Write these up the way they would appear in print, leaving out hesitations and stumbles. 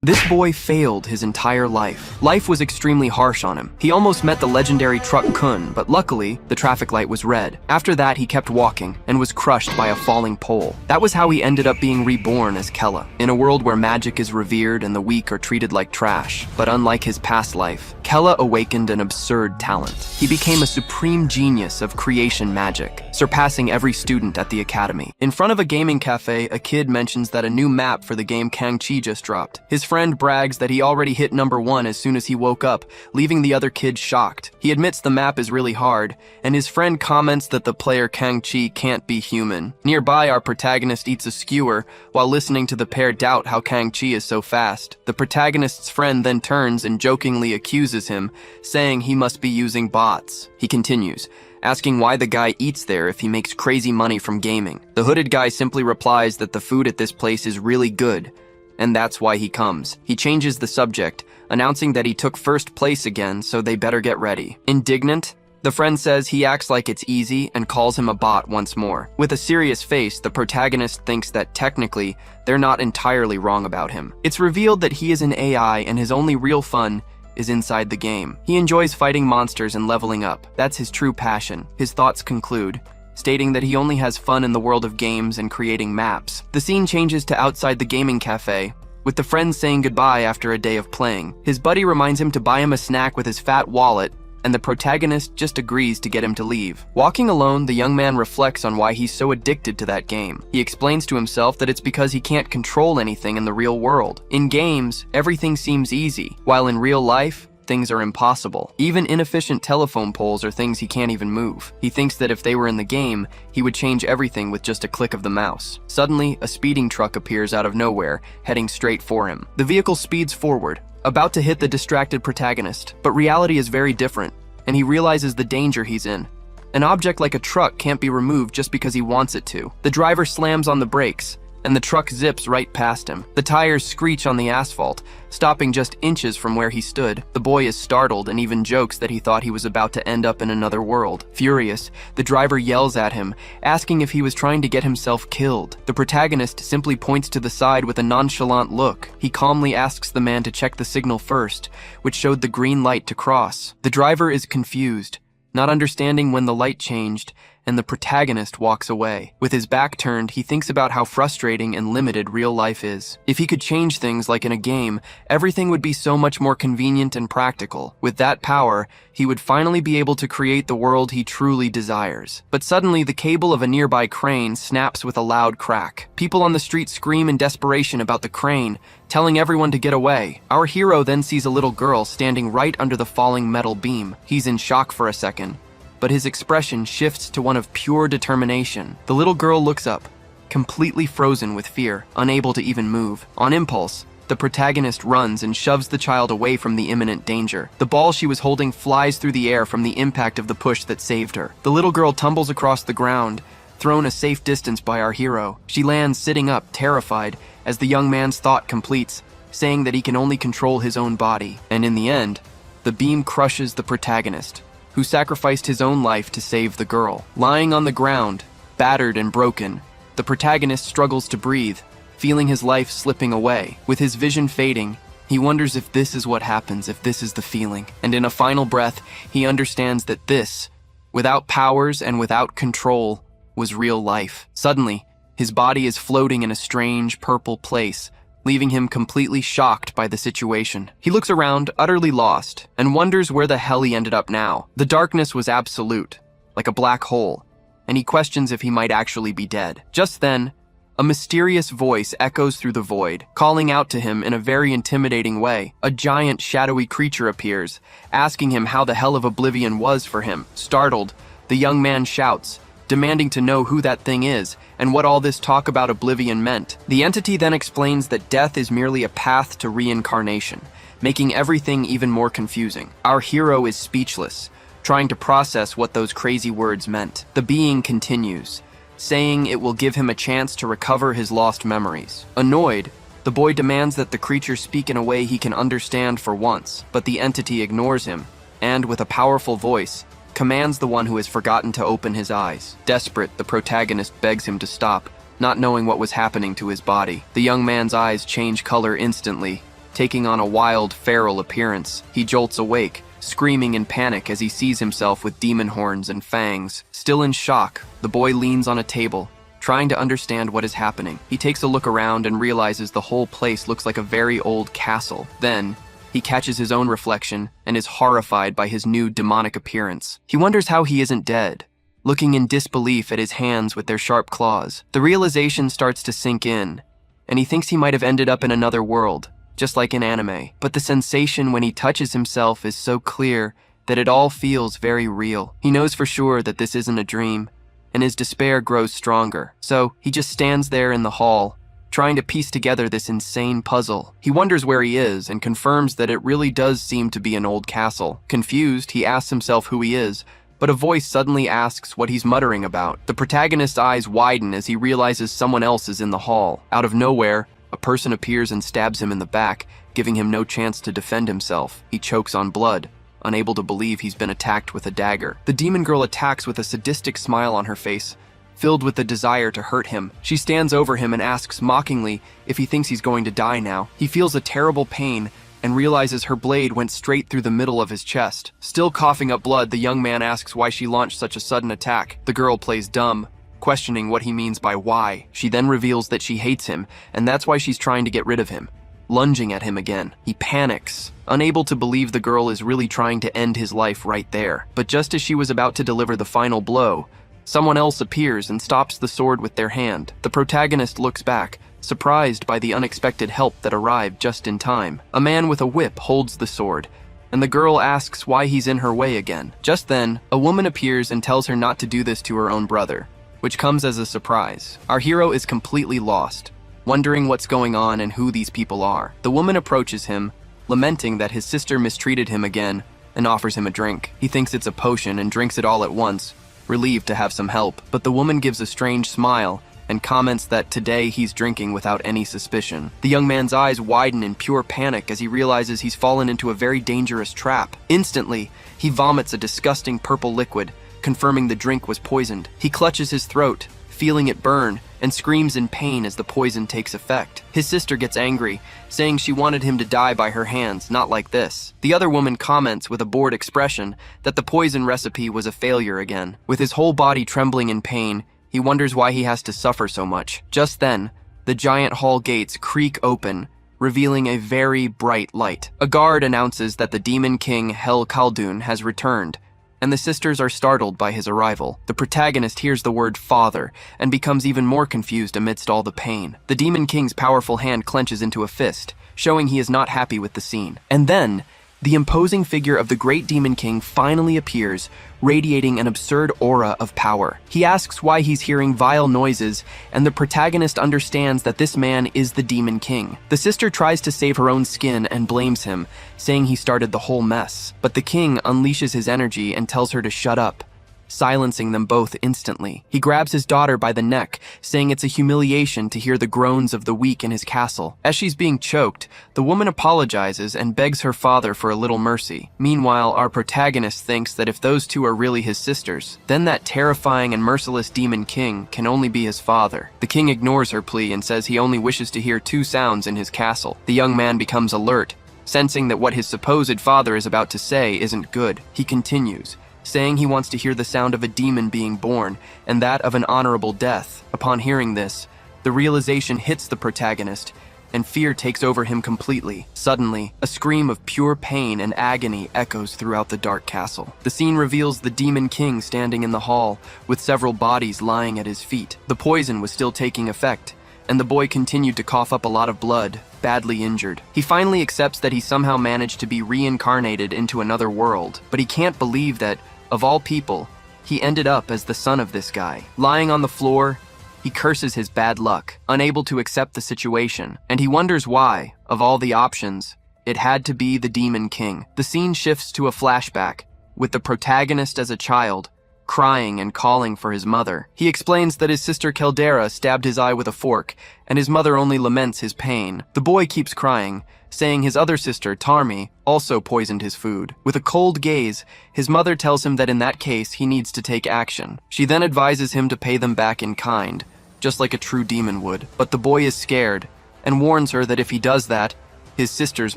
This boy failed his entire life. Life was extremely harsh on him. He almost met the legendary truck Kun, but luckily, the traffic light was red. After that, he kept walking and was crushed by a falling pole. That was how he ended up being reborn as Kella, in a world where magic is revered and the weak are treated like trash. But unlike his past life, Kella awakened an absurd talent. He became a supreme genius of creation magic, surpassing every student at the academy. In front of a gaming cafe, a kid mentions that a new map for the game Kangchi just dropped. His friend brags that he already hit number 1 as soon as he woke up, leaving the other kids shocked. He admits the map is really hard, and his friend comments that the player Kangchi can't be human. Nearby, our protagonist eats a skewer while listening to the pair doubt how Kangchi is so fast. The protagonist's friend then turns and jokingly accuses him, saying he must be using bots. He continues, asking why the guy eats there if he makes crazy money from gaming. The hooded guy simply replies that the food at this place is really good, and that's why he comes. He changes the subject, announcing that he took first place again, so they better get ready. Indignant, the friend says he acts like it's easy and calls him a bot once more. With a serious face, the protagonist thinks that technically, they're not entirely wrong about him. It's revealed that he is an AI and his only real fun is inside the game. He enjoys fighting monsters and leveling up. That's his true passion. His thoughts conclude, stating that he only has fun in the world of games and creating maps. The scene changes to outside the gaming cafe, with the friend saying goodbye after a day of playing. His buddy reminds him to buy him a snack with his fat wallet, and the protagonist just agrees to get him to leave. Walking alone, the young man reflects on why he's so addicted to that game. He explains to himself that it's because he can't control anything in the real world. In games, everything seems easy, while in real life, things are impossible. Even inefficient telephone poles are things he can't even move. He thinks that if they were in the game, he would change everything with just a click of the mouse. Suddenly, a speeding truck appears out of nowhere, heading straight for him. The vehicle speeds forward, about to hit the distracted protagonist, but reality is very different, and he realizes the danger he's in. An object like a truck can't be removed just because he wants it to. The driver slams on the brakes, and the truck zips right past him. The tires screech on the asphalt, stopping just inches from where he stood. The boy is startled and even jokes that he thought he was about to end up in another world. Furious, the driver yells at him, asking if he was trying to get himself killed. The protagonist simply points to the side with a nonchalant look. He calmly asks the man to check the signal first, which showed the green light to cross. The driver is confused, not understanding when the light changed, and the protagonist walks away. With his back turned, he thinks about how frustrating and limited real life is. If he could change things like in a game, everything would be so much more convenient and practical. With that power, he would finally be able to create the world he truly desires. But suddenly, the cable of a nearby crane snaps with a loud crack. People on the street scream in desperation about the crane, telling everyone to get away. Our hero then sees a little girl standing right under the falling metal beam. He's in shock for a second, but his expression shifts to one of pure determination. The little girl looks up, completely frozen with fear, unable to even move. On impulse, the protagonist runs and shoves the child away from the imminent danger. The ball she was holding flies through the air from the impact of the push that saved her. The little girl tumbles across the ground, thrown a safe distance by our hero. She lands sitting up, terrified, as the young man's thought completes, saying that he can only control his own body. And in the end, the beam crushes the protagonist, who sacrificed his own life to save the girl. Lying on the ground, battered and broken, the protagonist struggles to breathe, feeling his life slipping away. With his vision fading, he wonders if this is what happens, if this is the feeling. And in a final breath, he understands that this, without powers and without control, was real life. Suddenly, his body is floating in a strange purple place, leaving him completely shocked by the situation. He looks around, utterly lost, and wonders where the hell he ended up now. The darkness was absolute, like a black hole, and he questions if he might actually be dead. Just then, a mysterious voice echoes through the void, calling out to him in a very intimidating way. A giant, shadowy creature appears, asking him how the hell of oblivion was for him. Startled, the young man shouts, demanding to know who that thing is and what all this talk about oblivion meant. The entity then explains that death is merely a path to reincarnation, making everything even more confusing. Our hero is speechless, trying to process what those crazy words meant. The being continues, saying it will give him a chance to recover his lost memories. Annoyed, the boy demands that the creature speak in a way he can understand for once, but the entity ignores him, and with a powerful voice, commands the one who has forgotten to open his eyes. Desperate, the protagonist begs him to stop, not knowing what was happening to his body. The young man's eyes change color instantly, taking on a wild, feral appearance. He jolts awake, screaming in panic as he sees himself with demon horns and fangs. Still in shock, the boy leans on a table, trying to understand what is happening. He takes a look around and realizes the whole place looks like a very old castle. Then, he catches his own reflection and is horrified by his new demonic appearance. He wonders how he isn't dead, looking in disbelief at his hands with their sharp claws. The realization starts to sink in, and he thinks he might have ended up in another world, just like in anime. But the sensation when he touches himself is so clear that it all feels very real. He knows for sure that this isn't a dream, and his despair grows stronger. So he just stands there in the hall, trying to piece together this insane puzzle. He wonders where he is and confirms that it really does seem to be an old castle. Confused, he asks himself who he is, but a voice suddenly asks what he's muttering about. The protagonist's eyes widen as he realizes someone else is in the hall. Out of nowhere, a person appears and stabs him in the back, giving him no chance to defend himself. He chokes on blood, unable to believe he's been attacked with a dagger. The demon girl attacks with a sadistic smile on her face, filled with the desire to hurt him. She stands over him and asks mockingly if he thinks he's going to die now. He feels a terrible pain and realizes her blade went straight through the middle of his chest. Still coughing up blood, the young man asks why she launched such a sudden attack. The girl plays dumb, questioning what he means by why. She then reveals that she hates him, and that's why she's trying to get rid of him, lunging at him again. He panics, unable to believe the girl is really trying to end his life right there. But just as she was about to deliver the final blow, someone else appears and stops the sword with their hand. The protagonist looks back, surprised by the unexpected help that arrived just in time. A man with a whip holds the sword, and the girl asks why he's in her way again. Just then, a woman appears and tells her not to do this to her own brother, which comes as a surprise. Our hero is completely lost, wondering what's going on and who these people are. The woman approaches him, lamenting that his sister mistreated him again, and offers him a drink. He thinks it's a potion and drinks it all at once, relieved to have some help. But the woman gives a strange smile and comments that today he's drinking without any suspicion. The young man's eyes widen in pure panic as he realizes he's fallen into a very dangerous trap. Instantly, he vomits a disgusting purple liquid, confirming the drink was poisoned. He clutches his throat, feeling it burn, and screams in pain as the poison takes effect. His sister gets angry, saying she wanted him to die by her hands, not like this. The other woman comments with a bored expression that the poison recipe was a failure again. With his whole body trembling in pain, he wonders why he has to suffer so much. Just then, the giant hall gates creak open, revealing a very bright light. A guard announces that the demon king Hel Khaldun has returned, and the sisters are startled by his arrival. The protagonist hears the word father and becomes even more confused amidst all the pain. The demon king's powerful hand clenches into a fist, showing he is not happy with the scene. And then, the imposing figure of the great demon king finally appears, radiating an absurd aura of power. He asks why he's hearing vile noises, and the protagonist understands that this man is the demon king. The sister tries to save her own skin and blames him, saying he started the whole mess. But the king unleashes his energy and tells her to shut up, silencing them both instantly. He grabs his daughter by the neck, saying it's a humiliation to hear the groans of the weak in his castle. As she's being choked, the woman apologizes and begs her father for a little mercy. Meanwhile, our protagonist thinks that if those two are really his sisters, then that terrifying and merciless demon king can only be his father. The king ignores her plea and says he only wishes to hear two sounds in his castle. The young man becomes alert, sensing that what his supposed father is about to say isn't good. He continues, saying he wants to hear the sound of a demon being born, and that of an honorable death. Upon hearing this, the realization hits the protagonist, and fear takes over him completely. Suddenly, a scream of pure pain and agony echoes throughout the dark castle. The scene reveals the demon king standing in the hall, with several bodies lying at his feet. The poison was still taking effect, and the boy continued to cough up a lot of blood, badly injured. He finally accepts that he somehow managed to be reincarnated into another world, but he can't believe that, of all people, he ended up as the son of this guy. Lying on the floor, he curses his bad luck, unable to accept the situation, and he wonders why, of all the options, it had to be the Demon King. The scene shifts to a flashback, with the protagonist as a child, crying and calling for his mother. He explains that his sister Caldera stabbed his eye with a fork, and his mother only laments his pain. The boy keeps crying, saying his other sister, Tarmi, also poisoned his food. With a cold gaze, his mother tells him that in that case he needs to take action. She then advises him to pay them back in kind, just like a true demon would. But the boy is scared, and warns her that if he does that, His sisters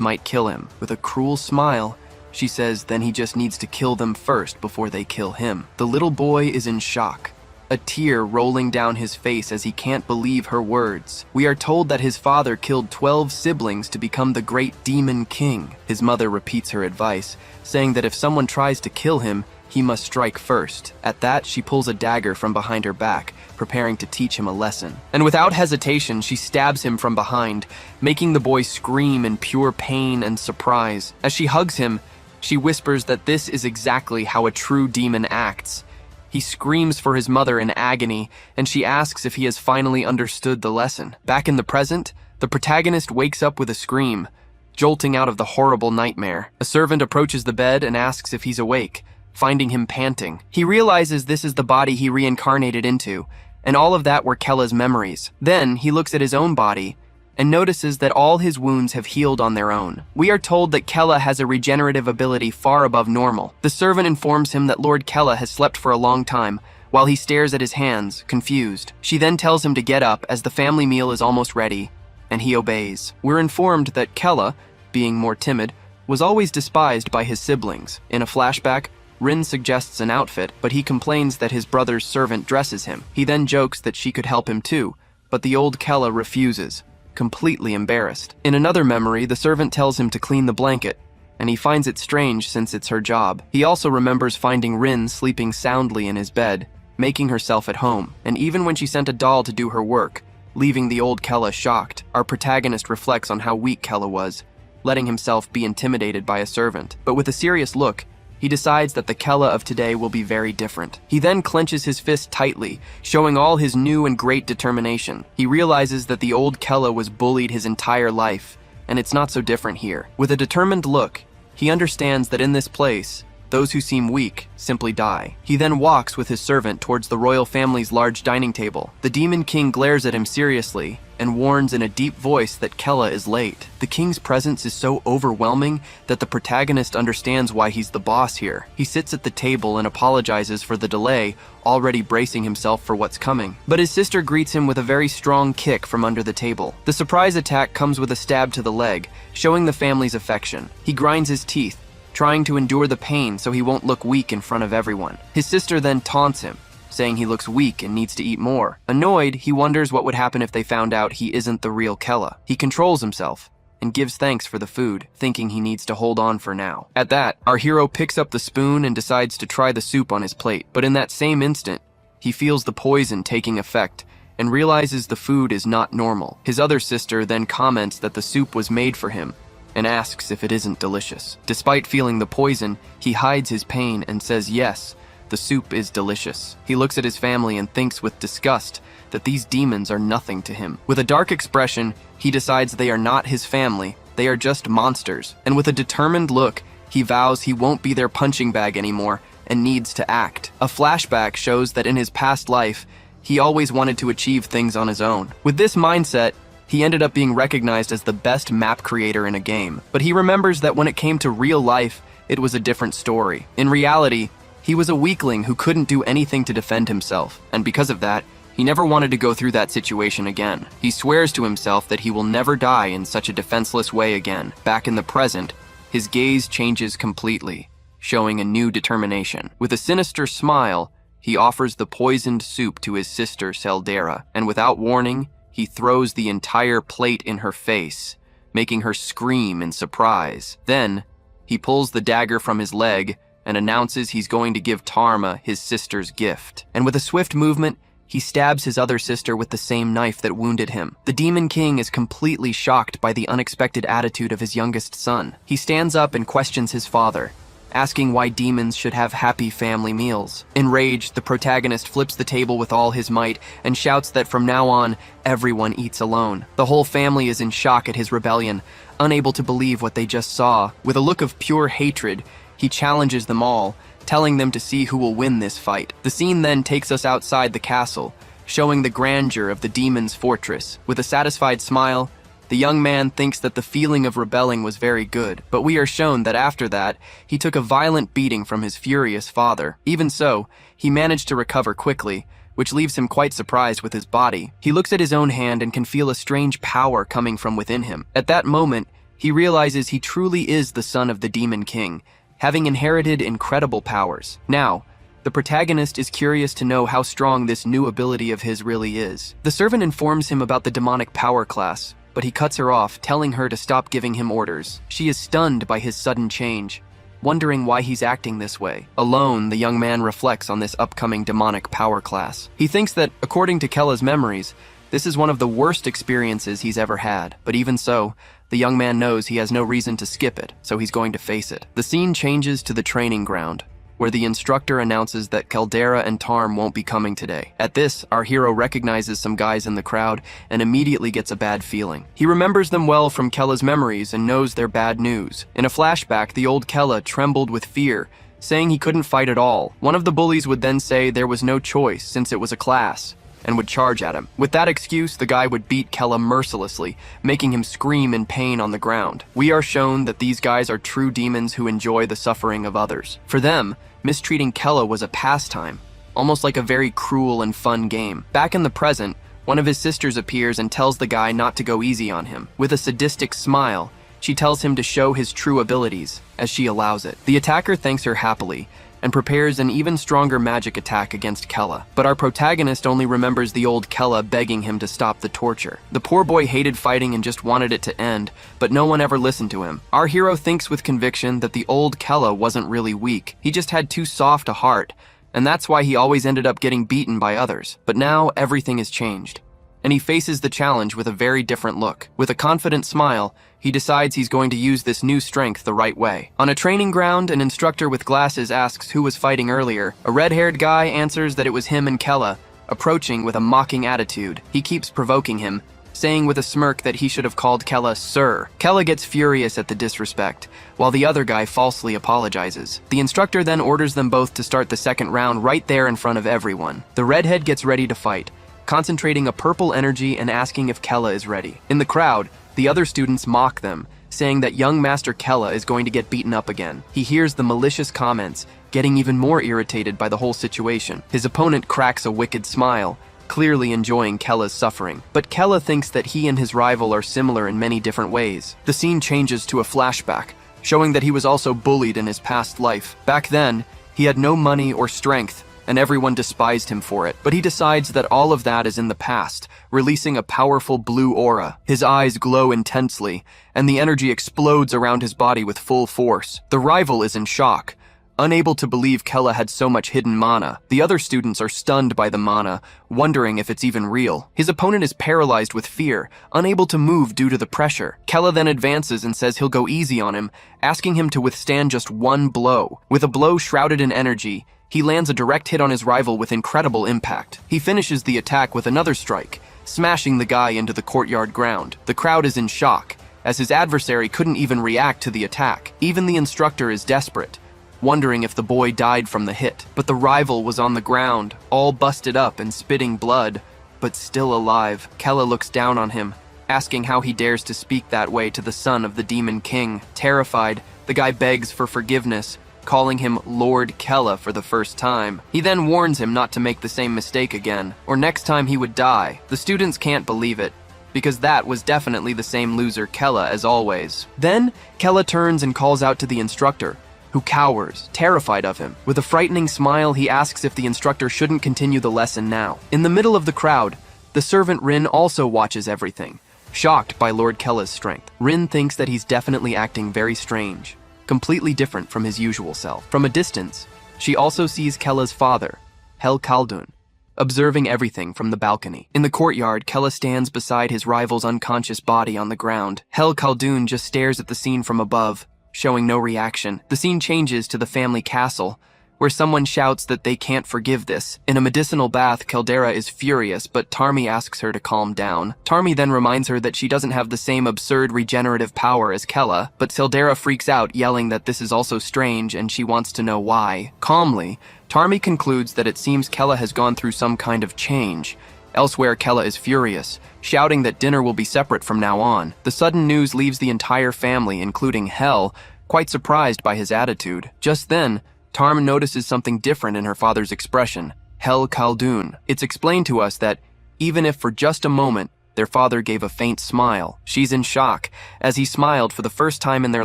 might kill him. With a cruel smile, she says then he just needs to kill them first before they kill him. The little boy is in shock, a tear rolling down his face as he can't believe her words. We are told that his father killed 12 siblings to become the great demon king. His mother repeats her advice, saying that if someone tries to kill him, he must strike first. At that, she pulls a dagger from behind her back, preparing to teach him a lesson. And without hesitation, she stabs him from behind, making the boy scream in pure pain and surprise. As she hugs him, she whispers that this is exactly how a true demon acts. He screams for his mother in agony, and she asks if he has finally understood the lesson. Back in the present, the protagonist wakes up with a scream, jolting out of the horrible nightmare. A servant approaches the bed and asks if he's awake, finding him panting. He realizes this is the body he reincarnated into, and all of that were Kella's memories. Then he looks at his own body and notices that all his wounds have healed on their own. We are told that Kella has a regenerative ability far above normal. The servant informs him that Lord Kella has slept for a long time, while he stares at his hands, confused. She then tells him to get up as the family meal is almost ready, and he obeys. We're informed that Kella, being more timid, was always despised by his siblings. In a flashback, Rin suggests an outfit, but he complains that his brother's servant dresses him. He then jokes that she could help him too, but the old Kella refuses, completely embarrassed. In another memory, the servant tells him to clean the blanket, and he finds it strange since it's her job. He also remembers finding Rin sleeping soundly in his bed, making herself at home, and even when she sent a doll to do her work, leaving the old Kella shocked. Our protagonist reflects on how weak Kella was, letting himself be intimidated by a servant. But with a serious look, he decides that the Kella of today will be very different. He then clenches his fist tightly, showing all his new and great determination. He realizes that the old Kella was bullied his entire life, and it's not so different here. With a determined look, he understands that in this place, those who seem weak simply die. He then walks with his servant towards the royal family's large dining table. The Demon King glares at him seriously and warns in a deep voice that Kella is late. The king's presence is so overwhelming that the protagonist understands why he's the boss here. He sits at the table and apologizes for the delay, already bracing himself for what's coming. But his sister greets him with a very strong kick from under the table. The surprise attack comes with a stab to the leg, showing the family's affection. He grinds his teeth, trying to endure the pain so he won't look weak in front of everyone. His sister then taunts him, saying he looks weak and needs to eat more. Annoyed, he wonders what would happen if they found out he isn't the real Kella. He controls himself and gives thanks for the food, thinking he needs to hold on for now. At that, our hero picks up the spoon and decides to try the soup on his plate. But in that same instant, he feels the poison taking effect and realizes the food is not normal. His other sister then comments that the soup was made for him and asks if it isn't delicious. Despite feeling the poison, he hides his pain and says yes, the soup is delicious. He looks at his family and thinks with disgust that these demons are nothing to him. With a dark expression, he decides they are not his family, they are just monsters. And with a determined look, he vows he won't be their punching bag anymore and needs to act. A flashback shows that in his past life, he always wanted to achieve things on his own. With this mindset, he ended up being recognized as the best map creator in a game. But he remembers that when it came to real life, it was a different story. In reality, he was a weakling who couldn't do anything to defend himself, and because of that, he never wanted to go through that situation again. He swears to himself that he will never die in such a defenseless way again. Back in the present, his gaze changes completely, showing a new determination. With a sinister smile, he offers the poisoned soup to his sister Seldera, and without warning, he throws the entire plate in her face, making her scream in surprise. Then, he pulls the dagger from his leg and announces he's going to give Tarma his sister's gift. And with a swift movement, he stabs his other sister with the same knife that wounded him. The Demon King is completely shocked by the unexpected attitude of his youngest son. He stands up and questions his father, asking why demons should have happy family meals. Enraged, the protagonist flips the table with all his might and shouts that from now on, everyone eats alone. The whole family is in shock at his rebellion, unable to believe what they just saw. With a look of pure hatred, he challenges them all, telling them to see who will win this fight. The scene then takes us outside the castle, showing the grandeur of the demon's fortress. With a satisfied smile, the young man thinks that the feeling of rebelling was very good, but we are shown that after that, he took a violent beating from his furious father. Even so, he managed to recover quickly, which leaves him quite surprised with his body. He looks at his own hand and can feel a strange power coming from within him. At that moment, He realizes he truly is the son of the Demon King, having inherited incredible powers. Now, the protagonist is curious to know how strong this new ability of his really is. The servant informs him about the demonic power class, but he cuts her off, telling her to stop giving him orders. She is stunned by his sudden change, wondering why he's acting this way. Alone, the young man reflects on this upcoming demonic power class. He thinks that, according to Kella's memories, this is one of the worst experiences he's ever had, but even so, the young man knows he has no reason to skip it, so he's going to face it. The scene changes to the training ground, where the instructor announces that Caldera and Tarm won't be coming today. At this, our hero recognizes some guys in the crowd and immediately gets a bad feeling. He remembers them well from Kella's memories and knows they're bad news. In a flashback, the old Kella trembled with fear, saying he couldn't fight at all. One of the bullies would then say there was no choice since it was a class, and would charge at him. With that excuse, the guy would beat Kella mercilessly, making him scream in pain on the ground. We are shown that these guys are true demons who enjoy the suffering of others. For them, mistreating Kella was a pastime, almost like a very cruel and fun game. Back in the present, one of his sisters appears and tells the guy not to go easy on him. With a sadistic smile, she tells him to show his true abilities, as she allows it. The attacker thanks her happily, and prepares an even stronger magic attack against Kella. But our protagonist only remembers the old Kella begging him to stop the torture. The poor boy hated fighting and just wanted it to end, but no one ever listened to him. Our hero thinks with conviction that the old Kella wasn't really weak. He just had too soft a heart, and that's why he always ended up getting beaten by others. But now everything has changed, and he faces the challenge with a very different look. With a confident smile, he decides he's going to use this new strength the right way. On a training ground, an instructor with glasses asks who was fighting earlier. A red-haired guy answers that it was him and Kella, approaching with a mocking attitude. He keeps provoking him, saying with a smirk that he should have called Kella Sir. Kella gets furious at the disrespect, while the other guy falsely apologizes. The instructor then orders them both to start the second round right there in front of everyone. The redhead gets ready to fight, concentrating a purple energy and asking if Kella is ready. In the crowd, the other students mock them, saying that young Master Kella is going to get beaten up again. He hears the malicious comments, getting even more irritated by the whole situation. His opponent cracks a wicked smile, clearly enjoying Kella's suffering. But Kella thinks that he and his rival are similar in many different ways. The scene changes to a flashback, showing that he was also bullied in his past life. Back then, he had no money or strength, and everyone despised him for it. But he decides that all of that is in the past, releasing a powerful blue aura. His eyes glow intensely, and the energy explodes around his body with full force. The rival is in shock, unable to believe Kella had so much hidden mana. The other students are stunned by the mana, wondering if it's even real. His opponent is paralyzed with fear, unable to move due to the pressure. Kella then advances and says he'll go easy on him, asking him to withstand just one blow. With a blow shrouded in energy, he lands a direct hit on his rival with incredible impact. He finishes the attack with another strike, smashing the guy into the courtyard ground. The crowd is in shock, as his adversary couldn't even react to the attack. Even the instructor is desperate, wondering if the boy died from the hit. But the rival was on the ground, all busted up and spitting blood, but still alive. Kella looks down on him, asking how he dares to speak that way to the son of the Demon King. Terrified, the guy begs for forgiveness, calling him Lord Kella for the first time. He then warns him not to make the same mistake again, or next time he would die. The students can't believe it, because that was definitely the same loser Kella as always. Then, Kella turns and calls out to the instructor, who cowers, terrified of him. With a frightening smile, he asks if the instructor shouldn't continue the lesson now. In the middle of the crowd, the servant Rin also watches everything, shocked by Lord Kella's strength. Rin thinks that he's definitely acting very strange, completely different from his usual self. From a distance, she also sees Kella's father, Hel Khaldun, observing everything from the balcony. In the courtyard, Kella stands beside his rival's unconscious body on the ground. Hel Khaldun just stares at the scene from above, showing no reaction. The scene changes to the family castle, where someone shouts that they can't forgive this. In a medicinal bath, Caldera is furious, but Tarmi asks her to calm down. Tarmi then reminds her that she doesn't have the same absurd regenerative power as Kella, but Caldera freaks out, yelling that this is also strange and she wants to know why. Calmly, Tarmi concludes that it seems Kella has gone through some kind of change. Elsewhere, Kella is furious, shouting that dinner will be separate from now on. The sudden news leaves the entire family, including Hel, quite surprised by his attitude. Just then, Tarm notices something different in her father's expression, Hel Khaldun. It's explained to us that, even if for just a moment, Their father gave a faint smile. She's in shock, as he smiled for the first time in their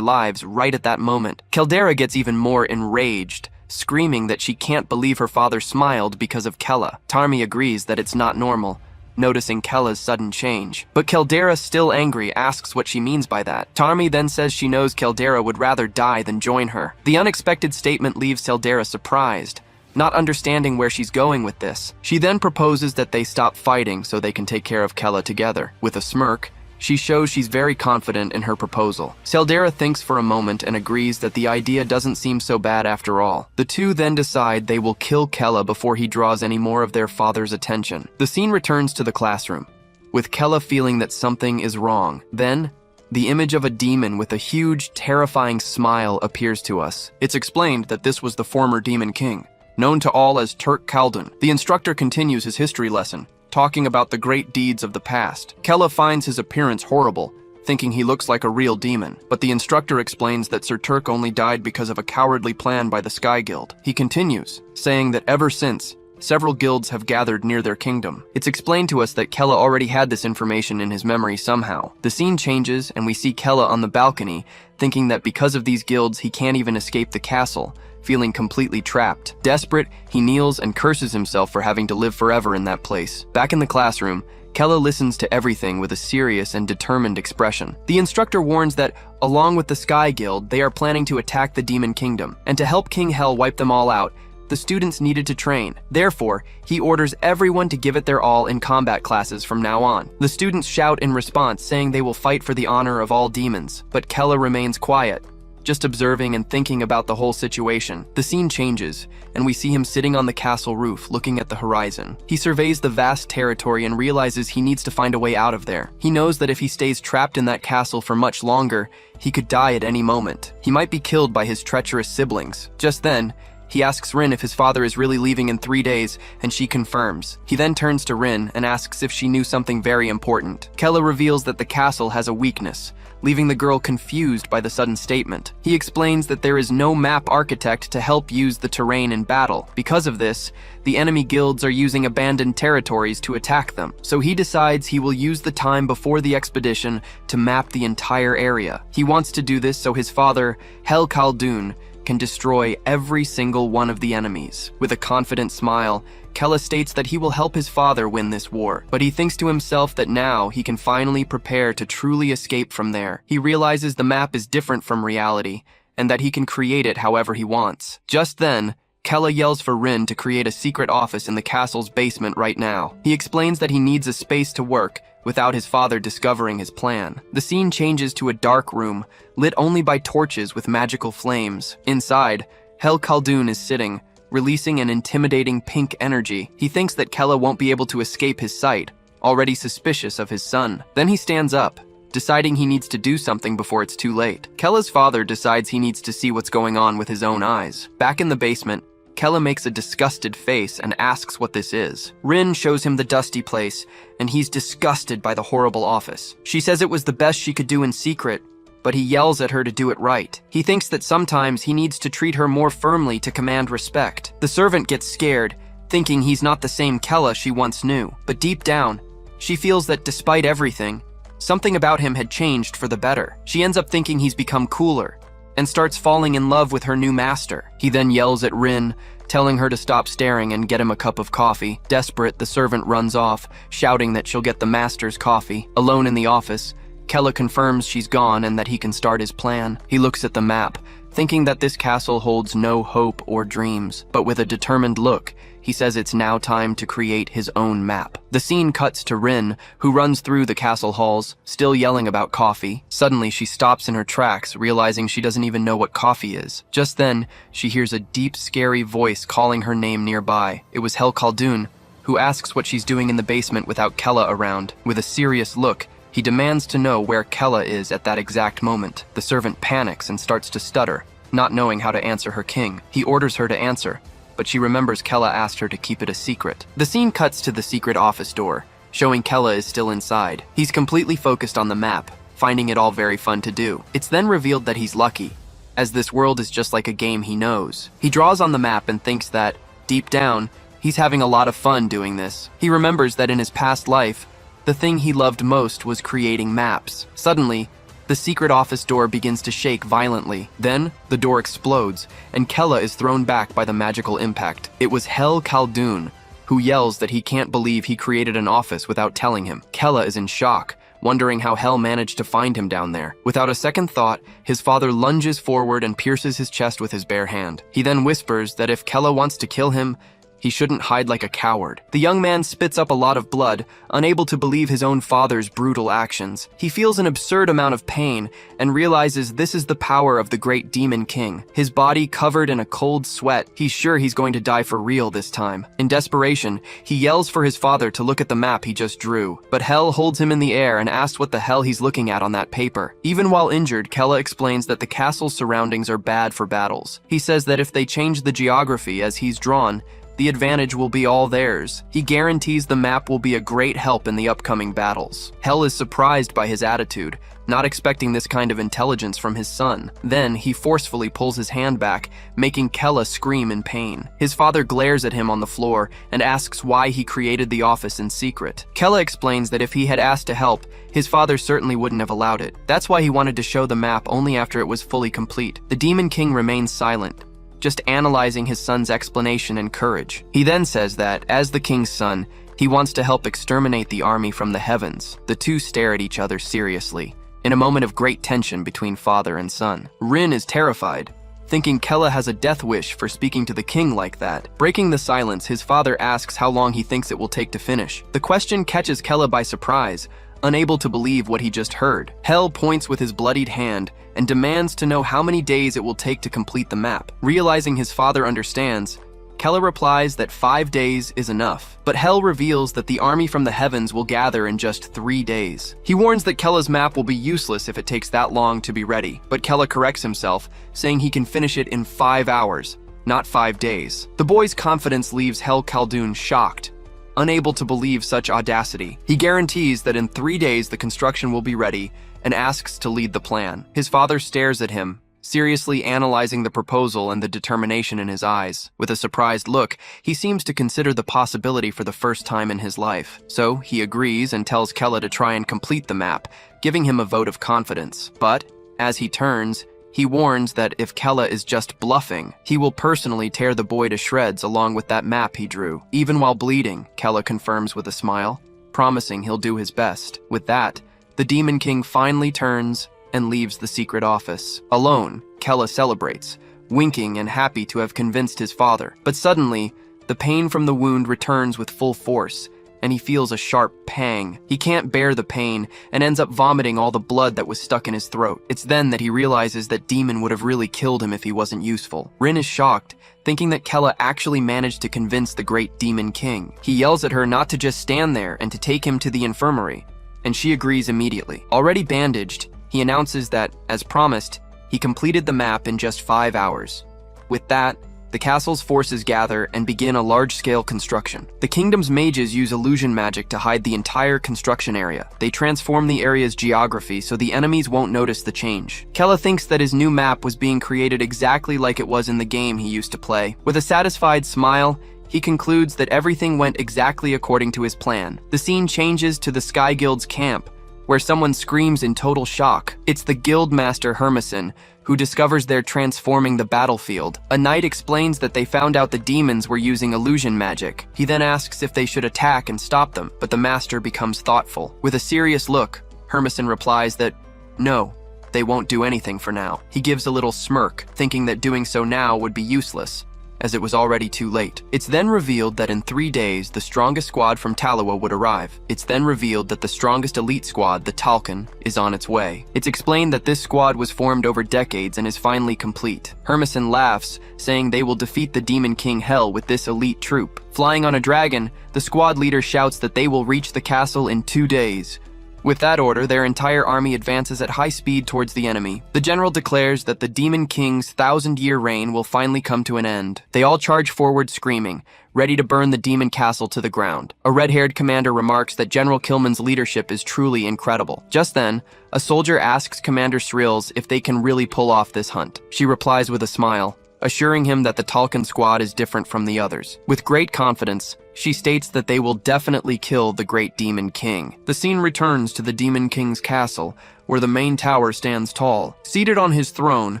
lives right at that moment. Caldera gets even more enraged, screaming that she can't believe her father smiled because of Kella. Tarmi agrees that it's not normal, noticing Kella's sudden change. But Caldera, still angry, asks what she means by that. Tarmi then says she knows Caldera would rather die than join her. The unexpected statement leaves Caldera surprised, not understanding where she's going with this. She then proposes that they stop fighting so they can take care of Kella together. With a smirk, she shows she's very confident in her proposal. Caldera thinks for a moment and agrees that the idea doesn't seem so bad after all. The two then decide they will kill Kella before he draws any more of their father's attention. The scene returns to the classroom, with Kella feeling that something is wrong. Then, the image of a demon with a huge, terrifying smile appears to us. It's explained that this was the former Demon King, known to all as Turk Khaldun. The instructor continues his history lesson, talking about the great deeds of the past. Kella finds his appearance horrible, thinking he looks like a real demon. But the instructor explains that Sir Turk only died because of a cowardly plan by the Sky Guild. He continues, saying that ever since, several guilds have gathered near their kingdom. It's explained to us that Kella already had this information in his memory somehow. The scene changes and we see Kella on the balcony, thinking that because of these guilds he can't even escape the castle, feeling completely trapped. Desperate, he kneels and curses himself for having to live forever in that place. Back in the classroom, Kella listens to everything with a serious and determined expression. The instructor warns that, along with the Sky Guild, they are planning to attack the Demon Kingdom, and to help King Hell wipe them all out, the students needed to train. Therefore, he orders everyone to give it their all in combat classes from now on. The students shout in response, saying they will fight for the honor of all demons, but Kella remains quiet, just observing and thinking about the whole situation. The scene changes, and we see him sitting on the castle roof, looking at the horizon. He surveys the vast territory and realizes he needs to find a way out of there. He knows that if he stays trapped in that castle for much longer, he could die at any moment. He might be killed by his treacherous siblings. Just then, he asks Rin if his father is really leaving in 3 days, and she confirms. He then turns to Rin and asks if she knew something very important. Kella reveals that the castle has a weakness, leaving the girl confused by the sudden statement. He explains that there is no map architect to help use the terrain in battle. Because of this, the enemy guilds are using abandoned territories to attack them. So he decides he will use the time before the expedition to map the entire area. He wants to do this so his father, Hel Khaldun, can destroy every single one of the enemies. With a confident smile, Kella states that he will help his father win this war, but he thinks to himself that now he can finally prepare to truly escape from there. He realizes the map is different from reality, and that he can create it however he wants. Just then, Kella yells for Rin to create a secret office in the castle's basement right now. He explains that he needs a space to work, without his father discovering his plan. The scene changes to a dark room, lit only by torches with magical flames. Inside, Hel Khaldun is sitting, releasing an intimidating pink energy. He thinks that Kella won't be able to escape his sight, already suspicious of his son. Then he stands up, deciding he needs to do something before it's too late. Kella's father decides he needs to see what's going on with his own eyes. Back in the basement, Kella makes a disgusted face and asks what this is. Rin shows him the dusty place, and he's disgusted by the horrible office. She says it was the best she could do in secret, but he yells at her to do it right. He thinks that sometimes he needs to treat her more firmly to command respect. The servant gets scared, thinking he's not the same Kella she once knew. But deep down, she feels that despite everything, something about him had changed for the better. She ends up thinking he's become cooler, and starts falling in love with her new master. He then yells at Rin, telling her to stop staring and get him a cup of coffee. Desperate, the servant runs off, shouting that she'll get the master's coffee. Alone in the office, Kella confirms she's gone and that he can start his plan. He looks at the map, thinking that this castle holds no hope or dreams, but with a determined look, he says it's now time to create his own map. The scene cuts to Rin, who runs through the castle halls, still yelling about coffee. Suddenly, she stops in her tracks, realizing she doesn't even know what coffee is. Just then, she hears a deep, scary voice calling her name nearby. It was Hel Khaldun, who asks what she's doing in the basement without Kella around. With a serious look, he demands to know where Kella is at that exact moment. The servant panics and starts to stutter, not knowing how to answer her king. He orders her to answer, but she remembers Kella asked her to keep it a secret. The scene cuts to the secret office door, showing Kella is still inside. He's completely focused on the map, finding it all very fun to do. It's then revealed that he's lucky, as this world is just like a game he knows. He draws on the map and thinks that, deep down, he's having a lot of fun doing this. He remembers that in his past life, The thing he loved most was creating maps. Suddenly, the secret office door begins to shake violently. Then, the door explodes, and Kella is thrown back by the magical impact. It was Hel Khaldun, who yells that he can't believe he created an office without telling him. Kella is in shock, wondering how Hel managed to find him down there. Without a second thought, his father lunges forward and pierces his chest with his bare hand. He then whispers that if Kella wants to kill him, he shouldn't hide like a coward. The young man spits up a lot of blood, unable to believe his own father's brutal actions. He feels an absurd amount of pain and realizes this is the power of the great demon king. His body covered in a cold sweat, he's sure he's going to die for real this time. In desperation, he yells for his father to look at the map he just drew. But Hel holds him in the air and asks what the hell he's looking at on that paper. Even while injured, Kella explains that the castle's surroundings are bad for battles. He says that if they change the geography as he's drawn, the advantage will be all theirs. He guarantees the map will be a great help in the upcoming battles. Hel is surprised by his attitude, not expecting this kind of intelligence from his son. Then, he forcefully pulls his hand back, making Kella scream in pain. His father glares at him on the floor and asks why he created the office in secret. Kella explains that if he had asked to help, his father certainly wouldn't have allowed it. That's why he wanted to show the map only after it was fully complete. The Demon King remains silent, just analyzing his son's explanation and courage. He then says that, as the king's son, he wants to help exterminate the army from the heavens. The two stare at each other seriously, in a moment of great tension between father and son. Rin is terrified, thinking Kella has a death wish for speaking to the king like that. Breaking the silence, his father asks how long he thinks it will take to finish. The question catches Kella by surprise, unable to believe what he just heard. Hel points with his bloodied hand and demands to know how many days it will take to complete the map. Realizing his father understands, Kella replies that 5 days is enough. But Hel reveals that the army from the heavens will gather in just 3 days. He warns that Kella's map will be useless if it takes that long to be ready. But Kella corrects himself, saying he can finish it in 5 hours, not 5 days. The boy's confidence leaves Hel Khaldun shocked, unable to believe such audacity. He guarantees that in 3 days the construction will be ready and asks to lead the plan. His father stares at him, seriously analyzing the proposal and the determination in his eyes. With a surprised look, he seems to consider the possibility for the first time in his life. So he agrees and tells Kella to try and complete the map, giving him a vote of confidence. But as he turns, he warns that if Kella is just bluffing, he will personally tear the boy to shreds along with that map he drew. Even while bleeding, Kella confirms with a smile, promising he'll do his best. With that, the Demon King finally turns and leaves the secret office. Alone, Kella celebrates, winking and happy to have convinced his father. But suddenly, the pain from the wound returns with full force, and he feels a sharp pang. He can't bear the pain and ends up vomiting all the blood that was stuck in his throat. It's then that he realizes that Demon would have really killed him if he wasn't useful. Rin is shocked, thinking that Kella actually managed to convince the great Demon King. He yells at her not to just stand there and to take him to the infirmary, and she agrees immediately. Already bandaged, he announces that, as promised, he completed the map in just 5 hours. With that, the castle's forces gather and begin a large-scale construction. The kingdom's mages use illusion magic to hide the entire construction area. They transform the area's geography so the enemies won't notice the change. Kella thinks that his new map was being created exactly like it was in the game he used to play. With a satisfied smile, he concludes that everything went exactly according to his plan. The scene changes to the Sky Guild's camp, where someone screams in total shock. It's the Guildmaster Hermison, who discovers they're transforming the battlefield. A knight explains that they found out the demons were using illusion magic. He then asks if they should attack and stop them, but the master becomes thoughtful. With a serious look, Hermison replies that, no, they won't do anything for now. He gives a little smirk, thinking that doing so now would be useless, as it was already too late. It's then revealed that in 3 days, the strongest squad from Talawa would arrive. It's then revealed that the strongest elite squad, the Talcan, is on its way. It's explained that this squad was formed over decades and is finally complete. Hermison laughs, saying they will defeat the Demon King Hel with this elite troop. Flying on a dragon, the squad leader shouts that they will reach the castle in 2 days. With that order, their entire army advances at high speed towards the enemy. The general declares that the Demon King's 1,000-year reign will finally come to an end. They all charge forward screaming, ready to burn the demon castle to the ground. A red-haired commander remarks that General Kilman's leadership is truly incredible. Just then, a soldier asks Commander Srills if they can really pull off this hunt. She replies with a smile, assuring him that the Talcon squad is different from the others. With great confidence, she states that they will definitely kill the great Demon King. The scene returns to the Demon King's castle, where the main tower stands tall. Seated on his throne,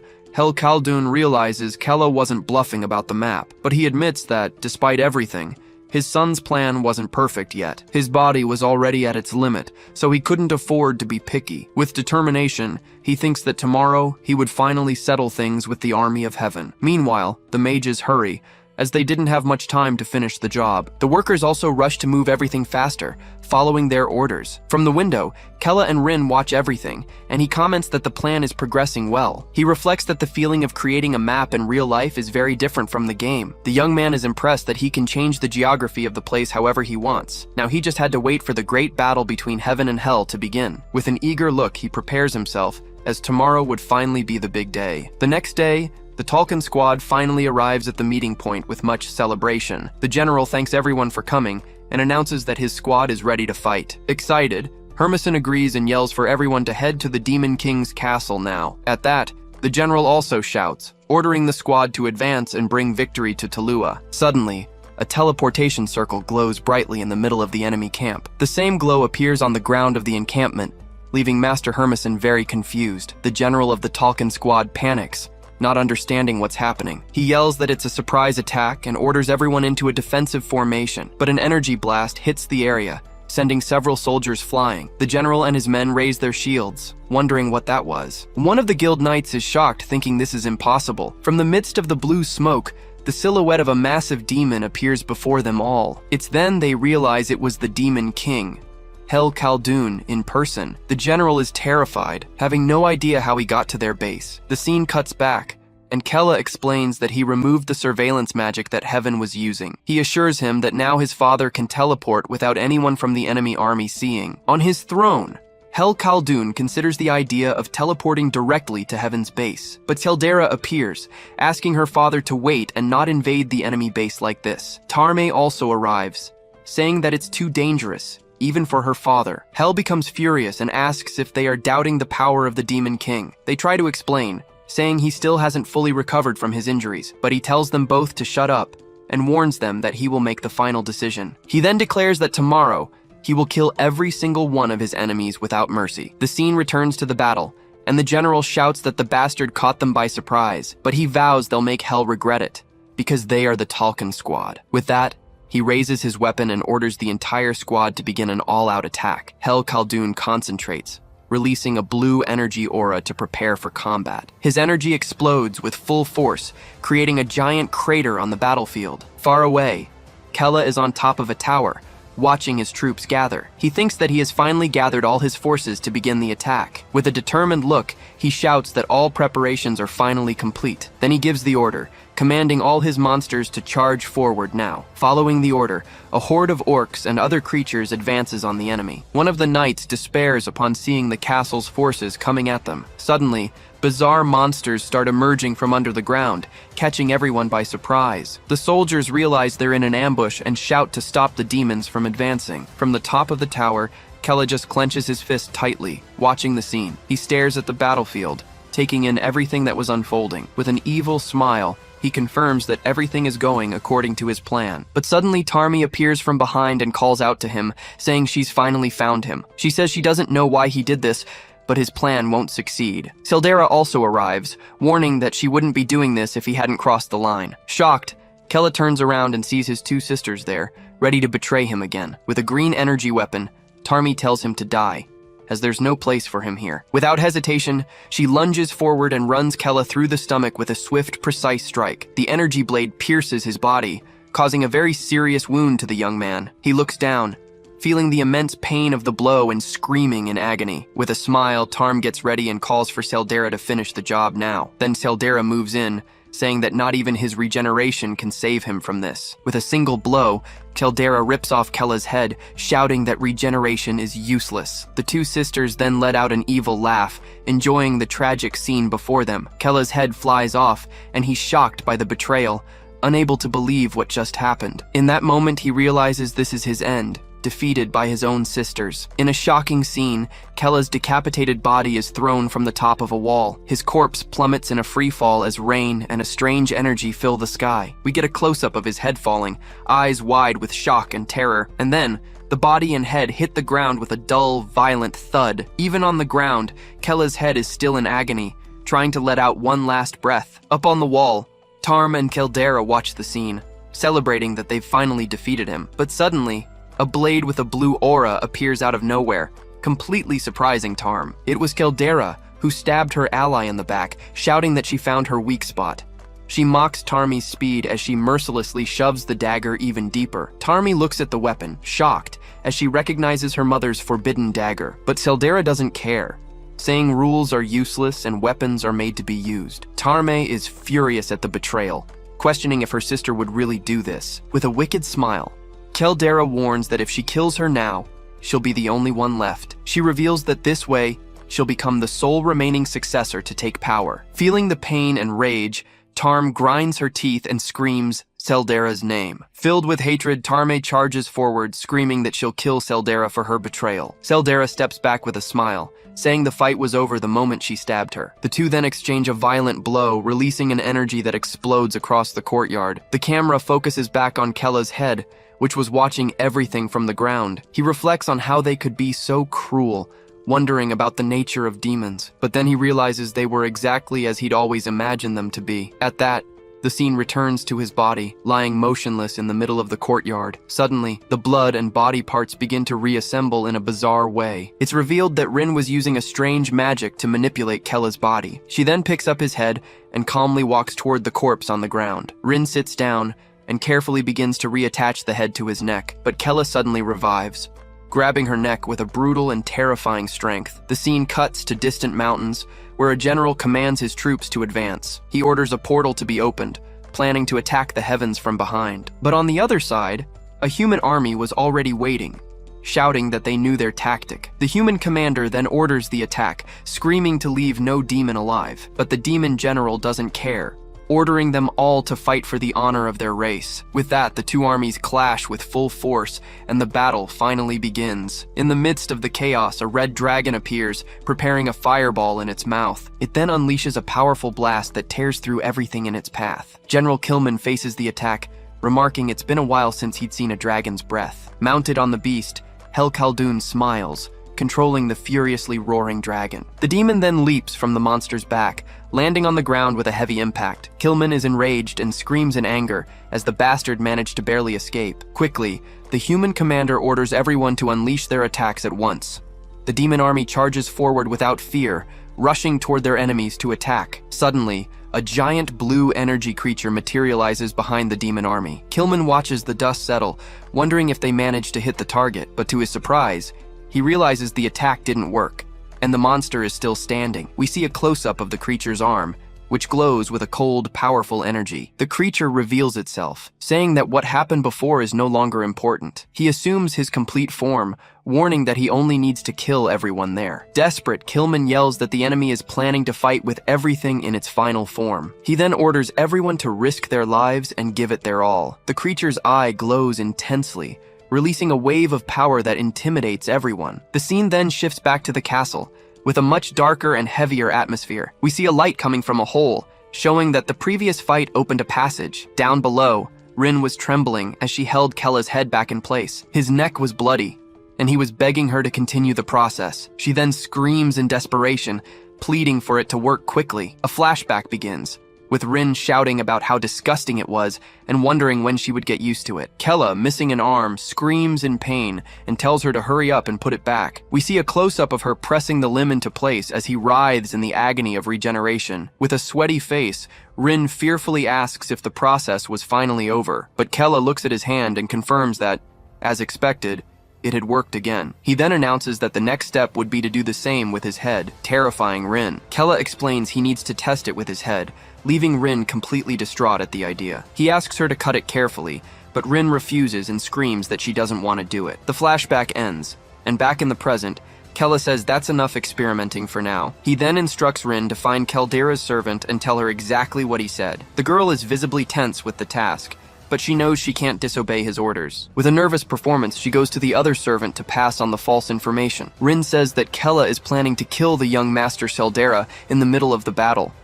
Hel Khaldun realizes Kella wasn't bluffing about the map, but he admits that, despite everything, his son's plan wasn't perfect yet. His body was already at its limit, so he couldn't afford to be picky. With determination, he thinks that tomorrow he would finally settle things with the army of heaven. Meanwhile, the mages hurry, as they didn't have much time to finish the job. The workers also rush to move everything faster, following their orders. From the window, Kella and Rin watch everything, and he comments that the plan is progressing well. He reflects that the feeling of creating a map in real life is very different from the game. The young man is impressed that he can change the geography of the place however he wants. Now he just had to wait for the great battle between heaven and hell to begin. With an eager look, he prepares himself, as tomorrow would finally be the big day. The next day, the Talcon squad finally arrives at the meeting point with much celebration. The general thanks everyone for coming and announces that his squad is ready to fight. Excited, Hermison agrees and yells for everyone to head to the Demon King's castle now. At that, the general also shouts, ordering the squad to advance and bring victory to Talua. Suddenly, a teleportation circle glows brightly in the middle of the enemy camp. The same glow appears on the ground of the encampment, leaving Master Hermison very confused. The general of the Talcon squad panics, not understanding what's happening. He yells that it's a surprise attack and orders everyone into a defensive formation, but an energy blast hits the area, sending several soldiers flying. The general and his men raise their shields, wondering what that was. One of the guild knights is shocked, thinking this is impossible. From the midst of the blue smoke, the silhouette of a massive demon appears before them all. It's then they realize it was the Demon King, Hel Khaldun, in person. The general is terrified, having no idea how he got to their base. The scene cuts back, and Kella explains that he removed the surveillance magic that Heaven was using. He assures him that now his father can teleport without anyone from the enemy army seeing. On his throne, Hel Khaldun considers the idea of teleporting directly to Heaven's base. But Teldera appears, asking her father to wait and not invade the enemy base like this. Tarme also arrives, saying that it's too dangerous, even for her father. Hel becomes furious and asks if they are doubting the power of the Demon King. They try to explain, saying he still hasn't fully recovered from his injuries, but he tells them both to shut up and warns them that he will make the final decision. He then declares that tomorrow, he will kill every single one of his enemies without mercy. The scene returns to the battle, and the general shouts that the bastard caught them by surprise, but he vows they'll make Hel regret it, because they are the Talcon squad. With that, he raises his weapon and orders the entire squad to begin an all-out attack. Hel Khaldun concentrates, releasing a blue energy aura to prepare for combat. His energy explodes with full force, creating a giant crater on the battlefield. Far away, Kella is on top of a tower, watching his troops gather. He thinks that he has finally gathered all his forces to begin the attack. With a determined look, he shouts that all preparations are finally complete. Then he gives the order, commanding all his monsters to charge forward now. Following the order, a horde of orcs and other creatures advances on the enemy. One of the knights despairs upon seeing the castle's forces coming at them. Suddenly, bizarre monsters start emerging from under the ground, catching everyone by surprise. The soldiers realize they're in an ambush and shout to stop the demons from advancing. From the top of the tower, Kella just clenches his fist tightly, watching the scene. He stares at the battlefield, taking in everything that was unfolding. With an evil smile, he confirms that everything is going according to his plan. But suddenly Tarmi appears from behind and calls out to him, saying she's finally found him. She says she doesn't know why he did this, but his plan won't succeed. Seldera also arrives, warning that she wouldn't be doing this if he hadn't crossed the line. Shocked, Kella turns around and sees his two sisters there, ready to betray him again. With a green energy weapon, Tarmi tells him to die, as there's no place for him here. Without hesitation, she lunges forward and runs Kella through the stomach with a swift, precise strike. The energy blade pierces his body, causing a very serious wound to the young man. He looks down, feeling the immense pain of the blow and screaming in agony. With a smile, Tarm gets ready and calls for Seldera to finish the job now. Then Seldera moves in, saying that not even his regeneration can save him from this. With a single blow, Teldera rips off Kella's head, shouting that regeneration is useless. The two sisters then let out an evil laugh, enjoying the tragic scene before them. Kella's head flies off, and he's shocked by the betrayal, unable to believe what just happened. In that moment, he realizes this is his end. defeated by his own sisters. In a shocking scene, Kella's decapitated body is thrown from the top of a wall. His corpse plummets in a free fall as rain and a strange energy fill the sky. We get a close-up of his head falling, eyes wide with shock and terror, and then the body and head hit the ground with a dull, violent thud. Even on the ground, Kella's head is still in agony, trying to let out one last breath. Up on the wall, Tarm and Caldera watch the scene, celebrating that they've finally defeated him. But suddenly, a blade with a blue aura appears out of nowhere, completely surprising Tarm. It was Caldera who stabbed her ally in the back, shouting that she found her weak spot. She mocks Tarmi's speed as she mercilessly shoves the dagger even deeper. Tarmi looks at the weapon, shocked, as she recognizes her mother's forbidden dagger. But Caldera doesn't care, saying rules are useless and weapons are made to be used. Tarme is furious at the betrayal, questioning if her sister would really do this. With a wicked smile, Caldera warns that if she kills her now, she'll be the only one left. She reveals that this way, she'll become the sole remaining successor to take power. Feeling the pain and rage, Tarm grinds her teeth and screams Caldera's name. Filled with hatred, Tarme charges forward, screaming that she'll kill Caldera for her betrayal. Caldera steps back with a smile, saying the fight was over the moment she stabbed her. The two then exchange a violent blow, releasing an energy that explodes across the courtyard. The camera focuses back on Kella's head, which was watching everything from the ground. He reflects on how they could be so cruel, wondering about the nature of demons. But then he realizes they were exactly as he'd always imagined them to be. At that, the scene returns to his body, lying motionless in the middle of the courtyard. Suddenly, the blood and body parts begin to reassemble in a bizarre way. It's revealed that Rin was using a strange magic to manipulate Kella's body. She then picks up his head and calmly walks toward the corpse on the ground. Rin sits down and carefully begins to reattach the head to his neck, but Kella suddenly revives, grabbing her neck with a brutal and terrifying strength. The scene cuts to distant mountains, where a general commands his troops to advance. He orders a portal to be opened, planning to attack the heavens from behind. But on the other side, a human army was already waiting, shouting that they knew their tactic. The human commander then orders the attack, screaming to leave no demon alive. But the demon general doesn't care, ordering them all to fight for the honor of their race. With that, the two armies clash with full force, and the battle finally begins. In the midst of the chaos, a red dragon appears, preparing a fireball in its mouth. It then unleashes a powerful blast that tears through everything in its path. General Killman faces the attack, remarking it's been a while since he'd seen a dragon's breath. Mounted on the beast, Hel Khaldun smiles, controlling the furiously roaring dragon. The demon then leaps from the monster's back, landing on the ground with a heavy impact. Killman is enraged and screams in anger as the bastard managed to barely escape. Quickly, the human commander orders everyone to unleash their attacks at once. The demon army charges forward without fear, rushing toward their enemies to attack. Suddenly, a giant blue energy creature materializes behind the demon army. Killman watches the dust settle, wondering if they managed to hit the target, but to his surprise, he realizes the attack didn't work, and the monster is still standing. We see a close-up of the creature's arm, which glows with a cold, powerful energy. The creature reveals itself, saying that what happened before is no longer important. He assumes his complete form, warning that he only needs to kill everyone there. Desperate, Killman yells that the enemy is planning to fight with everything in its final form. He then orders everyone to risk their lives and give it their all. The creature's eye glows intensely, releasing a wave of power that intimidates everyone. The scene then shifts back to the castle, with a much darker and heavier atmosphere. We see a light coming from a hole, showing that the previous fight opened a passage. Down below, Rin was trembling as she held Kella's head back in place. His neck was bloody, and he was begging her to continue the process. She then screams in desperation, pleading for it to work quickly. A flashback begins, with Rin shouting about how disgusting it was and wondering when she would get used to it. Kella, missing an arm, screams in pain and tells her to hurry up and put it back. We see a close-up of her pressing the limb into place as he writhes in the agony of regeneration. With a sweaty face, Rin fearfully asks if the process was finally over, but Kella looks at his hand and confirms that, as expected, it had worked again. He then announces that the next step would be to do the same with his head, terrifying Rin. Kella explains he needs to test it with his head, leaving Rin completely distraught at the idea. He asks her to cut it carefully, but Rin refuses and screams that she doesn't want to do it. The flashback ends, and back in the present, Kella says that's enough experimenting for now. He then instructs Rin to find Caldera's servant and tell her exactly what he said. The girl is visibly tense with the task, but she knows she can't disobey his orders. With a nervous performance, she goes to the other servant to pass on the false information. Rin says that Kella is planning to kill the young master Seldera in the middle of the battle.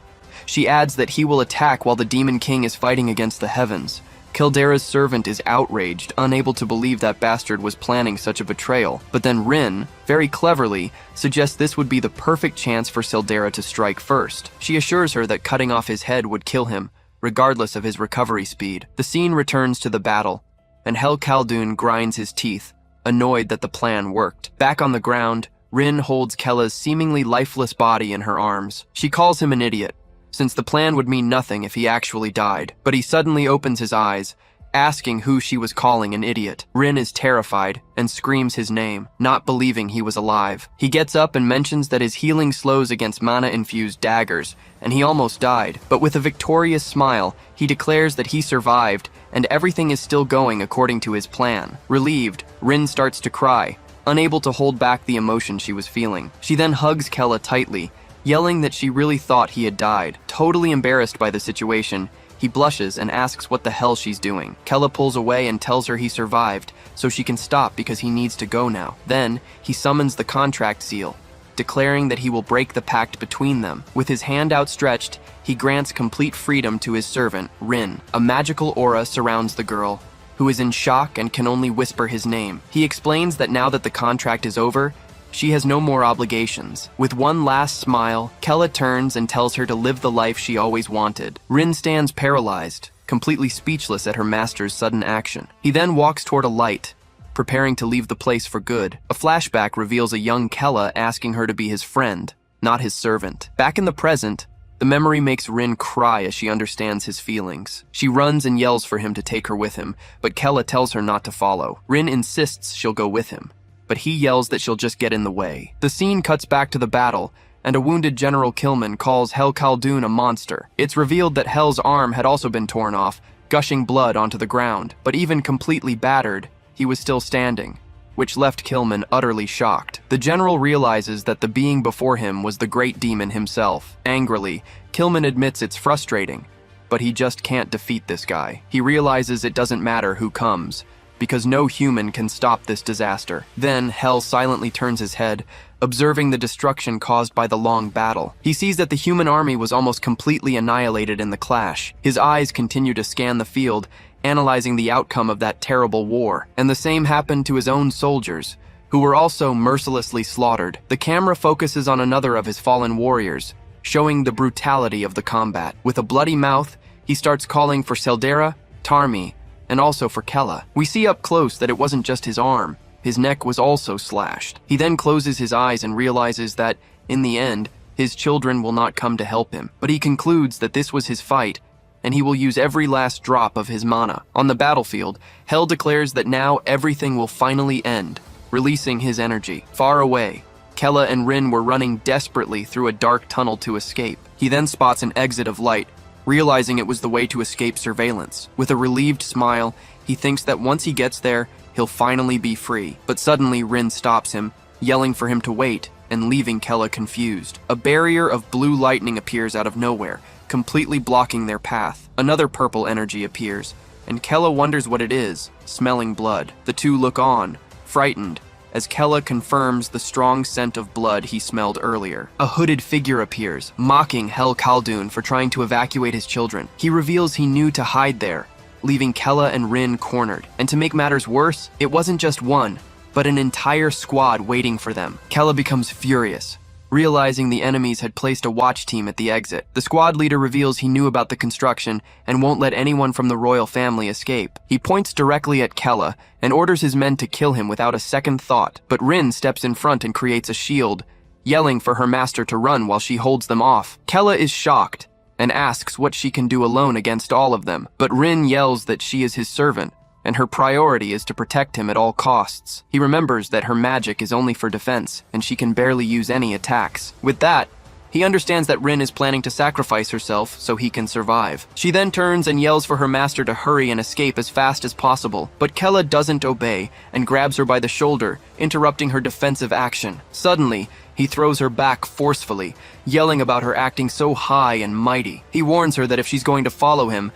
She adds that he will attack while the Demon King is fighting against the heavens. Caldera's servant is outraged, unable to believe that bastard was planning such a betrayal. But then Rin, very cleverly, suggests this would be the perfect chance for Seldera to strike first. She assures her that cutting off his head would kill him, regardless of his recovery speed. The scene returns to the battle, and Hel Khaldun grinds his teeth, annoyed that the plan worked. Back on the ground, Rin holds Kella's seemingly lifeless body in her arms. She calls him an idiot, since the plan would mean nothing if he actually died. But he suddenly opens his eyes, asking who she was calling an idiot. Rin is terrified and screams his name, not believing he was alive. He gets up and mentions that his healing slows against mana-infused daggers, and he almost died. But with a victorious smile, he declares that he survived and everything is still going according to his plan. Relieved, Rin starts to cry, unable to hold back the emotion she was feeling. She then hugs Kella tightly, yelling that she really thought he had died. Totally embarrassed by the situation, he blushes and asks what the hell she's doing. Kella pulls away and tells her he survived, so she can stop because he needs to go now. Then, he summons the contract seal, declaring that he will break the pact between them. With his hand outstretched, he grants complete freedom to his servant, Rin. A magical aura surrounds the girl, who is in shock and can only whisper his name. He explains that now that the contract is over, she has no more obligations. With one last smile, Kella turns and tells her to live the life she always wanted. Rin stands paralyzed, completely speechless at her master's sudden action. He then walks toward a light, preparing to leave the place for good. A flashback reveals a young Kella asking her to be his friend, not his servant. Back in the present, the memory makes Rin cry as she understands his feelings. She runs and yells for him to take her with him, but Kella tells her not to follow. Rin insists she'll go with him, but he yells that she'll just get in the way. The scene cuts back to the battle, and a wounded General Killman calls Hel Khaldun a monster. It's revealed that Hel's arm had also been torn off, gushing blood onto the ground. But even completely battered, he was still standing, which left Killman utterly shocked. The general realizes that the being before him was the great demon himself. Angrily, Killman admits it's frustrating, but he just can't defeat this guy. He realizes it doesn't matter who comes, because no human can stop this disaster. Then, Hel silently turns his head, observing the destruction caused by the long battle. He sees that the human army was almost completely annihilated in the clash. His eyes continue to scan the field, analyzing the outcome of that terrible war. And the same happened to his own soldiers, who were also mercilessly slaughtered. The camera focuses on another of his fallen warriors, showing the brutality of the combat. With a bloody mouth, he starts calling for Seldera, Tarmi, and also for Kella. We see up close that it wasn't just his arm. His neck was also slashed. He then closes his eyes and realizes that, in the end, his children will not come to help him. But he concludes that this was his fight, and he will use every last drop of his mana. On the battlefield, Hel declares that now everything will finally end, releasing his energy. Far away, Kella and Rin were running desperately through a dark tunnel to escape. He then spots an exit of light, realizing it was the way to escape surveillance. With a relieved smile, he thinks that once he gets there, he'll finally be free. But suddenly Rin stops him, yelling for him to wait, and leaving Kella confused. A barrier of blue lightning appears out of nowhere, completely blocking their path. Another purple energy appears, and Kella wonders what it is, smelling blood. The two look on, frightened, as Kella confirms the strong scent of blood he smelled earlier. A hooded figure appears, mocking Hel Khaldun for trying to evacuate his children. He reveals he knew to hide there, leaving Kella and Rin cornered. And to make matters worse, it wasn't just one, but an entire squad waiting for them. Kella becomes furious, realizing the enemies had placed a watch team at the exit. The squad leader reveals he knew about the construction and won't let anyone from the royal family escape. He points directly at Kella and orders his men to kill him without a second thought. But Rin steps in front and creates a shield, yelling for her master to run while she holds them off. Kella is shocked and asks what she can do alone against all of them. But Rin yells that she is his servant, and her priority is to protect him at all costs. He remembers that her magic is only for defense, and she can barely use any attacks. With that, he understands that Rin is planning to sacrifice herself so he can survive. She then turns and yells for her master to hurry and escape as fast as possible, but Kella doesn't obey and grabs her by the shoulder, interrupting her defensive action. Suddenly, he throws her back forcefully, yelling about her acting so high and mighty. He warns her that if she's going to follow him,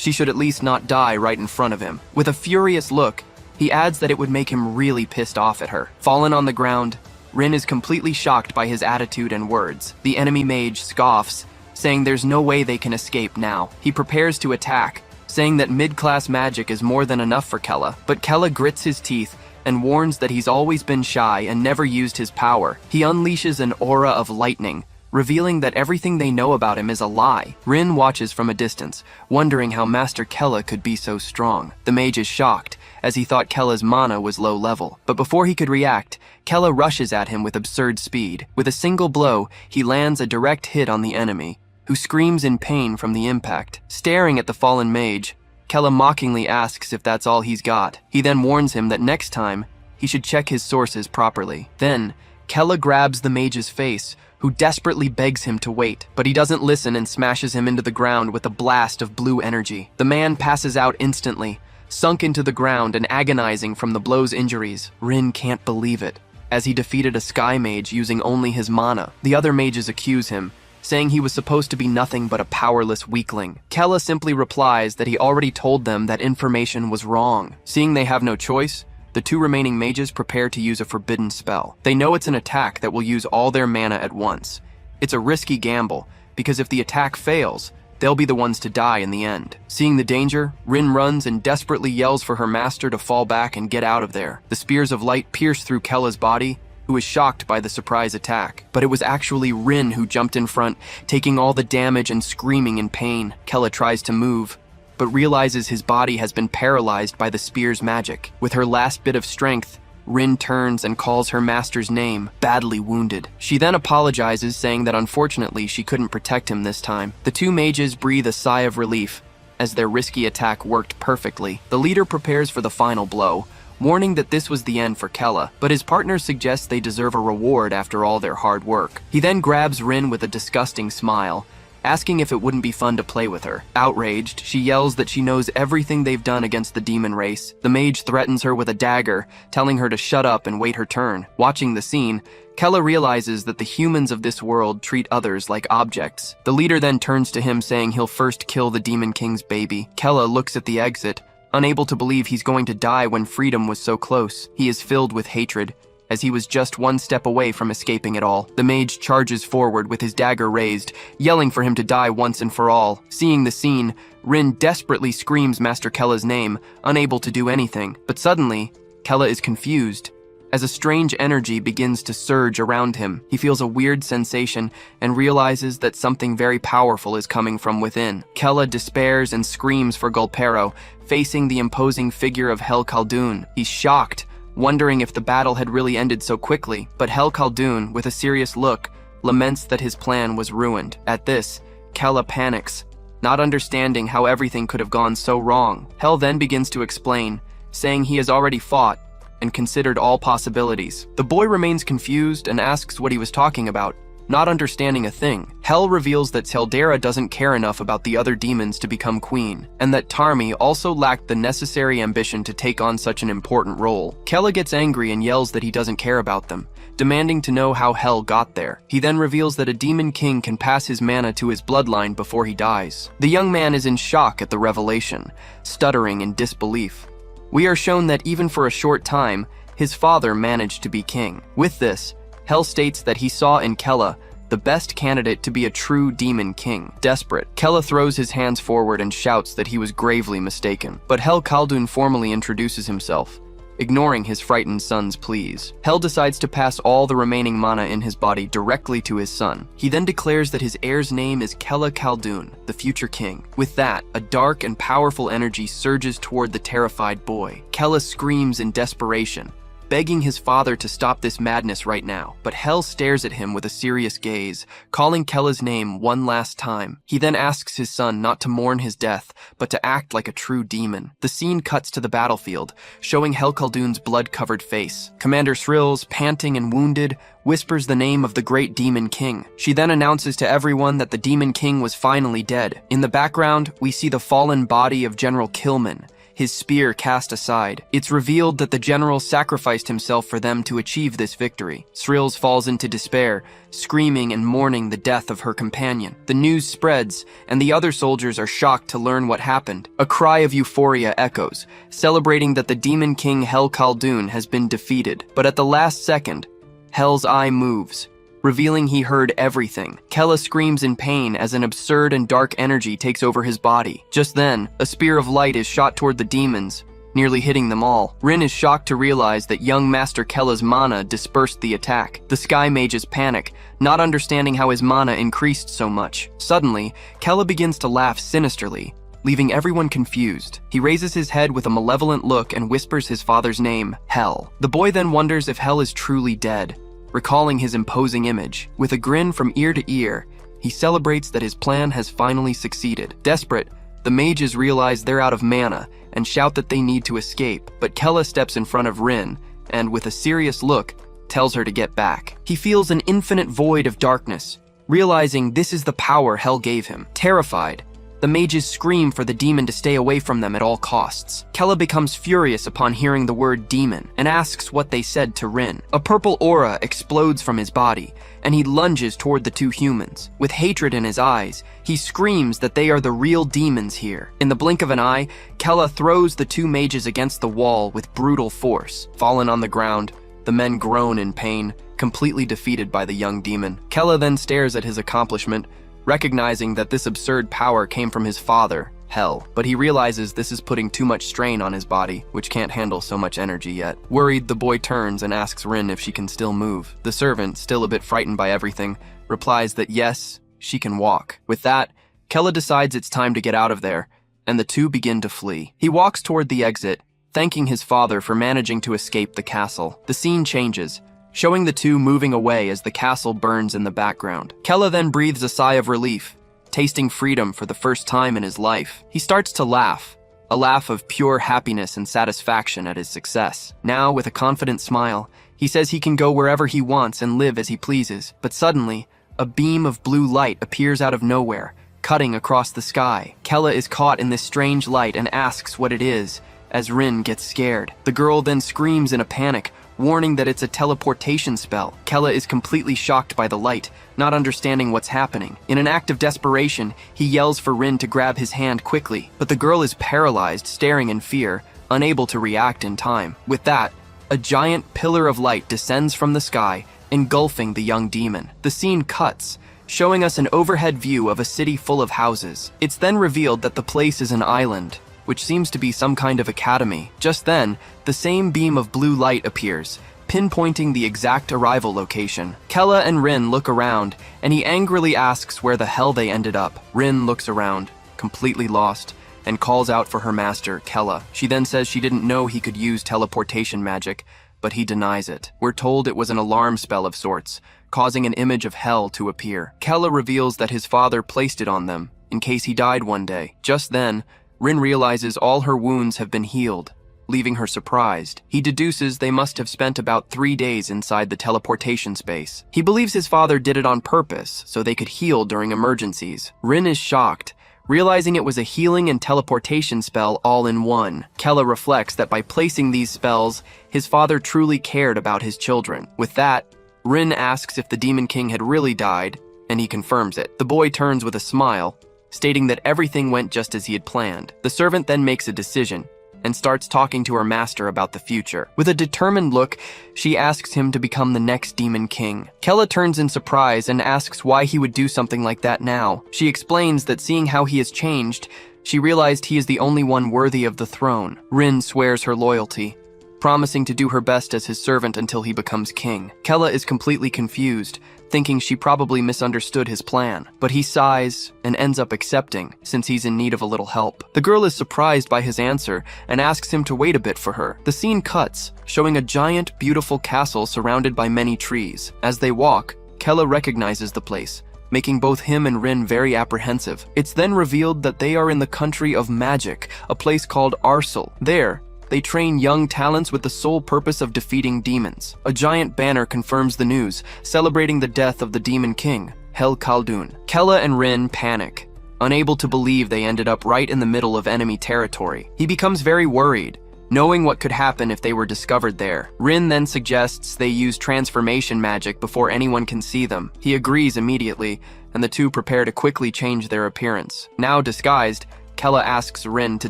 She should at least not die right in front of him. With a furious look, he adds that it would make him really pissed off at her. Fallen on the ground, Rin is completely shocked by his attitude and words. The enemy mage scoffs, saying there's no way they can escape now. He prepares to attack, saying that mid-class magic is more than enough for Kella, but Kella grits his teeth and warns that he's always been shy and never used his power. He unleashes an aura of lightning, revealing that everything they know about him is a lie. Rin watches from a distance, wondering how Master Kella could be so strong. The mage is shocked, as he thought Kella's mana was low level. But before he could react, Kella rushes at him with absurd speed. With a single blow, he lands a direct hit on the enemy, who screams in pain from the impact. Staring at the fallen mage, Kella mockingly asks if that's all he's got. He then warns him that next time, he should check his sources properly. Then, Kella grabs the mage's face, who desperately begs him to wait, but he doesn't listen and smashes him into the ground with a blast of blue energy. The man passes out instantly, sunk into the ground and agonizing from the blow's injuries. Rin can't believe it, as he defeated a sky mage using only his mana. The other mages accuse him, saying he was supposed to be nothing but a powerless weakling. Kella simply replies that he already told them that information was wrong. Seeing they have no choice, the two remaining mages prepare to use a forbidden spell. They know it's an attack that will use all their mana at once. It's a risky gamble, because if the attack fails, they'll be the ones to die in the end. Seeing the danger, Rin runs and desperately yells for her master to fall back and get out of there. The spears of light pierce through Kella's body, who is shocked by the surprise attack. But it was actually Rin who jumped in front, taking all the damage and screaming in pain. Kella tries to move, but realizes his body has been paralyzed by the spear's magic. With her last bit of strength, Rin turns and calls her master's name, badly wounded. She then apologizes, saying that unfortunately she couldn't protect him this time. The two mages breathe a sigh of relief, as their risky attack worked perfectly. The leader prepares for the final blow, warning that this was the end for Kella, but his partner suggests they deserve a reward after all their hard work. He then grabs Rin with a disgusting smile, asking if it wouldn't be fun to play with her. Outraged, she yells that she knows everything they've done against the demon race. The mage threatens her with a dagger, telling her to shut up and wait her turn. Watching the scene, Kella realizes that the humans of this world treat others like objects. The leader then turns to him, saying he'll first kill the Demon King's baby. Kella looks at the exit, unable to believe he's going to die when freedom was so close. He is filled with hatred, as he was just one step away from escaping it all. The mage charges forward with his dagger raised, yelling for him to die once and for all. Seeing the scene, Rin desperately screams Master Kella's name, unable to do anything. But suddenly, Kella is confused, as a strange energy begins to surge around him. He feels a weird sensation and realizes that something very powerful is coming from within. Kella despairs and screams for Gulpero, facing the imposing figure of Hel Khaldun. He's shocked, wondering if the battle had really ended so quickly, but Hel Khaldun, with a serious look, laments that his plan was ruined. At this, Kella panics, not understanding how everything could have gone so wrong. Hel then begins to explain, saying he has already fought and considered all possibilities. The boy remains confused and asks what he was talking about, not understanding a thing. Hel reveals that Teldera doesn't care enough about the other demons to become queen, and that Tarmi also lacked the necessary ambition to take on such an important role. Kella gets angry and yells that he doesn't care about them, demanding to know how Hel got there. He then reveals that a demon king can pass his mana to his bloodline before he dies. The young man is in shock at the revelation, stuttering in disbelief. We are shown that even for a short time, his father managed to be king. With this, Hel states that he saw in Kella the best candidate to be a true demon king. Desperate, Kella throws his hands forward and shouts that he was gravely mistaken. But Hel Khaldun formally introduces himself, ignoring his frightened son's pleas. Hel decides to pass all the remaining mana in his body directly to his son. He then declares that his heir's name is Kella Khaldun, the future king. With that, a dark and powerful energy surges toward the terrified boy. Kella screams in desperation, begging his father to stop this madness right now. But Hel stares at him with a serious gaze, calling Kella's name one last time. He then asks his son not to mourn his death, but to act like a true demon. The scene cuts to the battlefield, showing Hel Khaldun's blood-covered face. Commander Shrills, panting and wounded, whispers the name of the great Demon King. She then announces to everyone that the Demon King was finally dead. In the background, we see the fallen body of General Killman, his spear cast aside. It's revealed that the general sacrificed himself for them to achieve this victory. Srills falls into despair, screaming and mourning the death of her companion. The news spreads, and the other soldiers are shocked to learn what happened. A cry of euphoria echoes, celebrating that the demon king Hel Khaldun has been defeated. But at the last second, Hel's eye moves, revealing he heard everything. Kella screams in pain as an absurd and dark energy takes over his body. Just then, a spear of light is shot toward the demons, nearly hitting them all. Rin is shocked to realize that young Master Kella's mana dispersed the attack. The Sky Mages panic, not understanding how his mana increased so much. Suddenly, Kella begins to laugh sinisterly, leaving everyone confused. He raises his head with a malevolent look and whispers his father's name, Hel. The boy then wonders if Hel is truly dead, recalling his imposing image. With a grin from ear to ear, he celebrates that his plan has finally succeeded. Desperate, the mages realize they're out of mana and shout that they need to escape, but Kella steps in front of Rin and, with a serious look, tells her to get back. He feels an infinite void of darkness, realizing this is the power Hel gave him. Terrified, the mages scream for the demon to stay away from them at all costs. Kella becomes furious upon hearing the word demon and asks what they said to Rin. A purple aura explodes from his body, and he lunges toward the two humans. With hatred in his eyes, he screams that they are the real demons here. In the blink of an eye, Kella throws the two mages against the wall with brutal force. Fallen on the ground, the men groan in pain, completely defeated by the young demon. Kella then stares at his accomplishment, recognizing that this absurd power came from his father, Hel, but he realizes this is putting too much strain on his body, which can't handle so much energy yet. Worried, the boy turns and asks Rin if she can still move. The servant, still a bit frightened by everything, replies that yes, she can walk. With that, Kella decides it's time to get out of there, and the two begin to flee. He walks toward the exit, thanking his father for managing to escape the castle. The scene changes, showing the two moving away as the castle burns in the background. Kella then breathes a sigh of relief, tasting freedom for the first time in his life. He starts to laugh, a laugh of pure happiness and satisfaction at his success. Now, with a confident smile, he says he can go wherever he wants and live as he pleases. But suddenly, a beam of blue light appears out of nowhere, cutting across the sky. Kella is caught in this strange light and asks what it is, as Rin gets scared. The girl then screams in a panic, warning that it's a teleportation spell. Kella is completely shocked by the light, not understanding what's happening. In an act of desperation, he yells for Rin to grab his hand quickly, but the girl is paralyzed, staring in fear, unable to react in time. With that, a giant pillar of light descends from the sky, engulfing the young demon. The scene cuts, showing us an overhead view of a city full of houses. It's then revealed that the place is an island, which seems to be some kind of academy. Just then, the same beam of blue light appears, pinpointing the exact arrival location. Kella and Rin look around, and he angrily asks where the hell they ended up. Rin looks around, completely lost, and calls out for her master, Kella. She then says she didn't know he could use teleportation magic, but he denies it. We're told it was an alarm spell of sorts, causing an image of Hel to appear. Kella reveals that his father placed it on them, in case he died one day. Just then, Rin realizes all her wounds have been healed, leaving her surprised. He deduces they must have spent about 3 days inside the teleportation space. He believes his father did it on purpose, so they could heal during emergencies. Rin is shocked, realizing it was a healing and teleportation spell all in one. Kella reflects that by placing these spells, his father truly cared about his children. With that, Rin asks if the Demon King had really died, and he confirms it. The boy turns with a smile, stating that everything went just as he had planned. The servant then makes a decision and starts talking to her master about the future. With a determined look, she asks him to become the next Demon King. Kella turns in surprise and asks why he would do something like that now. She explains that seeing how he has changed, she realized he is the only one worthy of the throne. Rin swears her loyalty, promising to do her best as his servant until he becomes king. Kella is completely confused, thinking she probably misunderstood his plan, but he sighs and ends up accepting, since he's in need of a little help. The girl is surprised by his answer and asks him to wait a bit for her. The scene cuts, showing a giant, beautiful castle surrounded by many trees. As they walk, Kella recognizes the place, making both him and Rin very apprehensive. It's then revealed that they are in the country of magic, a place called Arsal. There, they train young talents with the sole purpose of defeating demons. A giant banner confirms the news, celebrating the death of the Demon King, Hel Khaldun. Kella and Rin panic, unable to believe they ended up right in the middle of enemy territory. He becomes very worried, knowing what could happen if they were discovered there. Rin then suggests they use transformation magic before anyone can see them. He agrees immediately, and the two prepare to quickly change their appearance. Now disguised, Kella asks Rin to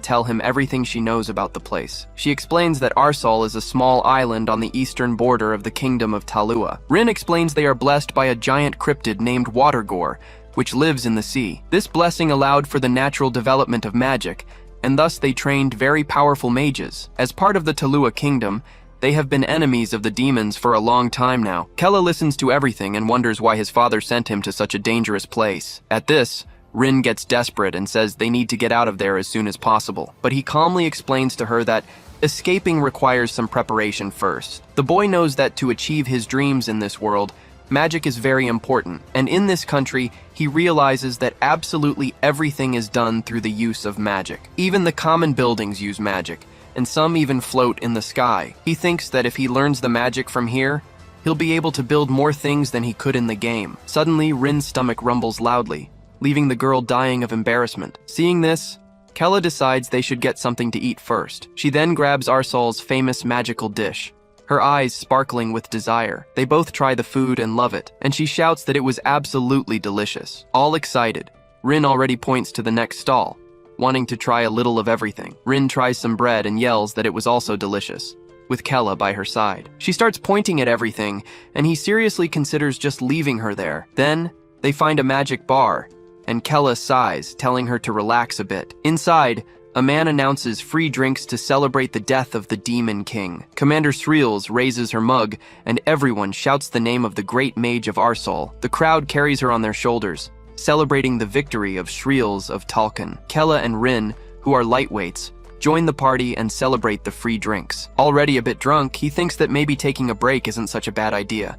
tell him everything she knows about the place. She explains that Arsol is a small island on the eastern border of the kingdom of Talua. Rin explains they are blessed by a giant cryptid named Watergore, which lives in the sea. This blessing allowed for the natural development of magic, and thus they trained very powerful mages. As part of the Talua kingdom, they have been enemies of the demons for a long time now. Kella listens to everything and wonders why his father sent him to such a dangerous place. At this, Rin gets desperate and says they need to get out of there as soon as possible. But he calmly explains to her that escaping requires some preparation first. The boy knows that to achieve his dreams in this world, magic is very important, and in this country, he realizes that absolutely everything is done through the use of magic. Even the common buildings use magic, and some even float in the sky. He thinks that if he learns the magic from here, he'll be able to build more things than he could in the game. Suddenly, Rin's stomach rumbles loudly, leaving the girl dying of embarrassment. Seeing this, Kella decides they should get something to eat first. She then grabs Arsol's famous magical dish, her eyes sparkling with desire. They both try the food and love it, and she shouts that it was absolutely delicious. All excited, Rin already points to the next stall, wanting to try a little of everything. Rin tries some bread and yells that it was also delicious, with Kella by her side. She starts pointing at everything, and he seriously considers just leaving her there. Then, they find a magic bar, and Kella sighs, telling her to relax a bit. Inside, a man announces free drinks to celebrate the death of the Demon King. Commander Sreels raises her mug, and everyone shouts the name of the great mage of Arsol. The crowd carries her on their shoulders, celebrating the victory of Sreels of Talcan. Kella and Rin, who are lightweights, join the party and celebrate the free drinks. Already a bit drunk, he thinks that maybe taking a break isn't such a bad idea.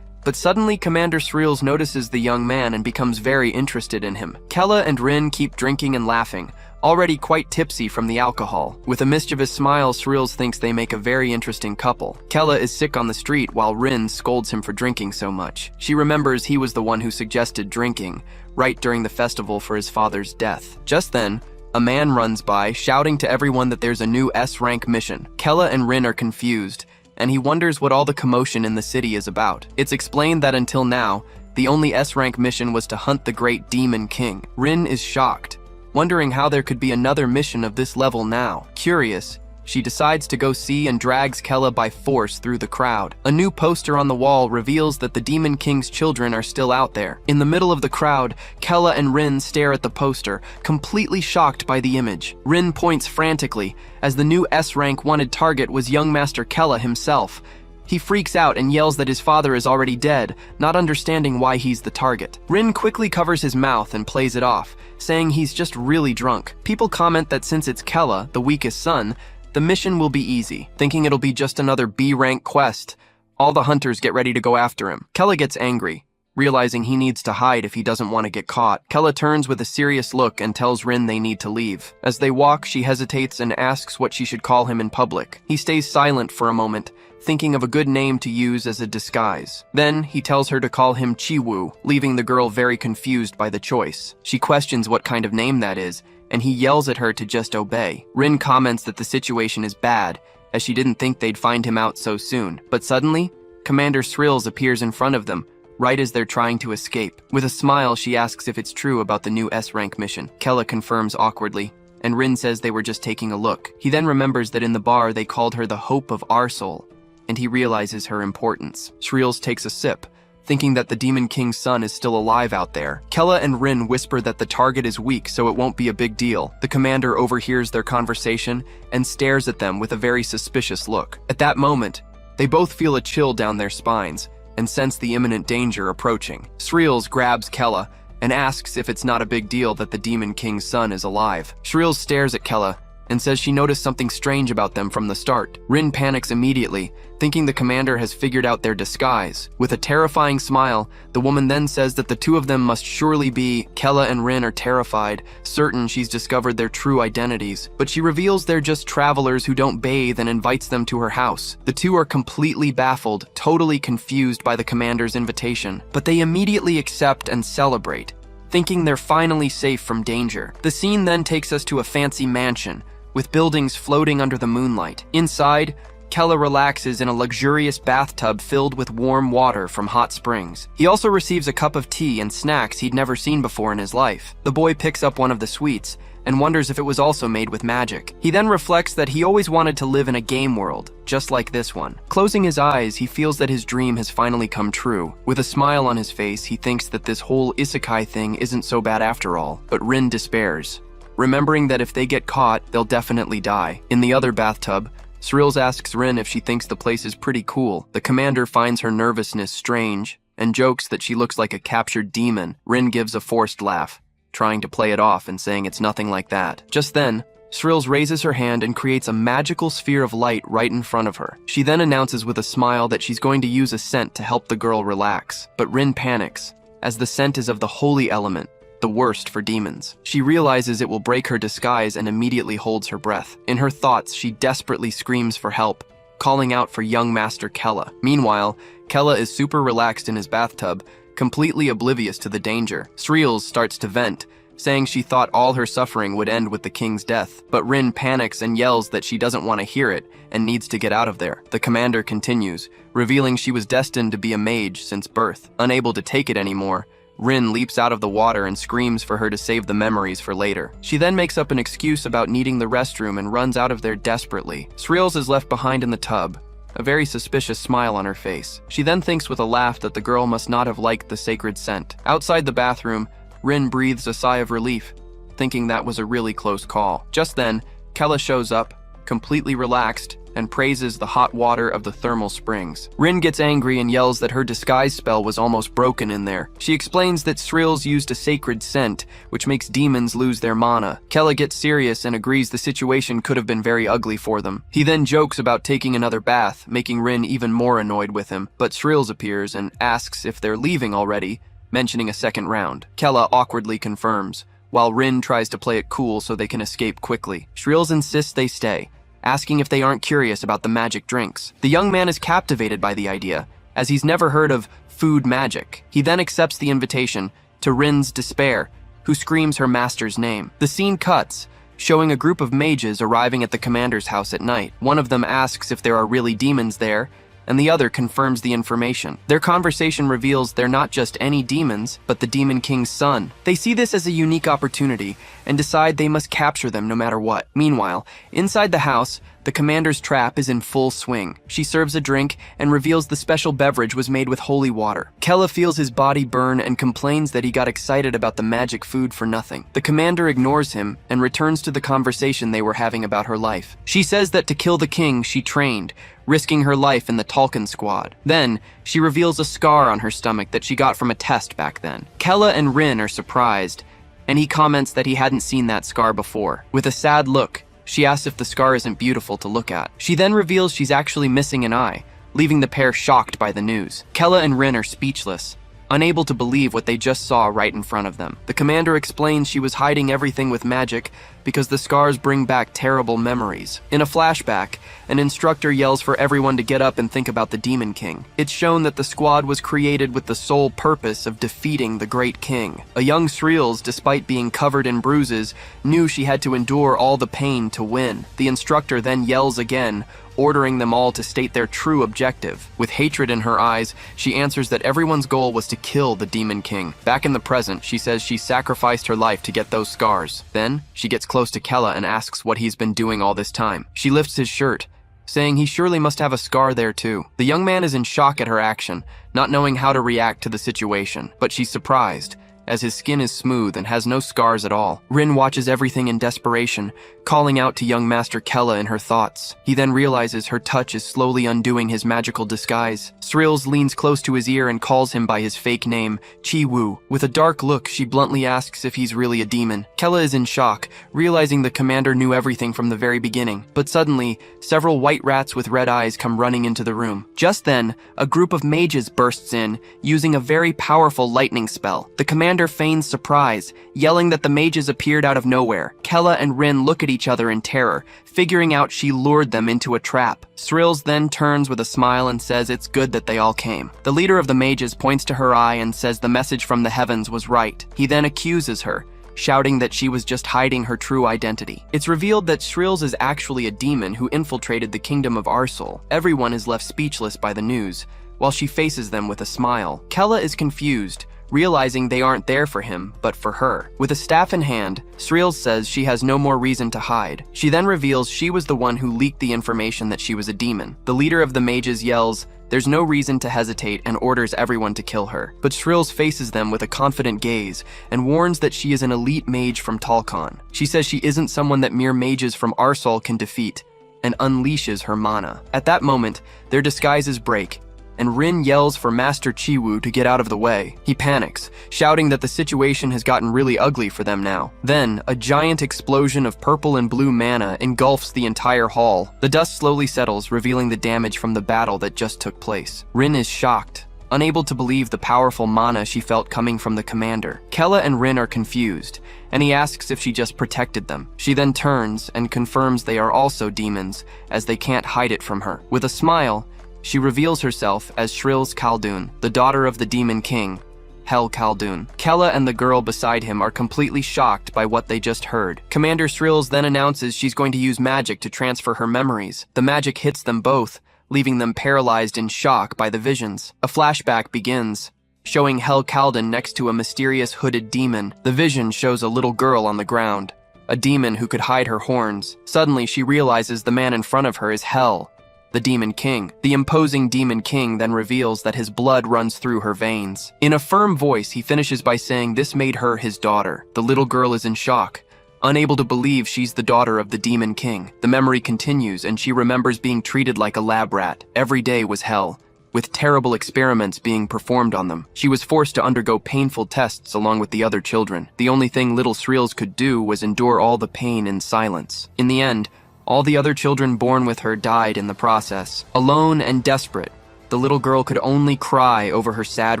But suddenly, Commander Sreels notices the young man and becomes very interested in him. Kella and Rin keep drinking and laughing, already quite tipsy from the alcohol. With a mischievous smile, Sreels thinks they make a very interesting couple. Kella is sick on the street while Rin scolds him for drinking so much. She remembers he was the one who suggested drinking, right during the festival for his father's death. Just then, a man runs by, shouting to everyone that there's a new S-rank mission. Kella and Rin are confused, and he wonders what all the commotion in the city is about. It's explained that until now, the only S-rank mission was to hunt the great Demon King. Rin is shocked, wondering how there could be another mission of this level now. Curious, she decides to go see and drags Kella by force through the crowd. A new poster on the wall reveals that the Demon King's children are still out there. In the middle of the crowd, Kella and Rin stare at the poster, completely shocked by the image. Rin points frantically, as the new S-rank wanted target was young Master Kella himself. He freaks out and yells that his father is already dead, not understanding why he's the target. Rin quickly covers his mouth and plays it off, saying he's just really drunk. People comment that since it's Kella, the weakest son, the mission will be easy. Thinking it'll be just another B-rank quest, all the hunters get ready to go after him. Kella gets angry, realizing he needs to hide if he doesn't want to get caught. Kella turns with a serious look and tells Rin they need to leave. As they walk, she hesitates and asks what she should call him in public. He stays silent for a moment, thinking of a good name to use as a disguise. Then, he tells her to call him Chiwu, leaving the girl very confused by the choice. She questions what kind of name that is, and he yells at her to just obey. Rin comments that the situation is bad, as she didn't think they'd find him out so soon. But suddenly, Commander Sreels appears in front of them, right as they're trying to escape. With a smile, she asks if it's true about the new S-rank mission. Kella confirms awkwardly, and Rin says they were just taking a look. He then remembers that in the bar they called her the Hope of Arsol, and he realizes her importance. Sreels takes a sip, thinking that the Demon King's son is still alive out there. Kella and Rin whisper that the target is weak, so it won't be a big deal. The commander overhears their conversation and stares at them with a very suspicious look. At that moment, they both feel a chill down their spines and sense the imminent danger approaching. Sreels grabs Kella and asks if it's not a big deal that the Demon King's son is alive. Sreels stares at Kella and says she noticed something strange about them from the start. Rin panics immediately, thinking the commander has figured out their disguise. With a terrifying smile, the woman then says that the two of them must surely be. Kella and Rin are terrified, certain she's discovered their true identities, but she reveals they're just travelers who don't bathe and invites them to her house. The two are completely baffled, totally confused by the commander's invitation, but they immediately accept and celebrate, thinking they're finally safe from danger. The scene then takes us to a fancy mansion, with buildings floating under the moonlight. Inside, Kella relaxes in a luxurious bathtub filled with warm water from hot springs. He also receives a cup of tea and snacks he'd never seen before in his life. The boy picks up one of the sweets and wonders if it was also made with magic. He then reflects that he always wanted to live in a game world, just like this one. Closing his eyes, he feels that his dream has finally come true. With a smile on his face, he thinks that this whole isekai thing isn't so bad after all. But Rin despairs, remembering that if they get caught, they'll definitely die. In the other bathtub, Srills asks Rin if she thinks the place is pretty cool. The commander finds her nervousness strange and jokes that she looks like a captured demon. Rin gives a forced laugh, trying to play it off and saying it's nothing like that. Just then, Srills raises her hand and creates a magical sphere of light right in front of her. She then announces with a smile that she's going to use a scent to help the girl relax. But Rin panics, as the scent is of the holy element, the worst for demons. She realizes it will break her disguise and immediately holds her breath. In her thoughts, she desperately screams for help, calling out for young Master Kella. Meanwhile, Kella is super relaxed in his bathtub, completely oblivious to the danger. Srills starts to vent, saying she thought all her suffering would end with the king's death. But Rin panics and yells that she doesn't want to hear it and needs to get out of there. The commander continues, revealing she was destined to be a mage since birth. Unable to take it anymore, Rin leaps out of the water and screams for her to save the memories for later. She then makes up an excuse about needing the restroom and runs out of there desperately. Srills is left behind in the tub, a very suspicious smile on her face. She then thinks with a laugh that the girl must not have liked the sacred scent. Outside the bathroom, Rin breathes a sigh of relief, thinking that was a really close call. Just then, Kella shows up, completely relaxed, and praises the hot water of the thermal springs. Rin gets angry and yells that her disguise spell was almost broken in there. She explains that Srills used a sacred scent, which makes demons lose their mana. Kella gets serious and agrees the situation could have been very ugly for them. He then jokes about taking another bath, making Rin even more annoyed with him, but Srills appears and asks if they're leaving already, mentioning a second round. Kella awkwardly confirms, while Rin tries to play it cool so they can escape quickly. Srills insists they stay, asking if they aren't curious about the magic drinks. The young man is captivated by the idea, as he's never heard of food magic. He then accepts the invitation, to Rin's despair, who screams her master's name. The scene cuts, showing a group of mages arriving at the commander's house at night. One of them asks if there are really demons there, and the other confirms the information. Their conversation reveals they're not just any demons, but the Demon King's son. They see this as a unique opportunity and decide they must capture them no matter what. Meanwhile, inside the house, the commander's trap is in full swing. She serves a drink and reveals the special beverage was made with holy water. Kella feels his body burn and complains that he got excited about the magic food for nothing. The commander ignores him and returns to the conversation they were having about her life. She says that to kill the king, she trained, risking her life in the Tolkien squad. Then, she reveals a scar on her stomach that she got from a test back then. Kella and Rin are surprised, and he comments that he hadn't seen that scar before. With a sad look, she asks if the scar isn't beautiful to look at. She then reveals she's actually missing an eye, leaving the pair shocked by the news. Kella and Rin are speechless, unable to believe what they just saw right in front of them. The commander explains she was hiding everything with magic because the scars bring back terrible memories. In a flashback, an instructor yells for everyone to get up and think about the Demon King. It's shown that the squad was created with the sole purpose of defeating the Great King. A young Srills, despite being covered in bruises, knew she had to endure all the pain to win. The instructor then yells again, ordering them all to state their true objective. With hatred in her eyes, she answers that everyone's goal was to kill the Demon King. Back in the present, she says she sacrificed her life to get those scars. Then, she gets close to Kella and asks what he's been doing all this time. She lifts his shirt, saying he surely must have a scar there too. The young man is in shock at her action, not knowing how to react to the situation, but she's surprised, as his skin is smooth and has no scars at all. Rin watches everything in desperation, calling out to young Master Kella in her thoughts. He then realizes her touch is slowly undoing his magical disguise. Srills leans close to his ear and calls him by his fake name, Chi-Wu. With a dark look, she bluntly asks if he's really a demon. Kella is in shock, realizing the commander knew everything from the very beginning. But suddenly, several white rats with red eyes come running into the room. Just then, a group of mages bursts in, using a very powerful lightning spell. The commander commander feigns surprise, yelling that the mages appeared out of nowhere. Kella and Rin look at each other in terror, figuring out she lured them into a trap. Srills then turns with a smile and says it's good that they all came. The leader of the mages points to her eye and says the message from the heavens was right. He then accuses her, shouting that she was just hiding her true identity. It's revealed that Shrills is actually a demon who infiltrated the kingdom of Arsol. Everyone is left speechless by the news, while she faces them with a smile. Kella is confused, realizing they aren't there for him, but for her. With a staff in hand, Shrills says she has no more reason to hide. She then reveals she was the one who leaked the information that she was a demon. The leader of the mages yells, "There's no reason to hesitate," and orders everyone to kill her. But Shrills faces them with a confident gaze and warns that she is an elite mage from Talcon. She says she isn't someone that mere mages from Arsol can defeat, and unleashes her mana. At that moment, their disguises break, and Rin yells for Master Chiwu to get out of the way. He panics, shouting that the situation has gotten really ugly for them now. Then, a giant explosion of purple and blue mana engulfs the entire hall. The dust slowly settles, revealing the damage from the battle that just took place. Rin is shocked, unable to believe the powerful mana she felt coming from the commander. Kella and Rin are confused, and he asks if she just protected them. She then turns and confirms they are also demons, as they can't hide it from her. With a smile, she reveals herself as Shrills Khaldun, the daughter of the Demon King, Hel Khaldun. Kella and the girl beside him are completely shocked by what they just heard. Commander Shrills then announces she's going to use magic to transfer her memories. The magic hits them both, leaving them paralyzed in shock by the visions. A flashback begins, showing Hel Khaldun next to a mysterious hooded demon. The vision shows a little girl on the ground, a demon who could hide her horns. Suddenly, she realizes the man in front of her is Hel, the Demon King. The imposing Demon King then reveals that his blood runs through her veins. In a firm voice, he finishes by saying this made her his daughter. The little girl is in shock, unable to believe she's the daughter of the Demon King. The memory continues, and she remembers being treated like a lab rat. Every day was hell, with terrible experiments being performed on them. She was forced to undergo painful tests along with the other children. The only thing little Shrills could do was endure all the pain in silence. In the end, all the other children born with her died in the process. Alone and desperate, the little girl could only cry over her sad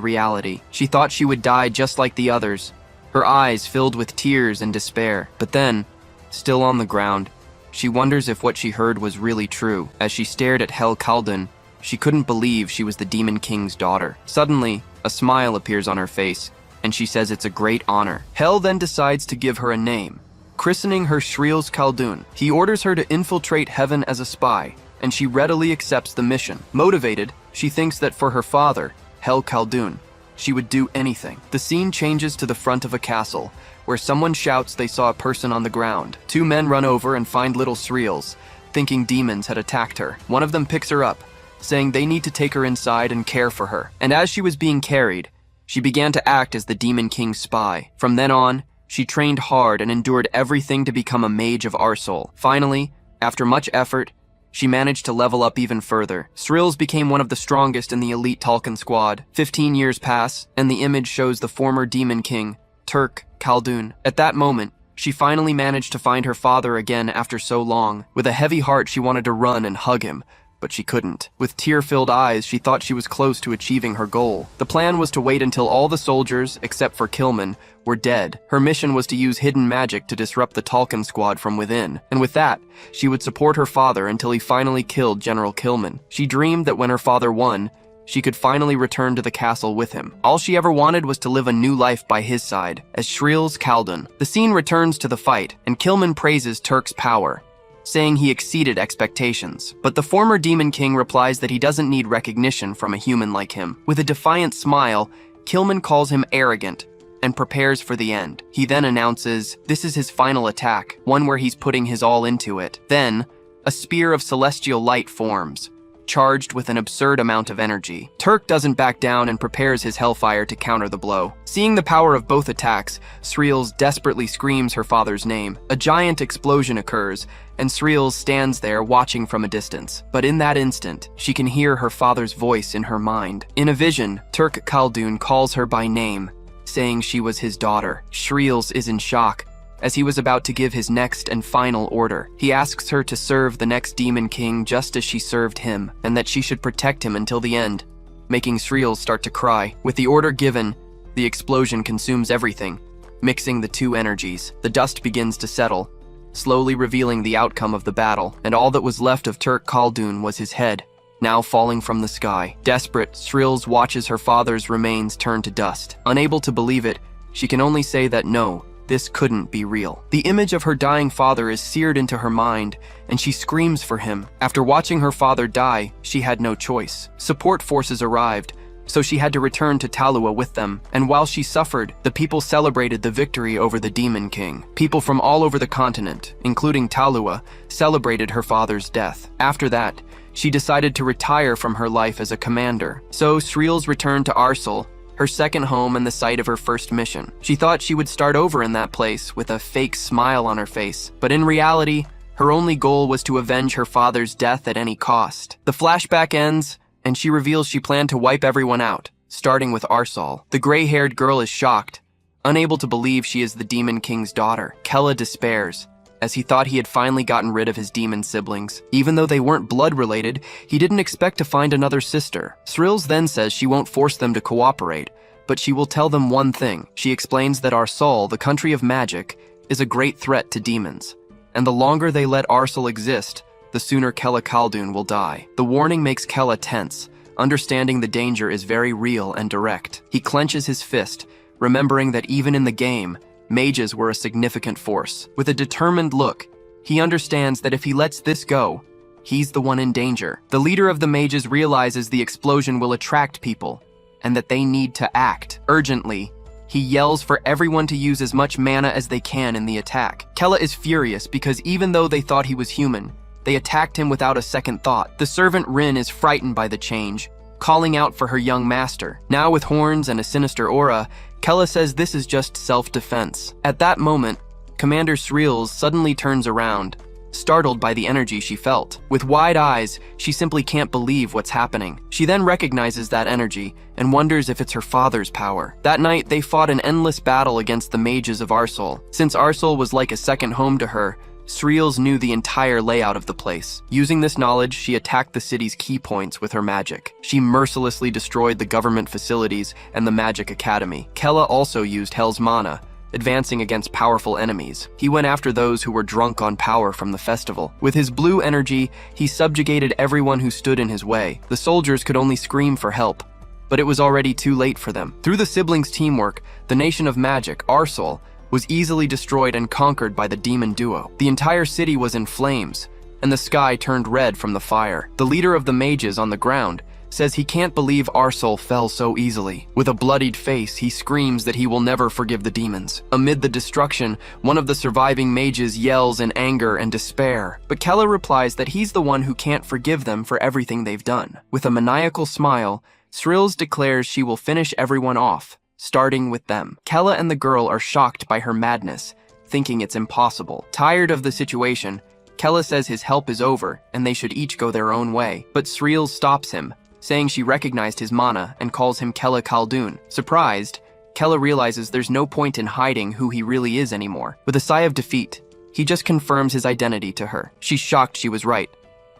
reality. She thought she would die just like the others, her eyes filled with tears and despair. But then, still on the ground, she wonders if what she heard was really true. As she stared at Hel Khaldun, she couldn't believe she was the Demon King's daughter. Suddenly, a smile appears on her face, and she says it's a great honor. Hel then decides to give her a name, christening her Shrills Khaldun. He orders her to infiltrate heaven as a spy, and she readily accepts the mission. Motivated, she thinks that for her father, Hel Khaldun, she would do anything. The scene changes to the front of a castle, where someone shouts they saw a person on the ground. Two men run over and find little Shrills, thinking demons had attacked her. One of them picks her up, saying they need to take her inside and care for her. And as she was being carried, she began to act as the Demon King's spy. From then on, she trained hard and endured everything to become a mage of Arsol. Finally, after much effort, she managed to level up even further. Shrills became one of the strongest in the elite Talcon squad. 15 years pass, and the image shows the former Demon King, Turk Khaldun. At that moment, she finally managed to find her father again after so long. With a heavy heart, she wanted to run and hug him, but she couldn't. With tear-filled eyes, she thought she was close to achieving her goal. The plan was to wait until all the soldiers, except for Kilman, were dead. Her mission was to use hidden magic to disrupt the Talcon squad from within, and with that, she would support her father until he finally killed General Kilman. She dreamed that when her father won, she could finally return to the castle with him. All she ever wanted was to live a new life by his side, as Shrills Khaldun. The scene returns to the fight, and Kilman praises Turk's power, saying he exceeded expectations. But the former Demon King replies that he doesn't need recognition from a human like him. With a defiant smile, Kilman calls him arrogant and prepares for the end. He then announces this is his final attack, one where he's putting his all into it. Then, a spear of celestial light forms, charged with an absurd amount of energy. Turk doesn't back down and prepares his hellfire to counter the blow. Seeing the power of both attacks, Shrills desperately screams her father's name. A giant explosion occurs, and Shrills stands there watching from a distance. But in that instant, she can hear her father's voice in her mind. In a vision, Turk Khaldun calls her by name, saying she was his daughter. Shrills is in shock, as he was about to give his next and final order. He asks her to serve the next Demon King just as she served him, and that she should protect him until the end, making Shrills start to cry. With the order given, The explosion consumes everything, mixing the two energies. The dust begins to settle, slowly revealing the outcome of the battle, and all that was left of Turk Khaldun was his head, now falling from the sky. Desperate, Srills watches her father's remains turn to dust. Unable to believe it, she can only say that no, this couldn't be real. The image of her dying father is seared into her mind, and she screams for him. After watching her father die, she had no choice. Support forces arrived, so she had to return to Talua with them, and while she suffered, the people celebrated the victory over the Demon King. People from all over the continent, including Talua, celebrated her father's death. After that, she decided to retire from her life as a commander. So Srills returned to Arsal, her second home and the site of her first mission. She thought she would start over in that place with a fake smile on her face, but in reality, her only goal was to avenge her father's death at any cost. The flashback ends, and she reveals she planned to wipe everyone out, starting with Arsal. The gray-haired girl is shocked, unable to believe she is the Demon King's daughter. Kella despairs, as he thought he had finally gotten rid of his demon siblings. Even though they weren't blood-related, he didn't expect to find another sister. Srills then says she won't force them to cooperate, but she will tell them one thing. She explains that Arsal, the country of magic, is a great threat to demons, and the longer they let Arsal exist, the sooner Kella Khaldun will die. The warning makes Kella tense, understanding the danger is very real and direct. He clenches his fist, remembering that even in the game, mages were a significant force. With a determined look, he understands that if he lets this go, he's the one in danger. The leader of the mages realizes the explosion will attract people, and that they need to act. Urgently, he yells for everyone to use as much mana as they can in the attack. Kella is furious because even though they thought he was human, they attacked him without a second thought. The servant Rin is frightened by the change, calling out for her young master. Now with horns and a sinister aura, Kella says this is just self-defense. At that moment, Commander Srills suddenly turns around, startled by the energy she felt. With wide eyes, she simply can't believe what's happening. She then recognizes that energy and wonders if it's her father's power. That night, they fought an endless battle against the mages of Arsal. Since Arsal was like a second home to her, Srills knew the entire layout of the place. Using this knowledge, she attacked the city's key points with her magic. She mercilessly destroyed the government facilities and the magic academy. Kella also used Hell's mana, advancing against powerful enemies. He went after those who were drunk on power from the festival. With his blue energy, he subjugated everyone who stood in his way. The soldiers could only scream for help, but it was already too late for them. Through the siblings' teamwork, the nation of magic, Arsal, was easily destroyed and conquered by the demon duo. The entire city was in flames, and the sky turned red from the fire. The leader of the mages on the ground says he can't believe Arsal fell so easily. With a bloodied face, he screams that he will never forgive the demons. Amid the destruction, one of the surviving mages yells in anger and despair, but Kella replies that he's the one who can't forgive them for everything they've done. With a maniacal smile, Srills declares she will finish everyone off, starting with them. Kella and the girl are shocked by her madness, thinking it's impossible. Tired of the situation, Kella says his help is over and they should each go their own way. But Srills stops him, saying she recognized his mana and calls him Kella Khaldun. Surprised, Kella realizes there's no point in hiding who he really is anymore. With a sigh of defeat, he just confirms his identity to her. She's shocked she was right,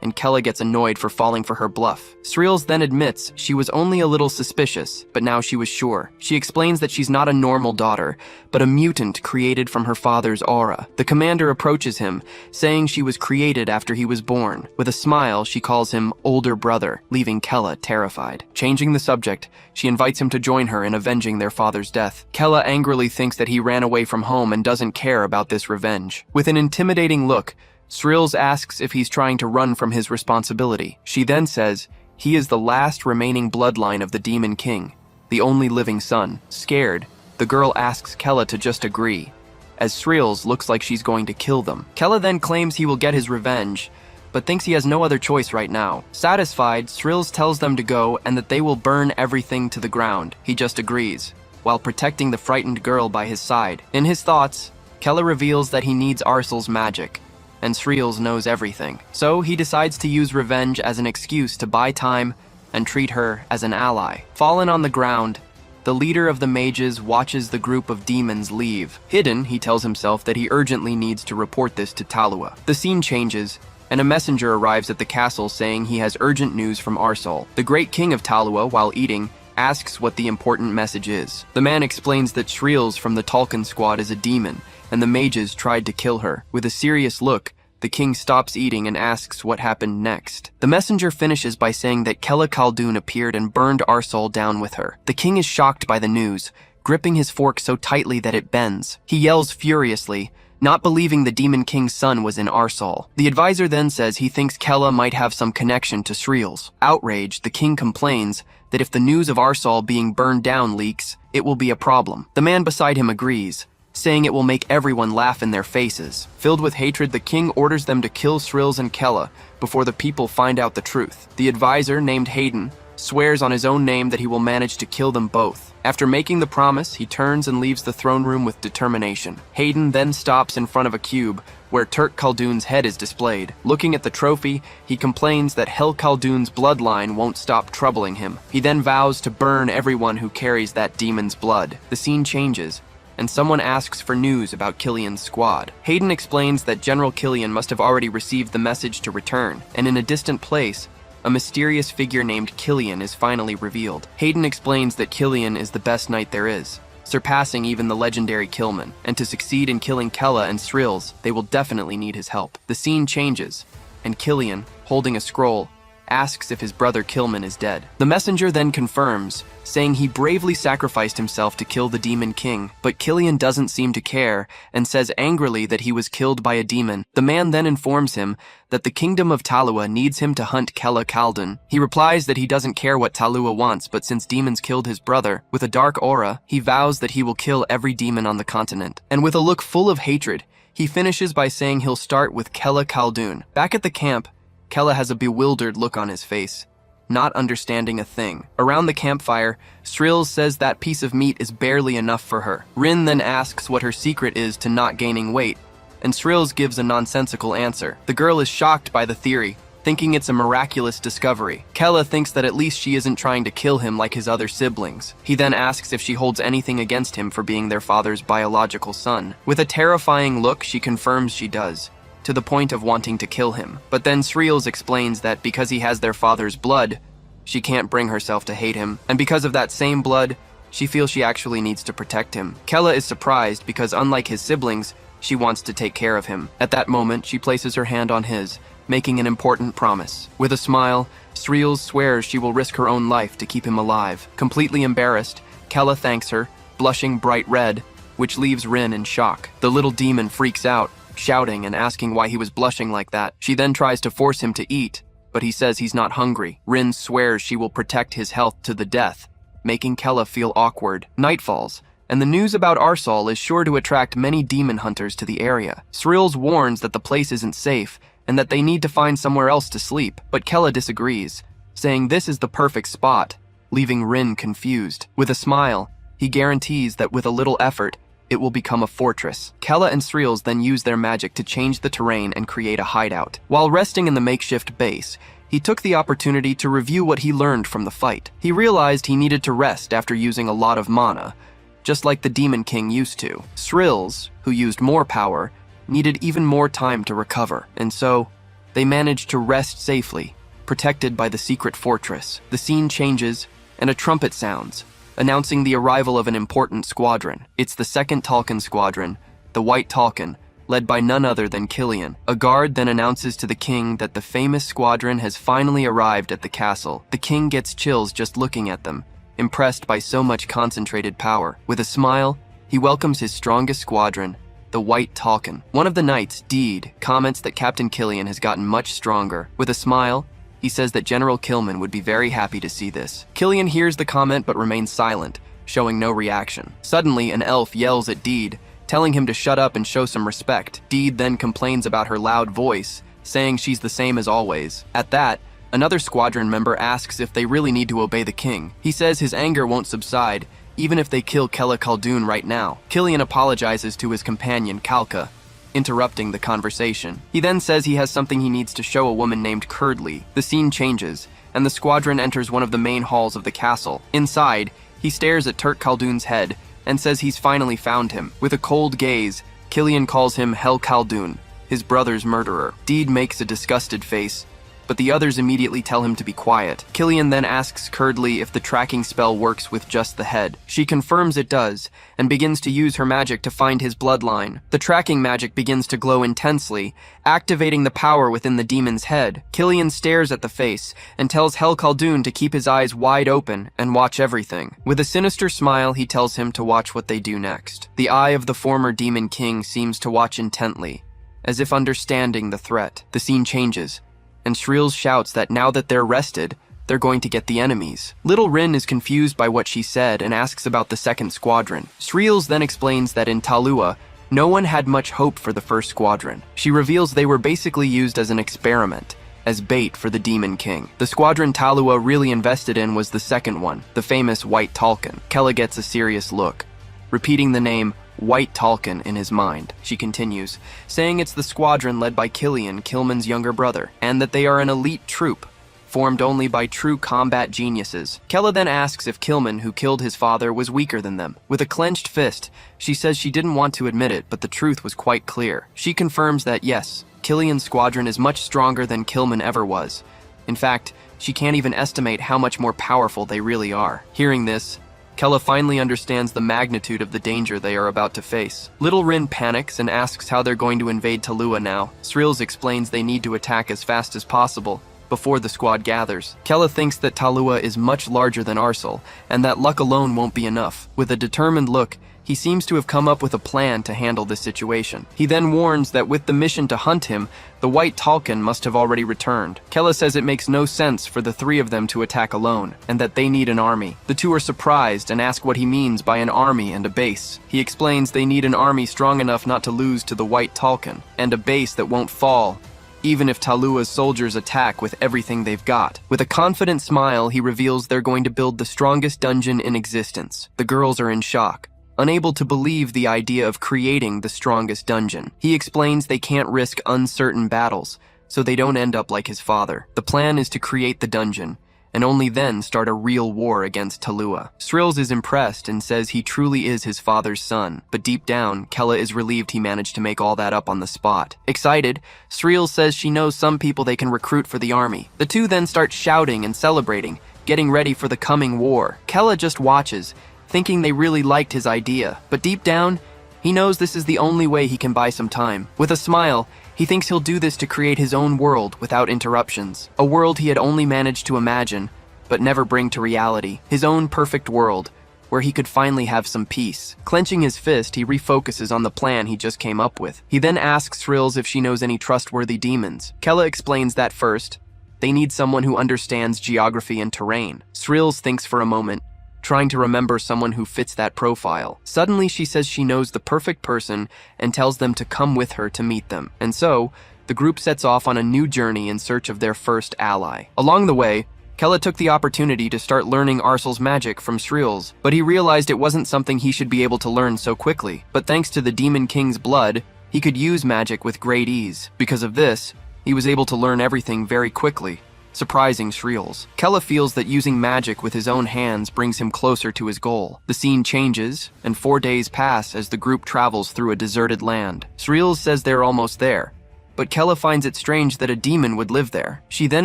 and Kella gets annoyed for falling for her bluff. Srills then admits she was only a little suspicious, but now she was sure. She explains that she's not a normal daughter, but a mutant created from her father's aura. The commander approaches him, saying she was created after he was born. With a smile, she calls him older brother, leaving Kella terrified. Changing the subject, she invites him to join her in avenging their father's death. Kella angrily thinks that he ran away from home and doesn't care about this revenge. With an intimidating look, Srills asks if he's trying to run from his responsibility. She then says he is the last remaining bloodline of the Demon King, the only living son. Scared, the girl asks Kella to just agree, as Srills looks like she's going to kill them. Kella then claims he will get his revenge, but thinks he has no other choice right now. Satisfied, Srills tells them to go and that they will burn everything to the ground. He just agrees, while protecting the frightened girl by his side. In his thoughts, Kella reveals that he needs Arsal's magic, and Srills knows everything. So he decides to use revenge as an excuse to buy time and treat her as an ally. Fallen on the ground, the leader of the mages watches the group of demons leave. Hidden, he tells himself that he urgently needs to report this to Talua. The scene changes, and a messenger arrives at the castle saying he has urgent news from Arsal. The great king of Talua, while eating, asks what the important message is. The man explains that Shreels from the Talcon squad is a demon, and the mages tried to kill her. With a serious look, the king stops eating and asks what happened next. The messenger finishes by saying that Kella Khaldun appeared and burned Arsol down with her. The king is shocked by the news, gripping his fork so tightly that it bends. He yells furiously, not believing the Demon King's son was in Arsol. The advisor then says he thinks Kella might have some connection to Shreels. Outraged, the king complains that if the news of Arsol being burned down leaks, it will be a problem. The man beside him agrees, saying it will make everyone laugh in their faces. Filled with hatred, the king orders them to kill Shreels and Kella before the people find out the truth. The advisor, named Hayden, swears on his own name that he will manage to kill them both. After making the promise, he turns and leaves the throne room with determination. Hayden then stops in front of a cube where Turk Khaldun's head is displayed. Looking at the trophy, he complains that Hel Khaldun's bloodline won't stop troubling him. He then vows to burn everyone who carries that demon's blood. The scene changes, and someone asks for news about Killian's squad. Hayden explains that General Killian must have already received the message to return, and in a distant place, a mysterious figure named Killian is finally revealed. Hayden explains that Killian is the best knight there is, surpassing even the legendary Killman, and to succeed in killing Kella and Shreels, they will definitely need his help. The scene changes, and Killian, holding a scroll, asks if his brother Killman is dead. The messenger then confirms, saying he bravely sacrificed himself to kill the Demon King, but Killian doesn't seem to care and says angrily that he was killed by a demon. The man then informs him that the kingdom of Talua needs him to hunt Kella Khaldun. He replies that he doesn't care what Talua wants, but since demons killed his brother, with a dark aura, he vows that he will kill every demon on the continent. And with a look full of hatred, he finishes by saying he'll start with Kella Khaldun. Back at the camp, Kella has a bewildered look on his face, not understanding a thing. Around the campfire, Shreels says that piece of meat is barely enough for her. Rin then asks what her secret is to not gaining weight, and Shreels gives a nonsensical answer. The girl is shocked by the theory, thinking it's a miraculous discovery. Kella thinks that at least she isn't trying to kill him like his other siblings. He then asks if she holds anything against him for being their father's biological son. With a terrifying look, she confirms she does, to the point of wanting to kill him. But then Shreels explains that because he has their father's blood, she can't bring herself to hate him, and because of that same blood, she feels she actually needs to protect him. Kella is surprised because unlike his siblings, she wants to take care of him. At that moment, she places her hand on his, making an important promise. With a smile, Shreels swears she will risk her own life to keep him alive. Completely embarrassed, Kella thanks her, blushing bright red, which leaves Rin in shock. The little demon freaks out, shouting and asking why he was blushing like that. She then tries to force him to eat, but he says he's not hungry. Rin swears she will protect his health to the death, making Kella feel awkward. Night falls, and the news about Arsol is sure to attract many demon hunters to the area. Shreels warns that the place isn't safe and that they need to find somewhere else to sleep, but Kella disagrees, saying this is the perfect spot, leaving Rin confused. With a smile, he guarantees that with a little effort, it will become a fortress. Kella and Shreels then use their magic to change the terrain and create a hideout. While resting in the makeshift base, he took the opportunity to review what he learned from the fight. He realized he needed to rest after using a lot of mana, just like the Demon King used to. Shreels, who used more power, needed even more time to recover, and so they managed to rest safely, protected by the secret fortress. The scene changes, and a trumpet sounds, announcing the arrival of an important squadron. It's the second Talcon squadron, the White Talcon, led by none other than Killian. A guard then announces to the king that the famous squadron has finally arrived at the castle. The king gets chills just looking at them, impressed by so much concentrated power. With a smile, he welcomes his strongest squadron, the White Talcon. One of the knights, Deed, comments that Captain Killian has gotten much stronger. With a smile, he says that General Killman would be very happy to see this. Killian hears the comment but remains silent, showing no reaction. Suddenly, an elf yells at Deed, telling him to shut up and show some respect. Deed then complains about her loud voice, saying she's the same as always. At that, another squadron member asks if they really need to obey the king. He says his anger won't subside, even if they kill Kella Khaldun right now. Killian apologizes to his companion, Kalka, interrupting the conversation. He then says he has something he needs to show a woman named Curdley. The scene changes, and the squadron enters one of the main halls of the castle. Inside, he stares at Turk Khaldun's head and says he's finally found him. With a cold gaze, Killian calls him Hel Khaldun, his brother's murderer. Deed makes a disgusted face, but the others immediately tell him to be quiet. Killian then asks Curdly if the tracking spell works with just the head. She confirms it does, and begins to use her magic to find his bloodline. The tracking magic begins to glow intensely, activating the power within the demon's head. Killian stares at the face, and tells Hel Khaldun to keep his eyes wide open and watch everything. With a sinister smile, he tells him to watch what they do next. The eye of the former Demon King seems to watch intently, as if understanding the threat. The scene changes, and Shreels shouts that now that they're rested, they're going to get the enemies. Little Rin is confused by what she said and asks about the second squadron. Shreels then explains that in Talua, no one had much hope for the first squadron. She reveals they were basically used as an experiment, as bait for the Demon King. The squadron Talua really invested in was the second one, the famous White Talcon. Kella gets a serious look, repeating the name White Talcon in his mind. She continues, saying it's the squadron led by Killian, Kilman's younger brother, and that they are an elite troop, formed only by true combat geniuses. Kella then asks if Kilman, who killed his father, was weaker than them. With a clenched fist, she says she didn't want to admit it, but the truth was quite clear. She confirms that yes, Killian's squadron is much stronger than Kilman ever was. In fact, she can't even estimate how much more powerful they really are. Hearing this, Kella finally understands the magnitude of the danger they are about to face. Little Rin panics and asks how they're going to invade Talua now. Shreels explains they need to attack as fast as possible, before the squad gathers. Kella thinks that Talua is much larger than Arsal, and that luck alone won't be enough. With a determined look, he seems to have come up with a plan to handle this situation. He then warns that with the mission to hunt him, the White Talcon must have already returned. Kella says it makes no sense for the three of them to attack alone, and that they need an army. The two are surprised and ask what he means by an army and a base. He explains they need an army strong enough not to lose to the White Talcon, and a base that won't fall, even if Talua's soldiers attack with everything they've got. With a confident smile, he reveals they're going to build the strongest dungeon in existence. The girls are in shock, unable to believe the idea of creating the strongest dungeon. He explains they can't risk uncertain battles, so they don't end up like his father. The plan is to create the dungeon, and only then start a real war against Talua. Shreels is impressed and says he truly is his father's son, but deep down, Kella is relieved he managed to make all that up on the spot. Excited, Shreels says she knows some people they can recruit for the army. The two then start shouting and celebrating, getting ready for the coming war. Kella just watches, thinking they really liked his idea, but deep down, he knows this is the only way he can buy some time. With a smile, he thinks he'll do this to create his own world without interruptions, a world he had only managed to imagine, but never bring to reality. His own perfect world, where he could finally have some peace. Clenching his fist, he refocuses on the plan he just came up with. He then asks Shreels if she knows any trustworthy demons. Kella explains that first, they need someone who understands geography and terrain. Shreels thinks for a moment, trying to remember someone who fits that profile. Suddenly, she says she knows the perfect person and tells them to come with her to meet them. And so, the group sets off on a new journey in search of their first ally. Along the way, Kella took the opportunity to start learning Arsal's magic from Shreels, but he realized it wasn't something he should be able to learn so quickly. But thanks to the Demon King's blood, he could use magic with great ease. Because of this, he was able to learn everything very quickly, surprising Shreels. Kella feels that using magic with his own hands brings him closer to his goal. The scene changes, and 4 days pass as the group travels through a deserted land. Shreels says they're almost there, but Kella finds it strange that a demon would live there. She then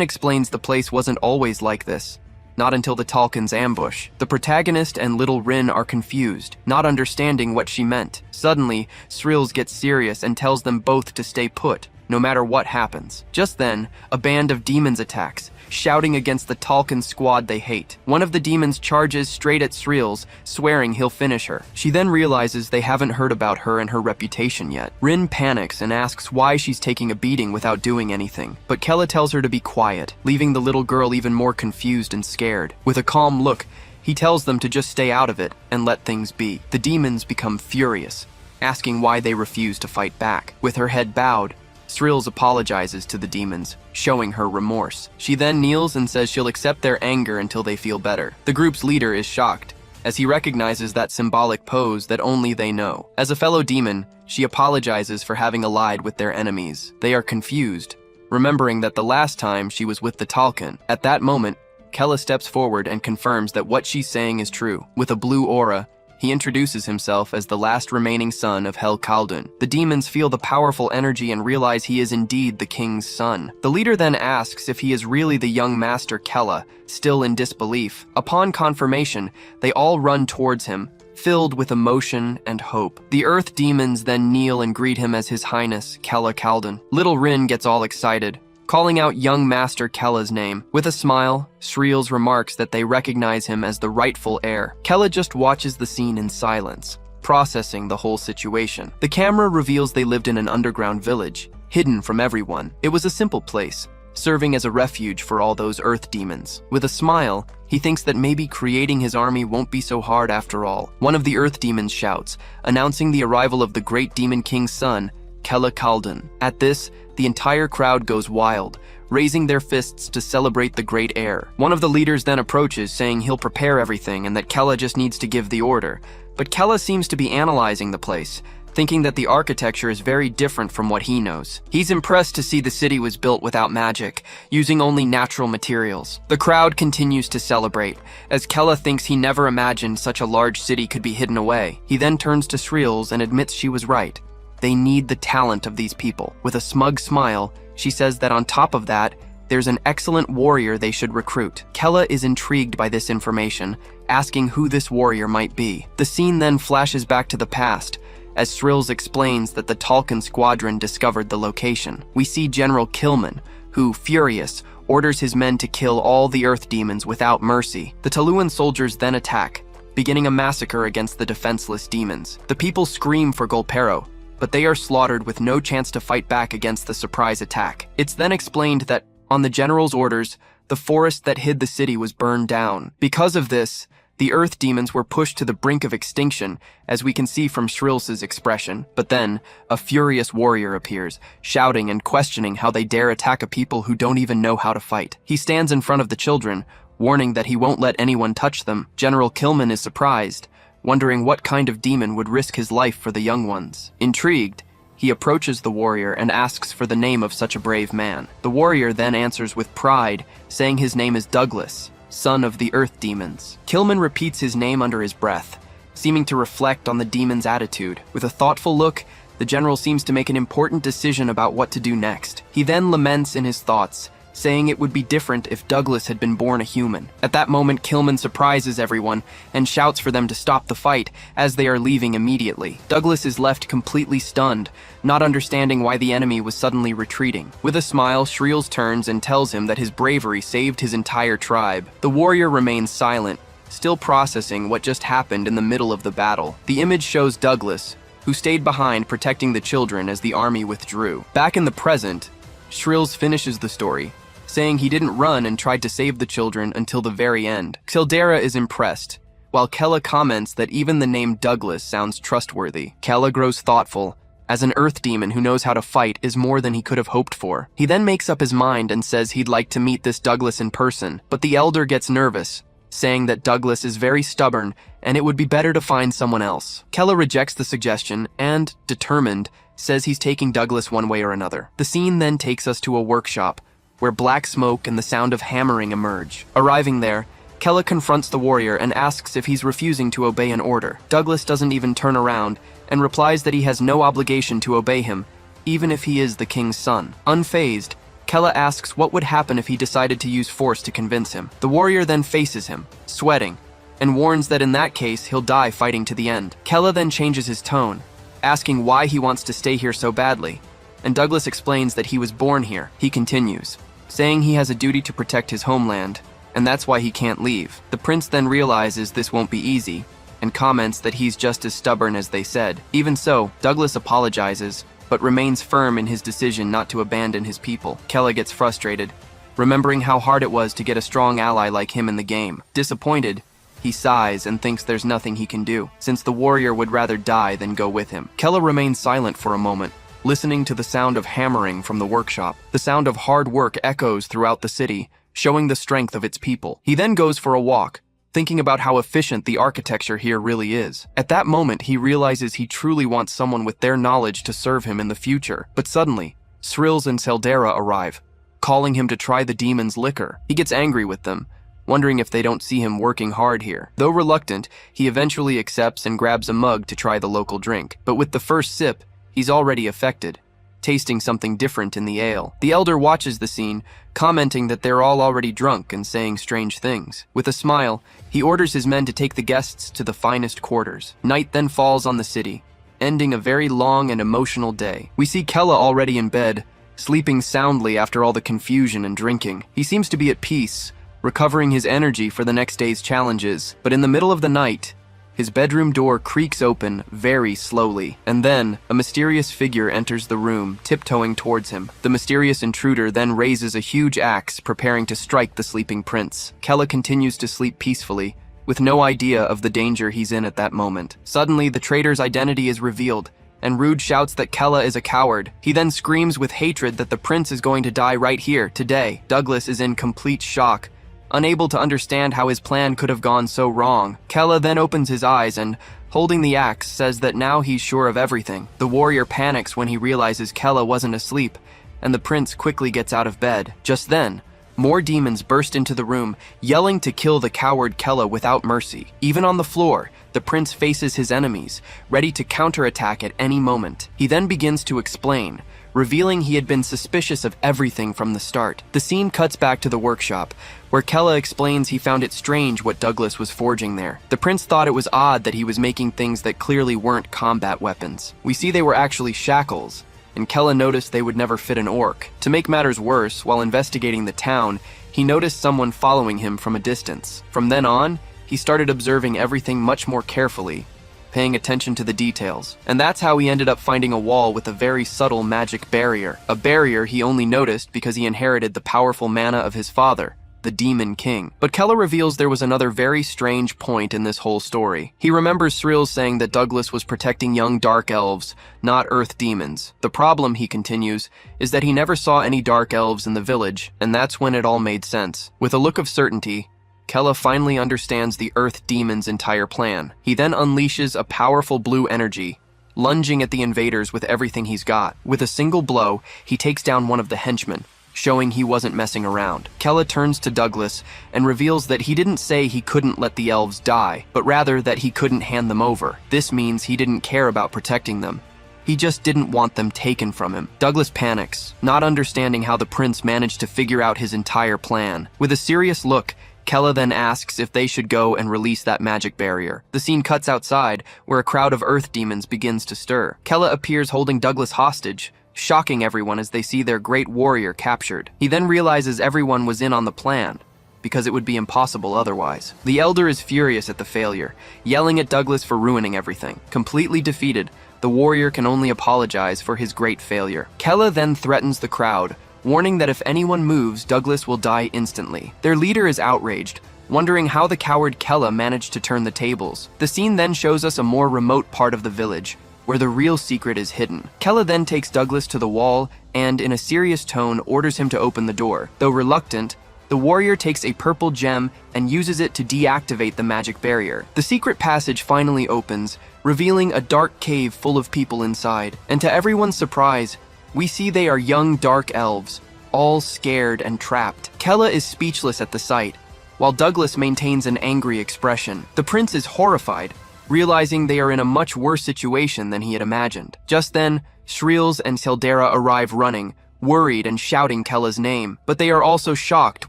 explains the place wasn't always like this, not until the Talcon's ambush. The protagonist and Little Rin are confused, not understanding what she meant. Suddenly, Shreels gets serious and tells them both to stay put, no matter what happens. Just then, a band of demons attacks, shouting against the Talcon squad they hate. One of the demons charges straight at Shreels, swearing he'll finish her. She then realizes they haven't heard about her and her reputation yet. Rin panics and asks why she's taking a beating without doing anything, but Kella tells her to be quiet, leaving the little girl even more confused and scared. With a calm look, he tells them to just stay out of it and let things be. The demons become furious, asking why they refuse to fight back. With her head bowed, Shreels apologizes to the demons, showing her remorse. She then kneels and says she'll accept their anger until they feel better. The group's leader is shocked, as he recognizes that symbolic pose that only they know. As a fellow demon, she apologizes for having allied with their enemies. They are confused, remembering that the last time she was with the Talcon. At that moment, Kella steps forward and confirms that what she's saying is true. With a blue aura, He introduces himself as the last remaining son of Hel Khaldun. The demons feel the powerful energy and realize he is indeed the king's son. The leader then asks if he is really the young master Kella, still in disbelief. Upon confirmation, they all run towards him, filled with emotion and hope. The earth demons then kneel and greet him as His Highness Kella Khaldun. Little Rin gets all excited, calling out young Master Kella's name. With a smile, Shreels remarks that they recognize him as the rightful heir. Kella just watches the scene in silence, processing the whole situation. The camera reveals they lived in an underground village, hidden from everyone. It was a simple place, serving as a refuge for all those earth demons. With a smile, he thinks that maybe creating his army won't be so hard after all. One of the earth demons shouts, announcing the arrival of the great demon king's son, Kella Khaldun. At this, the entire crowd goes wild, raising their fists to celebrate the great heir. One of the leaders then approaches, saying he'll prepare everything and that Kella just needs to give the order. But Kella seems to be analyzing the place, thinking that the architecture is very different from what he knows. He's impressed to see the city was built without magic, using only natural materials. The crowd continues to celebrate, as Kella thinks he never imagined such a large city could be hidden away. He then turns to Shreels and admits she was right. They need the talent of these people. With a smug smile, she says that on top of that, there's an excellent warrior they should recruit. Kella is intrigued by this information, asking who this warrior might be. The scene then flashes back to the past, as Shreels explains that the Talcan squadron discovered the location. We see General Killman, who, furious, orders his men to kill all the earth demons without mercy. The Taluan soldiers then attack, beginning a massacre against the defenseless demons. The people scream for Golpero, but they are slaughtered with no chance to fight back against the surprise attack. It's then explained that, on the general's orders, the forest that hid the city was burned down. Because of this, the earth demons were pushed to the brink of extinction, as we can see from Shreels' expression. But then, a furious warrior appears, shouting and questioning how they dare attack a people who don't even know how to fight. He stands in front of the children, warning that he won't let anyone touch them. General Killman is surprised, wondering what kind of demon would risk his life for the young ones. Intrigued, he approaches the warrior and asks for the name of such a brave man. The warrior then answers with pride, saying his name is Douglas, son of the earth demons. Killman repeats his name under his breath, seeming to reflect on the demon's attitude. With a thoughtful look, the general seems to make an important decision about what to do next. He then laments in his thoughts, saying it would be different if Douglas had been born a human. At that moment, Killman surprises everyone and shouts for them to stop the fight as they are leaving immediately. Douglas is left completely stunned, not understanding why the enemy was suddenly retreating. With a smile, Shreels turns and tells him that his bravery saved his entire tribe. The warrior remains silent, still processing what just happened in the middle of the battle. The image shows Douglas, who stayed behind protecting the children as the army withdrew. Back in the present, Shreels finishes the story, saying he didn't run and tried to save the children until the very end. Xildera is impressed, while Kella comments that even the name Douglas sounds trustworthy. Kella grows thoughtful, as an earth demon who knows how to fight is more than he could have hoped for. He then makes up his mind and says he'd like to meet this Douglas in person, but the elder gets nervous, saying that Douglas is very stubborn and it would be better to find someone else. Kella rejects the suggestion and, determined, says he's taking Douglas one way or another. The scene then takes us to a workshop, where black smoke and the sound of hammering emerge. Arriving there, Kella confronts the warrior and asks if he's refusing to obey an order. Douglas doesn't even turn around and replies that he has no obligation to obey him, even if he is the king's son. Unfazed, Kella asks what would happen if he decided to use force to convince him. The warrior then faces him, sweating, and warns that in that case he'll die fighting to the end. Kella then changes his tone, asking why he wants to stay here so badly, and Douglas explains that he was born here. He continues, saying he has a duty to protect his homeland, and that's why he can't leave. The prince then realizes this won't be easy, and comments that he's just as stubborn as they said. Even so, Douglas apologizes, but remains firm in his decision not to abandon his people. Kella gets frustrated, remembering how hard it was to get a strong ally like him in the game. Disappointed, he sighs and thinks there's nothing he can do, since the warrior would rather die than go with him. Kella remains silent for a moment, listening to the sound of hammering from the workshop. The sound of hard work echoes throughout the city, showing the strength of its people. He then goes for a walk, thinking about how efficient the architecture here really is. At that moment, he realizes he truly wants someone with their knowledge to serve him in the future. But suddenly, Shreels and Xildera arrive, calling him to try the demon's liquor. He gets angry with them, wondering if they don't see him working hard here. Though reluctant, he eventually accepts and grabs a mug to try the local drink. But with the first sip, he's already affected, tasting something different in the ale. The elder watches the scene, commenting that they're all already drunk and saying strange things. With a smile, he orders his men to take the guests to the finest quarters. Night then falls on the city, ending a very long and emotional day. We see Kella already in bed, sleeping soundly after all the confusion and drinking. He seems to be at peace, recovering his energy for the next day's challenges. But in the middle of the night, his bedroom door creaks open very slowly, and then a mysterious figure enters the room, tiptoeing towards him. The mysterious intruder then raises a huge axe, preparing to strike the sleeping prince. Kella continues to sleep peacefully, with no idea of the danger he's in at that moment. Suddenly, the traitor's identity is revealed, and Rude shouts that Kella is a coward. He then screams with hatred that the prince is going to die right here, today. Douglas is in complete shock, unable to understand how his plan could have gone so wrong. Kella then opens his eyes and, holding the axe, says that now he's sure of everything. The warrior panics when he realizes Kella wasn't asleep, and the prince quickly gets out of bed. Just then, more demons burst into the room, yelling to kill the coward Kella without mercy. Even on the floor, the prince faces his enemies, ready to counterattack at any moment. He then begins to explain, revealing he had been suspicious of everything from the start. The scene cuts back to the workshop, where Kella explains he found it strange what Douglas was forging there. The prince thought it was odd that he was making things that clearly weren't combat weapons. We see they were actually shackles, and Kella noticed they would never fit an orc. To make matters worse, while investigating the town, he noticed someone following him from a distance. From then on, he started observing everything much more carefully, paying attention to the details. And that's how he ended up finding a wall with a very subtle magic barrier. A barrier he only noticed because he inherited the powerful mana of his father, the Demon King. But Kella reveals there was another very strange point in this whole story. He remembers Srills saying that Douglas was protecting young dark elves, not earth demons. The problem, he continues, is that he never saw any dark elves in the village, and that's when it all made sense. With a look of certainty, Kella finally understands the Earth Demon's entire plan. He then unleashes a powerful blue energy, lunging at the invaders with everything he's got. With a single blow, he takes down one of the henchmen, showing he wasn't messing around. Kella turns to Douglas and reveals that he didn't say he couldn't let the elves die, but rather that he couldn't hand them over. This means he didn't care about protecting them. He just didn't want them taken from him. Douglas panics, not understanding how the prince managed to figure out his entire plan. With a serious look, Kella then asks if they should go and release that magic barrier. The scene cuts outside, where a crowd of earth demons begins to stir. Kella appears holding Douglas hostage, shocking everyone as they see their great warrior captured. He then realizes everyone was in on the plan, because it would be impossible otherwise. The elder is furious at the failure, yelling at Douglas for ruining everything. Completely defeated, the warrior can only apologize for his great failure. Kella then threatens the crowd, warning that if anyone moves, Douglas will die instantly. Their leader is outraged, wondering how the coward Kella managed to turn the tables. The scene then shows us a more remote part of the village, where the real secret is hidden. Kella then takes Douglas to the wall and, in a serious tone, orders him to open the door. Though reluctant, the warrior takes a purple gem and uses it to deactivate the magic barrier. The secret passage finally opens, revealing a dark cave full of people inside. And to everyone's surprise, we see they are young dark elves, all scared and trapped. Kella is speechless at the sight, while Douglas maintains an angry expression. The prince is horrified, realizing they are in a much worse situation than he had imagined. Just then, Shreels and Sildera arrive running, worried and shouting Kella's name, but they are also shocked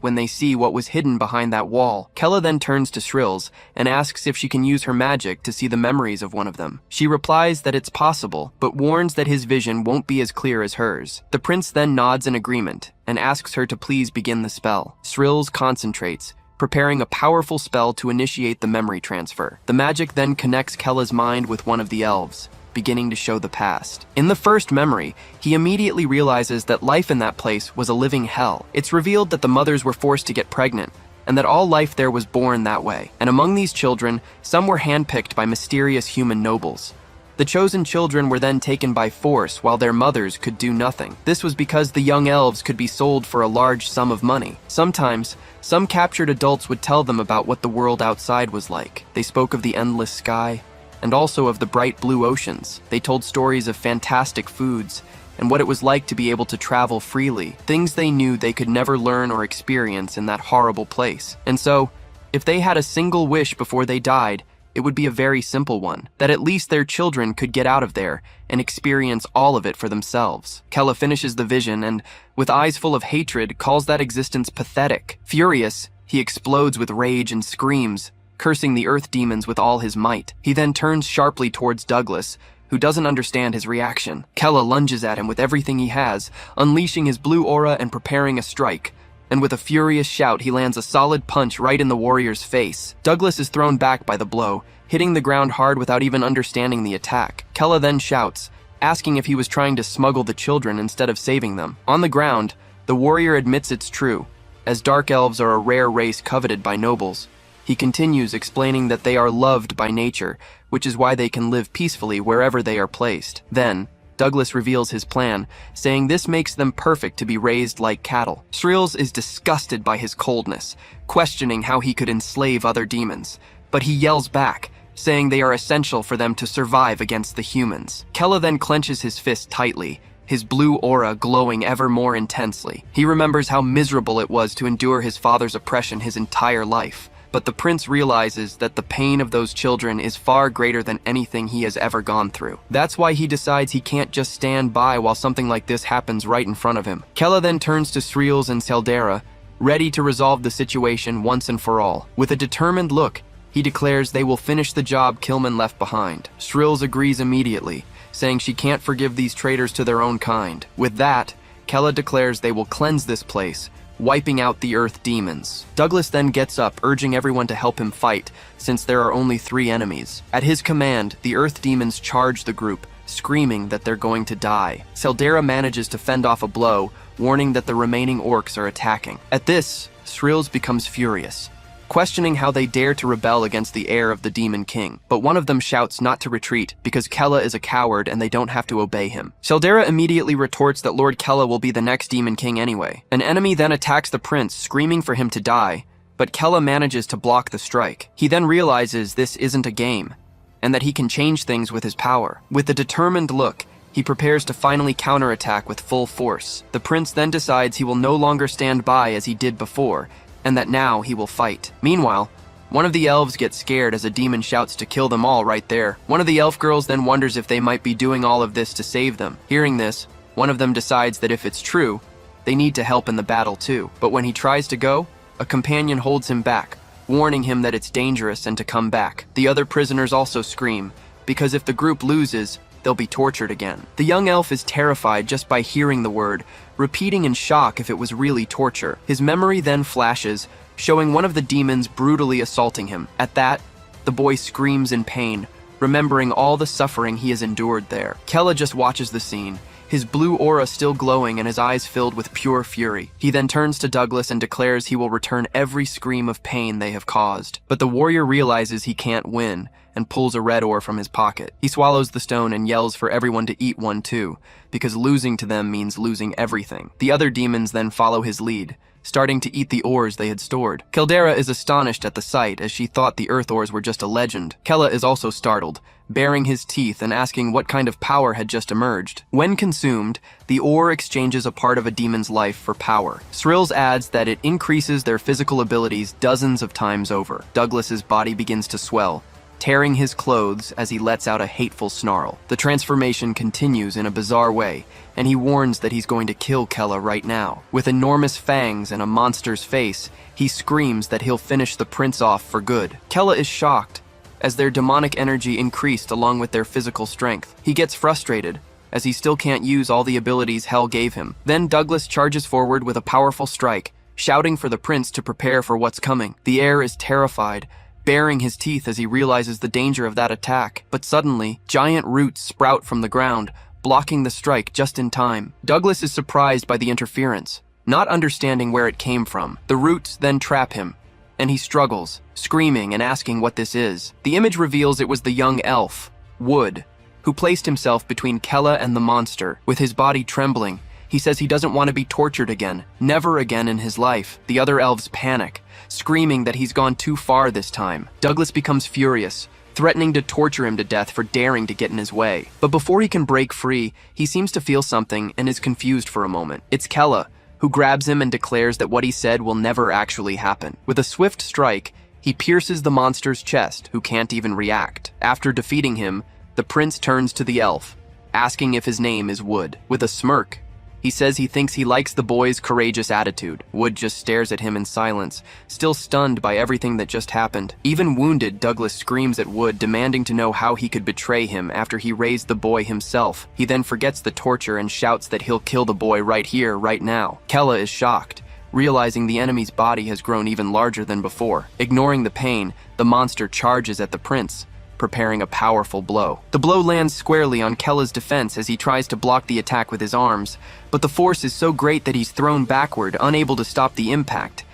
when they see what was hidden behind that wall. Kella then turns to Shrills and asks if she can use her magic to see the memories of one of them. She replies that it's possible, but warns that his vision won't be as clear as hers. The prince then nods in agreement and asks her to please begin the spell. Shrills concentrates, preparing a powerful spell to initiate the memory transfer. The magic then connects Kella's mind with one of the elves, beginning to show the past. In the first memory, he immediately realizes that life in that place was a living hell. It's revealed that the mothers were forced to get pregnant, and that all life there was born that way. And among these children, some were handpicked by mysterious human nobles. The chosen children were then taken by force while their mothers could do nothing. This was because the young elves could be sold for a large sum of money. Sometimes, some captured adults would tell them about what the world outside was like. They spoke of the endless sky, and also of the bright blue oceans. They told stories of fantastic foods, and what it was like to be able to travel freely, things they knew they could never learn or experience in that horrible place. And so, if they had a single wish before they died, it would be a very simple one, that at least their children could get out of there and experience all of it for themselves. Kella finishes the vision and, with eyes full of hatred, calls that existence pathetic. Furious, he explodes with rage and screams, cursing the earth demons with all his might. He then turns sharply towards Douglas, who doesn't understand his reaction. Kella lunges at him with everything he has, unleashing his blue aura and preparing a strike. And with a furious shout, he lands a solid punch right in the warrior's face. Douglas is thrown back by the blow, hitting the ground hard without even understanding the attack. Kella then shouts, asking if he was trying to smuggle the children instead of saving them. On the ground, the warrior admits it's true, as dark elves are a rare race coveted by nobles. He continues explaining that they are loved by nature, which is why they can live peacefully wherever they are placed. Then, Douglas reveals his plan, saying this makes them perfect to be raised like cattle. Shreels is disgusted by his coldness, questioning how he could enslave other demons, but he yells back, saying they are essential for them to survive against the humans. Kella then clenches his fist tightly, his blue aura glowing ever more intensely. He remembers how miserable it was to endure his father's oppression his entire life. But the prince realizes that the pain of those children is far greater than anything he has ever gone through. That's why he decides he can't just stand by while something like this happens right in front of him. Kella then turns to Shreels and Seldera, ready to resolve the situation once and for all. With a determined look, he declares they will finish the job Killman left behind. Shreels agrees immediately, saying she can't forgive these traitors to their own kind. With that, Kella declares they will cleanse this place, wiping out the earth demons. Douglas then gets up, urging everyone to help him fight, since there are only 3 enemies. At his command, the earth demons charge the group, screaming that they're going to die. Seldera manages to fend off a blow, warning that the remaining orcs are attacking. At this, Shreels becomes furious, questioning how they dare to rebel against the heir of the Demon King. But one of them shouts not to retreat because Kella is a coward and they don't have to obey him. Seldera immediately retorts that Lord Kella will be the next Demon King anyway. An enemy then attacks the prince, screaming for him to die, but Kella manages to block the strike. He then realizes this isn't a game, and that he can change things with his power. With a determined look, he prepares to finally counterattack with full force. The prince then decides he will no longer stand by as he did before, and that now he will fight. Meanwhile, one of the elves gets scared as a demon shouts to kill them all right there. One of the elf girls then wonders if they might be doing all of this to save them. Hearing this, one of them decides that if it's true, they need to help in the battle too. But when he tries to go, a companion holds him back, warning him that it's dangerous and to come back. The other prisoners also scream, because if the group loses, they'll be tortured again. The young elf is terrified just by hearing the word, repeating in shock if it was really torture. His memory then flashes, showing one of the demons brutally assaulting him. At that, the boy screams in pain, remembering all the suffering he has endured there. Kella just watches the scene, his blue aura still glowing and his eyes filled with pure fury. He then turns to Douglas and declares he will return every scream of pain they have caused. But the warrior realizes he can't win, and pulls a red ore from his pocket. He swallows the stone and yells for everyone to eat one too, because losing to them means losing everything. The other demons then follow his lead, starting to eat the ores they had stored. Kildera is astonished at the sight, as she thought the earth ores were just a legend. Kella is also startled, baring his teeth and asking what kind of power had just emerged. When consumed, the ore exchanges a part of a demon's life for power. Shrills adds that it increases their physical abilities dozens of times over. Douglas's body begins to swell, tearing his clothes as he lets out a hateful snarl. The transformation continues in a bizarre way, and he warns that he's going to kill Kella right now. With enormous fangs and a monster's face, he screams that he'll finish the prince off for good. Kella is shocked, as their demonic energy increased along with their physical strength. He gets frustrated, as he still can't use all the abilities Hell gave him. Then Douglas charges forward with a powerful strike, shouting for the prince to prepare for what's coming. The heir is terrified, baring his teeth as he realizes the danger of that attack. But suddenly, giant roots sprout from the ground, blocking the strike just in time. Douglas is surprised by the interference, not understanding where it came from. The roots then trap him, and he struggles, screaming and asking what this is. The image reveals it was the young elf, Wood, who placed himself between Kella and the monster. With his body trembling, he says he doesn't want to be tortured again, never again in his life. The other elves panic, screaming that he's gone too far this time. Douglas becomes furious, threatening to torture him to death for daring to get in his way. But before he can break free, he seems to feel something and is confused for a moment. It's Kella, who grabs him and declares that what he said will never actually happen. With a swift strike, he pierces the monster's chest, who can't even react. After defeating him, the prince turns to the elf, asking if his name is Wood. With a smirk, he says he thinks he likes the boy's courageous attitude. Wood just stares at him in silence, still stunned by everything that just happened. Even wounded, Douglas screams at Wood, demanding to know how he could betray him after he raised the boy himself. He then forgets the torture and shouts that he'll kill the boy right here, right now. Kella is shocked, realizing the enemy's body has grown even larger than before. Ignoring the pain, the monster charges at the prince, preparing a powerful blow. The blow lands squarely on Kella's defense as he tries to block the attack with his arms, but the force is so great that he's thrown backward, unable to stop the impact.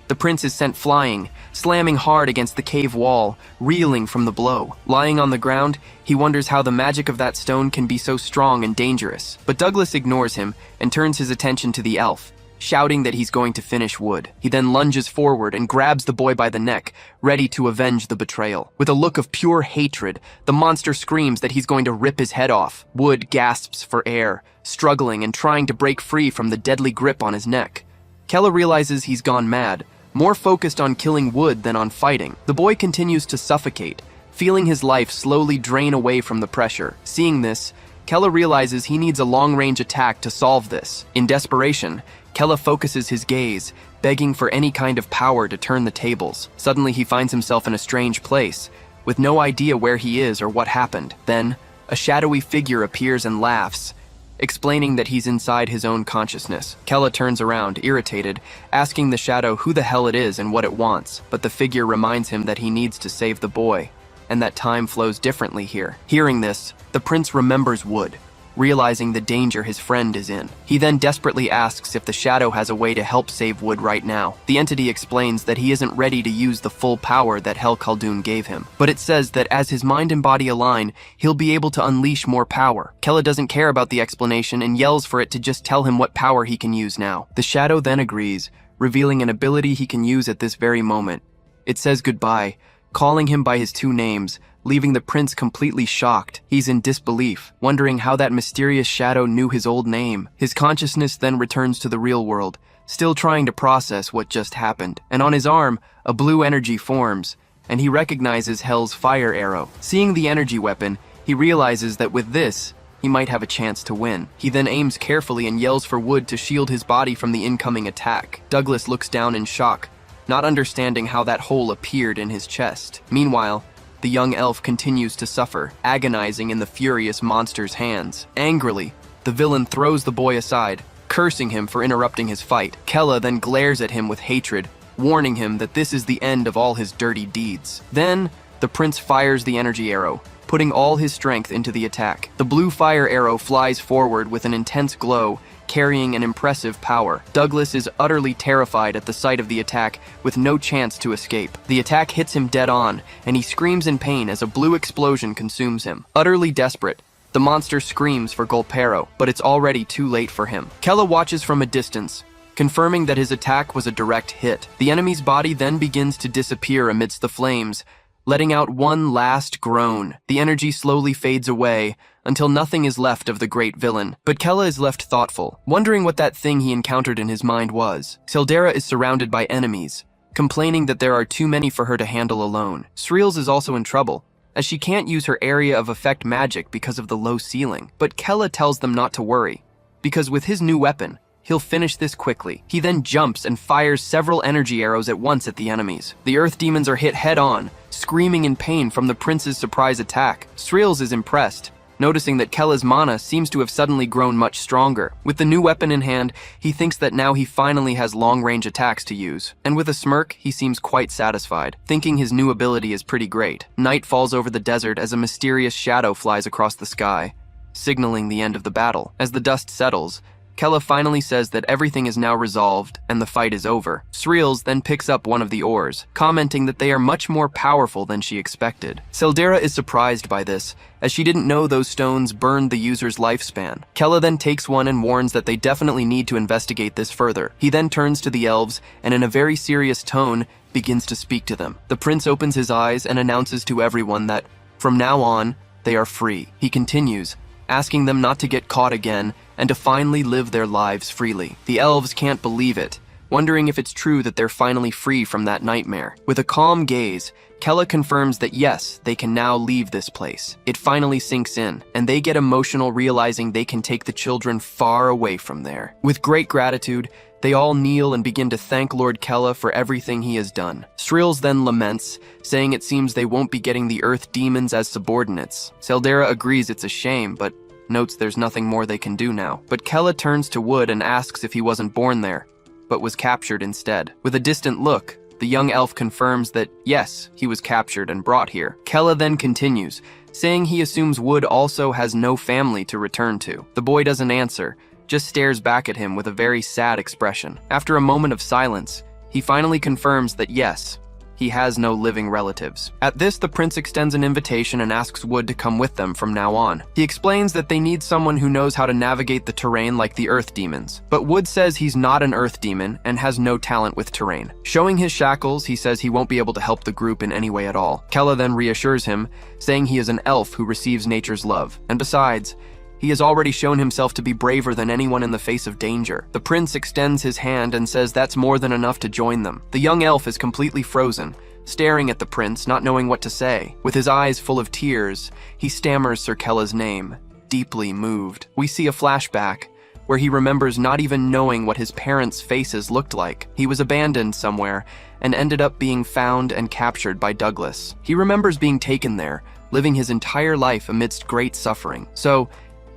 The prince is sent flying, slamming hard against the cave wall, reeling from the blow. Lying on the ground, he wonders how the magic of that stone can be so strong and dangerous. But Douglas ignores him and turns his attention to the elf, shouting that he's going to finish Wood. He then lunges forward and grabs the boy by the neck, ready to avenge the betrayal. With a look of pure hatred, the monster screams that he's going to rip his head off. Wood gasps for air, struggling and trying to break free from the deadly grip on his neck. Kella realizes he's gone mad, more focused on killing Wood than on fighting. The boy continues to suffocate, feeling his life slowly drain away from the pressure. Seeing this, Kella realizes he needs a long-range attack to solve this. In desperation, Kella focuses his gaze, begging for any kind of power to turn the tables. Suddenly he finds himself in a strange place, with no idea where he is or what happened. Then, a shadowy figure appears and laughs, explaining that he's inside his own consciousness. Kella turns around, irritated, asking the shadow who the hell it is and what it wants, but the figure reminds him that he needs to save the boy, and that time flows differently here. Hearing this, the prince remembers Wood, realizing the danger his friend is in. He then desperately asks if the shadow has a way to help save Wood right now. The entity explains that he isn't ready to use the full power that Hel Khaldun gave him, but it says that as his mind and body align, he'll be able to unleash more power. Kella doesn't care about the explanation and yells for it to just tell him what power he can use now. The shadow then agrees, revealing an ability he can use at this very moment. It says goodbye, calling him by his two names, leaving the prince completely shocked. He's in disbelief, wondering how that mysterious shadow knew his old name. His consciousness then returns to the real world, still trying to process what just happened. And on his arm, a blue energy forms, and he recognizes Hel's fire arrow. Seeing the energy weapon, he realizes that with this, he might have a chance to win. He then aims carefully and yells for Wood to shield his body from the incoming attack. Douglas looks down in shock, not understanding how that hole appeared in his chest. Meanwhile, the young elf continues to suffer, agonizing in the furious monster's hands. Angrily, the villain throws the boy aside, cursing him for interrupting his fight. Kella then glares at him with hatred, warning him that this is the end of all his dirty deeds. Then, the prince fires the energy arrow, putting all his strength into the attack. The blue fire arrow flies forward with an intense glow, carrying an impressive power. Douglas is utterly terrified at the sight of the attack, with no chance to escape. The attack hits him dead on, and he screams in pain as a blue explosion consumes him. Utterly desperate, the monster screams for Golpero, but it's already too late for him. Kella watches from a distance, confirming that his attack was a direct hit. The enemy's body then begins to disappear amidst the flames, letting out one last groan. The energy slowly fades away until nothing is left of the great villain. But Kella is left thoughtful, wondering what that thing he encountered in his mind was. Sildera is surrounded by enemies, complaining that there are too many for her to handle alone. Sreels is also in trouble, as she can't use her area of effect magic because of the low ceiling. But Kella tells them not to worry, because with his new weapon, he'll finish this quickly. He then jumps and fires several energy arrows at once at the enemies. The earth demons are hit head-on, screaming in pain from the prince's surprise attack. Sreels is impressed, noticing that Kella's mana seems to have suddenly grown much stronger. With the new weapon in hand, he thinks that now he finally has long-range attacks to use. And with a smirk, he seems quite satisfied, thinking his new ability is pretty great. Night falls over the desert as a mysterious shadow flies across the sky, signaling the end of the battle. As the dust settles, Kella finally says that everything is now resolved and the fight is over. Sreels then picks up one of the oars, commenting that they are much more powerful than she expected. Sildera is surprised by this, as she didn't know those stones burned the user's lifespan. Kella then takes one and warns that they definitely need to investigate this further. He then turns to the elves and in a very serious tone begins to speak to them. The prince opens his eyes and announces to everyone that From now on, they are free. He continues, asking them not to get caught again and to finally live their lives freely. The elves can't believe it, wondering if it's true that they're finally free from that nightmare. With a calm gaze, Kella confirms that yes, they can now leave this place. It finally sinks in, and they get emotional realizing they can take the children far away from there. With great gratitude, they all kneel and begin to thank Lord Kella for everything he has done. Strills then laments, saying it seems they won't be getting the earth demons as subordinates. Seldera agrees it's a shame, but notes there's nothing more they can do now. But Kella turns to Wood and asks if he wasn't born there, but was captured instead. With a distant look, the young elf confirms that, yes, he was captured and brought here. Kella then continues, saying he assumes Wood also has no family to return to. The boy doesn't answer, just stares back at him with a very sad expression. After a moment of silence, he finally confirms that yes, he has no living relatives. At this, the prince extends an invitation and asks Wood to come with them from now on. He explains that they need someone who knows how to navigate the terrain like the earth demons. But Wood says he's not an earth demon and has no talent with terrain. Showing his shackles, he says he won't be able to help the group in any way at all. Kella then reassures him, saying he is an elf who receives nature's love. And besides, he has already shown himself to be braver than anyone in the face of danger. The prince extends his hand and says that's more than enough to join them. The young elf is completely frozen, staring at the prince, not knowing what to say. With his eyes full of tears, he stammers Sir Kella's name, deeply moved. We see a flashback where he remembers not even knowing what his parents' faces looked like. He was abandoned somewhere and ended up being found and captured by Douglas. He remembers being taken there, living his entire life amidst great suffering. So,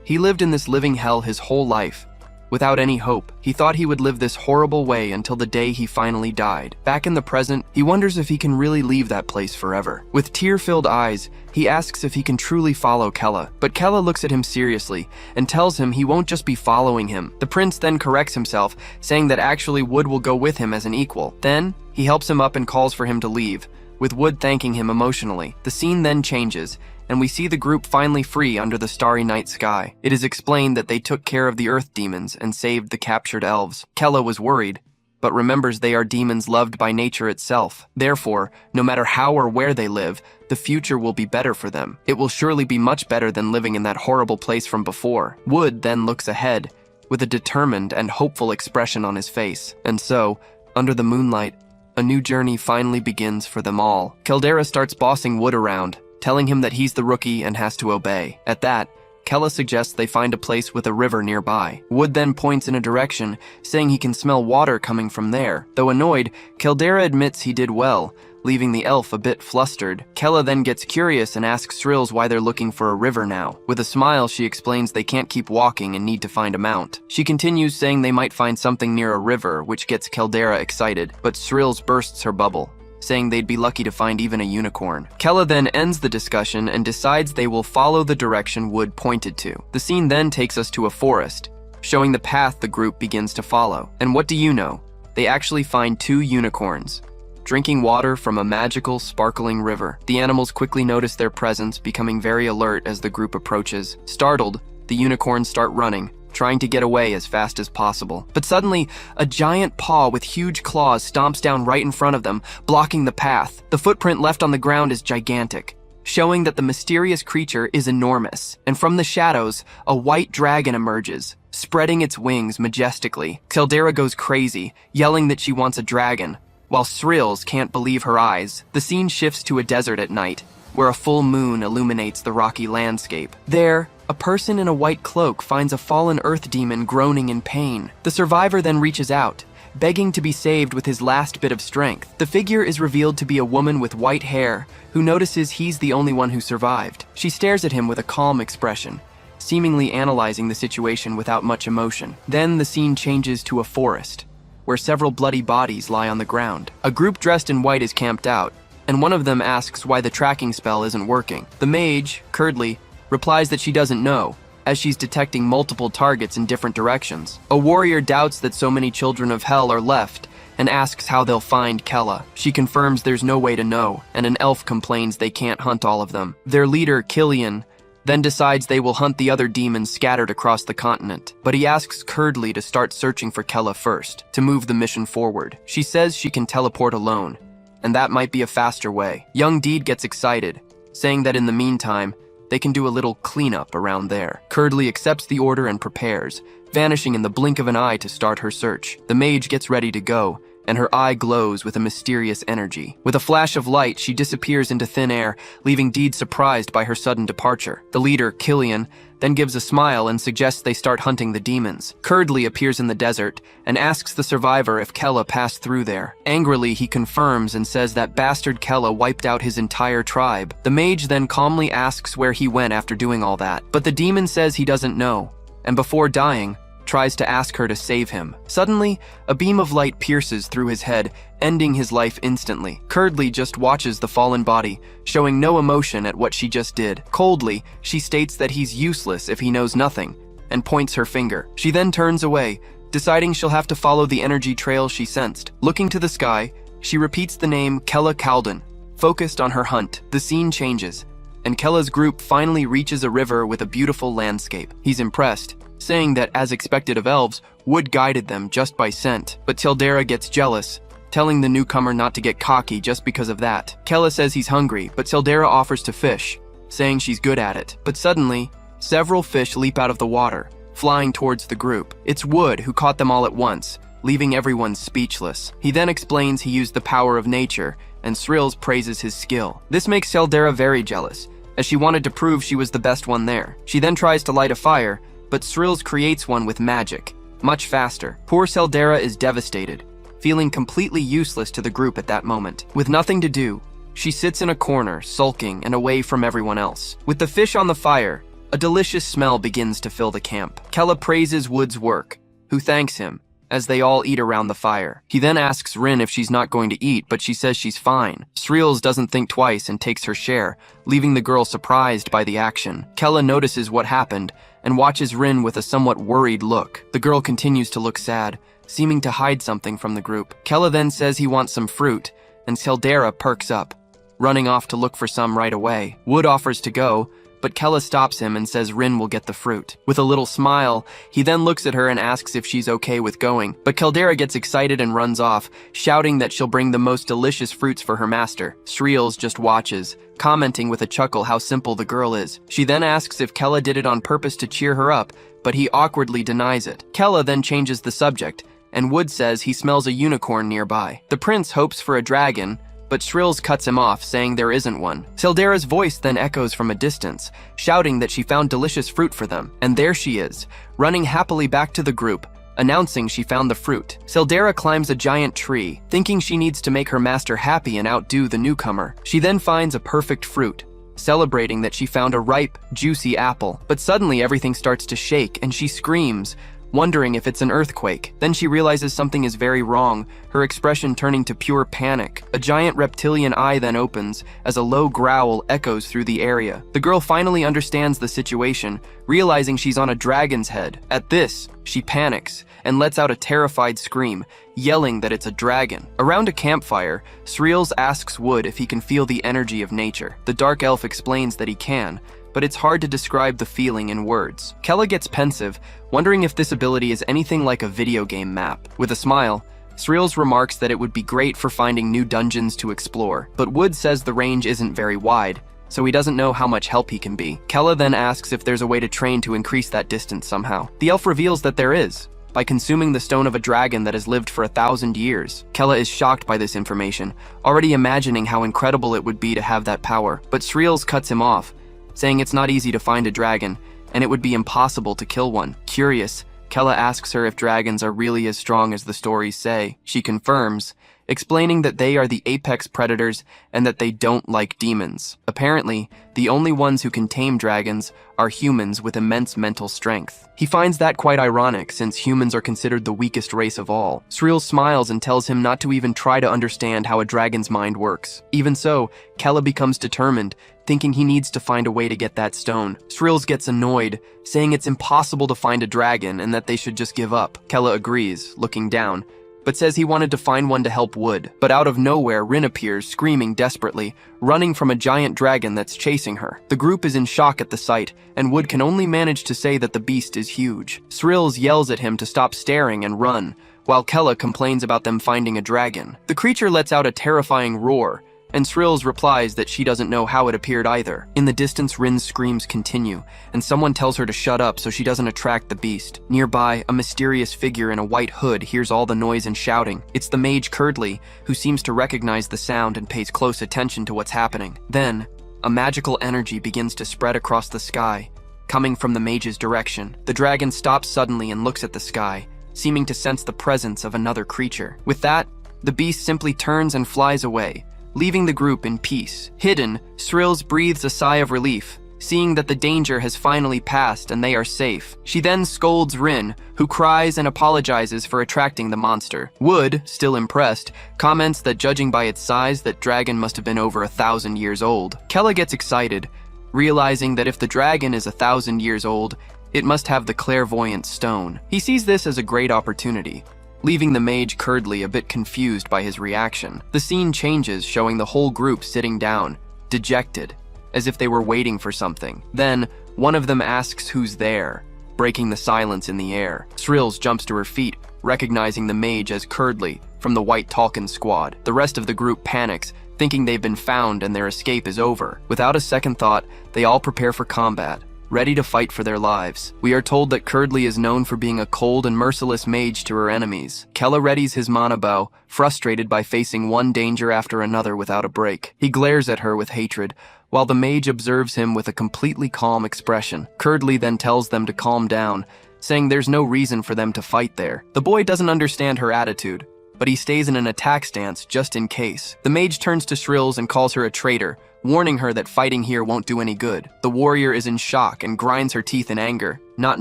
he lived in this living hell his whole life, without any hope. He thought he would live this horrible way until the day he finally died. Back in the present, he wonders if he can really leave that place forever. With tear-filled eyes, he asks if he can truly follow Kella, but Kella looks at him seriously and tells him he won't just be following him. The prince then corrects himself, saying that actually Wood will go with him as an equal. Then, he helps him up and calls for him to leave, with Wood thanking him emotionally. The scene then changes, and we see the group finally free under the starry night sky. It is explained that they took care of the earth demons and saved the captured elves. Kella was worried, but remembers they are demons loved by nature itself. Therefore, no matter how or where they live, the future will be better for them. It will surely be much better than living in that horrible place from before. Wood then looks ahead, with a determined and hopeful expression on his face. And so, under the moonlight, a new journey finally begins for them all. Caldera starts bossing Wood around, telling him that he's the rookie and has to obey. At that, Kella suggests they find a place with a river nearby. Wood then points in a direction, saying he can smell water coming from there. Though annoyed, Caldera admits he did well, leaving the elf a bit flustered. Kella then gets curious and asks Strills why they're looking for a river now. With a smile, she explains they can't keep walking and need to find a mount. She continues saying they might find something near a river, which gets Caldera excited, but Strills bursts her bubble, saying they'd be lucky to find even a unicorn. Kella then ends the discussion and decides they will follow the direction Wood pointed to. The scene then takes us to a forest, showing the path the group begins to follow. And what do you know? They actually find 2 unicorns, drinking water from a magical, sparkling river. The animals quickly notice their presence, becoming very alert as the group approaches. Startled, the unicorns start running, trying to get away as fast as possible. But suddenly, a giant paw with huge claws stomps down right in front of them, blocking the path. The footprint left on the ground is gigantic, showing that the mysterious creature is enormous. And from the shadows, a white dragon emerges, spreading its wings majestically. Caldera goes crazy, yelling that she wants a dragon, while Srills can't believe her eyes. The scene shifts to a desert at night, where a full moon illuminates the rocky landscape. There, a person in a white cloak finds a fallen earth demon groaning in pain. The survivor then reaches out, begging to be saved with his last bit of strength. The figure is revealed to be a woman with white hair, who notices he's the only one who survived. She stares at him with a calm expression, seemingly analyzing the situation without much emotion. Then the scene changes to a forest, where several bloody bodies lie on the ground. A group dressed in white is camped out, and one of them asks why the tracking spell isn't working. The mage, Curdley, replies that she doesn't know, as she's detecting multiple targets in different directions. A warrior doubts that so many children of hell are left and asks how they'll find Kella. She confirms there's no way to know, and an elf complains they can't hunt all of them. Their leader, Killian, then decides they will hunt the other demons scattered across the continent. But he asks Curdley to start searching for Kella first, to move the mission forward. She says she can teleport alone, and that might be a faster way. Young Deed gets excited, saying that in the meantime, they can do a little cleanup around there. Curdly accepts the order and prepares, vanishing in the blink of an eye to start her search. The mage gets ready to go, and her eye glows with a mysterious energy. With a flash of light, she disappears into thin air, leaving Deed surprised by her sudden departure. The leader, Killian, then gives a smile and suggests they start hunting the demons. Curdly appears in the desert and asks the survivor if Kella passed through there. Angrily, he confirms and says that bastard Kella wiped out his entire tribe. The mage then calmly asks where he went after doing all that, but the demon says he doesn't know, and before dying, tries to ask her to save him. Suddenly, a beam of light pierces through his head, ending his life instantly. Curdly just watches the fallen body, showing no emotion at what she just did. Coldly, she states that he's useless if he knows nothing, and points her finger. She then turns away, deciding she'll have to follow the energy trail she sensed. Looking to the sky, she repeats the name Kella Kaldan, focused on her hunt. The scene changes, and Kella's group finally reaches a river with a beautiful landscape. He's impressed, saying that, as expected of elves, Wood guided them just by scent. But Tildera gets jealous, telling the newcomer not to get cocky just because of that. Kella says he's hungry, but Tildera offers to fish, saying she's good at it. But suddenly, several fish leap out of the water, flying towards the group. It's Wood who caught them all at once, leaving everyone speechless. He then explains he used the power of nature, and Srills praises his skill. This makes Tildera very jealous, as she wanted to prove she was the best one there. She then tries to light a fire, but Srills creates one with magic, much faster. Poor Seldera is devastated, feeling completely useless to the group at that moment. With nothing to do, she sits in a corner, sulking and away from everyone else. With the fish on the fire, a delicious smell begins to fill the camp. Kella praises Wood's work, who thanks him, as they all eat around the fire. He then asks Rin if she's not going to eat, but she says she's fine. Srills doesn't think twice and takes her share, leaving the girl surprised by the action. Kella notices what happened and watches Rin with a somewhat worried look. The girl continues to look sad, seeming to hide something from the group. Kella then says he wants some fruit, and Seldera perks up, running off to look for some right away. Wood offers to go, but Kella stops him and says Rin will get the fruit. With a little smile, he then looks at her and asks if she's okay with going. But Caldera gets excited and runs off, shouting that she'll bring the most delicious fruits for her master. Srills just watches, commenting with a chuckle how simple the girl is. She then asks if Kella did it on purpose to cheer her up, but he awkwardly denies it. Kella then changes the subject, and Wood says he smells a unicorn nearby. The prince hopes for a dragon, but Shrills cuts him off, saying there isn't one. Seldera's voice then echoes from a distance, shouting that she found delicious fruit for them. And there she is, running happily back to the group, announcing she found the fruit. Seldera climbs a giant tree, thinking she needs to make her master happy and outdo the newcomer. She then finds a perfect fruit, celebrating that she found a ripe, juicy apple. But suddenly everything starts to shake, and she screams, wondering if it's an earthquake. Then she realizes something is very wrong, her expression turning to pure panic. A giant reptilian eye then opens, as a low growl echoes through the area. The girl finally understands the situation, realizing she's on a dragon's head. At this, she panics, and lets out a terrified scream, yelling that it's a dragon. Around a campfire, Srills asks Wood if he can feel the energy of nature. The dark elf explains that he can, but it's hard to describe the feeling in words. Kella gets pensive, wondering if this ability is anything like a video game map. With a smile, Srills remarks that it would be great for finding new dungeons to explore, but Wood says the range isn't very wide, so he doesn't know how much help he can be. Kella then asks if there's a way to train to increase that distance somehow. The elf reveals that there is, by consuming the stone of a dragon that has lived for 1,000 years. Kella is shocked by this information, already imagining how incredible it would be to have that power, but Srills cuts him off, saying it's not easy to find a dragon, and it would be impossible to kill one. Curious, Kella asks her if dragons are really as strong as the stories say. She confirms, explaining that they are the apex predators and that they don't like demons. Apparently, the only ones who can tame dragons are humans with immense mental strength. He finds that quite ironic, since humans are considered the weakest race of all. Srill smiles and tells him not to even try to understand how a dragon's mind works. Even so, Kella becomes determined, thinking he needs to find a way to get that stone. Srills gets annoyed, saying it's impossible to find a dragon and that they should just give up. Kella agrees, looking down, but says he wanted to find one to help Wood. But out of nowhere, Rin appears, screaming desperately, running from a giant dragon that's chasing her. The group is in shock at the sight, and Wood can only manage to say that the beast is huge. Srills yells at him to stop staring and run, while Kella complains about them finding a dragon. The creature lets out a terrifying roar, and Srills replies that she doesn't know how it appeared either. In the distance, Rin's screams continue, and someone tells her to shut up so she doesn't attract the beast. Nearby, a mysterious figure in a white hood hears all the noise and shouting. It's the mage Curdly, who seems to recognize the sound and pays close attention to what's happening. Then, a magical energy begins to spread across the sky, coming from the mage's direction. The dragon stops suddenly and looks at the sky, seeming to sense the presence of another creature. With that, the beast simply turns and flies away, leaving the group in peace. Hidden, Srills breathes a sigh of relief, seeing that the danger has finally passed and they are safe. She then scolds Rin, who cries and apologizes for attracting the monster. Wood, still impressed, comments that judging by its size, that dragon must have been over 1,000 years old. Kella gets excited, realizing that if the dragon is 1,000 years old, it must have the clairvoyant stone. He sees this as a great opportunity, leaving the mage Curdly a bit confused by his reaction. The scene changes, showing the whole group sitting down, dejected, as if they were waiting for something. Then, one of them asks who's there, breaking the silence in the air. Srills jumps to her feet, recognizing the mage as Curdly from the White Talkin' Squad. The rest of the group panics, thinking they've been found and their escape is over. Without a second thought, they all prepare for combat, ready to fight for their lives. We are told that Curdly is known for being a cold and merciless mage to her enemies. Kella readies his mana bow, frustrated by facing one danger after another without a break. He glares at her with hatred, while the mage observes him with a completely calm expression. Curdly then tells them to calm down, saying there's no reason for them to fight there. The boy doesn't understand her attitude, but he stays in an attack stance just in case. The mage turns to Srills and calls her a traitor, warning her that fighting here won't do any good. The warrior is in shock and grinds her teeth in anger, not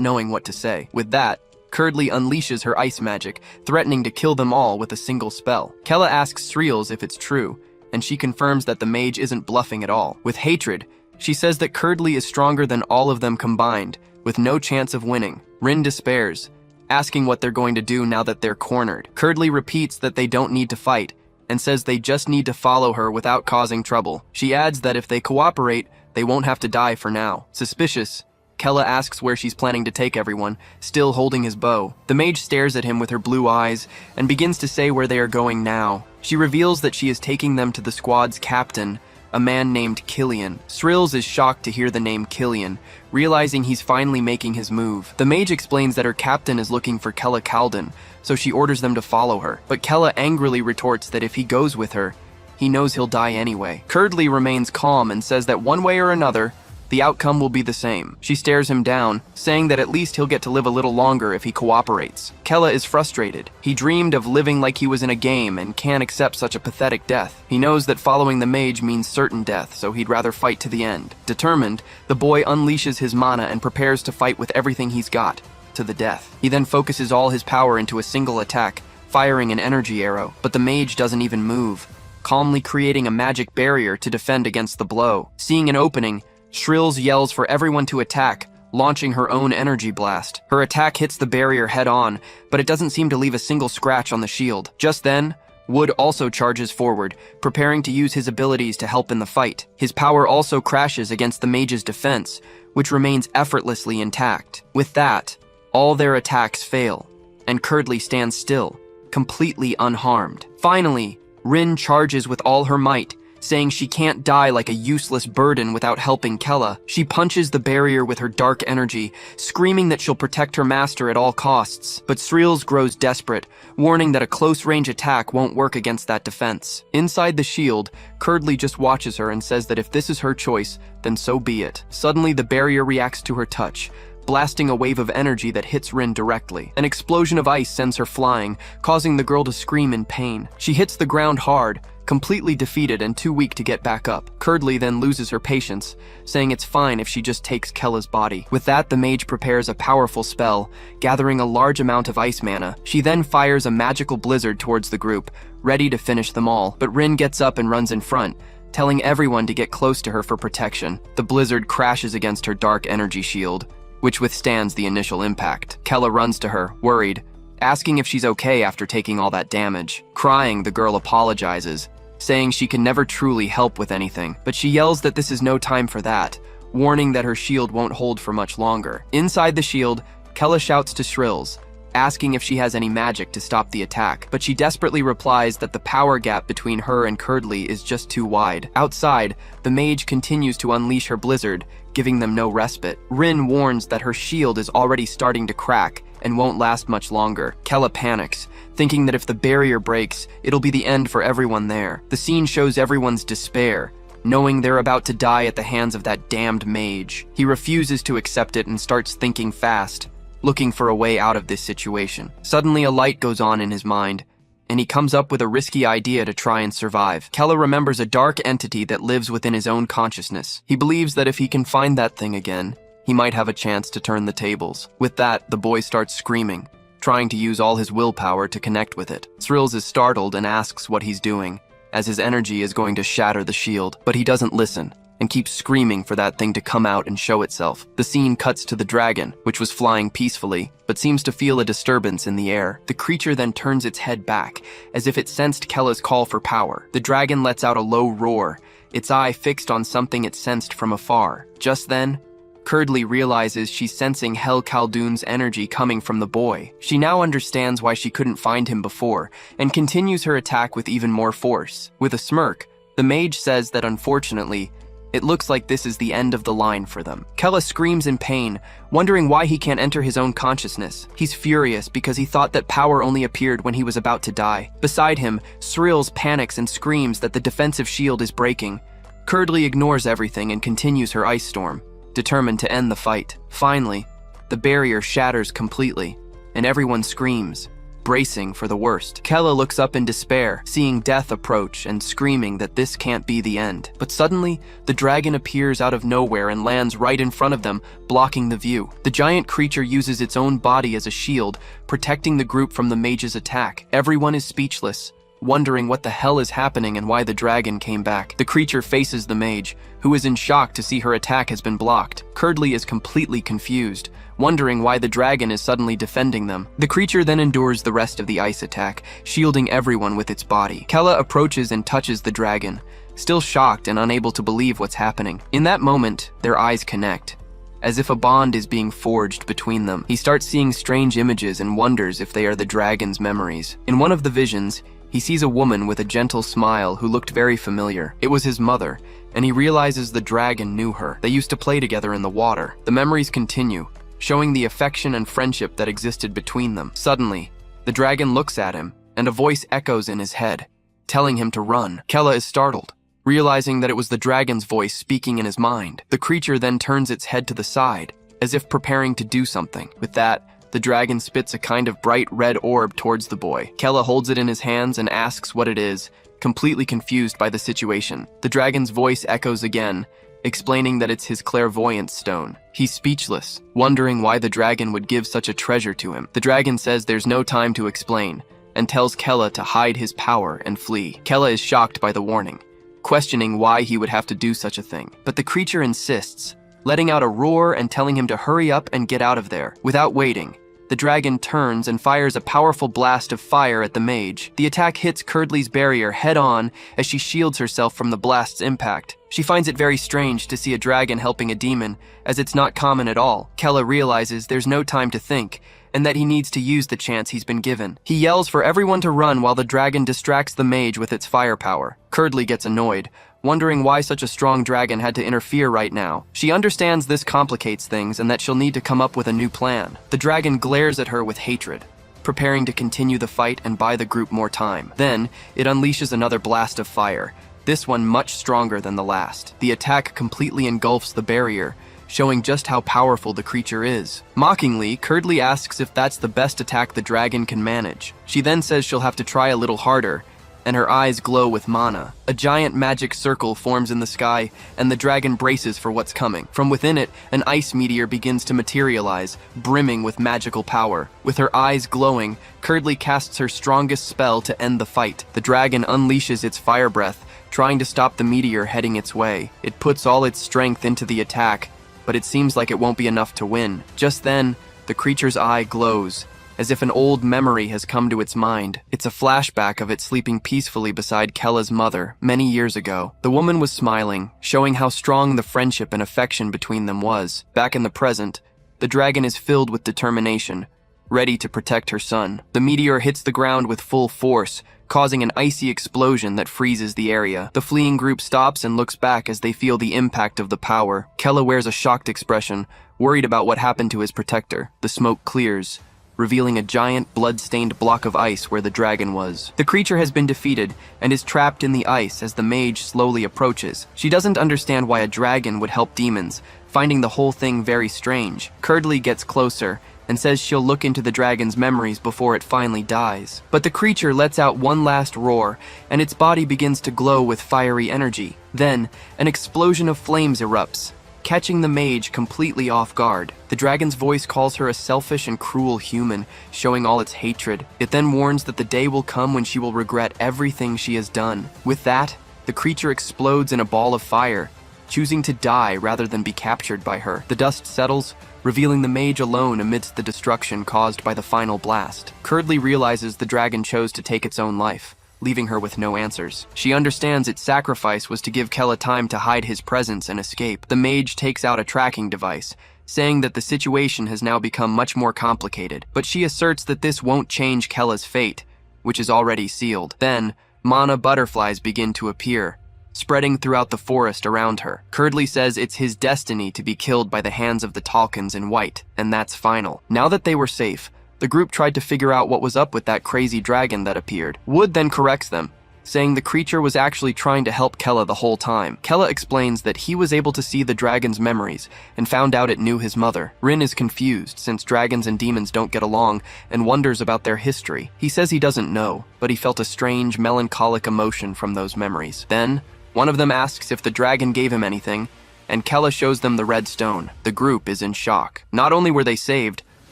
knowing what to say. With that, Curdly unleashes her ice magic, threatening to kill them all with a single spell. Kella asks Srills if it's true, and she confirms that the mage isn't bluffing at all. With hatred, she says that Curdly is stronger than all of them combined, with no chance of winning. Rin despairs, asking what they're going to do now that they're cornered. Curdly repeats that they don't need to fight, and says they just need to follow her without causing trouble. She adds that if they cooperate, they won't have to die for now. Suspicious, Kella asks where she's planning to take everyone, still holding his bow. The mage stares at him with her blue eyes and begins to say where they are going now. She reveals that she is taking them to the squad's captain, a man named Killian. Srills is shocked to hear the name Killian, realizing he's finally making his move. The mage explains that her captain is looking for Kella Kalden, so she orders them to follow her. But Kella angrily retorts that if he goes with her, he knows he'll die anyway. Curdly remains calm and says that one way or another, the outcome will be the same. She stares him down, saying that at least he'll get to live a little longer if he cooperates. Kella is frustrated. He dreamed of living like he was in a game and can't accept such a pathetic death. He knows that following the mage means certain death, so he'd rather fight to the end. Determined, the boy unleashes his mana and prepares to fight with everything he's got, to the death. He then focuses all his power into a single attack, firing an energy arrow, but the mage doesn't even move, calmly creating a magic barrier to defend against the blow. Seeing an opening, Srills yells for everyone to attack, launching her own energy blast. Her attack hits the barrier head-on, but it doesn't seem to leave a single scratch on the shield. Just then, Wood also charges forward, preparing to use his abilities to help in the fight. His power also crashes against the mage's defense, which remains effortlessly intact. With that, all their attacks fail, and Curdly stands still, completely unharmed. Finally, Rin charges with all her might, saying she can't die like a useless burden without helping Kella. She punches the barrier with her dark energy, screaming that she'll protect her master at all costs. But Srills grows desperate, warning that a close-range attack won't work against that defense. Inside the shield, Curdly just watches her and says that if this is her choice, then so be it. Suddenly, the barrier reacts to her touch, blasting a wave of energy that hits Rin directly. An explosion of ice sends her flying, causing the girl to scream in pain. She hits the ground hard, completely defeated and too weak to get back up. Curdly then loses her patience, saying it's fine if she just takes Kella's body. With that, the mage prepares a powerful spell, gathering a large amount of ice mana. She then fires a magical blizzard towards the group, ready to finish them all. But Rin gets up and runs in front, telling everyone to get close to her for protection. The blizzard crashes against her dark energy shield, which withstands the initial impact. Kella runs to her, worried, asking if she's okay after taking all that damage. Crying, the girl apologizes, saying she can never truly help with anything, but she yells that this is no time for that, warning that her shield won't hold for much longer. Inside the shield, Kella shouts to Srills, asking if she has any magic to stop the attack, but she desperately replies that the power gap between her and Curdly is just too wide. Outside, the mage continues to unleash her blizzard, giving them no respite. Rin warns that her shield is already starting to crack and won't last much longer. Kella panics, thinking that if the barrier breaks, it'll be the end for everyone there. The scene shows everyone's despair, knowing they're about to die at the hands of that damned mage. He refuses to accept it and starts thinking fast, looking for a way out of this situation. Suddenly a light goes on in his mind, and he comes up with a risky idea to try and survive. Kella remembers a dark entity that lives within his own consciousness. He believes that if he can find that thing again, he might have a chance to turn the tables. With that, the boy starts screaming, trying to use all his willpower to connect with it. Thrills is startled and asks what he's doing, as his energy is going to shatter the shield, but he doesn't listen and keeps screaming for that thing to come out and show itself. The scene cuts to the dragon, which was flying peacefully, but seems to feel a disturbance in the air. The creature then turns its head back, as if it sensed Kella's call for power. The dragon lets out a low roar, its eye fixed on something it sensed from afar. Just then, Curdly realizes she's sensing Hel Khaldun's energy coming from the boy. She now understands why she couldn't find him before, and continues her attack with even more force. With a smirk, the mage says that unfortunately, it looks like this is the end of the line for them. Kella screams in pain, wondering why he can't enter his own consciousness. He's furious because he thought that power only appeared when he was about to die. Beside him, Thrills panics and screams that the defensive shield is breaking. Curdly ignores everything and continues her ice storm, determined to end the fight. Finally, the barrier shatters completely, and everyone screams, bracing for the worst. Kella looks up in despair, seeing death approach and screaming that this can't be the end. But suddenly, the dragon appears out of nowhere and lands right in front of them, blocking the view. The giant creature uses its own body as a shield, protecting the group from the mage's attack. Everyone is speechless, wondering what the hell is happening and why the dragon came back. The creature faces the mage, who is in shock to see her attack has been blocked. Curdly is completely confused, wondering why the dragon is suddenly defending them. The creature then endures the rest of the ice attack, shielding everyone with its body. Kella approaches and touches the dragon, still shocked and unable to believe what's happening. In that moment, their eyes connect, as if a bond is being forged between them. He starts seeing strange images and wonders if they are the dragon's memories. In one of the visions, he sees a woman with a gentle smile who looked very familiar. It was his mother, and he realizes the dragon knew her. They used to play together in the water. The memories continue, showing the affection and friendship that existed between them. Suddenly, the dragon looks at him, and a voice echoes in his head, telling him to run. Kella is startled, realizing that it was the dragon's voice speaking in his mind. The creature then turns its head to the side, as if preparing to do something. With that, the dragon spits a kind of bright red orb towards the boy. Kella holds it in his hands and asks what it is, completely confused by the situation. The dragon's voice echoes again, explaining that it's his clairvoyance stone. He's speechless, wondering why the dragon would give such a treasure to him. The dragon says there's no time to explain, and tells Kella to hide his power and flee. Kella is shocked by the warning, questioning why he would have to do such a thing. But the creature insists, letting out a roar and telling him to hurry up and get out of there. Without waiting, the dragon turns and fires a powerful blast of fire at the mage. The attack hits Curdly's barrier head-on as she shields herself from the blast's impact. She finds it very strange to see a dragon helping a demon, as it's not common at all. Kella realizes there's no time to think, and that he needs to use the chance he's been given. He yells for everyone to run while the dragon distracts the mage with its firepower. Curdly gets annoyed, wondering why such a strong dragon had to interfere right now. She understands this complicates things and that she'll need to come up with a new plan. The dragon glares at her with hatred, preparing to continue the fight and buy the group more time. Then, it unleashes another blast of fire, this one much stronger than the last. The attack completely engulfs the barrier, showing just how powerful the creature is. Mockingly, Curdly asks if that's the best attack the dragon can manage. She then says she'll have to try a little harder, and her eyes glow with mana. A giant magic circle forms in the sky, and the dragon braces for what's coming. From within it, an ice meteor begins to materialize, brimming with magical power. With her eyes glowing, Curdly casts her strongest spell to end the fight. The dragon unleashes its fire breath, trying to stop the meteor heading its way. It puts all its strength into the attack, but it seems like it won't be enough to win. Just then, the creature's eye glows, as if an old memory has come to its mind. It's a flashback of it sleeping peacefully beside Kella's mother many years ago. The woman was smiling, showing how strong the friendship and affection between them was. Back in the present, the dragon is filled with determination, ready to protect her son. The meteor hits the ground with full force, causing an icy explosion that freezes the area. The fleeing group stops and looks back as they feel the impact of the power. Kella wears a shocked expression, worried about what happened to his protector. The smoke clears, revealing a giant, blood-stained block of ice where the dragon was. The creature has been defeated and is trapped in the ice as the mage slowly approaches. She doesn't understand why a dragon would help demons, finding the whole thing very strange. Curdly gets closer and says she'll look into the dragon's memories before it finally dies. But the creature lets out one last roar, and its body begins to glow with fiery energy. Then, an explosion of flames erupts, catching the mage completely off guard. The dragon's voice calls her a selfish and cruel human, showing all its hatred. It then warns that the day will come when she will regret everything she has done. With that, the creature explodes in a ball of fire, choosing to die rather than be captured by her. The dust settles, revealing the mage alone amidst the destruction caused by the final blast. Curdly realizes the dragon chose to take its own life, leaving her with no answers. She understands its sacrifice was to give Kella time to hide his presence and escape. The mage takes out a tracking device, saying that the situation has now become much more complicated, but she asserts that this won't change Kella's fate, which is already sealed. Then, mana butterflies begin to appear, spreading throughout the forest around her. Curdly says it's his destiny to be killed by the hands of the Talkans in white, and that's final. Now that they were safe, the group tried to figure out what was up with that crazy dragon that appeared. Wood then corrects them, saying the creature was actually trying to help Kella the whole time. Kella explains that he was able to see the dragon's memories and found out it knew his mother. Rin is confused since dragons and demons don't get along and wonders about their history. He says he doesn't know, but he felt a strange, melancholic emotion from those memories. Then, one of them asks if the dragon gave him anything, and Kella shows them the red stone. The group is in shock. Not only were they saved,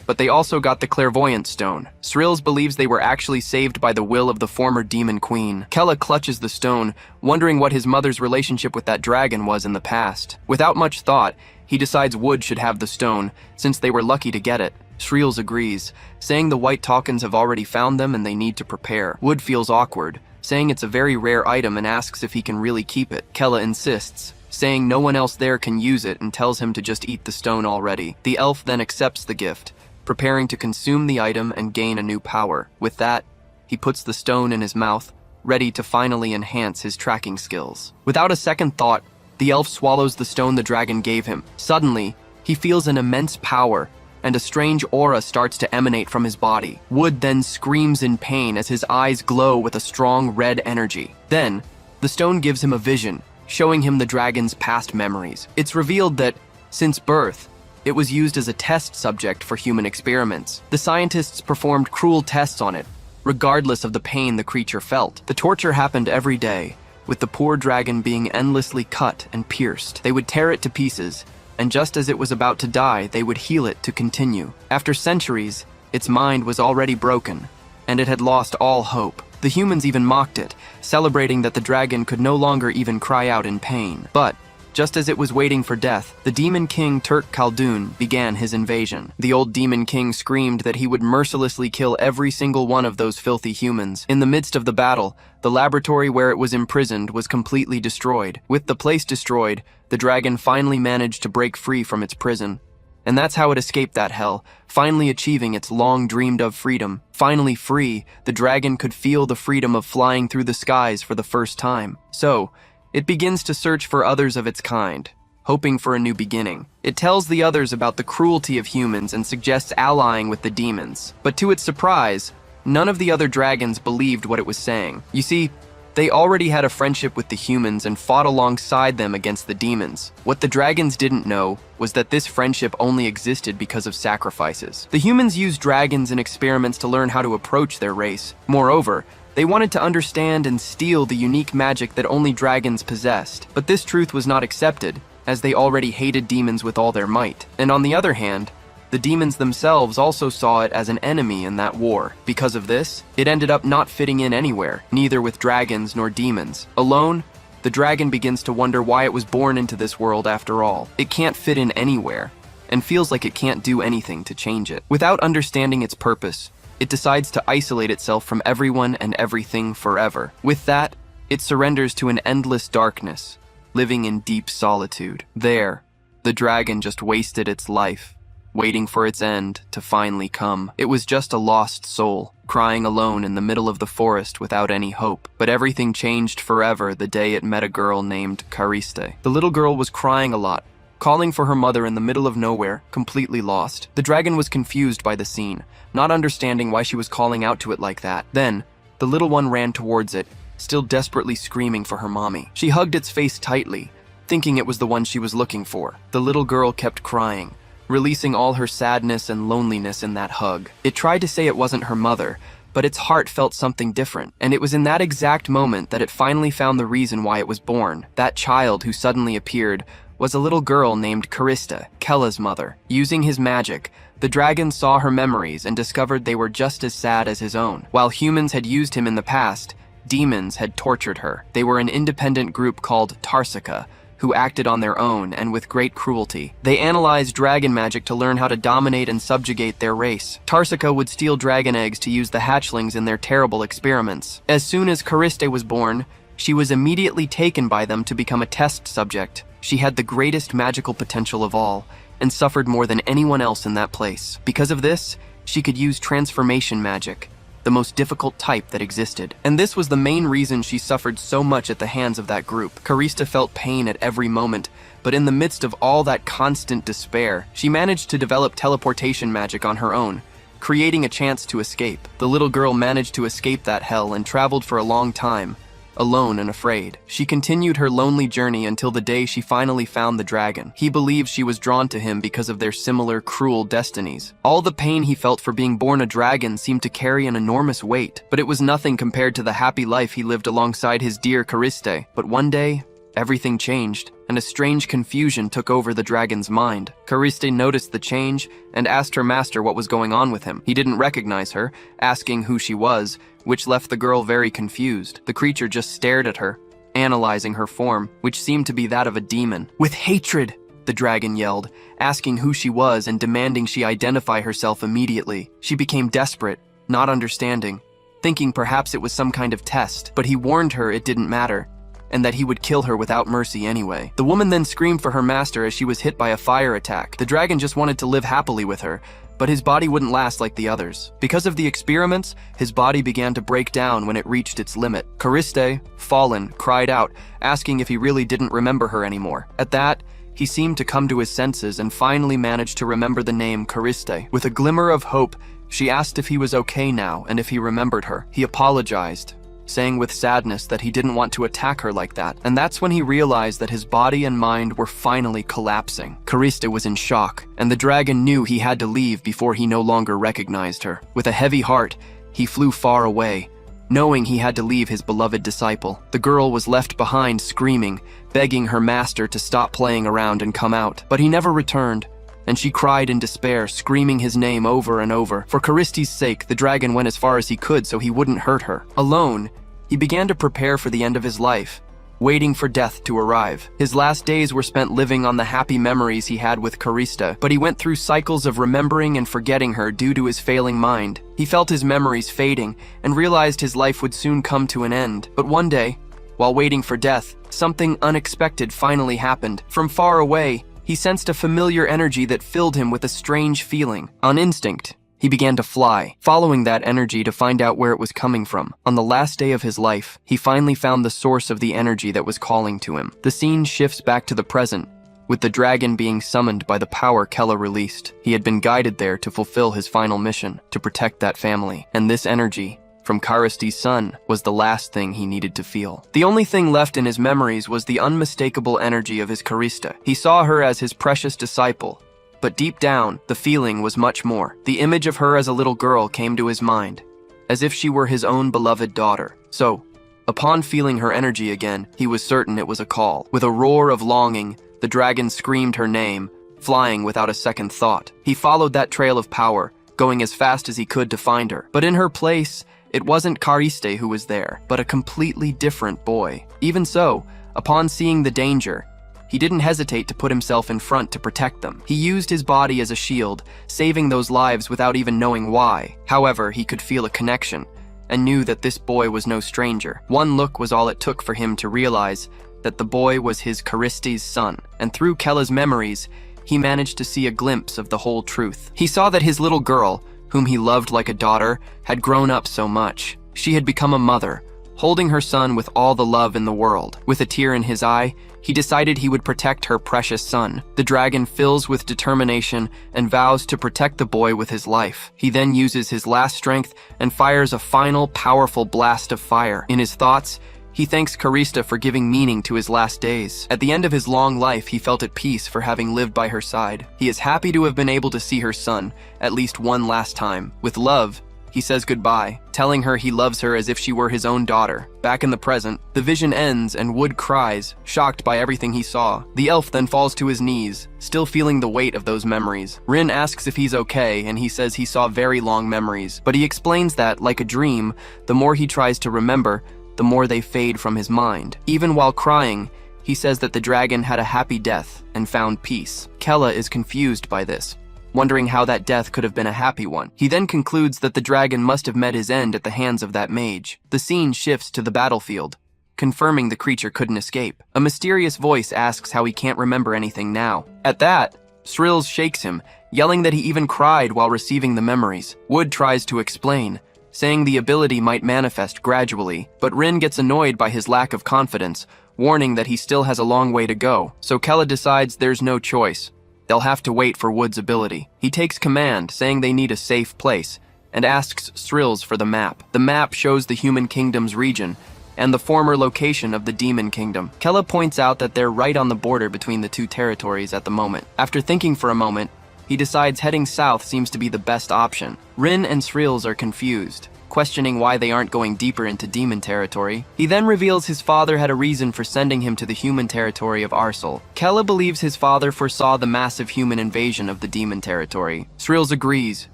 but they also got the clairvoyant stone. Srills believes they were actually saved by the will of the former demon queen. Kella clutches the stone, wondering what his mother's relationship with that dragon was in the past. Without much thought, he decides Wood should have the stone, since they were lucky to get it. Srills agrees, saying the white Talkans have already found them and they need to prepare. Wood feels awkward, saying it's a very rare item and asks if he can really keep it. Kella insists, saying no one else there can use it and tells him to just eat the stone already. The elf then accepts the gift, preparing to consume the item and gain a new power. With that, he puts the stone in his mouth, ready to finally enhance his tracking skills. Without a second thought, the elf swallows the stone the dragon gave him. Suddenly, he feels an immense power, and a strange aura starts to emanate from his body. Wood then screams in pain as his eyes glow with a strong red energy. Then, the stone gives him a vision, showing him the dragon's past memories. It's revealed that, since birth, it was used as a test subject for human experiments. The scientists performed cruel tests on it, regardless of the pain the creature felt. The torture happened every day, with the poor dragon being endlessly cut and pierced. They would tear it to pieces, and just as it was about to die, they would heal it to continue. After centuries, its mind was already broken, and it had lost all hope. The humans even mocked it, celebrating that the dragon could no longer even cry out in pain. But, just as it was waiting for death, the demon king Turk Khaldun began his invasion. The old demon king screamed that he would mercilessly kill every single one of those filthy humans. In the midst of the battle, the laboratory where it was imprisoned was completely destroyed. With the place destroyed, the dragon finally managed to break free from its prison. And that's how it escaped that hell, finally achieving its long-dreamed-of freedom. Finally free, the dragon could feel the freedom of flying through the skies for the first time. So, it begins to search for others of its kind, hoping for a new beginning. It tells the others about the cruelty of humans and suggests allying with the demons. But to its surprise, none of the other dragons believed what it was saying. You see, they already had a friendship with the humans and fought alongside them against the demons. What the dragons didn't know was that this friendship only existed because of sacrifices. The humans used dragons in experiments to learn how to approach their race. Moreover, they wanted to understand and steal the unique magic that only dragons possessed. But this truth was not accepted, as they already hated demons with all their might. And on the other hand, the demons themselves also saw it as an enemy in that war. Because of this, it ended up not fitting in anywhere, neither with dragons nor demons. Alone, the dragon begins to wonder why it was born into this world after all. It can't fit in anywhere, and feels like it can't do anything to change it. Without understanding its purpose, it decides to isolate itself from everyone and everything forever. With that, it surrenders to an endless darkness, living in deep solitude. There, the dragon just wasted its life, waiting for its end to finally come. It was just a lost soul, crying alone in the middle of the forest without any hope. But everything changed forever the day it met a girl named Cariste. The little girl was crying a lot, calling for her mother in the middle of nowhere, completely lost. The dragon was confused by the scene, not understanding why she was calling out to it like that. Then, the little one ran towards it, still desperately screaming for her mommy. She hugged its face tightly, thinking it was the one she was looking for. The little girl kept crying, releasing all her sadness and loneliness in that hug. It tried to say it wasn't her mother, but its heart felt something different. And it was in that exact moment that it finally found the reason why it was born. That child who suddenly appeared was a little girl named Cariste, Kella's mother. Using his magic, the dragon saw her memories and discovered they were just as sad as his own. While humans had used him in the past, demons had tortured her. They were an independent group called Tarsica, who acted on their own and with great cruelty. They analyzed dragon magic to learn how to dominate and subjugate their race. Tarsica would steal dragon eggs to use the hatchlings in their terrible experiments. As soon as Cariste was born, she was immediately taken by them to become a test subject. She had the greatest magical potential of all, and suffered more than anyone else in that place. Because of this, she could use transformation magic, the most difficult type that existed. And this was the main reason she suffered so much at the hands of that group. Cariste felt pain at every moment, but in the midst of all that constant despair, she managed to develop teleportation magic on her own, creating a chance to escape. The little girl managed to escape that hell and traveled for a long time, alone and afraid. She continued her lonely journey until the day she finally found the dragon. He believed she was drawn to him because of their similar cruel destinies. All the pain he felt for being born a dragon seemed to carry an enormous weight, but it was nothing compared to the happy life he lived alongside his dear Cariste. But one day, everything changed, and a strange confusion took over the dragon's mind. Cariste noticed the change and asked her master what was going on with him. He didn't recognize her, asking who she was, which left the girl very confused. The creature just stared at her, analyzing her form, which seemed to be that of a demon. With hatred, the dragon yelled, asking who she was and demanding she identify herself immediately. She became desperate, not understanding, thinking perhaps it was some kind of test, but he warned her it didn't matter, and that he would kill her without mercy anyway. The woman then screamed for her master as she was hit by a fire attack. The dragon just wanted to live happily with her, but his body wouldn't last like the others. Because of the experiments, his body began to break down when it reached its limit. Cariste, fallen, cried out, asking if he really didn't remember her anymore. At that, he seemed to come to his senses and finally managed to remember the name Cariste. With a glimmer of hope, she asked if he was okay now and if he remembered her. He apologized, saying with sadness that he didn't want to attack her like that. And that's when he realized that his body and mind were finally collapsing. Cariste was in shock, and the dragon knew he had to leave before he no longer recognized her. With a heavy heart, he flew far away, knowing he had to leave his beloved disciple. The girl was left behind screaming, begging her master to stop playing around and come out. But he never returned, and she cried in despair, screaming his name over and over. For Cariste's sake, the dragon went as far as he could so he wouldn't hurt her. Alone, he began to prepare for the end of his life, waiting for death to arrive. His last days were spent living on the happy memories he had with Cariste, but he went through cycles of remembering and forgetting her due to his failing mind. He felt his memories fading and realized his life would soon come to an end. But one day, while waiting for death, something unexpected finally happened. From far away, he sensed a familiar energy that filled him with a strange feeling. On instinct, he began to fly, following that energy to find out where it was coming from. On the last day of his life, he finally found the source of the energy that was calling to him. The scene shifts back to the present, with the dragon being summoned by the power Kella released. He had been guided there to fulfill his final mission, to protect that family. And this energy, from Cariste's son, was the last thing he needed to feel. The only thing left in his memories was the unmistakable energy of his Cariste. He saw her as his precious disciple, but deep down, the feeling was much more. The image of her as a little girl came to his mind, as if she were his own beloved daughter. So, upon feeling her energy again, he was certain it was a call. With a roar of longing, the dragon screamed her name, flying without a second thought. He followed that trail of power, going as fast as he could to find her. But in her place, it wasn't Cariste who was there, but a completely different boy. Even so, upon seeing the danger, he didn't hesitate to put himself in front to protect them. He used his body as a shield, saving those lives without even knowing why. However, he could feel a connection, and knew that this boy was no stranger. One look was all it took for him to realize that the boy was his Cariste's son, and through Kella's memories, he managed to see a glimpse of the whole truth. He saw that his little girl, whom he loved like a daughter, had grown up so much. She had become a mother, holding her son with all the love in the world. With a tear in his eye, he decided he would protect her precious son. The dragon fills with determination and vows to protect the boy with his life. He then uses his last strength and fires a final, powerful blast of fire. In his thoughts, he thanks Karista for giving meaning to his last days. At the end of his long life, he felt at peace for having lived by her side. He is happy to have been able to see her son at least one last time. With love, he says goodbye, telling her he loves her as if she were his own daughter. Back in the present, the vision ends and Wood cries, shocked by everything he saw. The elf then falls to his knees, still feeling the weight of those memories. Rin asks if he's okay, and he says he saw very long memories, but he explains that, like a dream, the more he tries to remember, the more they fade from his mind. Even while crying, he says that the dragon had a happy death and found peace. Kella is confused by this, wondering how that death could have been a happy one. He then concludes that the dragon must have met his end at the hands of that mage. The scene shifts to the battlefield, confirming the creature couldn't escape. A mysterious voice asks how he can't remember anything now. At that, Srills shakes him, yelling that he even cried while receiving the memories. Wood tries to explain, saying the ability might manifest gradually, but Rin gets annoyed by his lack of confidence, warning that he still has a long way to go. So Kella decides there's no choice. They'll have to wait for Wood's ability. He takes command, saying they need a safe place, and asks Srills for the map. The map shows the Human Kingdom's region, and the former location of the Demon Kingdom. Kella points out that they're right on the border between the two territories at the moment. After thinking for a moment, he decides heading south seems to be the best option. Rin and Srills are confused, questioning why they aren't going deeper into demon territory. He then reveals his father had a reason for sending him to the human territory of Arsal. Kella believes his father foresaw the massive human invasion of the demon territory. Srills agrees,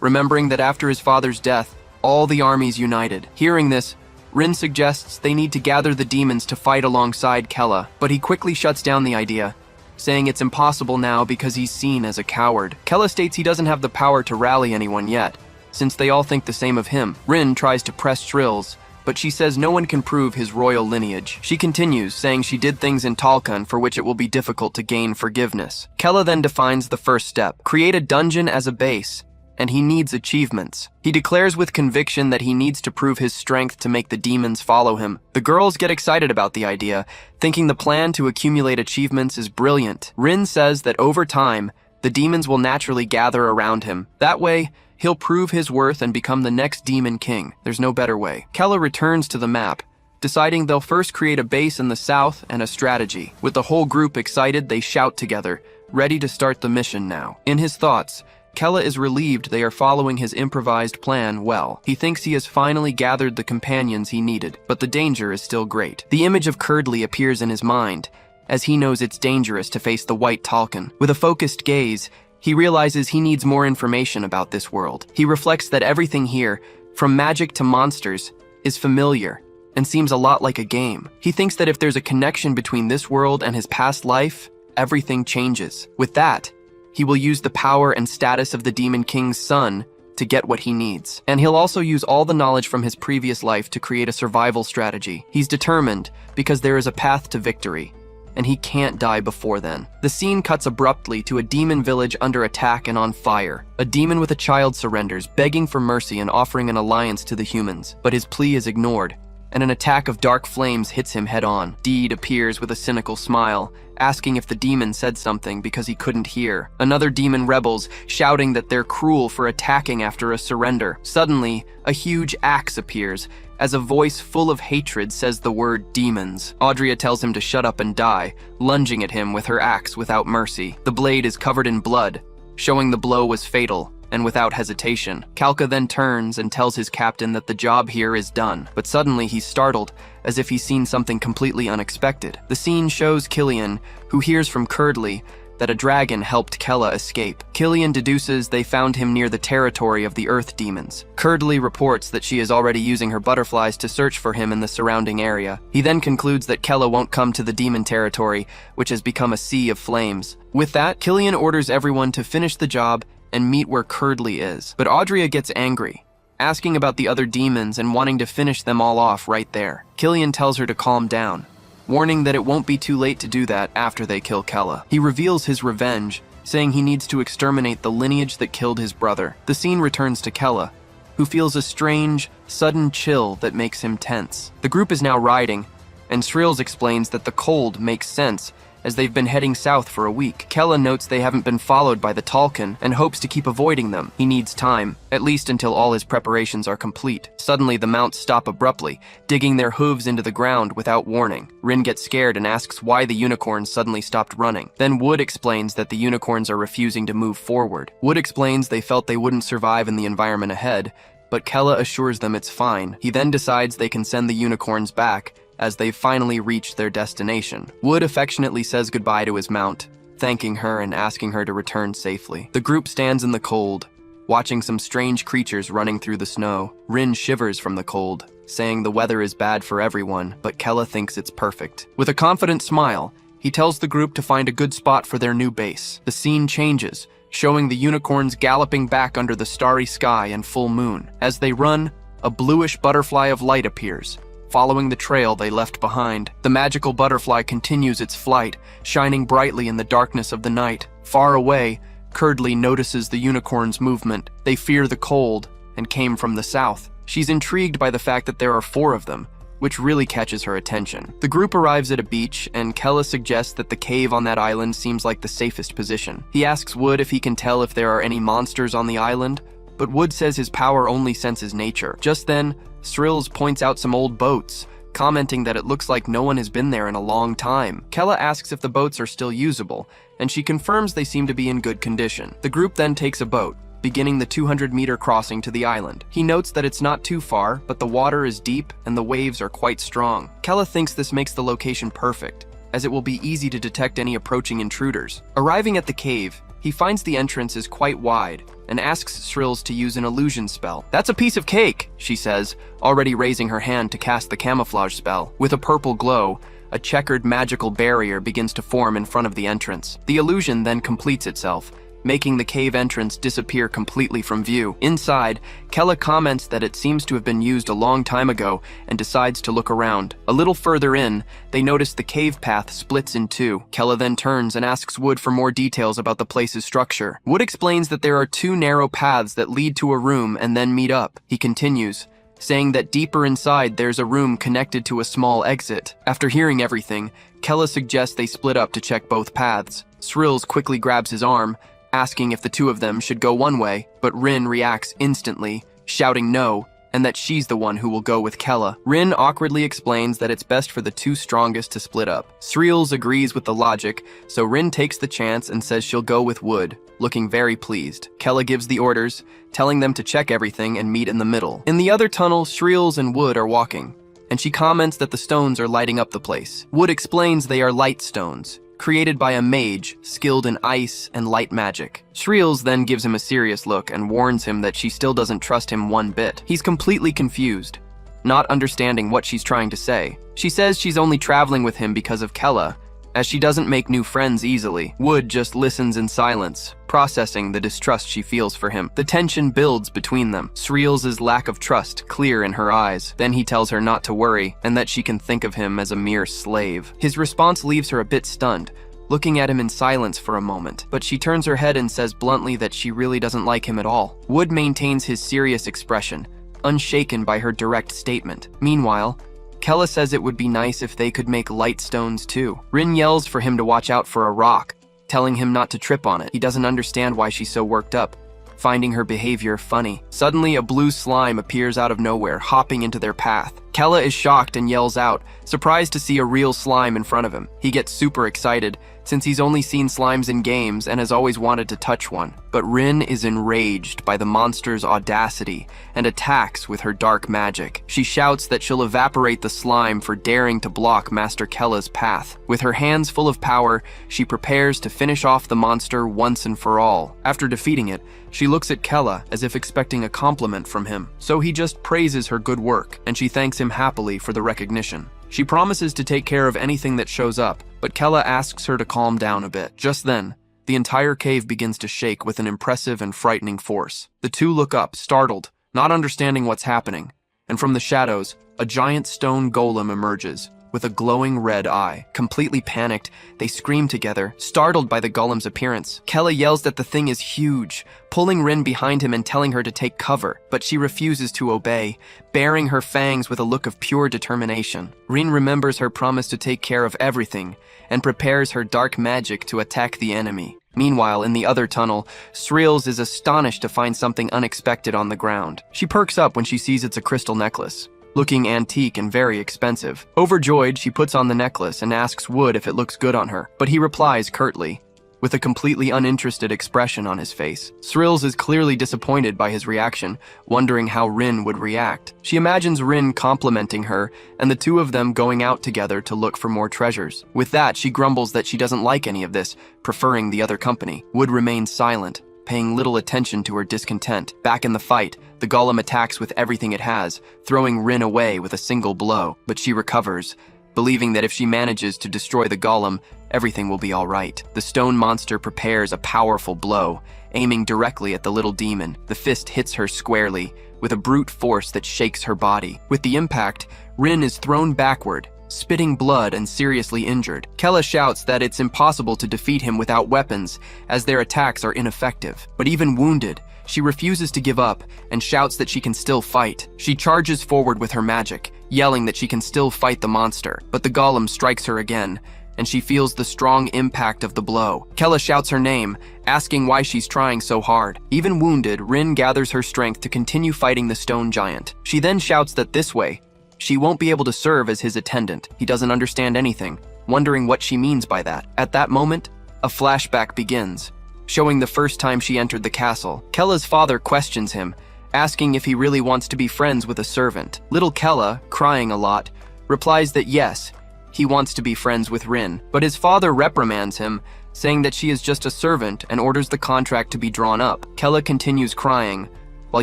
remembering that after his father's death, all the armies united. Hearing this, Rin suggests they need to gather the demons to fight alongside Kella, but he quickly shuts down the idea, saying it's impossible now because he's seen as a coward. Kella states he doesn't have the power to rally anyone yet, since they all think the same of him. Rin tries to press Srills, but she says no one can prove his royal lineage. She continues, saying she did things in Talkan for which it will be difficult to gain forgiveness. Kella then defines the first step: create a dungeon as a base, and he needs achievements. He declares with conviction that he needs to prove his strength to make the demons follow him. The girls get excited about the idea, thinking the plan to accumulate achievements is brilliant. Rin says that over time, the demons will naturally gather around him. That way, he'll prove his worth and become the next demon king. There's no better way. Kella returns to the map, deciding they'll first create a base in the south and a strategy. With the whole group excited, they shout together, ready to start the mission now. In his thoughts, Kella is relieved they are following his improvised plan well. He thinks he has finally gathered the companions he needed, but the danger is still great. The image of Curdley appears in his mind, as he knows it's dangerous to face the White Talcan. With a focused gaze, he realizes he needs more information about this world. He reflects that everything here, from magic to monsters, is familiar and seems a lot like a game. He thinks that if there's a connection between this world and his past life, everything changes. With that, he will use the power and status of the Demon King's son to get what he needs. And he'll also use all the knowledge from his previous life to create a survival strategy. He's determined because there is a path to victory, and he can't die before then. The scene cuts abruptly to a demon village under attack and on fire. A demon with a child surrenders, begging for mercy and offering an alliance to the humans, but his plea is ignored, and an attack of dark flames hits him head-on. Deed appears with a cynical smile, asking if the demon said something because he couldn't hear. Another demon rebels, shouting that they're cruel for attacking after a surrender. Suddenly, a huge axe appears, as a voice full of hatred says the word demons. Audrea tells him to shut up and die, lunging at him with her axe without mercy. The blade is covered in blood, showing the blow was fatal, and without hesitation. Kalka then turns and tells his captain that the job here is done, but suddenly he's startled, as if he's seen something completely unexpected. The scene shows Killian, who hears from Curdley that a dragon helped Kella escape. Killian deduces they found him near the territory of the earth demons. Curdley reports that she is already using her butterflies to search for him in the surrounding area. He then concludes that Kella won't come to the demon territory, which has become a sea of flames. With that, Killian orders everyone to finish the job and meet where Curdley is. But Audrea gets angry, asking about the other demons and wanting to finish them all off right there. Killian tells her to calm down, warning that it won't be too late to do that after they kill Kella. He reveals his revenge, saying he needs to exterminate the lineage that killed his brother. The scene returns to Kella, who feels a strange, sudden chill that makes him tense. The group is now riding, and Srills explains that the cold makes sense as they've been heading south for a week. Kella notes they haven't been followed by the Talcon and hopes to keep avoiding them. He needs time, at least until all his preparations are complete. Suddenly, the mounts stop abruptly, digging their hooves into the ground without warning. Rin gets scared and asks why the unicorns suddenly stopped running. Then Wood explains that the unicorns are refusing to move forward. Wood explains they felt they wouldn't survive in the environment ahead, but Kella assures them it's fine. He then decides they can send the unicorns back, as they've finally reached their destination. Wood affectionately says goodbye to his mount, thanking her and asking her to return safely. The group stands in the cold, watching some strange creatures running through the snow. Rin shivers from the cold, saying the weather is bad for everyone, but Kella thinks it's perfect. With a confident smile, he tells the group to find a good spot for their new base. The scene changes, showing the unicorns galloping back under the starry sky and full moon. As they run, a bluish butterfly of light appears, following the trail they left behind. The magical butterfly continues its flight, shining brightly in the darkness of the night. Far away, Curdley notices the unicorn's movement. They fear the cold and came from the south. She's intrigued by the fact that there are 4 of them, which really catches her attention. The group arrives at a beach, and Kella suggests that the cave on that island seems like the safest position. He asks Wood if he can tell if there are any monsters on the island, but Wood says his power only senses nature. Just then, Srills points out some old boats, commenting that it looks like no one has been there in a long time. Kella asks if the boats are still usable, and she confirms they seem to be in good condition. The group then takes a boat, beginning the 200-meter crossing to the island. He notes that it's not too far, but the water is deep and the waves are quite strong. Kella thinks this makes the location perfect, as it will be easy to detect any approaching intruders. Arriving at the cave, he finds the entrance is quite wide and asks Srills to use an illusion spell. "That's a piece of cake," she says, already raising her hand to cast the camouflage spell. With a purple glow, a checkered magical barrier begins to form in front of the entrance. The illusion then completes itself, making the cave entrance disappear completely from view. Inside, Kella comments that it seems to have been used a long time ago and decides to look around. A little further in, they notice the cave path splits in 2. Kella then turns and asks Wood for more details about the place's structure. Wood explains that there are 2 narrow paths that lead to a room and then meet up. He continues, saying that deeper inside there's a room connected to a small exit. After hearing everything, Kella suggests they split up to check both paths. Srills quickly grabs his arm, asking if the 2 of them should go one way, but Rin reacts instantly, shouting no, and that she's the one who will go with Kella. Rin awkwardly explains that it's best for the 2 strongest to split up. Srills agrees with the logic, so Rin takes the chance and says she'll go with Wood, looking very pleased. Kella gives the orders, telling them to check everything and meet in the middle. In the other tunnel, Srills and Wood are walking, and she comments that the stones are lighting up the place. Wood explains they are light stones, created by a mage skilled in ice and light magic. Srills then gives him a serious look and warns him that she still doesn't trust him one bit. He's completely confused, not understanding what she's trying to say. She says she's only traveling with him because of Kella, as she doesn't make new friends easily. Wood just listens in silence, processing the distrust she feels for him. The tension builds between them, Srills' lack of trust clear in her eyes. Then he tells her not to worry, and that she can think of him as a mere slave. His response leaves her a bit stunned, looking at him in silence for a moment, but she turns her head and says bluntly that she really doesn't like him at all. Wood maintains his serious expression, unshaken by her direct statement. Meanwhile, Kella says it would be nice if they could make light stones too. Rin yells for him to watch out for a rock, telling him not to trip on it. He doesn't understand why she's so worked up, finding her behavior funny. Suddenly, a blue slime appears out of nowhere, hopping into their path. Kella is shocked and yells out, surprised to see a real slime in front of him. He gets super excited, since he's only seen slimes in games and has always wanted to touch one. But Rin is enraged by the monster's audacity and attacks with her dark magic. She shouts that she'll evaporate the slime for daring to block Master Kella's path. With her hands full of power, she prepares to finish off the monster once and for all. After defeating it, she looks at Kella as if expecting a compliment from him. So he just praises her good work, and she thanks him happily for the recognition. She promises to take care of anything that shows up, but Kella asks her to calm down a bit. Just then, the entire cave begins to shake with an impressive and frightening force. The 2 look up, startled, not understanding what's happening, and from the shadows, a giant stone golem emerges, with a glowing red eye. Completely panicked, they scream together, startled by the golem's appearance. Kella yells that the thing is huge, pulling Rin behind him and telling her to take cover, but she refuses to obey, baring her fangs with a look of pure determination. Rin remembers her promise to take care of everything and prepares her dark magic to attack the enemy. Meanwhile, in the other tunnel, Srills is astonished to find something unexpected on the ground. She perks up when she sees it's a crystal necklace, looking antique and very expensive. Overjoyed, she puts on the necklace and asks Wood if it looks good on her, but he replies curtly, with a completely uninterested expression on his face. Srills is clearly disappointed by his reaction, wondering how Rin would react. She imagines Rin complimenting her and the two of them going out together to look for more treasures. With that, she grumbles that she doesn't like any of this, preferring the other company. Wood remains silent, paying little attention to her discontent. Back in the fight, the golem attacks with everything it has, throwing Rin away with a single blow, but she recovers, believing that if she manages to destroy the golem, everything will be all right. The stone monster prepares a powerful blow, aiming directly at the little demon. The fist hits her squarely, with a brute force that shakes her body. With the impact, Rin is thrown backward, spitting blood and seriously injured. Kella shouts that it's impossible to defeat him without weapons, as their attacks are ineffective. But even wounded, she refuses to give up and shouts that she can still fight. She charges forward with her magic, yelling that she can still fight the monster, but the golem strikes her again, and she feels the strong impact of the blow. Kella shouts her name, asking why she's trying so hard. Even wounded, Rin gathers her strength to continue fighting the stone giant. She then shouts that this way, she won't be able to serve as his attendant. He doesn't understand anything, wondering what she means by that. At that moment, a flashback begins, showing the first time she entered the castle. Kella's father questions him, asking if he really wants to be friends with a servant. Little Kella, crying a lot, replies that yes, he wants to be friends with Rin, but his father reprimands him, saying that she is just a servant and orders the contract to be drawn up. Kella continues crying, while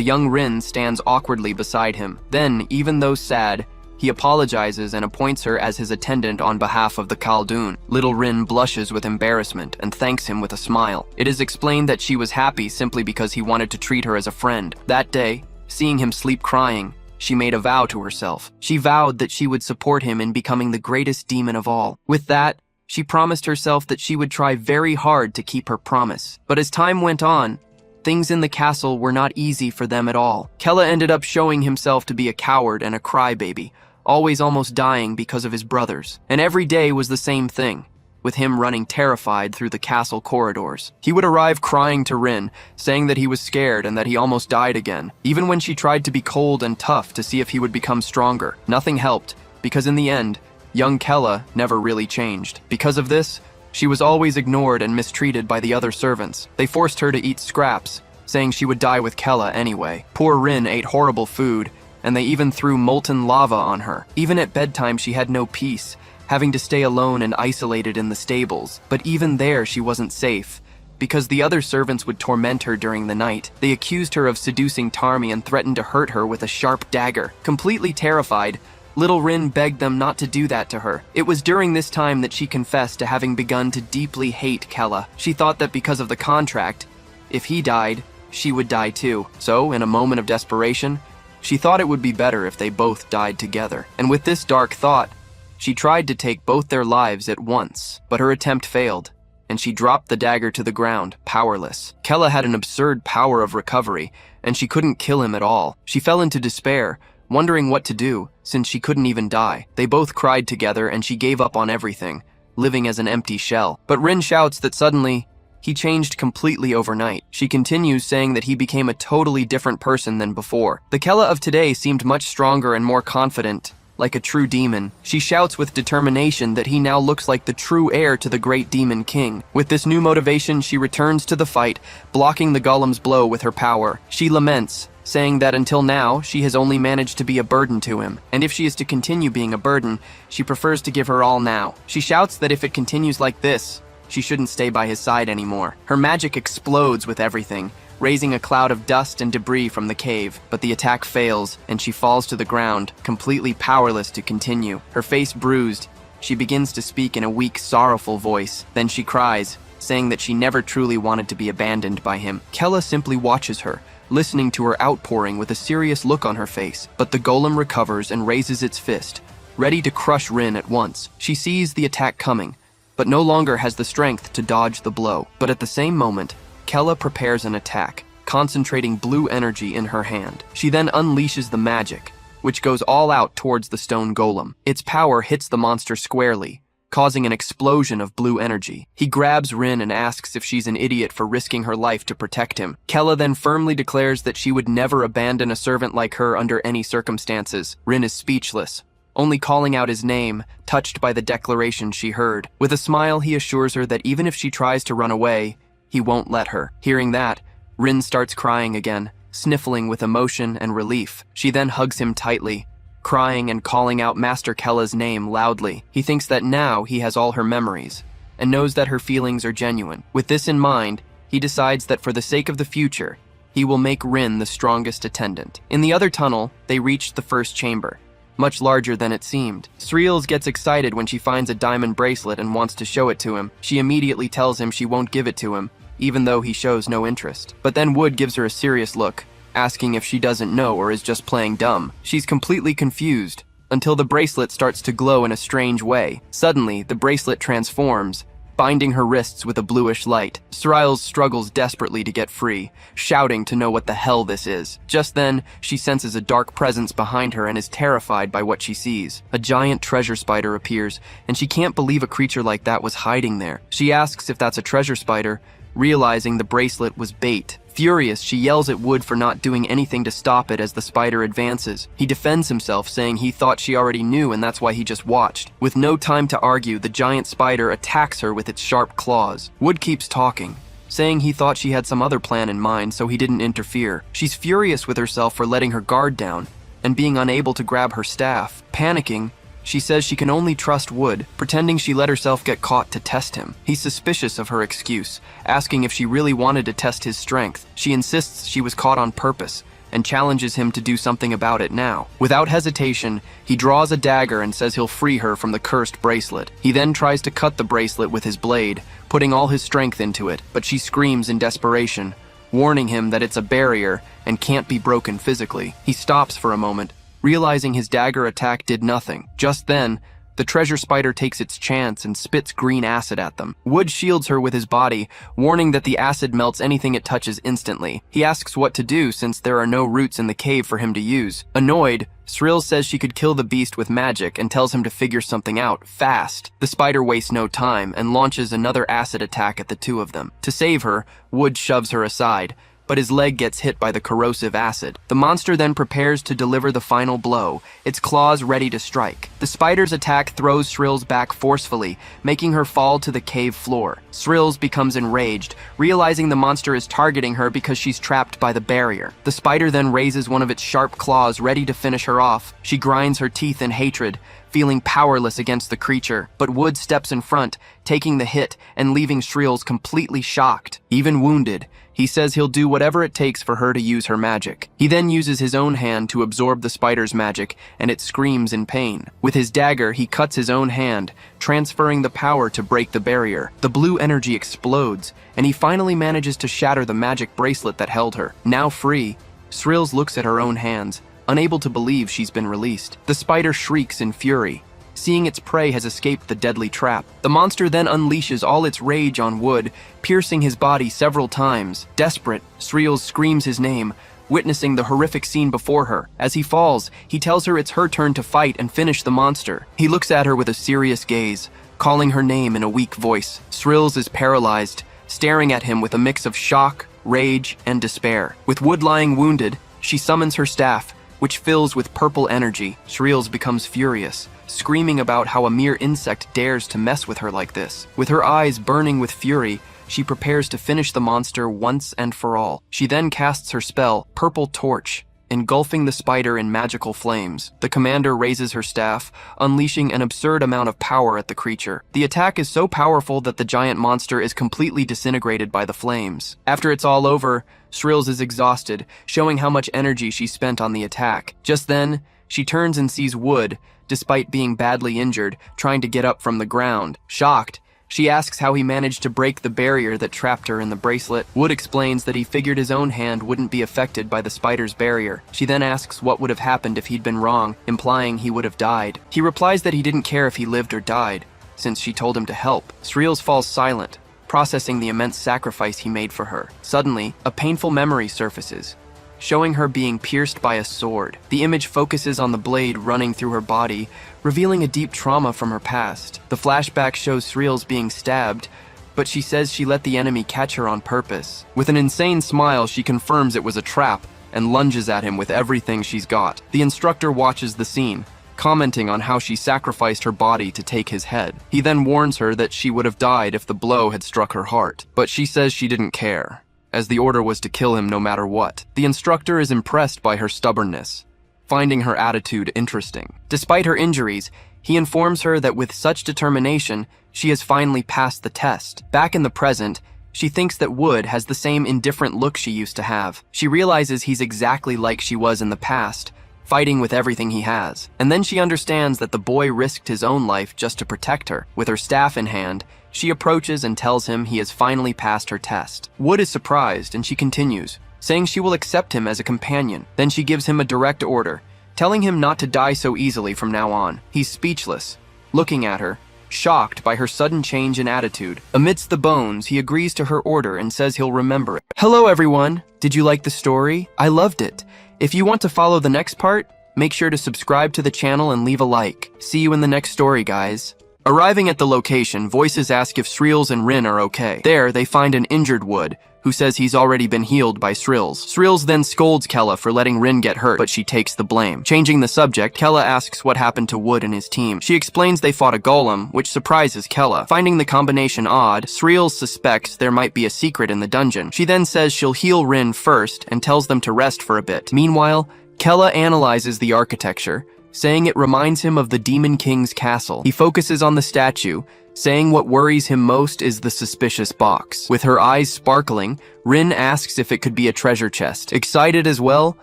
young Rin stands awkwardly beside him. Then, even though sad, he apologizes and appoints her as his attendant on behalf of the Khaldun. Little Rin blushes with embarrassment and thanks him with a smile. It is explained that she was happy simply because he wanted to treat her as a friend. That day, seeing him sleep crying, she made a vow to herself. She vowed that she would support him in becoming the greatest demon of all. With that, she promised herself that she would try very hard to keep her promise. But as time went on, things in the castle were not easy for them at all. Kella ended up showing himself to be a coward and a crybaby, always almost dying because of his brothers. And every day was the same thing, with him running terrified through the castle corridors. He would arrive crying to Rin, saying that he was scared and that he almost died again. Even when she tried to be cold and tough to see if he would become stronger, nothing helped, because in the end, young Kella never really changed. Because of this, she was always ignored and mistreated by the other servants. They forced her to eat scraps, saying she would die with Kella anyway. Poor Rin ate horrible food, and they even threw molten lava on her. Even at bedtime, she had no peace, having to stay alone and isolated in the stables. But even there, she wasn't safe, because the other servants would torment her during the night. They accused her of seducing Tarmi and threatened to hurt her with a sharp dagger. Completely terrified, little Rin begged them not to do that to her. It was during this time that she confessed to having begun to deeply hate Kella. She thought that because of the contract, if he died, she would die too. So, in a moment of desperation, she thought it would be better if they both died together. And with this dark thought, she tried to take both their lives at once, but her attempt failed, and she dropped the dagger to the ground, powerless. Kella had an absurd power of recovery, and she couldn't kill him at all. She fell into despair, wondering what to do, since she couldn't even die. They both cried together, and she gave up on everything, living as an empty shell. But Rin shouts that suddenly, he changed completely overnight. She continues saying that he became a totally different person than before. The Kella of today seemed much stronger and more confident, like a true demon. She shouts with determination that he now looks like the true heir to the great demon king. With this new motivation, she returns to the fight, blocking the golem's blow with her power. She laments, saying that until now, she has only managed to be a burden to him, and if she is to continue being a burden, she prefers to give her all now. She shouts that if it continues like this, she shouldn't stay by his side anymore. Her magic explodes with everything, raising a cloud of dust and debris from the cave, but the attack fails, and she falls to the ground, completely powerless to continue. Her face bruised, she begins to speak in a weak, sorrowful voice. Then she cries, saying that she never truly wanted to be abandoned by him. Kella simply watches her, listening to her outpouring with a serious look on her face, but the golem recovers and raises its fist, ready to crush Rin at once. She sees the attack coming, but no longer has the strength to dodge the blow. But at the same moment, Kella prepares an attack, concentrating blue energy in her hand. She then unleashes the magic, which goes all out towards the stone golem. Its power hits the monster squarely, causing an explosion of blue energy. He grabs Rin and asks if she's an idiot for risking her life to protect him. Kella then firmly declares that she would never abandon a servant like her under any circumstances. Rin is speechless, only calling out his name, touched by the declaration she heard. With a smile, he assures her that even if she tries to run away, he won't let her. Hearing that, Rin starts crying again, sniffling with emotion and relief. She then hugs him tightly, crying and calling out Master Kella's name loudly. He thinks that now he has all her memories, and knows that her feelings are genuine. With this in mind, he decides that for the sake of the future, he will make Rin the strongest attendant. In the other tunnel, they reach the first chamber, much larger than it seemed. Sreels gets excited when she finds a diamond bracelet and wants to show it to him. She immediately tells him she won't give it to him, even though he shows no interest. But then Wood gives her a serious look, asking if she doesn't know or is just playing dumb. She's completely confused, until the bracelet starts to glow in a strange way. Suddenly, the bracelet transforms, binding her wrists with a bluish light. Sreels struggles desperately to get free, shouting to know what the hell this is. Just then, she senses a dark presence behind her and is terrified by what she sees. A giant treasure spider appears, and she can't believe a creature like that was hiding there. She asks if that's a treasure spider, realizing the bracelet was bait. Furious, she yells at Wood for not doing anything to stop it as the spider advances. He defends himself, saying he thought she already knew and that's why he just watched. With no time to argue, the giant spider attacks her with its sharp claws. Wood keeps talking, saying he thought she had some other plan in mind, so he didn't interfere. She's furious with herself for letting her guard down and being unable to grab her staff. Panicking, she says she can only trust Wood, pretending she let herself get caught to test him. He's suspicious of her excuse, asking if she really wanted to test his strength. She insists she was caught on purpose, and challenges him to do something about it now. Without hesitation, he draws a dagger and says he'll free her from the cursed bracelet. He then tries to cut the bracelet with his blade, putting all his strength into it, but she screams in desperation, warning him that it's a barrier and can't be broken physically. He stops for a moment, realizing his dagger attack did nothing. Just then, the treasure spider takes its chance and spits green acid at them. Wood shields her with his body, warning that the acid melts anything it touches instantly. He asks what to do since there are no roots in the cave for him to use. Annoyed, Srill says she could kill the beast with magic and tells him to figure something out, fast. The spider wastes no time and launches another acid attack at the two of them. To save her, Wood shoves her aside, but his leg gets hit by the corrosive acid. The monster then prepares to deliver the final blow, its claws ready to strike. The spider's attack throws Srills back forcefully, making her fall to the cave floor. Srills becomes enraged, realizing the monster is targeting her because she's trapped by the barrier. The spider then raises one of its sharp claws ready to finish her off. She grinds her teeth in hatred, feeling powerless against the creature, but Wood steps in front, taking the hit and leaving Srills completely shocked. Even wounded, he says he'll do whatever it takes for her to use her magic. He then uses his own hand to absorb the spider's magic, and it screams in pain. With his dagger, he cuts his own hand, transferring the power to break the barrier. The blue energy explodes, and he finally manages to shatter the magic bracelet that held her. Now free, Srills looks at her own hands, unable to believe she's been released. The spider shrieks in fury, seeing its prey has escaped the deadly trap. The monster then unleashes all its rage on Wood, piercing his body several times. Desperate, Sriels screams his name, witnessing the horrific scene before her. As he falls, he tells her it's her turn to fight and finish the monster. He looks at her with a serious gaze, calling her name in a weak voice. Srills is paralyzed, staring at him with a mix of shock, rage, and despair. With Wood lying wounded, she summons her staff, which fills with purple energy. Sriels becomes furious, screaming about how a mere insect dares to mess with her like this. With her eyes burning with fury, she prepares to finish the monster once and for all. She then casts her spell, Purple Torch, engulfing the spider in magical flames. The commander raises her staff, unleashing an absurd amount of power at the creature. The attack is so powerful that the giant monster is completely disintegrated by the flames. After it's all over, Srills is exhausted, showing how much energy she spent on the attack. Just then, she turns and sees Wood, despite being badly injured, trying to get up from the ground. Shocked, She asks how he managed to break the barrier that trapped her in the bracelet. Wood explains that he figured his own hand wouldn't be affected by the spider's barrier. She then asks what would have happened if he'd been wrong, implying he would have died. He replies that he didn't care if he lived or died, since she told him to help. Sreels falls silent, processing the immense sacrifice he made for her. Suddenly, a painful memory surfaces, showing her being pierced by a sword. The image focuses on the blade running through her body, revealing a deep trauma from her past. The flashback shows Sreels being stabbed, but she says she let the enemy catch her on purpose. With an insane smile, she confirms it was a trap and lunges at him with everything she's got. The instructor watches the scene, commenting on how she sacrificed her body to take his head. He then warns her that she would have died if the blow had struck her heart, but she says she didn't care, as the order was to kill him no matter what. The instructor is impressed by her stubbornness, finding her attitude interesting. Despite her injuries, he informs her that with such determination, she has finally passed the test. Back in the present, she thinks that Wood has the same indifferent look she used to have. She realizes he's exactly like she was in the past, fighting with everything he has. And then she understands that the boy risked his own life just to protect her. With her staff in hand, she approaches and tells him he has finally passed her test. Wood is surprised, and she continues, saying she will accept him as a companion. Then she gives him a direct order, telling him not to die so easily from now on. He's speechless, looking at her, shocked by her sudden change in attitude. Amidst the bones, he agrees to her order and says he'll remember it. Hello everyone! Did you like the story? I loved it. If you want to follow the next part, make sure to subscribe to the channel and leave a like. See you in the next story, guys. Arriving at the location, voices ask if Sreels and Rin are okay. There, they find an injured Wood, who says he's already been healed by Sreels. Sreels then scolds Kella for letting Rin get hurt, but she takes the blame. Changing the subject, Kella asks what happened to Wood and his team. She explains they fought a golem, which surprises Kella. Finding the combination odd, Sreels suspects there might be a secret in the dungeon. She then says she'll heal Rin first and tells them to rest for a bit. Meanwhile, Kella analyzes the architecture, saying it reminds him of the Demon King's castle. He focuses on the statue, saying what worries him most is the suspicious box. With her eyes sparkling, Rin asks if it could be a treasure chest. Excited as well,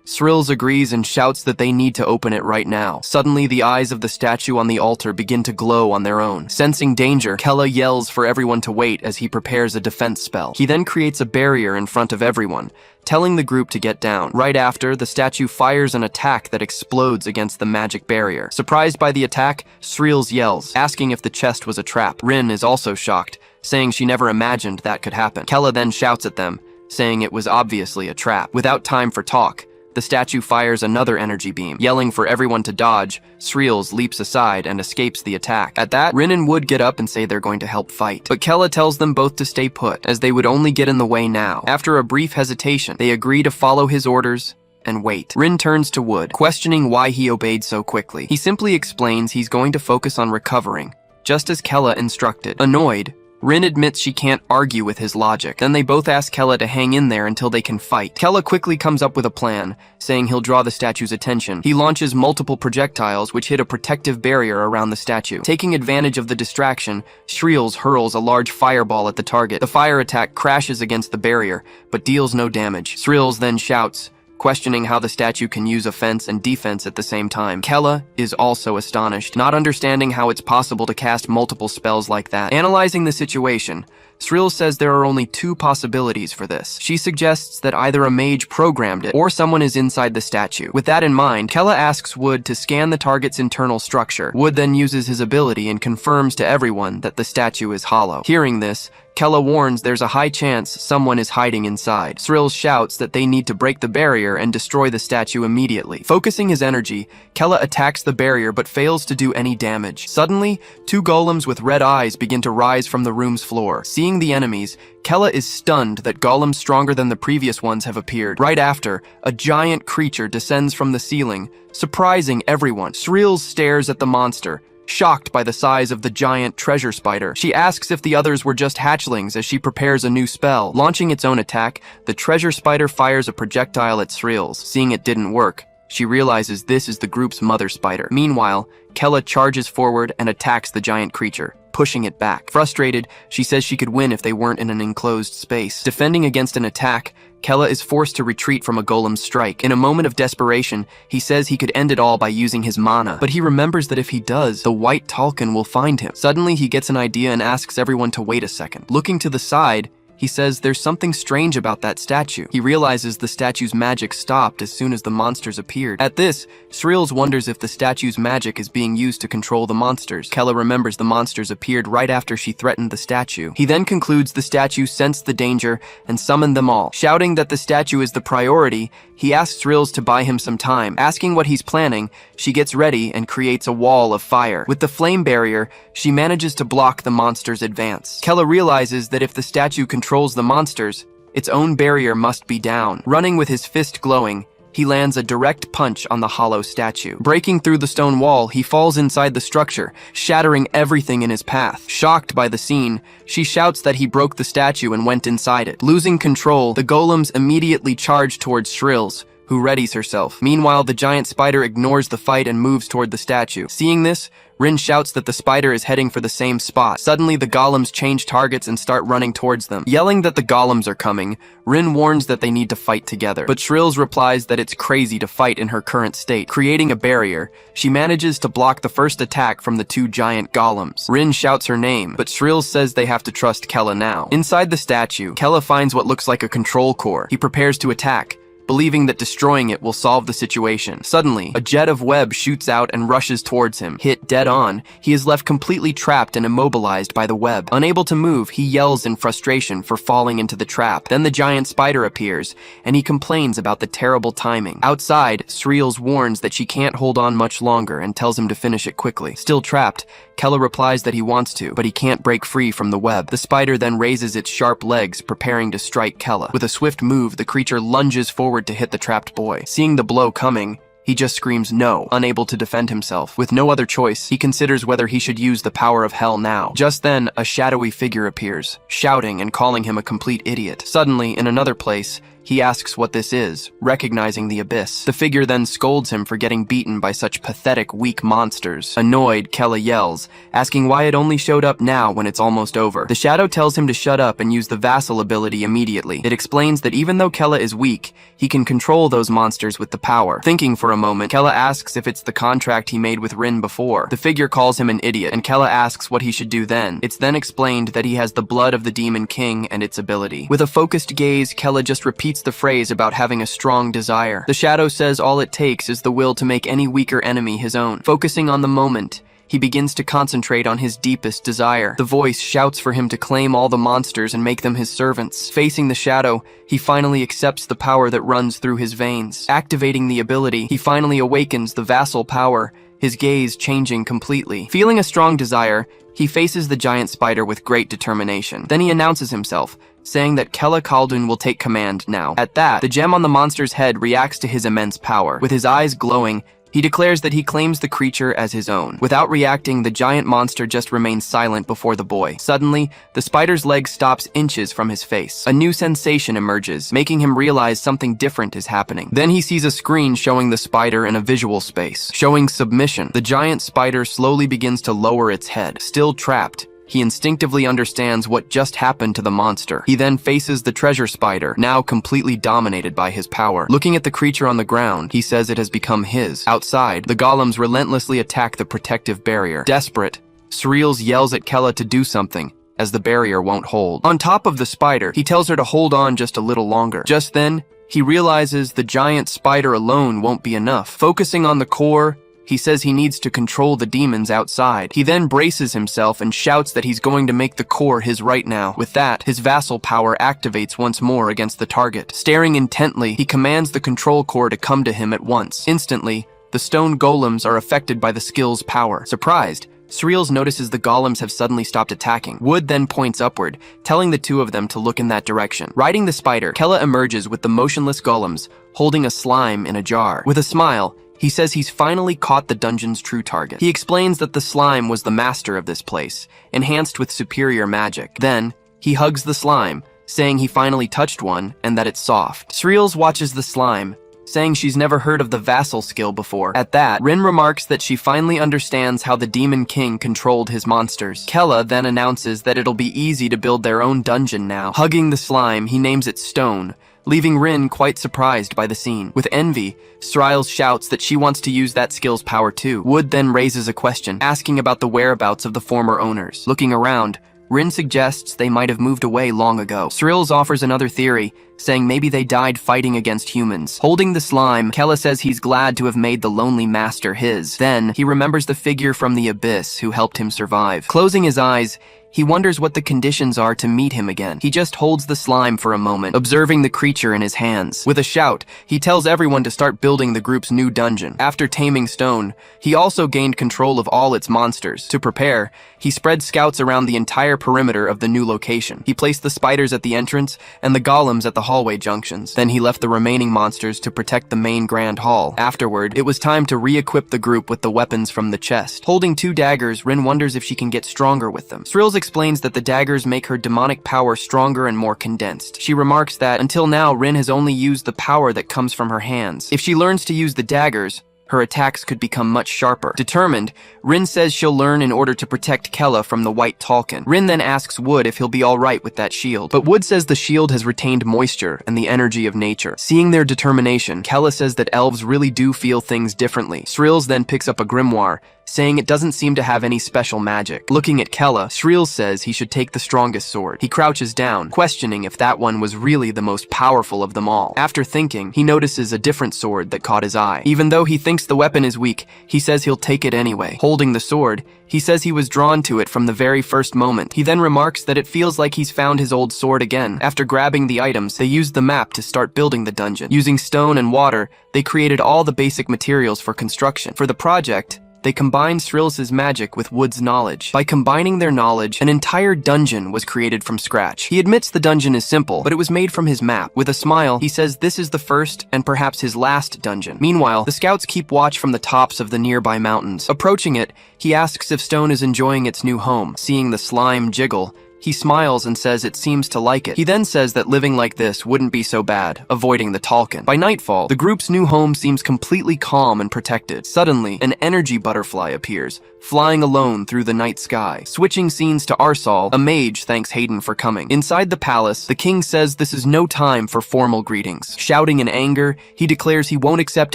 Sreels agrees and shouts that they need to open it right now. Suddenly, the eyes of the statue on the altar begin to glow on their own. Sensing danger, Kella yells for everyone to wait as he prepares a defense spell. He then creates a barrier in front of everyone, telling the group to get down. Right after, the statue fires an attack that explodes against the magic barrier. Surprised by the attack, Sreels yells, asking if the chest was a trap. Rin is also shocked, saying she never imagined that could happen. Kella then shouts at them, saying it was obviously a trap. Without time for talk, the statue fires another energy beam. Yelling for everyone to dodge, Sreels leaps aside and escapes the attack. At that, Rin and Wood get up and say they're going to help fight. But Kella tells them both to stay put, as they would only get in the way now. After a brief hesitation, they agree to follow his orders and wait. Rin turns to Wood, questioning why he obeyed so quickly. He simply explains he's going to focus on recovering, just as Kella instructed. Annoyed, Rin admits she can't argue with his logic. Then they both ask Kella to hang in there until they can fight. Kella quickly comes up with a plan, saying he'll draw the statue's attention. He launches multiple projectiles which hit a protective barrier around the statue. Taking advantage of the distraction, Sreels hurls a large fireball at the target. The fire attack crashes against the barrier, but deals no damage. Sreels then shouts, questioning how the statue can use offense and defense at the same time. Kella is also astonished, not understanding how it's possible to cast multiple spells like that. Analyzing the situation, Sreels says there are only two possibilities for this. She suggests that either a mage programmed it, or someone is inside the statue. With that in mind, Kella asks Wood to scan the target's internal structure. Wood then uses his ability and confirms to everyone that the statue is hollow. Hearing this, Kella warns there's a high chance someone is hiding inside. Sreels shouts that they need to break the barrier and destroy the statue immediately. Focusing his energy, Kella attacks the barrier but fails to do any damage. Suddenly, two golems with red eyes begin to rise from the room's floor. Seeing the enemies, Kella is stunned that golems stronger than the previous ones have appeared. Right after, a giant creature descends from the ceiling, surprising everyone. Sreels stares at the monster, shocked by the size of the giant treasure spider. She asks if the others were just hatchlings as she prepares a new spell. Launching its own attack, the treasure spider fires a projectile at Sreels. Seeing it didn't work, she realizes this is the group's mother spider. Meanwhile, Kella charges forward and attacks the giant creature, pushing it back. Frustrated, she says she could win if they weren't in an enclosed space. Defending against an attack, Kella is forced to retreat from a golem's strike. In a moment of desperation, he says he could end it all by using his mana, but he remembers that if he does, the white Talcon will find him. Suddenly, he gets an idea and asks everyone to wait a second. Looking to the side, he says there's something strange about that statue. He realizes the statue's magic stopped as soon as the monsters appeared. At this, Srills wonders if the statue's magic is being used to control the monsters. Kella remembers the monsters appeared right after she threatened the statue. He then concludes the statue sensed the danger and summoned them all. Shouting that the statue is the priority, he asks Srills to buy him some time. Asking what he's planning, she gets ready and creates a wall of fire. With the flame barrier, she manages to block the monster's advance. Kella realizes that if the statue controls the monsters, its own barrier must be down. Running with his fist glowing, he lands a direct punch on the hollow statue. Breaking through the stone wall, he falls inside the structure, shattering everything in his path. Shocked by the scene, she shouts that he broke the statue and went inside it. Losing control, the golems immediately charge towards Srills, who readies herself. Meanwhile, the giant spider ignores the fight and moves toward the statue. Seeing this, Rin shouts that the spider is heading for the same spot. Suddenly, the golems change targets and start running towards them. Yelling that the golems are coming, Rin warns that they need to fight together. But Shrills replies that it's crazy to fight in her current state. Creating a barrier, she manages to block the first attack from the two giant golems. Rin shouts her name, but Shrills says they have to trust Kella now. Inside the statue, Kella finds what looks like a control core. He prepares to attack, believing that destroying it will solve the situation. Suddenly, a jet of web shoots out and rushes towards him. Hit dead on, he is left completely trapped and immobilized by the web. Unable to move, he yells in frustration for falling into the trap. Then the giant spider appears, and he complains about the terrible timing. Outside, Srills warns that she can't hold on much longer and tells him to finish it quickly. Still trapped, Kella replies that he wants to, but he can't break free from the web. The spider then raises its sharp legs, preparing to strike Kella. With a swift move, the creature lunges forward to hit the trapped boy. Seeing the blow coming, he just screams no, unable to defend himself. With no other choice, he considers whether he should use the power of hell now. Just then, a shadowy figure appears, shouting and calling him a complete idiot. Suddenly, in another place, he asks what this is, recognizing the abyss. The figure then scolds him for getting beaten by such pathetic, weak monsters. Annoyed, Kella yells, asking why it only showed up now when it's almost over. The shadow tells him to shut up and use the vassal ability immediately. It explains that even though Kella is weak, he can control those monsters with the power. Thinking for a moment, Kella asks if it's the contract he made with Rin before. The figure calls him an idiot, and Kella asks what he should do then. It's then explained that he has the blood of the Demon King and its ability. With a focused gaze, Kella just repeats the phrase about having a strong desire. The shadow says all it takes is the will to make any weaker enemy his own. Focusing on the moment, he begins to concentrate on his deepest desire. The voice shouts for him to claim all the monsters and make them his servants. Facing the shadow, he finally accepts the power that runs through his veins. Activating the ability, he finally awakens the vassal power, his gaze changing completely. Feeling a strong desire, he faces the giant spider with great determination. Then he announces himself, saying that Kella Khaldun will take command now. At that, the gem on the monster's head reacts to his immense power. With his eyes glowing, he declares that he claims the creature as his own. Without reacting, the giant monster just remains silent before the boy. Suddenly, the spider's leg stops inches from his face. A new sensation emerges, making him realize something different is happening. Then he sees a screen showing the spider in a visual space, showing submission. The giant spider slowly begins to lower its head. Still trapped, he instinctively understands what just happened to the monster. He then faces the treasure spider, now completely dominated by his power. Looking at the creature on the ground, he says it has become his. Outside, the golems relentlessly attack the protective barrier. Desperate, Srills yells at Kella to do something, as the barrier won't hold. On top of the spider, he tells her to hold on just a little longer. Just then, he realizes the giant spider alone won't be enough. Focusing on the core, he says he needs to control the demons outside. He then braces himself and shouts that he's going to make the core his right now. With that, his vassal power activates once more against the target. Staring intently, he commands the control core to come to him at once. Instantly, the stone golems are affected by the skill's power. Surprised, Srills notices the golems have suddenly stopped attacking. Wood then points upward, telling the two of them to look in that direction. Riding the spider, Kella emerges with the motionless golems, holding a slime in a jar. With a smile, he says he's finally caught the dungeon's true target. He explains that the slime was the master of this place, enhanced with superior magic. Then, he hugs the slime, saying he finally touched one and that it's soft. Srills watches the slime, saying she's never heard of the vassal skill before. At that, Rin remarks that she finally understands how the Demon King controlled his monsters. Kella then announces that it'll be easy to build their own dungeon now. Hugging the slime, he names it Stone, leaving Rin quite surprised by the scene. With envy, Striles shouts that she wants to use that skill's power too. Wood then raises a question, asking about the whereabouts of the former owners. Looking around, Rin suggests they might have moved away long ago. Striles offers another theory, saying maybe they died fighting against humans. Holding the slime, Kella says he's glad to have made the lonely master his. Then, he remembers the figure from the abyss who helped him survive. Closing his eyes, he wonders what the conditions are to meet him again. He just holds the slime for a moment, observing the creature in his hands. With a shout, he tells everyone to start building the group's new dungeon. After taming Stone, he also gained control of all its monsters. To prepare, he spread scouts around the entire perimeter of the new location. He placed the spiders at the entrance and the golems at the hallway junctions. Then he left the remaining monsters to protect the main grand hall. Afterward, it was time to re-equip the group with the weapons from the chest. Holding 2 daggers, Rin wonders if she can get stronger with them. Thrills explains that the daggers make her demonic power stronger and more condensed. She remarks that, until now, Rin has only used the power that comes from her hands. If she learns to use the daggers, her attacks could become much sharper. Determined, Rin says she'll learn in order to protect Kella from the white Talcon. Rin then asks Wood if he'll be alright with that shield, but Wood says the shield has retained moisture and the energy of nature. Seeing their determination, Kella says that elves really do feel things differently. Shrills then picks up a grimoire, saying it doesn't seem to have any special magic. Looking at Kella, Shrills says he should take the strongest sword. He crouches down, questioning if that one was really the most powerful of them all. After thinking, he notices a different sword that caught his eye. Even though he thinks the weapon is weak, he says he'll take it anyway. Holding the sword, he says he was drawn to it from the very first moment. He then remarks that it feels like he's found his old sword again. After grabbing the items, they used the map to start building the dungeon. Using stone and water, they created all the basic materials for construction. For the project, they combined Shrills' magic with Wood's knowledge. By combining their knowledge, an entire dungeon was created from scratch. He admits the dungeon is simple, but it was made from his map. With a smile, he says this is the first and perhaps his last dungeon. Meanwhile, the scouts keep watch from the tops of the nearby mountains. Approaching it, he asks if Stone is enjoying its new home. Seeing the slime jiggle, he smiles and says it seems to like it. He then says that living like this wouldn't be so bad, avoiding the Talcon. By nightfall, the group's new home seems completely calm and protected. Suddenly, an energy butterfly appears, flying alone through the night sky. Switching scenes to Arsal, a mage thanks Hayden for coming. Inside the palace, the king says this is no time for formal greetings. Shouting in anger, he declares he won't accept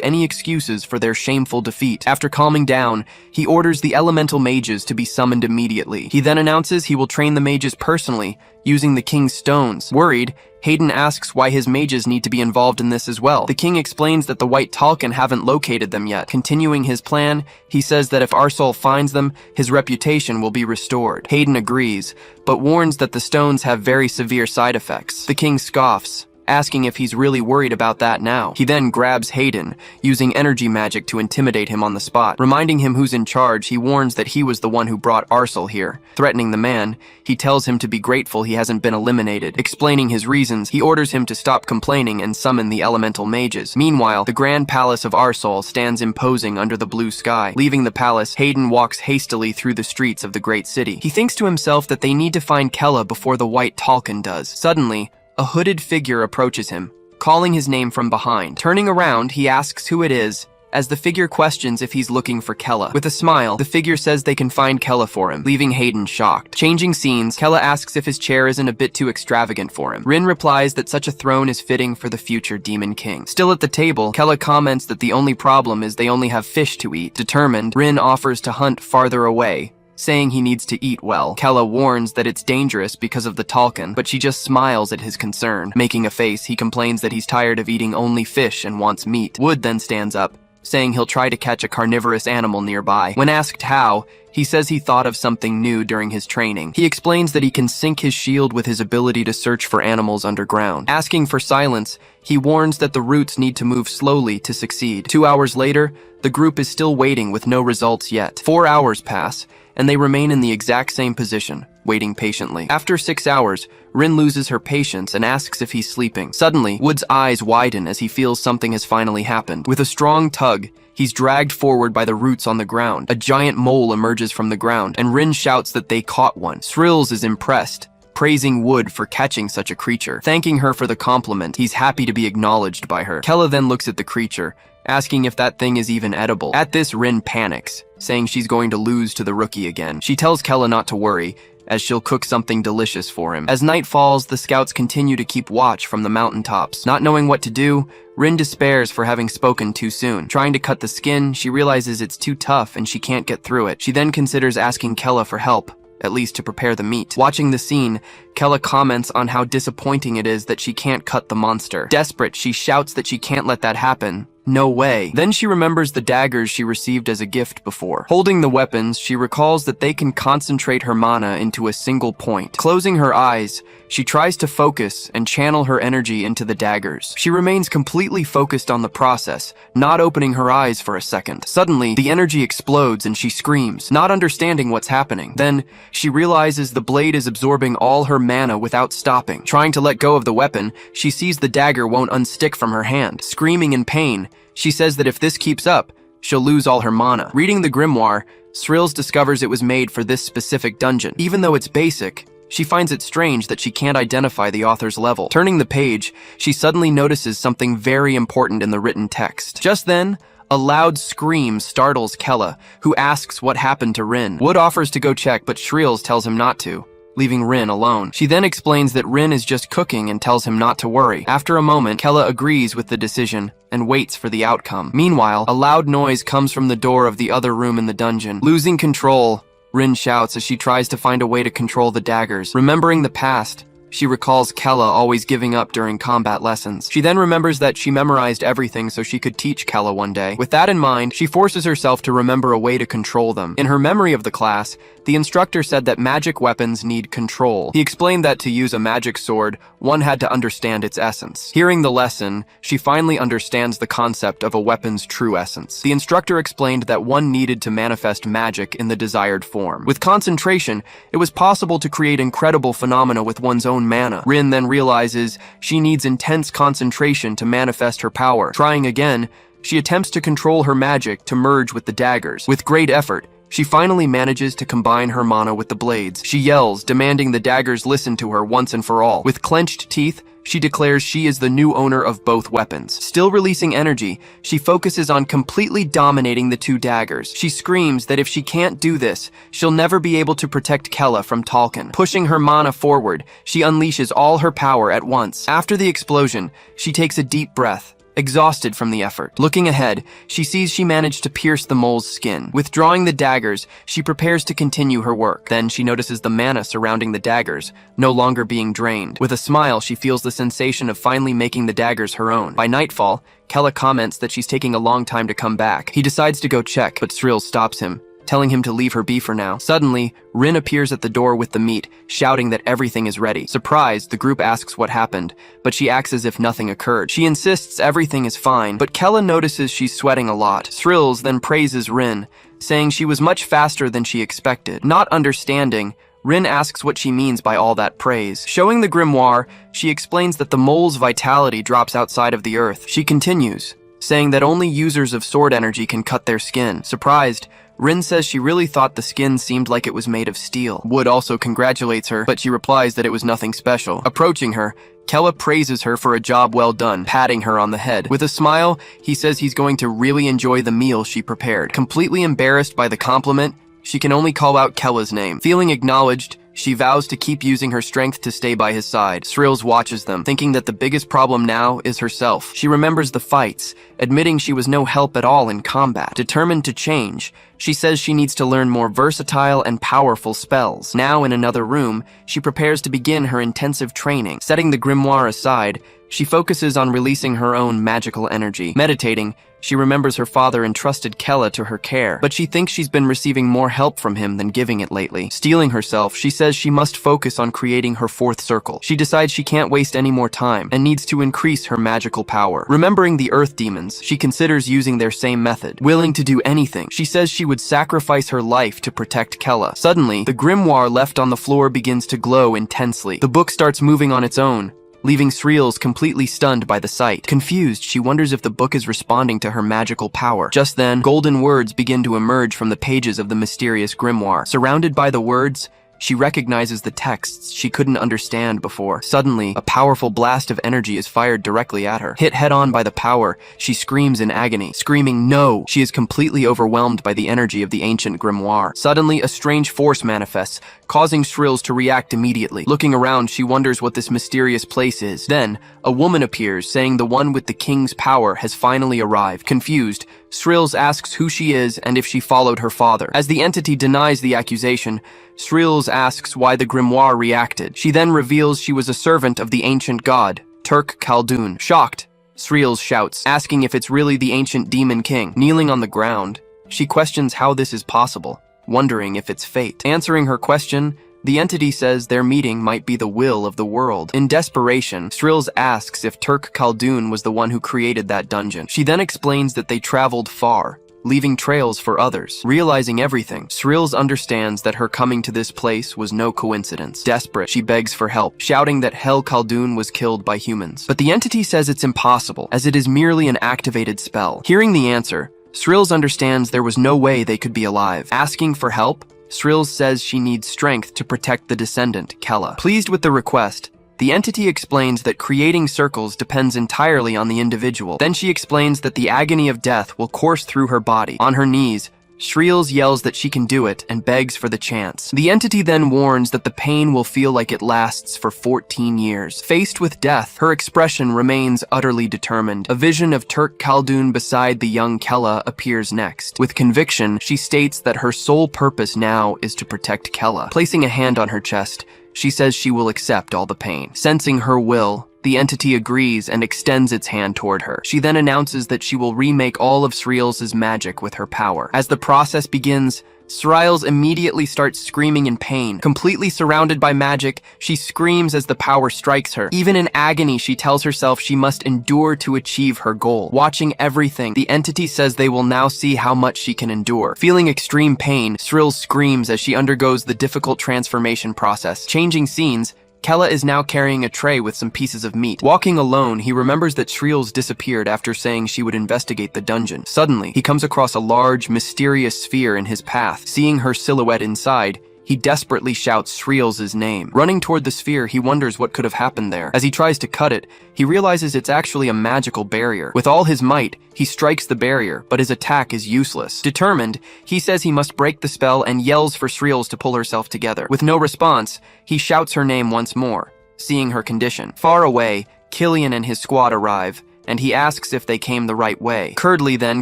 any excuses for their shameful defeat. After calming down, he orders the elemental mages to be summoned immediately. He then announces he will train the mages personally, using the king's stones. Worried, Hayden asks why his mages need to be involved in this as well. The king explains that the white Talcon haven't located them yet. Continuing his plan, he says that if Arsal finds them, his reputation will be restored. Hayden agrees, but warns that the stones have very severe side effects. The king scoffs, asking if he's really worried about that now. He then grabs Hayden, using energy magic to intimidate him on the spot. Reminding him who's in charge, he warns that he was the one who brought Arsal here. Threatening the man, he tells him to be grateful he hasn't been eliminated. Explaining his reasons, he orders him to stop complaining and summon the elemental mages. Meanwhile, the grand palace of Arsal stands imposing under the blue sky. Leaving the palace, Hayden walks hastily through the streets of the great city. He thinks to himself that they need to find Kella before the white Talcon does. Suddenly, a hooded figure approaches him, calling his name from behind. Turning around, he asks who it is, as the figure questions if he's looking for Kella. With a smile, the figure says they can find Kella for him, leaving Hayden shocked. Changing scenes, Kella asks if his chair isn't a bit too extravagant for him. Rin replies that such a throne is fitting for the future Demon King. Still at the table, Kella comments that the only problem is they only have fish to eat. Determined, Rin offers to hunt farther away, saying he needs to eat well. Kella warns that it's dangerous because of the Talcon, but she just smiles at his concern. Making a face, he complains that he's tired of eating only fish and wants meat. Wood then stands up, saying he'll try to catch a carnivorous animal nearby. When asked how, he says he thought of something new during his training. He explains that he can sync his shield with his ability to search for animals underground. Asking for silence, he warns that the roots need to move slowly to succeed. 2 hours later, the group is still waiting with no results yet. 4 hours pass, and they remain in the exact same position, waiting patiently. After 6 hours, Rin loses her patience and asks if he's sleeping. Suddenly, Wood's eyes widen as he feels something has finally happened. With a strong tug, he's dragged forward by the roots on the ground. A giant mole emerges from the ground, and Rin shouts that they caught one. Shrills is impressed, praising Wood for catching such a creature. Thanking her for the compliment, he's happy to be acknowledged by her. Kella then looks at the creature, asking if that thing is even edible. At this, Rin panics, saying she's going to lose to the rookie again. She tells Kella not to worry, as she'll cook something delicious for him. As night falls, the scouts continue to keep watch from the mountaintops. Not knowing what to do, Rin despairs for having spoken too soon. Trying to cut the skin, she realizes it's too tough and she can't get through it. She then considers asking Kella for help, at least to prepare the meat. Watching the scene, Kella comments on how disappointing it is that she can't cut the monster. Desperate, she shouts that she can't let that happen. No way. Then she remembers the daggers she received as a gift before. Holding the weapons, she recalls that they can concentrate her mana into a single point. Closing her eyes, she tries to focus and channel her energy into the daggers. She remains completely focused on the process, not opening her eyes for a second. Suddenly, the energy explodes and she screams, not understanding what's happening. Then, she realizes the blade is absorbing all her mana without stopping. Trying to let go of the weapon, she sees the dagger won't unstick from her hand. Screaming in pain, she says that if this keeps up, she'll lose all her mana. Reading the grimoire, Srills discovers it was made for this specific dungeon. Even though it's basic, she finds it strange that she can't identify the author's level. Turning the page, she suddenly notices something very important in the written text. Just then, a loud scream startles Kella, who asks what happened to Rin. Wood offers to go check, but Shreels tells him not to, leaving Rin alone. She then explains that Rin is just cooking and tells him not to worry. After a moment, Kella agrees with the decision and waits for the outcome. Meanwhile, a loud noise comes from the door of the other room in the dungeon. Losing control, Rin shouts as she tries to find a way to control the daggers. Remembering the past, she recalls Kella always giving up during combat lessons. She then remembers that she memorized everything so she could teach Kella one day. With that in mind, she forces herself to remember a way to control them. In her memory of the class, the instructor said that magic weapons need control. He explained that to use a magic sword, one had to understand its essence. Hearing the lesson, she finally understands the concept of a weapon's true essence. The instructor explained that one needed to manifest magic in the desired form. With concentration, it was possible to create incredible phenomena with one's own mana. Rin then realizes she needs intense concentration to manifest her power. Trying again, she attempts to control her magic to merge with the daggers. With great effort, she finally manages to combine her mana with the blades. She yells, demanding the daggers listen to her once and for all. With clenched teeth, she declares she is the new owner of both weapons. Still releasing energy, she focuses on completely dominating the two daggers. She screams that if she can't do this, she'll never be able to protect Kella from Tolkien. Pushing her mana forward, she unleashes all her power at once. After the explosion, she takes a deep breath, exhausted from the effort. Looking ahead, she sees she managed to pierce the mole's skin. Withdrawing the daggers, she prepares to continue her work. Then she notices the mana surrounding the daggers, no longer being drained. With a smile, she feels the sensation of finally making the daggers her own. By nightfall, Kella comments that she's taking a long time to come back. He decides to go check, but Srill stops him, telling him to leave her be for now. Suddenly, Rin appears at the door with the meat, shouting that everything is ready. Surprised, the group asks what happened, but she acts as if nothing occurred. She insists everything is fine, but Kella notices she's sweating a lot. Thrills then praises Rin, saying she was much faster than she expected. Not understanding, Rin asks what she means by all that praise. Showing the grimoire, she explains that the mole's vitality drops outside of the earth. She continues, saying that only users of sword energy can cut their skin. Surprised, Rin says she really thought the skin seemed like it was made of steel. Wood also congratulates her, but she replies that it was nothing special. Approaching her, Kella praises her for a job well done, patting her on the head. With a smile, he says he's going to really enjoy the meal she prepared. Completely embarrassed by the compliment, she can only call out Kella's name. Feeling acknowledged, she vows to keep using her strength to stay by his side. Srills watches them, thinking that the biggest problem now is herself. She remembers the fights, admitting she was no help at all in combat. Determined to change, she says she needs to learn more versatile and powerful spells. Now in another room, she prepares to begin her intensive training. Setting the grimoire aside, she focuses on releasing her own magical energy. Meditating, she remembers her father entrusted Kella to her care, but she thinks she's been receiving more help from him than giving it lately. Steeling herself, she says she must focus on creating her fourth circle. She decides she can't waste any more time and needs to increase her magical power. Remembering the earth demons, she considers using their same method. Willing to do anything, she says she would sacrifice her life to protect Kella. Suddenly, the grimoire left on the floor begins to glow intensely. The book starts moving on its own, leaving Sriels completely stunned by the sight. Confused, she wonders if the book is responding to her magical power. Just then, golden words begin to emerge from the pages of the mysterious grimoire. Surrounded by the words, She recognizes the texts she couldn't understand before. Suddenly, a powerful blast of energy is fired directly at her. Hit head-on by the power, she screams in agony, screaming no! She is completely overwhelmed by the energy of the ancient grimoire. Suddenly, a strange force manifests, causing Shrills to react immediately. Looking around, she wonders what this mysterious place is. Then, a woman appears, saying the one with the king's power has finally arrived. Confused, Shrills asks who she is and if she followed her father. As the entity denies the accusation, Shrills asks why the grimoire reacted. She then reveals she was a servant of the ancient god, Turk Khaldun. Shocked, Shrills shouts, asking if it's really the ancient demon king. Kneeling on the ground, she questions how this is possible, wondering if it's fate. Answering her question, the entity says their meeting might be the will of the world. In desperation, Shrills asks if Turk Khaldun was the one who created that dungeon. She then explains that they traveled far, leaving trails for others. Realizing everything, Shrills understands that her coming to this place was no coincidence. Desperate, she begs for help, shouting that Hel Khaldun was killed by humans. But the entity says it's impossible, as it is merely an activated spell. Hearing the answer, Shrills understands there was no way they could be alive. Asking for help, Shrills says she needs strength to protect the descendant, Kella. Pleased with the request, the entity explains that creating circles depends entirely on the individual. Then she explains that the agony of death will course through her body. On her knees, Shrills yells that she can do it and begs for the chance. The entity then warns that the pain will feel like it lasts for 14 years. Faced with death, her expression remains utterly determined. A vision of Turk Khaldun beside the young Kella appears next. With conviction, she states that her sole purpose now is to protect Kella. Placing a hand on her chest, she says she will accept all the pain. Sensing her will, the entity agrees and extends its hand toward her. She then announces that she will remake all of Shrills' magic with her power. As the process begins, Shrills immediately starts screaming in pain. Completely surrounded by magic, she screams as the power strikes her. Even in agony, she tells herself she must endure to achieve her goal. Watching everything, the entity says they will now see how much she can endure. Feeling extreme pain, Shrills screams as she undergoes the difficult transformation process. Changing scenes, Kella is now carrying a tray with some pieces of meat. Walking alone, he remembers that Shrills disappeared after saying she would investigate the dungeon. Suddenly, he comes across a large, mysterious sphere in his path. Seeing her silhouette inside, he desperately shouts Shrills' name. Running toward the sphere, he wonders what could have happened there. As he tries to cut it, he realizes it's actually a magical barrier. With all his might, he strikes the barrier, but his attack is useless. Determined, he says he must break the spell and yells for Shrills to pull herself together. With no response, he shouts her name once more, seeing her condition. Far away, Killian and his squad arrive, and he asks if they came the right way. Curdley then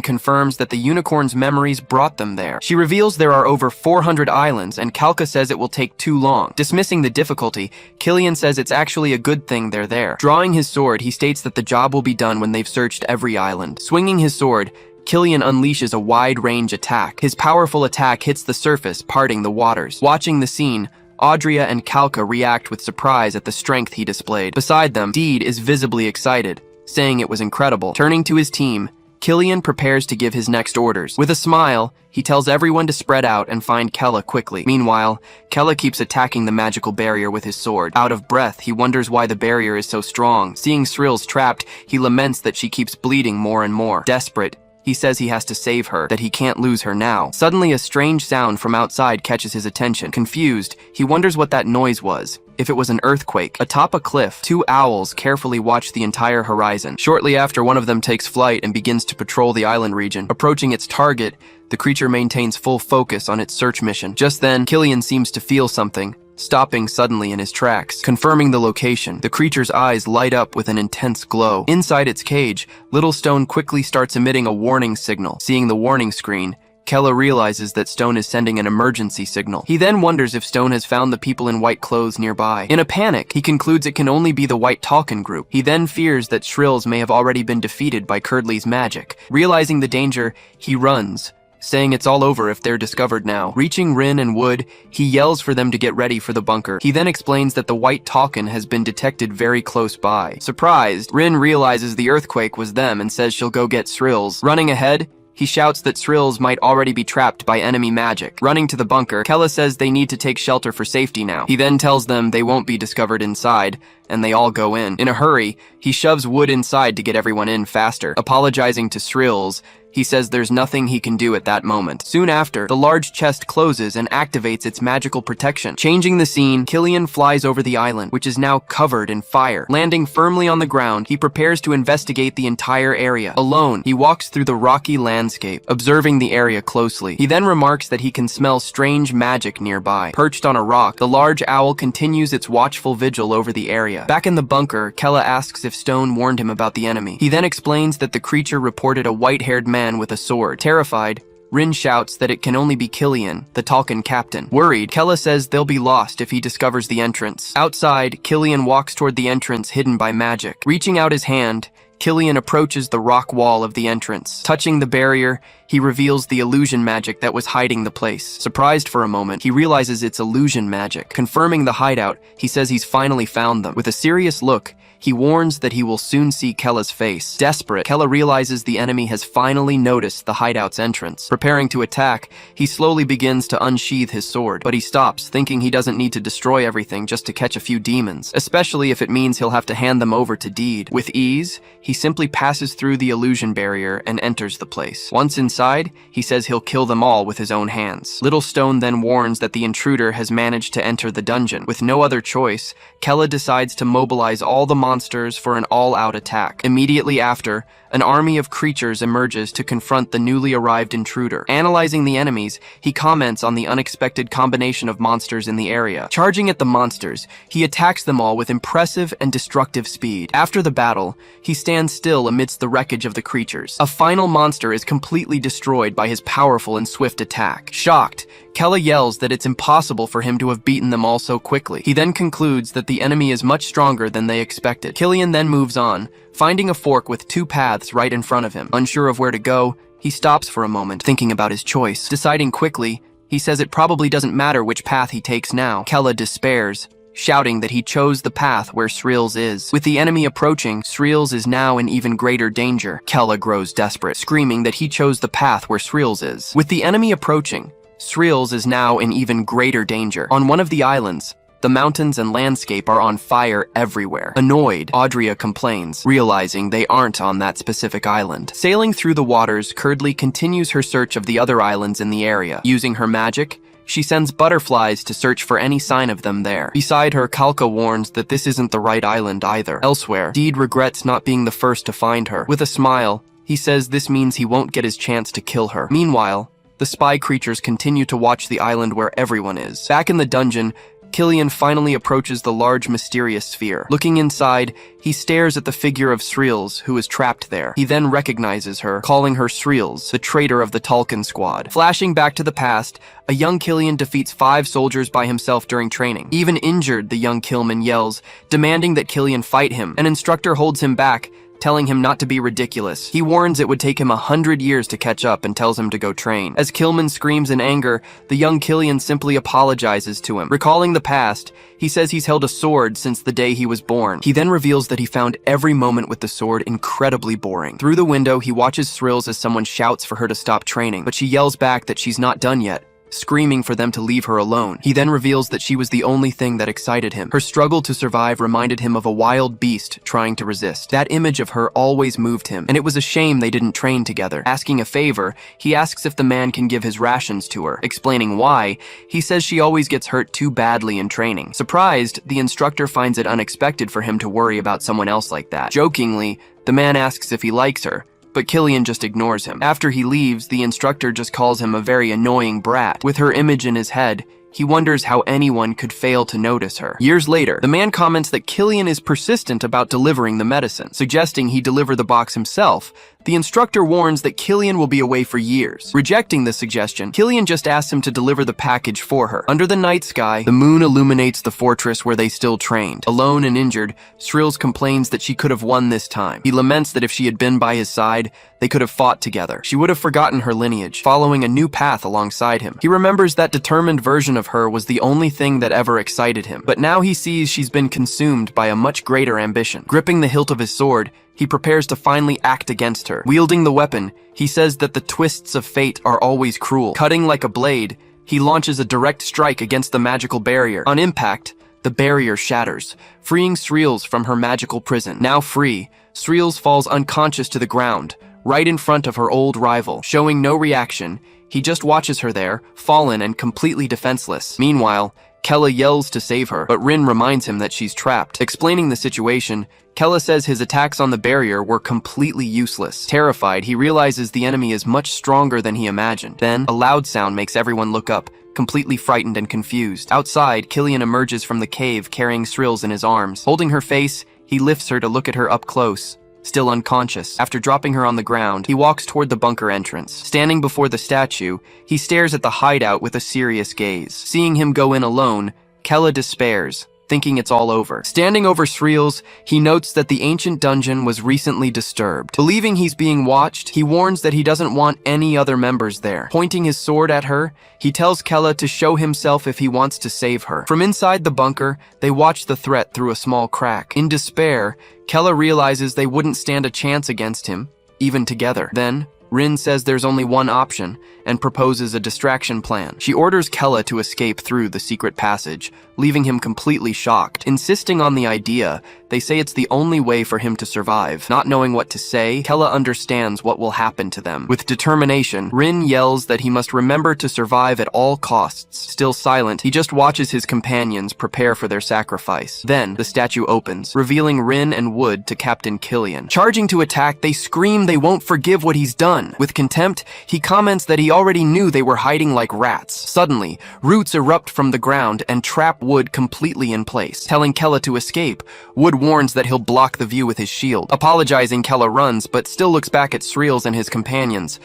confirms that the unicorn's memories brought them there. She reveals there are over 400 islands, and Kalka says it will take too long. Dismissing the difficulty, Killian says it's actually a good thing they're there. Drawing his sword, he states that the job will be done when they've searched every island. Swinging his sword, Killian unleashes a wide-range attack. His powerful attack hits the surface, parting the waters. Watching the scene, Audria and Kalka react with surprise at the strength he displayed. Beside them, Deed is visibly excited, saying it was incredible. Turning to his team, Killian prepares to give his next orders. With a smile, he tells everyone to spread out and find Kella quickly. Meanwhile, Kella keeps attacking the magical barrier with his sword. Out of breath, he wonders why the barrier is so strong. Seeing Shrills trapped, he laments that she keeps bleeding more and more. Desperate, he says he has to save her, that he can't lose her now. Suddenly, a strange sound from outside catches his attention. Confused, he wonders what that noise was. If it was an earthquake. Atop a cliff, two owls carefully watch the entire horizon. Shortly after, one of them takes flight and begins to patrol the island region. Approaching its target, the creature maintains full focus on its search mission. Just then, Killian seems to feel something, stopping suddenly in his tracks. Confirming the location, the creature's eyes light up with an intense glow. Inside its cage, Little Stone quickly starts emitting a warning signal. Seeing the warning screen, Kella realizes that Stone is sending an emergency signal. He then wonders if Stone has found the people in white clothes nearby. In a panic, he concludes it can only be the White Talkin' group. He then fears that Shrills may have already been defeated by Curdley's magic. Realizing the danger, he runs, saying it's all over if they're discovered now. Reaching Rin and Wood, he yells for them to get ready for the bunker. He then explains that the White Talkin' has been detected very close by. Surprised, Rin realizes the earthquake was them and says she'll go get Shrills. Running ahead, he shouts that Shrills might already be trapped by enemy magic. Running to the bunker, Kella says they need to take shelter for safety now. He then tells them they won't be discovered inside, and they all go in. In a hurry, he shoves Wood inside to get everyone in faster. Apologizing to Shrills, He says there's nothing he can do at that moment. Soon after, the large chest closes and activates its magical protection. Changing the scene, Killian flies over the island, which is now covered in fire. Landing firmly on the ground, he prepares to investigate the entire area. Alone, he walks through the rocky landscape, observing the area closely. He then remarks that he can smell strange magic nearby. Perched on a rock, the large owl continues its watchful vigil over the area. Back in the bunker, Kella asks if Stone warned him about the enemy. He then explains that the creature reported a white-haired man with a sword. Terrified, Rin shouts that it can only be Killian, the Talcan captain. Worried, Kella says they'll be lost if he discovers the entrance. Outside, Killian walks toward the entrance hidden by magic. Reaching out his hand, Killian approaches the rock wall of the entrance. Touching the barrier, he reveals the illusion magic that was hiding the place. Surprised for a moment, he realizes it's illusion magic. Confirming the hideout, he says he's finally found them. With a serious look, he warns that he will soon see Kella's face. Desperate, Kella realizes the enemy has finally noticed the hideout's entrance. Preparing to attack, he slowly begins to unsheath his sword, but he stops, thinking he doesn't need to destroy everything just to catch a few demons, especially if it means he'll have to hand them over to Deed. With ease, he simply passes through the illusion barrier and enters the place. Once inside, he says he'll kill them all with his own hands. Little Stone then warns that the intruder has managed to enter the dungeon. With no other choice, Kella decides to mobilize all the monsters for an all-out attack. Immediately after, an army of creatures emerges to confront the newly arrived intruder. Analyzing the enemies, he comments on the unexpected combination of monsters in the area. Charging at the monsters, he attacks them all with impressive and destructive speed. After the battle, he stands still amidst the wreckage of the creatures. A final monster is completely destroyed by his powerful and swift attack. Shocked, Kella yells that it's impossible for him to have beaten them all so quickly. He then concludes that the enemy is much stronger than they expected. Killian then moves on, finding a fork with two paths right in front of him. Unsure of where to go, he stops for a moment, thinking about his choice. Deciding quickly, he says it probably doesn't matter which path he takes now. Kella despairs, shouting that he chose the path where Sreels is. With the enemy approaching, Sreels is now in even greater danger. Kella grows desperate, screaming that he chose the path where Sreels is. With the enemy approaching, Sreels is now in even greater danger. On one of the islands, the mountains and landscape are on fire everywhere. Annoyed, Audria complains, realizing they aren't on that specific island. Sailing through the waters, Curdley continues her search of the other islands in the area. Using her magic, she sends butterflies to search for any sign of them there. Beside her, Kalka warns that this isn't the right island either. Elsewhere, Deed regrets not being the first to find her. With a smile, he says this means he won't get his chance to kill her. Meanwhile, the spy creatures continue to watch the island where everyone is. Back in the dungeon, Killian finally approaches the large mysterious sphere. Looking inside, he stares at the figure of Sreels, who is trapped there. He then recognizes her, calling her Sreels, the traitor of the Talcan squad. Flashing back to the past, a young Killian defeats 5 soldiers by himself during training. Even injured, the young Killman yells, demanding that Killian fight him. An instructor holds him back, telling him not to be ridiculous. He warns it would take him 100 years to catch up and tells him to go train. As Killman screams in anger, the young Killian simply apologizes to him. Recalling the past, he says he's held a sword since the day he was born. He then reveals that he found every moment with the sword incredibly boring. Through the window, he watches Sreels as someone shouts for her to stop training, but she yells back that she's not done yet, screaming for them to leave her alone. He then reveals that she was the only thing that excited him. Her struggle to survive reminded him of a wild beast trying to resist. That image of her always moved him, and it was a shame they didn't train together. Asking a favor, he asks if the man can give his rations to her. Explaining why, he says she always gets hurt too badly in training. Surprised, the instructor finds it unexpected for him to worry about someone else like that. Jokingly, the man asks if he likes her, but Killian just ignores him. After he leaves, the instructor just calls him a very annoying brat. With her image in his head, he wonders how anyone could fail to notice her. Years later, the man comments that Killian is persistent about delivering the medicine, suggesting he deliver the box himself. The instructor warns that Killian will be away for years. Rejecting the suggestion, Killian just asks him to deliver the package for her. Under the night sky, the moon illuminates the fortress where they still trained. Alone and injured, Sreels complains that she could have won this time. He laments that if she had been by his side, they could have fought together. She would have forgotten her lineage, following a new path alongside him. He remembers that determined version of her was the only thing that ever excited him, but now he sees she's been consumed by a much greater ambition. Gripping the hilt of his sword, he prepares to finally act against her. Wielding the weapon, he says that the twists of fate are always cruel. Cutting like a blade, he launches a direct strike against the magical barrier. On impact, the barrier shatters, freeing Sreels from her magical prison. Now free, Sreels falls unconscious to the ground, right in front of her old rival. Showing no reaction, he just watches her there, fallen and completely defenseless. Meanwhile, Kella yells to save her, but Rin reminds him that she's trapped. Explaining the situation, Kella says his attacks on the barrier were completely useless. Terrified, he realizes the enemy is much stronger than he imagined. Then, a loud sound makes everyone look up, completely frightened and confused. Outside, Killian emerges from the cave carrying Srills in his arms. Holding her face, he lifts her to look at her up close. Still unconscious. After dropping her on the ground, he walks toward the bunker entrance. Standing before the statue, he stares at the hideout with a serious gaze. Seeing him go in alone, Kella despairs, thinking it's all over. Standing over Srills, he notes that the ancient dungeon was recently disturbed. Believing he's being watched, he warns that he doesn't want any other members there. Pointing his sword at her, he tells Kella to show himself if he wants to save her. From inside the bunker, they watch the threat through a small crack. In despair, Kella realizes they wouldn't stand a chance against him, even together. Then, Rin says there's only one option and proposes a distraction plan. She orders Kella to escape through the secret passage, leaving him completely shocked. Insisting on the idea, they say it's the only way for him to survive. Not knowing what to say, Kella understands what will happen to them. With determination, Rin yells that he must remember to survive at all costs. Still silent, he just watches his companions prepare for their sacrifice. Then, the statue opens, revealing Rin and Wood to Captain Killian. Charging to attack, they scream they won't forgive what he's done. With contempt, he comments that he already knew they were hiding like rats. Suddenly, roots erupt from the ground and trap Wood completely in place. Telling Kella to escape, Wood warns that he'll block the view with his shield. Apologizing, Kella runs, but still looks back at Srills and his companions.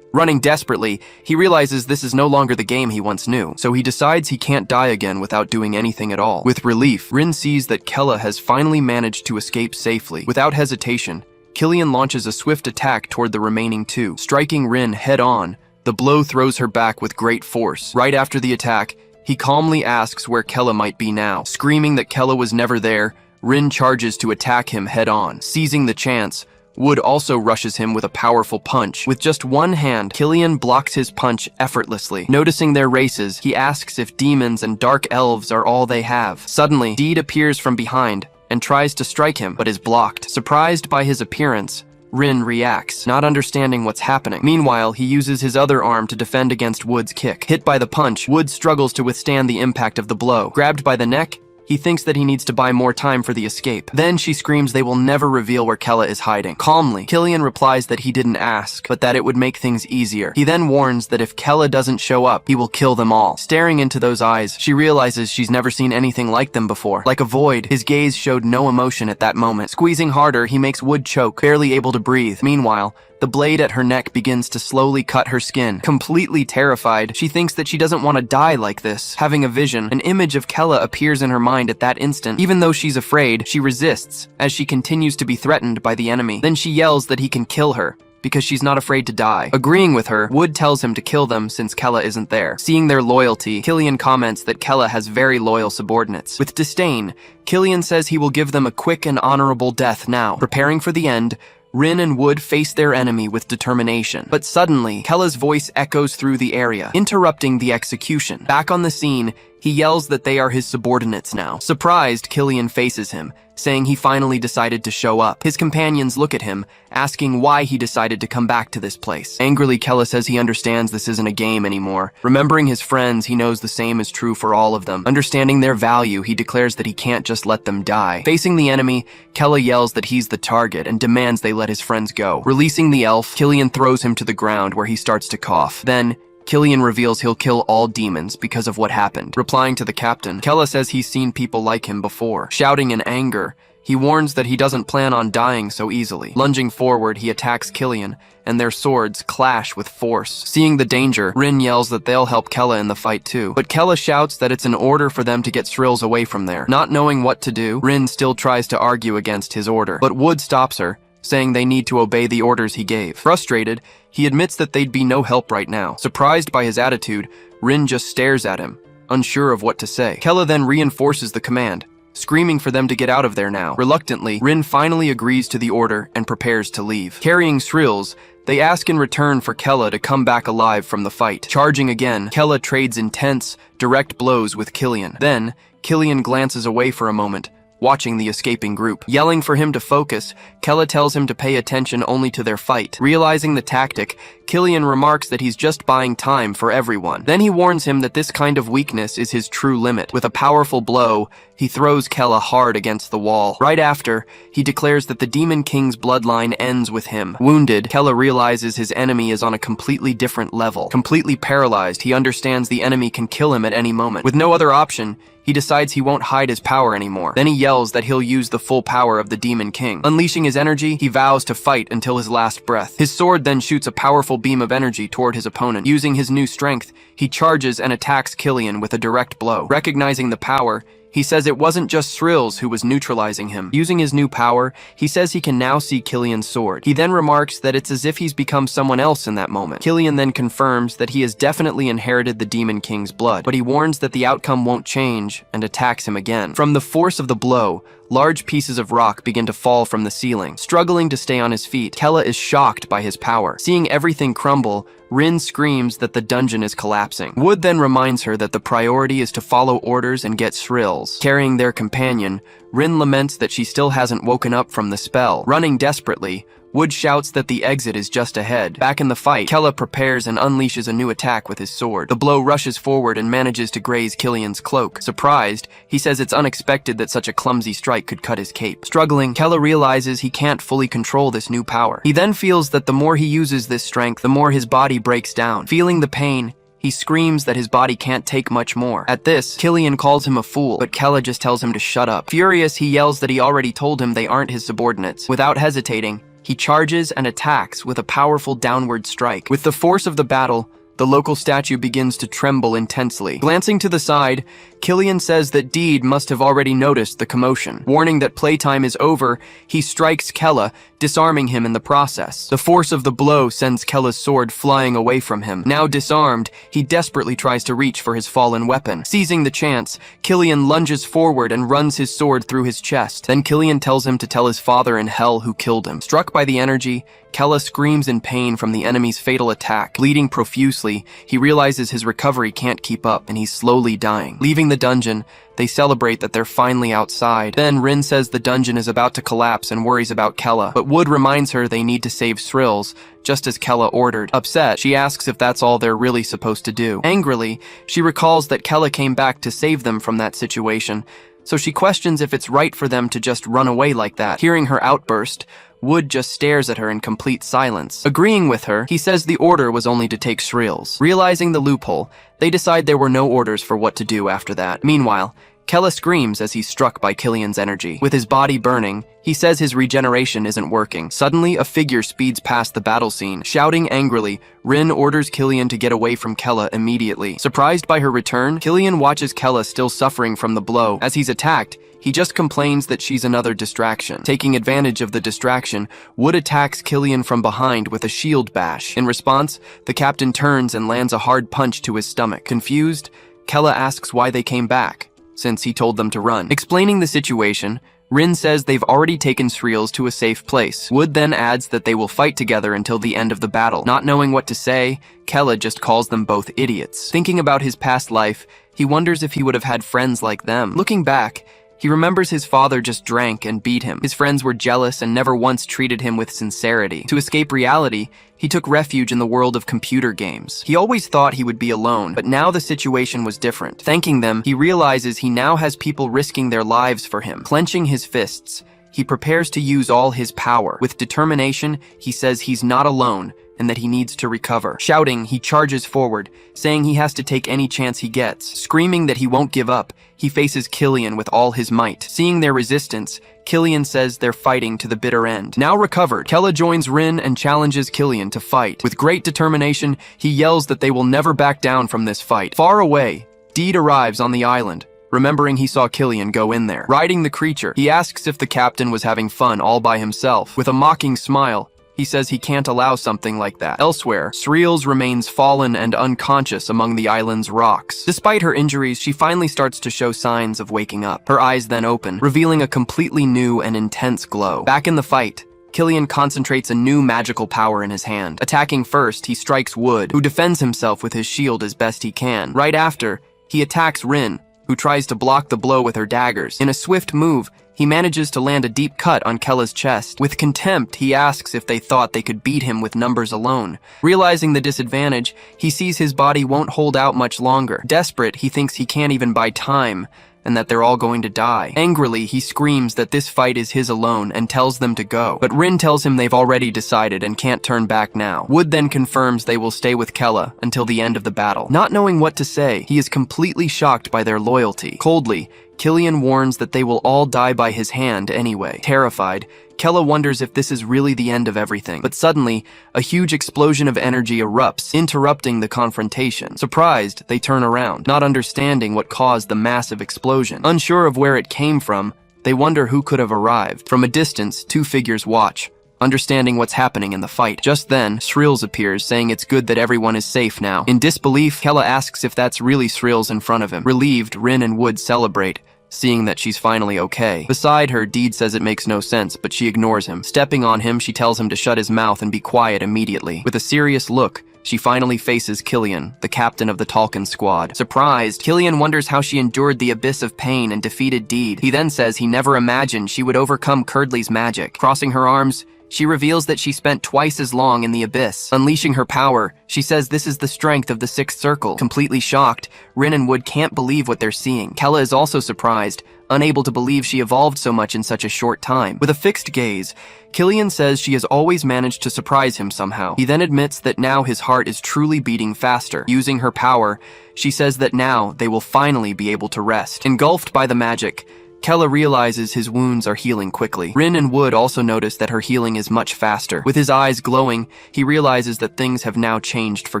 Running desperately, he realizes this is no longer the game he once knew, so he decides he can't die again without doing anything at all. With relief, Rin sees that Kella has finally managed to escape safely. Without hesitation, Killian launches a swift attack toward the remaining two. Striking Rin head-on, the blow throws her back with great force. Right after the attack, he calmly asks where Kella might be now. Screaming that Kella was never there, Rin charges to attack him head-on. Seizing the chance, Wood also rushes him with a powerful punch. With just one hand, Killian blocks his punch effortlessly. Noticing their races, he asks if demons and dark elves are all they have. Suddenly, Deed appears from behind and tries to strike him, but is blocked. Surprised by his appearance, Rin reacts, not understanding what's happening. Meanwhile, he uses his other arm to defend against Wood's kick. Hit by the punch, Wood struggles to withstand the impact of the blow. Grabbed by the neck, he thinks that he needs to buy more time for the escape. Then she screams they will never reveal where Kella is hiding. Calmly, Killian replies that he didn't ask, but that it would make things easier. He then warns that if Kella doesn't show up, he will kill them all. Staring into those eyes, she realizes she's never seen anything like them before. Like a void, his gaze showed no emotion at that moment. Squeezing harder, he makes Wood choke, barely able to breathe. Meanwhile, the blade at her neck begins to slowly cut her skin. Completely terrified, she thinks that she doesn't want to die like this. Having a vision, an image of Kella appears in her mind at that instant. Even though she's afraid, she resists, as she continues to be threatened by the enemy. Then she yells that he can kill her, because she's not afraid to die. Agreeing with her, Wood tells him to kill them since Kella isn't there. Seeing their loyalty, Killian comments that Kella has very loyal subordinates. With disdain, Killian says he will give them a quick and honorable death now. Preparing for the end, Rin and Wood face their enemy with determination. But suddenly, Kella's voice echoes through the area, interrupting the execution. Back on the scene, he yells that they are his subordinates now. Surprised, Killian faces him, saying he finally decided to show up. His companions look at him, asking why he decided to come back to this place. Angrily, Kella says he understands this isn't a game anymore. Remembering his friends, he knows the same is true for all of them. Understanding their value, he declares that he can't just let them die. Facing the enemy, Kella yells that he's the target and demands they let his friends go. Releasing the elf, Killian throws him to the ground where he starts to cough. Then, Killian reveals he'll kill all demons because of what happened. Replying to the captain, Kella says he's seen people like him before. Shouting in anger, he warns that he doesn't plan on dying so easily. Lunging forward, he attacks Killian, and their swords clash with force. Seeing the danger, Rin yells that they'll help Kella in the fight too. But Kella shouts that it's an order for them to get Srills away from there. Not knowing what to do, Rin still tries to argue against his order. But Wood stops her, saying they need to obey the orders he gave. Frustrated, he admits that they'd be no help right now. Surprised by his attitude, Rin just stares at him, unsure of what to say. Kella then reinforces the command, screaming for them to get out of there now. Reluctantly, Rin finally agrees to the order and prepares to leave. Carrying Srills, they ask in return for Kella to come back alive from the fight. Charging again, Kella trades intense, direct blows with Killian. Then, Killian glances away for a moment, watching the escaping group. Yelling for him to focus, Kella tells him to pay attention only to their fight. Realizing the tactic, Killian remarks that he's just buying time for everyone. Then he warns him that this kind of weakness is his true limit. With a powerful blow, he throws Kella hard against the wall. Right after, he declares that the Demon King's bloodline ends with him. Wounded, Kella realizes his enemy is on a completely different level. Completely paralyzed, he understands the enemy can kill him at any moment. With no other option, he decides he won't hide his power anymore. Then he yells that he'll use the full power of the Demon King. Unleashing his energy, he vows to fight until his last breath. His sword then shoots a powerful beam of energy toward his opponent. Using his new strength, he charges and attacks Killian with a direct blow. Recognizing the power, he says it wasn't just Shrills who was neutralizing him. Using his new power, he says he can now see Killian's sword. He then remarks that it's as if he's become someone else in that moment. Killian then confirms that he has definitely inherited the Demon King's blood, but he warns that the outcome won't change and attacks him again. From the force of the blow, large pieces of rock begin to fall from the ceiling. Struggling to stay on his feet, Kella is shocked by his power. Seeing everything crumble, Rin screams that the dungeon is collapsing. Wood then reminds her that the priority is to follow orders and get Shrills. Carrying their companion, Rin laments that she still hasn't woken up from the spell. Running desperately, Wood shouts that the exit is just ahead. Back in the fight, Kella prepares and unleashes a new attack with his sword. The blow rushes forward and manages to graze Killian's cloak. Surprised, he says it's unexpected that such a clumsy strike could cut his cape. Struggling, Kella realizes he can't fully control this new power. He then feels that the more he uses this strength, the more his body breaks down. Feeling the pain, he screams that his body can't take much more. At this, Killian calls him a fool, but Kella just tells him to shut up. Furious, he yells that he already told him they aren't his subordinates. Without hesitating, he charges and attacks with a powerful downward strike. With the force of the battle, the local statue begins to tremble intensely. Glancing to the side, Killian says that Deed must have already noticed the commotion. Warning that playtime is over, he strikes Kella, disarming him in the process. The force of the blow sends Kella's sword flying away from him. Now disarmed, he desperately tries to reach for his fallen weapon. Seizing the chance, Killian lunges forward and runs his sword through his chest. Then Killian tells him to tell his father in hell who killed him. Struck by the energy, Kella screams in pain from the enemy's fatal attack. Bleeding profusely, he realizes his recovery can't keep up and he's slowly dying. Leaving the dungeon, they celebrate that they're finally outside. Then Rin says the dungeon is about to collapse and worries about Kella, but Wood reminds her they need to save Shrills, just as Kella ordered. Upset, she asks if that's all they're really supposed to do. Angrily, she recalls that Kella came back to save them from that situation, so she questions if it's right for them to just run away like that. Hearing her outburst, Wood just stares at her in complete silence. Agreeing with her, he says the order was only to take Shrills. Realizing the loophole, they decide there were no orders for what to do after that. Meanwhile, Kella screams as he's struck by Killian's energy. With his body burning, he says his regeneration isn't working. Suddenly, a figure speeds past the battle scene. Shouting angrily, Rin orders Killian to get away from Kella immediately. Surprised by her return, Killian watches Kella still suffering from the blow. As he's attacked, he just complains that she's another distraction. Taking advantage of the distraction, Wood attacks Killian from behind with a shield bash. In response, the captain turns and lands a hard punch to his stomach. Confused, Kella asks why they came back, since he told them to run. Explaining the situation, Rin says they've already taken Shrills to a safe place. Wood then adds that they will fight together until the end of the battle. Not knowing what to say, Kella just calls them both idiots. Thinking about his past life, he wonders if he would have had friends like them. Looking back, he remembers his father just drank and beat him. His friends were jealous and never once treated him with sincerity. To escape reality, he took refuge in the world of computer games. He always thought he would be alone, but now the situation was different. Thanking them, he realizes he now has people risking their lives for him. Clenching his fists, he prepares to use all his power. With determination, he says he's not alone and that he needs to recover. Shouting, he charges forward, saying he has to take any chance he gets. Screaming that he won't give up, he faces Killian with all his might. Seeing their resistance, Killian says they're fighting to the bitter end. Now recovered, Kella joins Rin and challenges Killian to fight. With great determination, he yells that they will never back down from this fight. Far away, Deed arrives on the island, remembering he saw Killian go in there. Riding the creature, he asks if the captain was having fun all by himself. With a mocking smile, he says he can't allow something like that. Elsewhere, Shrills remains fallen and unconscious among the island's rocks. Despite her injuries, she finally starts to show signs of waking up. Her eyes then open, revealing a completely new and intense glow. Back in the fight, Killian concentrates a new magical power in his hand. Attacking first, he strikes Wood, who defends himself with his shield as best he can. Right after, he attacks Rin, who tries to block the blow with her daggers. In a swift move, he manages to land a deep cut on Kella's chest. With contempt, he asks if they thought they could beat him with numbers alone. Realizing the disadvantage, he sees his body won't hold out much longer. Desperate, he thinks he can't even buy time, and that they're all going to die. Angrily, he screams that this fight is his alone and tells them to go. But Rin tells him they've already decided and can't turn back now. Wood then confirms they will stay with Kella until the end of the battle. Not knowing what to say, he is completely shocked by their loyalty. Coldly, Killian warns that they will all die by his hand anyway. Terrified, Kella wonders if this is really the end of everything. But suddenly, a huge explosion of energy erupts, interrupting the confrontation. Surprised, they turn around, not understanding what caused the massive explosion. Unsure of where it came from, they wonder who could have arrived. From a distance, two figures watch, understanding what's happening in the fight. Just then, Srills appears, saying it's good that everyone is safe now. In disbelief, Kella asks if that's really Srills in front of him. Relieved, Rin and Wood celebrate, seeing that she's finally okay. Beside her, Deed says it makes no sense, but she ignores him. Stepping on him, she tells him to shut his mouth and be quiet immediately. With a serious look, she finally faces Killian, the captain of the Talkin squad. Surprised, Killian wonders how she endured the abyss of pain and defeated Deed. He then says he never imagined she would overcome Curdley's magic. Crossing her arms, she reveals that she spent twice as long in the abyss. Unleashing her power, she says this is the strength of the Sixth Circle. Completely shocked, Rin and Wood can't believe what they're seeing. Kella is also surprised, unable to believe she evolved so much in such a short time. With a fixed gaze, Killian says she has always managed to surprise him somehow. He then admits that now his heart is truly beating faster. Using her power, she says that now they will finally be able to rest. Engulfed by the magic, Kella realizes his wounds are healing quickly. Rin and Wood also notice that her healing is much faster. With his eyes glowing, he realizes that things have now changed for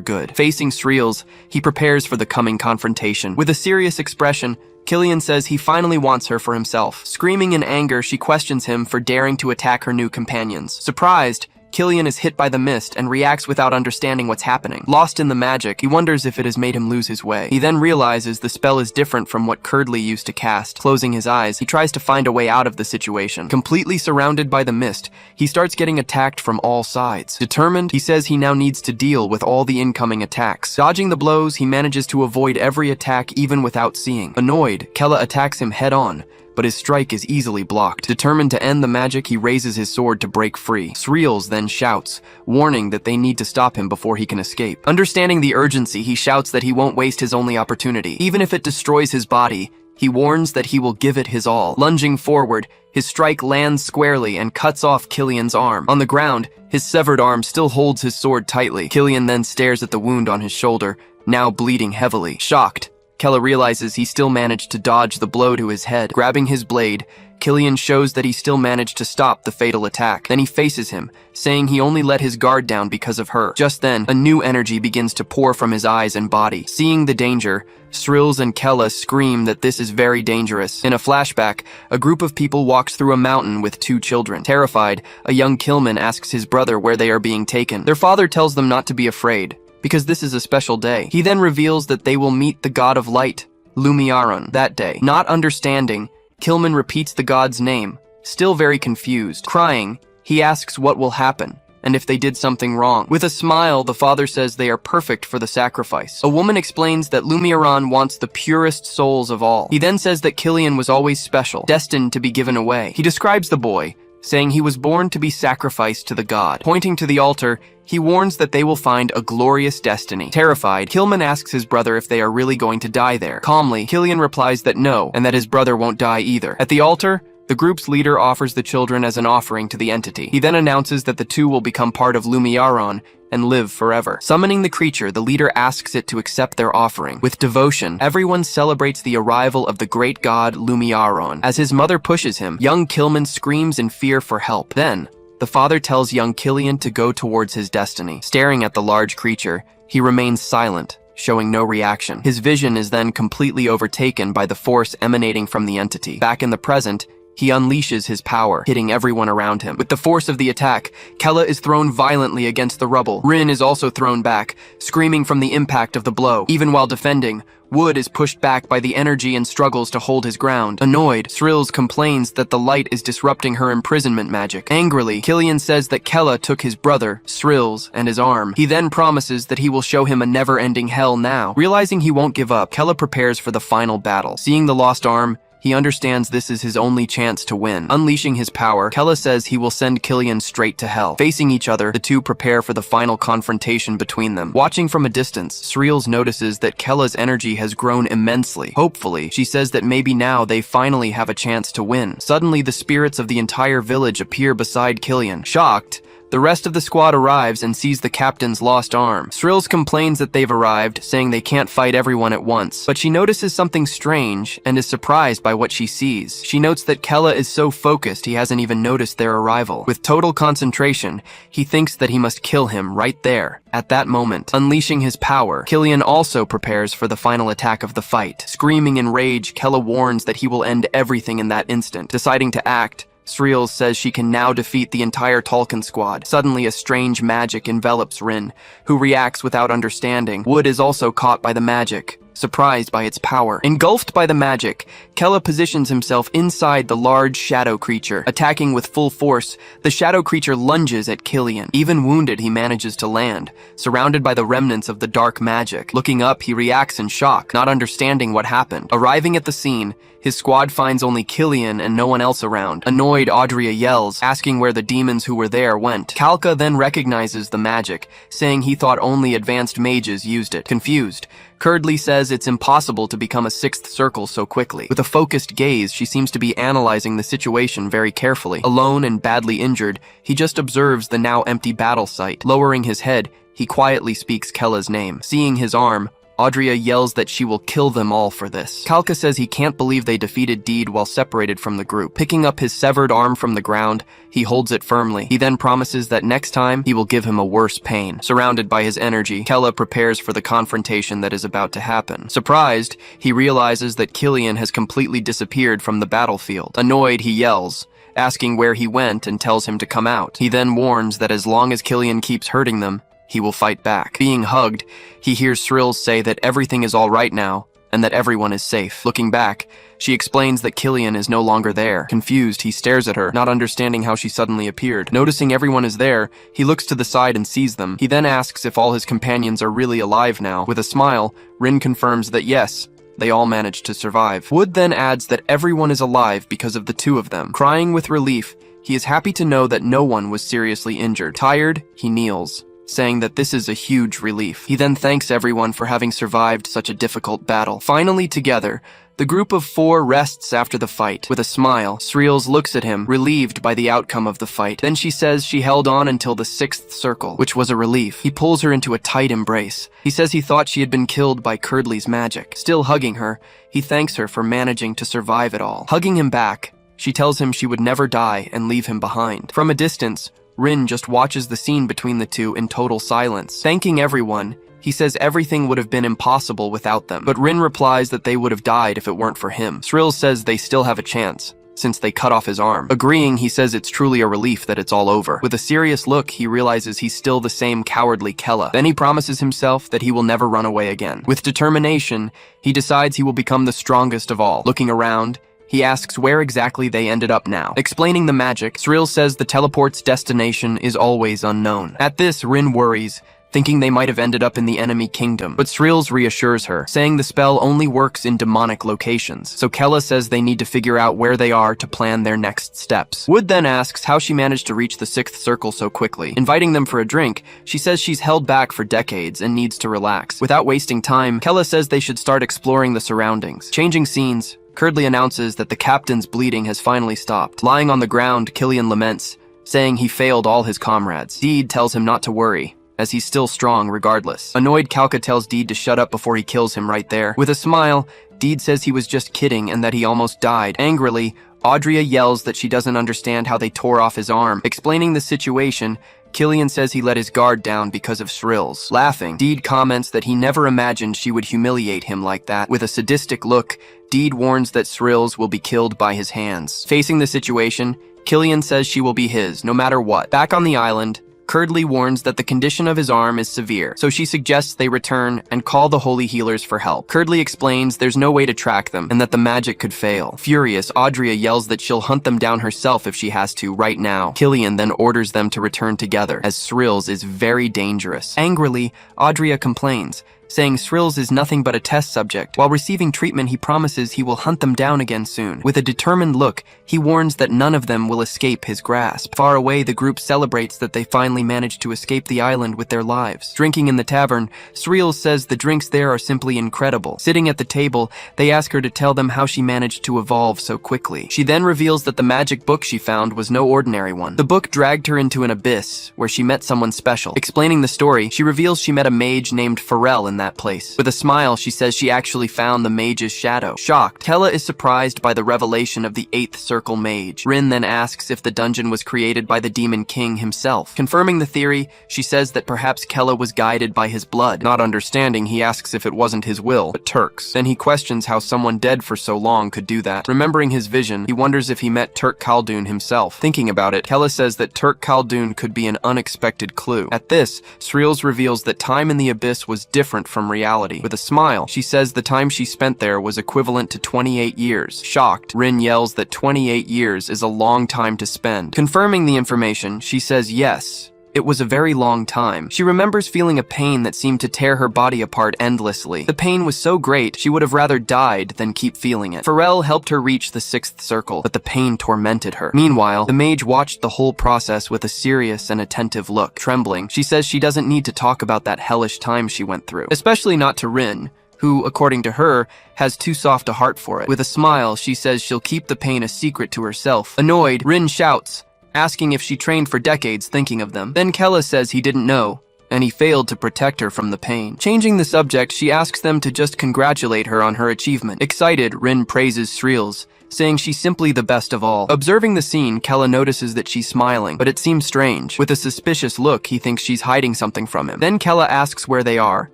good. Facing Srills, he prepares for the coming confrontation. With a serious expression, Killian says he finally wants her for himself. Screaming in anger, she questions him for daring to attack her new companions. Surprised, Killian is hit by the mist and reacts without understanding what's happening. Lost in the magic, he wonders if it has made him lose his way. He then realizes the spell is different from what Curdley used to cast. Closing his eyes, he tries to find a way out of the situation. Completely surrounded by the mist, he starts getting attacked from all sides. Determined, he says he now needs to deal with all the incoming attacks. Dodging the blows, he manages to avoid every attack even without seeing. Annoyed, Kella attacks him head-on, but his strike is easily blocked. Determined to end the magic, he raises his sword to break free. Srills then shouts, warning that they need to stop him before he can escape. Understanding the urgency, he shouts that he won't waste his only opportunity. Even if it destroys his body, he warns that he will give it his all. Lunging forward, his strike lands squarely and cuts off Killian's arm. On the ground, his severed arm still holds his sword tightly. Killian then stares at the wound on his shoulder, now bleeding heavily. Shocked, Kella realizes he still managed to dodge the blow to his head. Grabbing his blade, Killian shows that he still managed to stop the fatal attack. Then he faces him, saying he only let his guard down because of her. Just then, a new energy begins to pour from his eyes and body. Seeing the danger, Srills and Kella scream that this is very dangerous. In a flashback, a group of people walks through a mountain with two children. Terrified, a young Killman asks his brother where they are being taken. Their father tells them not to be afraid, because this is a special day. He then reveals that they will meet the god of light, Lumiaron, that day. Not understanding, Killman repeats the god's name, still very confused. Crying, he asks what will happen, and if they did something wrong. With a smile, the father says they are perfect for the sacrifice. A woman explains that Lumiaron wants the purest souls of all. He then says that Killian was always special, destined to be given away. He describes the boy, saying he was born to be sacrificed to the god. Pointing to the altar, he warns that they will find a glorious destiny. Terrified, Killman asks his brother if they are really going to die there. Calmly, Killian replies that no, and that his brother won't die either. At the altar, the group's leader offers the children as an offering to the entity. He then announces that the two will become part of Lumiaron and live forever. Summoning the creature, the leader asks it to accept their offering. With devotion, everyone celebrates the arrival of the great god Lumiaron. As his mother pushes him, young Killman screams in fear for help. Then, the father tells young Killian to go towards his destiny. Staring at the large creature, he remains silent, showing no reaction. His vision is then completely overtaken by the force emanating from the entity. Back in the present, He unleashes his power, hitting everyone around him. With the force of the attack, Kella is thrown violently against the rubble. Rin is also thrown back, screaming from the impact of the blow. Even while defending, Wood is pushed back by the energy and struggles to hold his ground. Annoyed, Srills complains that the light is disrupting her imprisonment magic. Angrily, Killian says that Kella took his brother, Srills, and his arm. He then promises that he will show him a never-ending hell now. Realizing he won't give up, Kella prepares for the final battle. Seeing the lost arm, he understands this is his only chance to win. Unleashing his power, Kella says he will send Killian straight to hell. Facing each other, the two prepare for the final confrontation between them. Watching from a distance, Srills notices that Kella's energy has grown immensely. Hopefully, she says that maybe now they finally have a chance to win. Suddenly, the spirits of the entire village appear beside Killian. Shocked, the rest of the squad arrives and sees the captain's lost arm. Srills complains that they've arrived, saying they can't fight everyone at once. But she notices something strange and is surprised by what she sees. She notes that Kella is so focused he hasn't even noticed their arrival. With total concentration, he thinks that he must kill him right there, at that moment. Unleashing his power, Killian also prepares for the final attack of the fight. Screaming in rage, Kella warns that he will end everything in that instant. Deciding to act, Srills says she can now defeat the entire Tolkien squad. Suddenly, a strange magic envelops Rin, who reacts without understanding. Wood is also caught by the magic, surprised by its power. Engulfed by the magic, Kella positions himself inside the large shadow creature. Attacking with full force, the shadow creature lunges at Killian. Even wounded, he manages to land, surrounded by the remnants of the dark magic. Looking up, he reacts in shock, not understanding what happened. Arriving at the scene, his squad finds only Killian and no one else around. Annoyed, Audrey yells, asking where the demons who were there went. Kalka then recognizes the magic, saying he thought only advanced mages used it. Confused, Curdley says it's impossible to become a sixth circle so quickly. With a focused gaze, she seems to be analyzing the situation very carefully. Alone and badly injured, he just observes the now empty battle site. Lowering his head, he quietly speaks Kella's name. Seeing his arm, Audrey yells that she will kill them all for this. Kalka says he can't believe they defeated Deed while separated from the group. Picking up his severed arm from the ground, he holds it firmly. He then promises that next time, he will give him a worse pain. Surrounded by his energy, Kella prepares for the confrontation that is about to happen. Surprised, he realizes that Killian has completely disappeared from the battlefield. Annoyed, he yells, asking where he went and tells him to come out. He then warns that as long as Killian keeps hurting them, he will fight back. Being hugged, he hears Srills say that everything is all right now, and that everyone is safe. Looking back, she explains that Killian is no longer there. Confused, he stares at her, not understanding how she suddenly appeared. Noticing everyone is there, he looks to the side and sees them. He then asks if all his companions are really alive now. With a smile, Rin confirms that yes, they all managed to survive. Wood then adds that everyone is alive because of the two of them. Crying with relief, he is happy to know that no one was seriously injured. Tired, he kneels, saying that this is a huge relief. He then thanks everyone for having survived such a difficult battle. Finally together, the group of four rests after the fight. With a smile, Srills looks at him, relieved by the outcome of the fight. Then she says she held on until the sixth circle, which was a relief. He pulls her into a tight embrace. He says he thought she had been killed by Curdley's magic. Still hugging her, he thanks her for managing to survive it all. Hugging him back, she tells him she would never die and leave him behind. From a distance, Rin just watches the scene between the two in total silence. Thanking everyone, he says everything would have been impossible without them. But Rin replies that they would have died if it weren't for him. Srills says they still have a chance, since they cut off his arm. Agreeing, he says it's truly a relief that it's all over. With a serious look, he realizes he's still the same cowardly Kella. Then he promises himself that he will never run away again. With determination, he decides he will become the strongest of all. Looking around, he asks where exactly they ended up now. Explaining the magic, Srills says the teleport's destination is always unknown. At this, Rin worries, thinking they might have ended up in the enemy kingdom. But Srills reassures her, saying the spell only works in demonic locations. So Kella says they need to figure out where they are to plan their next steps. Wood then asks how she managed to reach the sixth circle so quickly. Inviting them for a drink, she says she's held back for decades and needs to relax. Without wasting time, Kella says they should start exploring the surroundings. Changing scenes, Curdley announces that the captain's bleeding has finally stopped. Lying on the ground, Killian laments, saying he failed all his comrades. Deed tells him not to worry, as he's still strong regardless. Annoyed, Kalka tells Deed to shut up before he kills him right there. With a smile, Deed says he was just kidding and that he almost died. Angrily, Audrey yells that she doesn't understand how they tore off his arm. Explaining the situation, Killian says he let his guard down because of Srills. Laughing, Deed comments that he never imagined she would humiliate him like that. With a sadistic look, Deed warns that Srills will be killed by his hands. Facing the situation, Killian says she will be his, no matter what. Back on the island, Curdley warns that the condition of his arm is severe, so she suggests they return and call the holy healers for help. Curdley explains there's no way to track them and that the magic could fail. Furious, Audrea yells that she'll hunt them down herself if she has to right now. Killian then orders them to return together, as Srills is very dangerous. Angrily, Audrea complains, saying Srills is nothing but a test subject. While receiving treatment, he promises he will hunt them down again soon. With a determined look, he warns that none of them will escape his grasp. Far away, the group celebrates that they finally managed to escape the island with their lives. Drinking in the tavern, Srills says the drinks there are simply incredible. Sitting at the table, they ask her to tell them how she managed to evolve so quickly. She then reveals that the magic book she found was no ordinary one. The book dragged her into an abyss, where she met someone special. Explaining the story, she reveals she met a mage named Pharrell in that place. With a smile, she says she actually found the mage's shadow. Shocked, Kella is surprised by the revelation of the 8th Circle Mage. Rin then asks if the dungeon was created by the Demon King himself. Confirming the theory, she says that perhaps Kella was guided by his blood. Not understanding, he asks if it wasn't his will, but Turk's. Then he questions how someone dead for so long could do that. Remembering his vision, he wonders if he met Turk Khaldun himself. Thinking about it, Kella says that Turk Khaldun could be an unexpected clue. At this, Srills reveals that time in the abyss was different from reality. With a smile, she says the time she spent there was equivalent to 28 years. Shocked, Rin yells that 28 years is a long time to spend. Confirming the information, she says yes, it was a very long time. She remembers feeling a pain that seemed to tear her body apart endlessly. The pain was so great, she would have rather died than keep feeling it. Pharrell helped her reach the 6th circle, but the pain tormented her. Meanwhile, the mage watched the whole process with a serious and attentive look. Trembling, she says she doesn't need to talk about that hellish time she went through, especially not to Rin, who, according to her, has too soft a heart for it. With a smile, she says she'll keep the pain a secret to herself. Annoyed, Rin shouts, asking if she trained for decades thinking of them. Then Kella says he didn't know, and he failed to protect her from the pain. Changing the subject, she asks them to just congratulate her on her achievement. Excited, Rin praises Srills, saying she's simply the best of all. Observing the scene, Kella notices that she's smiling, but it seems strange. With a suspicious look, he thinks she's hiding something from him. Then Kella asks where they are,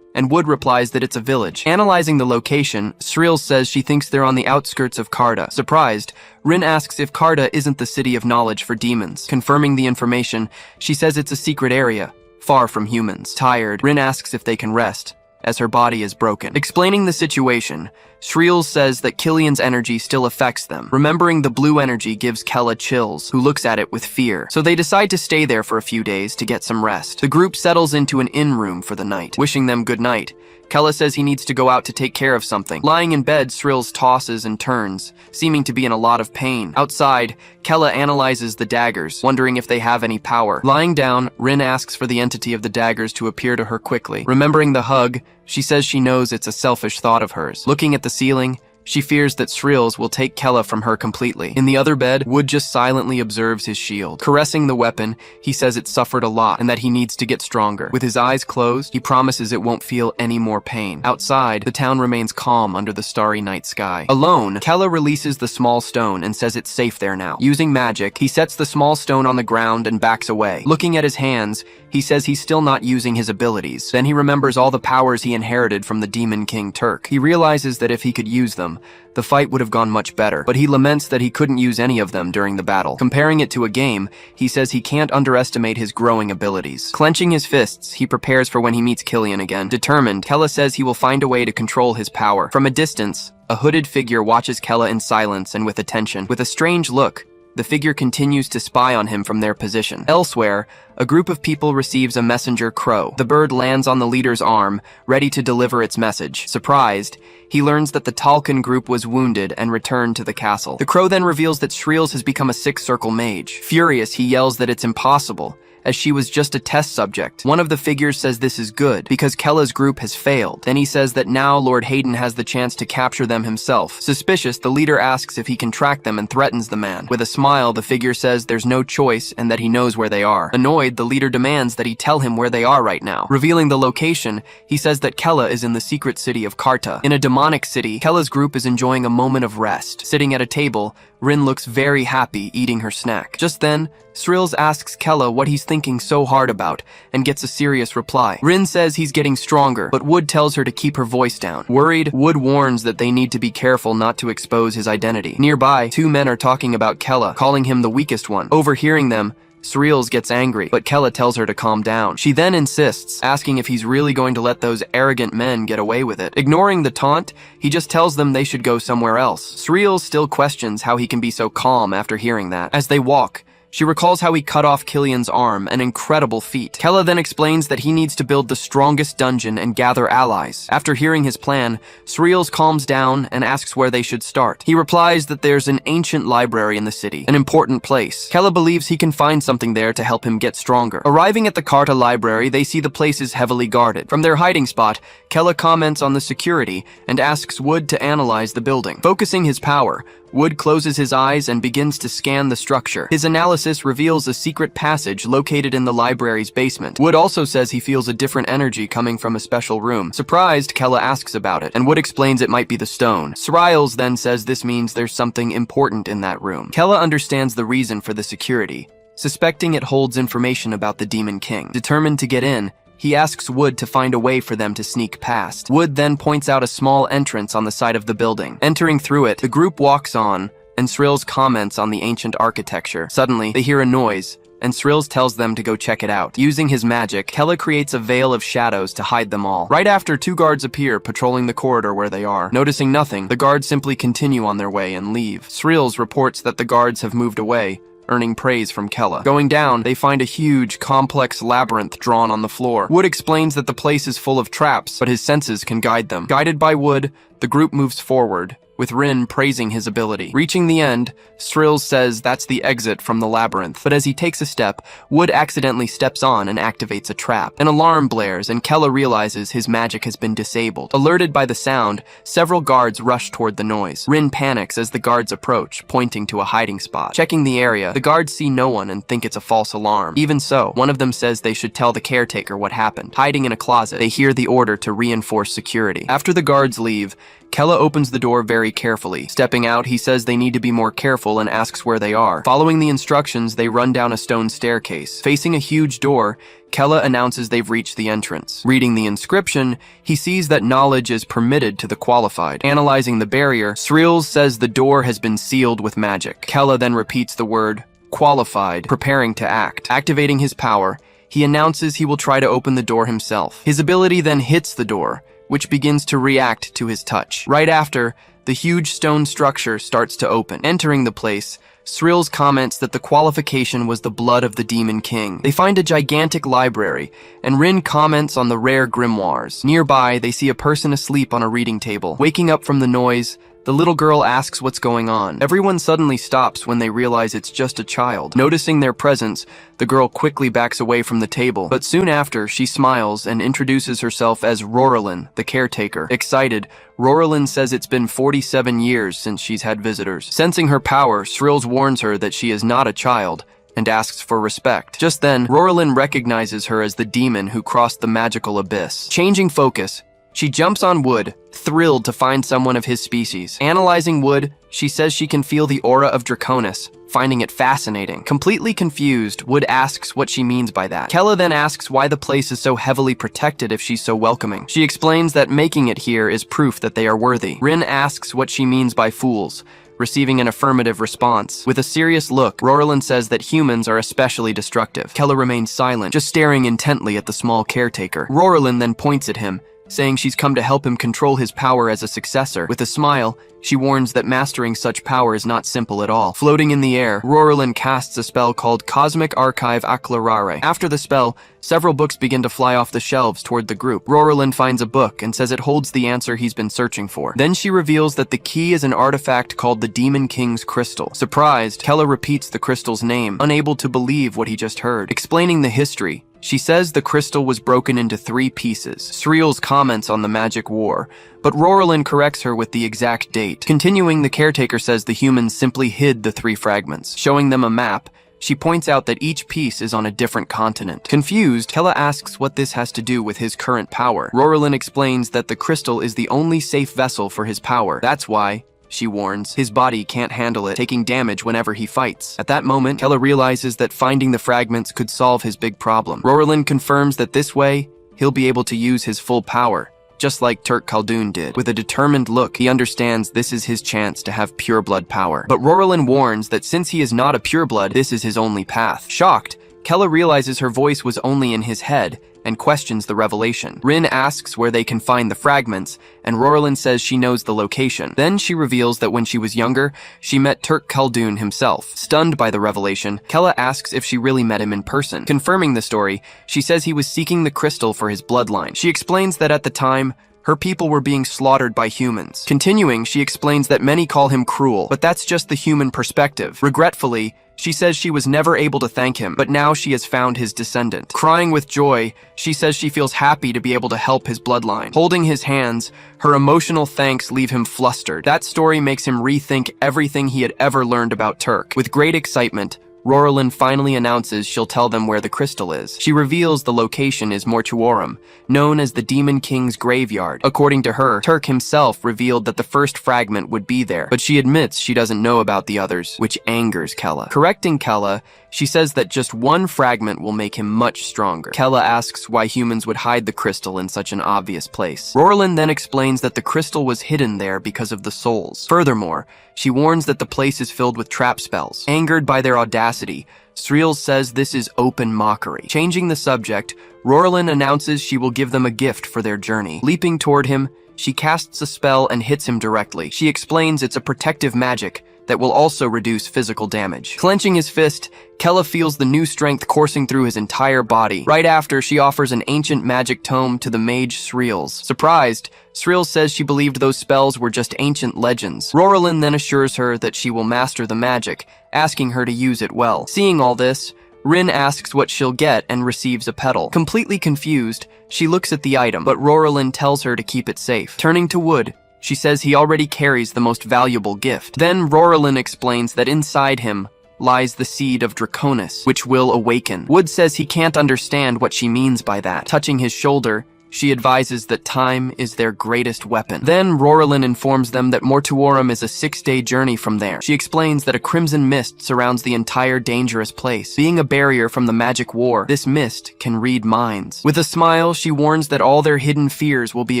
and Wood replies that it's a village. Analyzing the location, Srills says she thinks they're on the outskirts of Karta. Surprised, Rin asks if Karta isn't the city of knowledge for demons. Confirming the information, she says it's a secret area, far from humans. Tired, Rin asks if they can rest, as her body is broken. Explaining the situation, Srills says that Killian's energy still affects them. Remembering the blue energy gives Kella chills, who looks at it with fear. So they decide to stay there for a few days to get some rest. The group settles into an inn room for the night. Wishing them good night, Kella says he needs to go out to take care of something. Lying in bed, Srills tosses and turns, seeming to be in a lot of pain. Outside, Kella analyzes the daggers, wondering if they have any power. Lying down, Rin asks for the entity of the daggers to appear to her quickly. Remembering the hug, she says she knows it's a selfish thought of hers. Looking at the ceiling, she fears that Srills will take Kella from her completely. In the other bed, Wood just silently observes his shield. Caressing the weapon, he says it suffered a lot and that he needs to get stronger. With his eyes closed, he promises it won't feel any more pain. Outside, the town remains calm under the starry night sky. Alone, Kella releases the small stone and says it's safe there now. Using magic, he sets the small stone on the ground and backs away. Looking at his hands, he says he's still not using his abilities. Then he remembers all the powers he inherited from the Demon King Turk. He realizes that if he could use them, the fight would have gone much better, but he laments that he couldn't use any of them during the battle. Comparing it to a game, he says he can't underestimate his growing abilities. Clenching his fists, he prepares for when he meets Killian again. Determined, Kella says he will find a way to control his power. From a distance, a hooded figure watches Kella in silence and with attention. With a strange look, the figure continues to spy on him from their position. Elsewhere, a group of people receives a messenger crow. The bird lands on the leader's arm, ready to deliver its message. Surprised, he learns that the Talcan group was wounded and returned to the castle. The crow then reveals that Srills has become a 6th circle mage. Furious, he yells that it's impossible, as she was just a test subject. One of the figures says this is good, because Kella's group has failed. Then he says that now Lord Hayden has the chance to capture them himself. Suspicious, the leader asks if he can track them and threatens the man. With a smile, the figure says there's no choice and that he knows where they are. Annoyed, the leader demands that he tell him where they are right now. Revealing the location, he says that Kella is in the secret city of Karta. In a demonic city, Kella's group is enjoying a moment of rest. Sitting at a table, Rin looks very happy eating her snack. Just then, Srills asks Kella what he's thinking so hard about and gets a serious reply. Rin says he's getting stronger, but Wood tells her to keep her voice down. Worried, Wood warns that they need to be careful not to expose his identity. Nearby, two men are talking about Kella, calling him the weakest one. Overhearing them, Srills gets angry, but Kella tells her to calm down. She then insists, asking if he's really going to let those arrogant men get away with it. Ignoring the taunt, he just tells them they should go somewhere else. Srills still questions how he can be so calm after hearing that. As they walk, she recalls how he cut off Killian's arm, an incredible feat. Kella then explains that he needs to build the strongest dungeon and gather allies. After hearing his plan, Srills calms down and asks where they should start. He replies that there's an ancient library in the city, an important place. Kella believes he can find something there to help him get stronger. Arriving at the Karta library, they see the place is heavily guarded. From their hiding spot, Kella comments on the security and asks Wood to analyze the building. Focusing his power, Wood closes his eyes and begins to scan the structure. His analysis reveals a secret passage located in the library's basement. Wood also says he feels a different energy coming from a special room. Surprised, Kella asks about it, and Wood explains it might be the stone. Srills then says this means there's something important in that room. Kella understands the reason for the security, suspecting it holds information about the Demon King. Determined to get in, he asks Wood to find a way for them to sneak past. Wood then points out a small entrance on the side of the building. Entering through it, the group walks on, and Srills comments on the ancient architecture. Suddenly, they hear a noise, and Srills tells them to go check it out. Using his magic, Kella creates a veil of shadows to hide them all. Right after, two guards appear, patrolling the corridor where they are. Noticing nothing, the guards simply continue on their way and leave. Srills reports that the guards have moved away, earning praise from Kella. Going down, they find a huge, complex labyrinth drawn on the floor. Wood explains that the place is full of traps, but his senses can guide them. Guided by Wood, the group moves forward, with Rin praising his ability. Reaching the end, Srills says that's the exit from the labyrinth, but as he takes a step, Wood accidentally steps on and activates a trap. An alarm blares, and Kella realizes his magic has been disabled. Alerted by the sound, several guards rush toward the noise. Rin panics as the guards approach, pointing to a hiding spot. Checking the area, the guards see no one and think it's a false alarm. Even so, one of them says they should tell the caretaker what happened. Hiding in a closet, they hear the order to reinforce security. After the guards leave, Kella opens the door very carefully. Stepping out, he says they need to be more careful and asks where they are. Following the instructions, they run down a stone staircase. Facing a huge door, Kella announces they've reached the entrance. Reading the inscription, he sees that knowledge is permitted to the qualified. Analyzing the barrier, Srills says the door has been sealed with magic. Kella then repeats the word qualified, preparing to act. Activating his power, he announces he will try to open the door himself. His ability then hits the door, which begins to react to his touch. Right after, the huge stone structure starts to open. Entering the place, Srills comments that the qualification was the blood of the Demon King. They find a gigantic library, and Rin comments on the rare grimoires. Nearby, they see a person asleep on a reading table. Waking up from the noise, the little girl asks what's going on. Everyone suddenly stops when they realize it's just a child. Noticing their presence, the girl quickly backs away from the table, but soon after, she smiles and introduces herself as Roralyn, the caretaker. Excited, Roralyn says it's been 47 years since she's had visitors. Sensing her power, Srills warns her that she is not a child and asks for respect. Just then, Roralyn recognizes her as the demon who crossed the magical abyss. Changing focus, she jumps on Wood, thrilled to find someone of his species. Analyzing Wood, she says she can feel the aura of Draconis, finding it fascinating. Completely confused, Wood asks what she means by that. Kella then asks why the place is so heavily protected if she's so welcoming. She explains that making it here is proof that they are worthy. Rin asks what she means by fools, receiving an affirmative response. With a serious look, Roralyn says that humans are especially destructive. Kella remains silent, just staring intently at the small caretaker. Roralyn then points at him, saying she's come to help him control his power as a successor. With a smile, she warns that mastering such power is not simple at all. Floating in the air, Roralyn casts a spell called Cosmic Archive Acclarare. After the spell, several books begin to fly off the shelves toward the group. Roralyn finds a book and says it holds the answer he's been searching for. Then she reveals that the key is an artifact called the Demon King's Crystal. Surprised, Kella repeats the crystal's name, unable to believe what he just heard. Explaining the history, she says the crystal was broken into 3 pieces. Srills comments on the magic war, but Roralyn corrects her with the exact date. Continuing, the caretaker says the humans simply hid the 3 fragments. Showing them a map, she points out that each piece is on a different continent. Confused, Kella asks what this has to do with his current power. Roralyn explains that the crystal is the only safe vessel for his power. That's why she warns. His body can't handle it, taking damage whenever he fights. At that moment, Kella realizes that finding the fragments could solve his big problem. Rorolin confirms that this way, he'll be able to use his full power, just like Turk Khaldun did. With a determined look, he understands this is his chance to have pureblood power. But Rorolin warns that since he is not a pureblood, this is his only path. Shocked, Kella realizes her voice was only in his head and questions the revelation. Rin asks where they can find the fragments, and Rorolin says she knows the location. Then she reveals that when she was younger, she met Turk Khaldun himself. Stunned by the revelation, Kella asks if she really met him in person. Confirming the story, she says he was seeking the crystal for his bloodline. She explains that at the time, her people were being slaughtered by humans. Continuing, she explains that many call him cruel, but that's just the human perspective. Regretfully, she says she was never able to thank him, but now she has found his descendant. Crying with joy, she says she feels happy to be able to help his bloodline. Holding his hands, her emotional thanks leave him flustered. That story makes him rethink everything he had ever learned about Turk. With great excitement, Rorolin finally announces she'll tell them where the crystal is. She reveals the location is Mortuorum, known as the Demon King's graveyard. According to her, Turk himself revealed that the first fragment would be there, but she admits she doesn't know about the others, which angers Kella. Correcting Kella, she says that just one fragment will make him much stronger. Kella asks why humans would hide the crystal in such an obvious place. Rorolin then explains that the crystal was hidden there because of the souls. Furthermore, she warns that the place is filled with trap spells. Angered by their audacity, Sriel says this is open mockery. Changing the subject, Rorolin announces she will give them a gift for their journey. Leaping toward him, she casts a spell and hits him directly. She explains it's a protective magic that will also reduce physical damage. Clenching his fist, Kella feels the new strength coursing through his entire body. Right after, she offers an ancient magic tome to the mage Sriel. Surprised, Sriel says she believed those spells were just ancient legends. Rorolin then assures her that she will master the magic, asking her to use it well. Seeing all this, Rin asks what she'll get and receives a petal. Completely confused, she looks at the item, but Rorolin tells her to keep it safe. Turning to Wood, she says he already carries the most valuable gift. Then Rorolin explains that inside him lies the seed of Draconis, which will awaken. Wood says he can't understand what she means by that. Touching his shoulder, she advises that time is their greatest weapon. Then Rorolin informs them that Mortuorum is a 6-day journey from there. She explains that a crimson mist surrounds the entire dangerous place. Being a barrier from the magic war, this mist can read minds. With a smile, she warns that all their hidden fears will be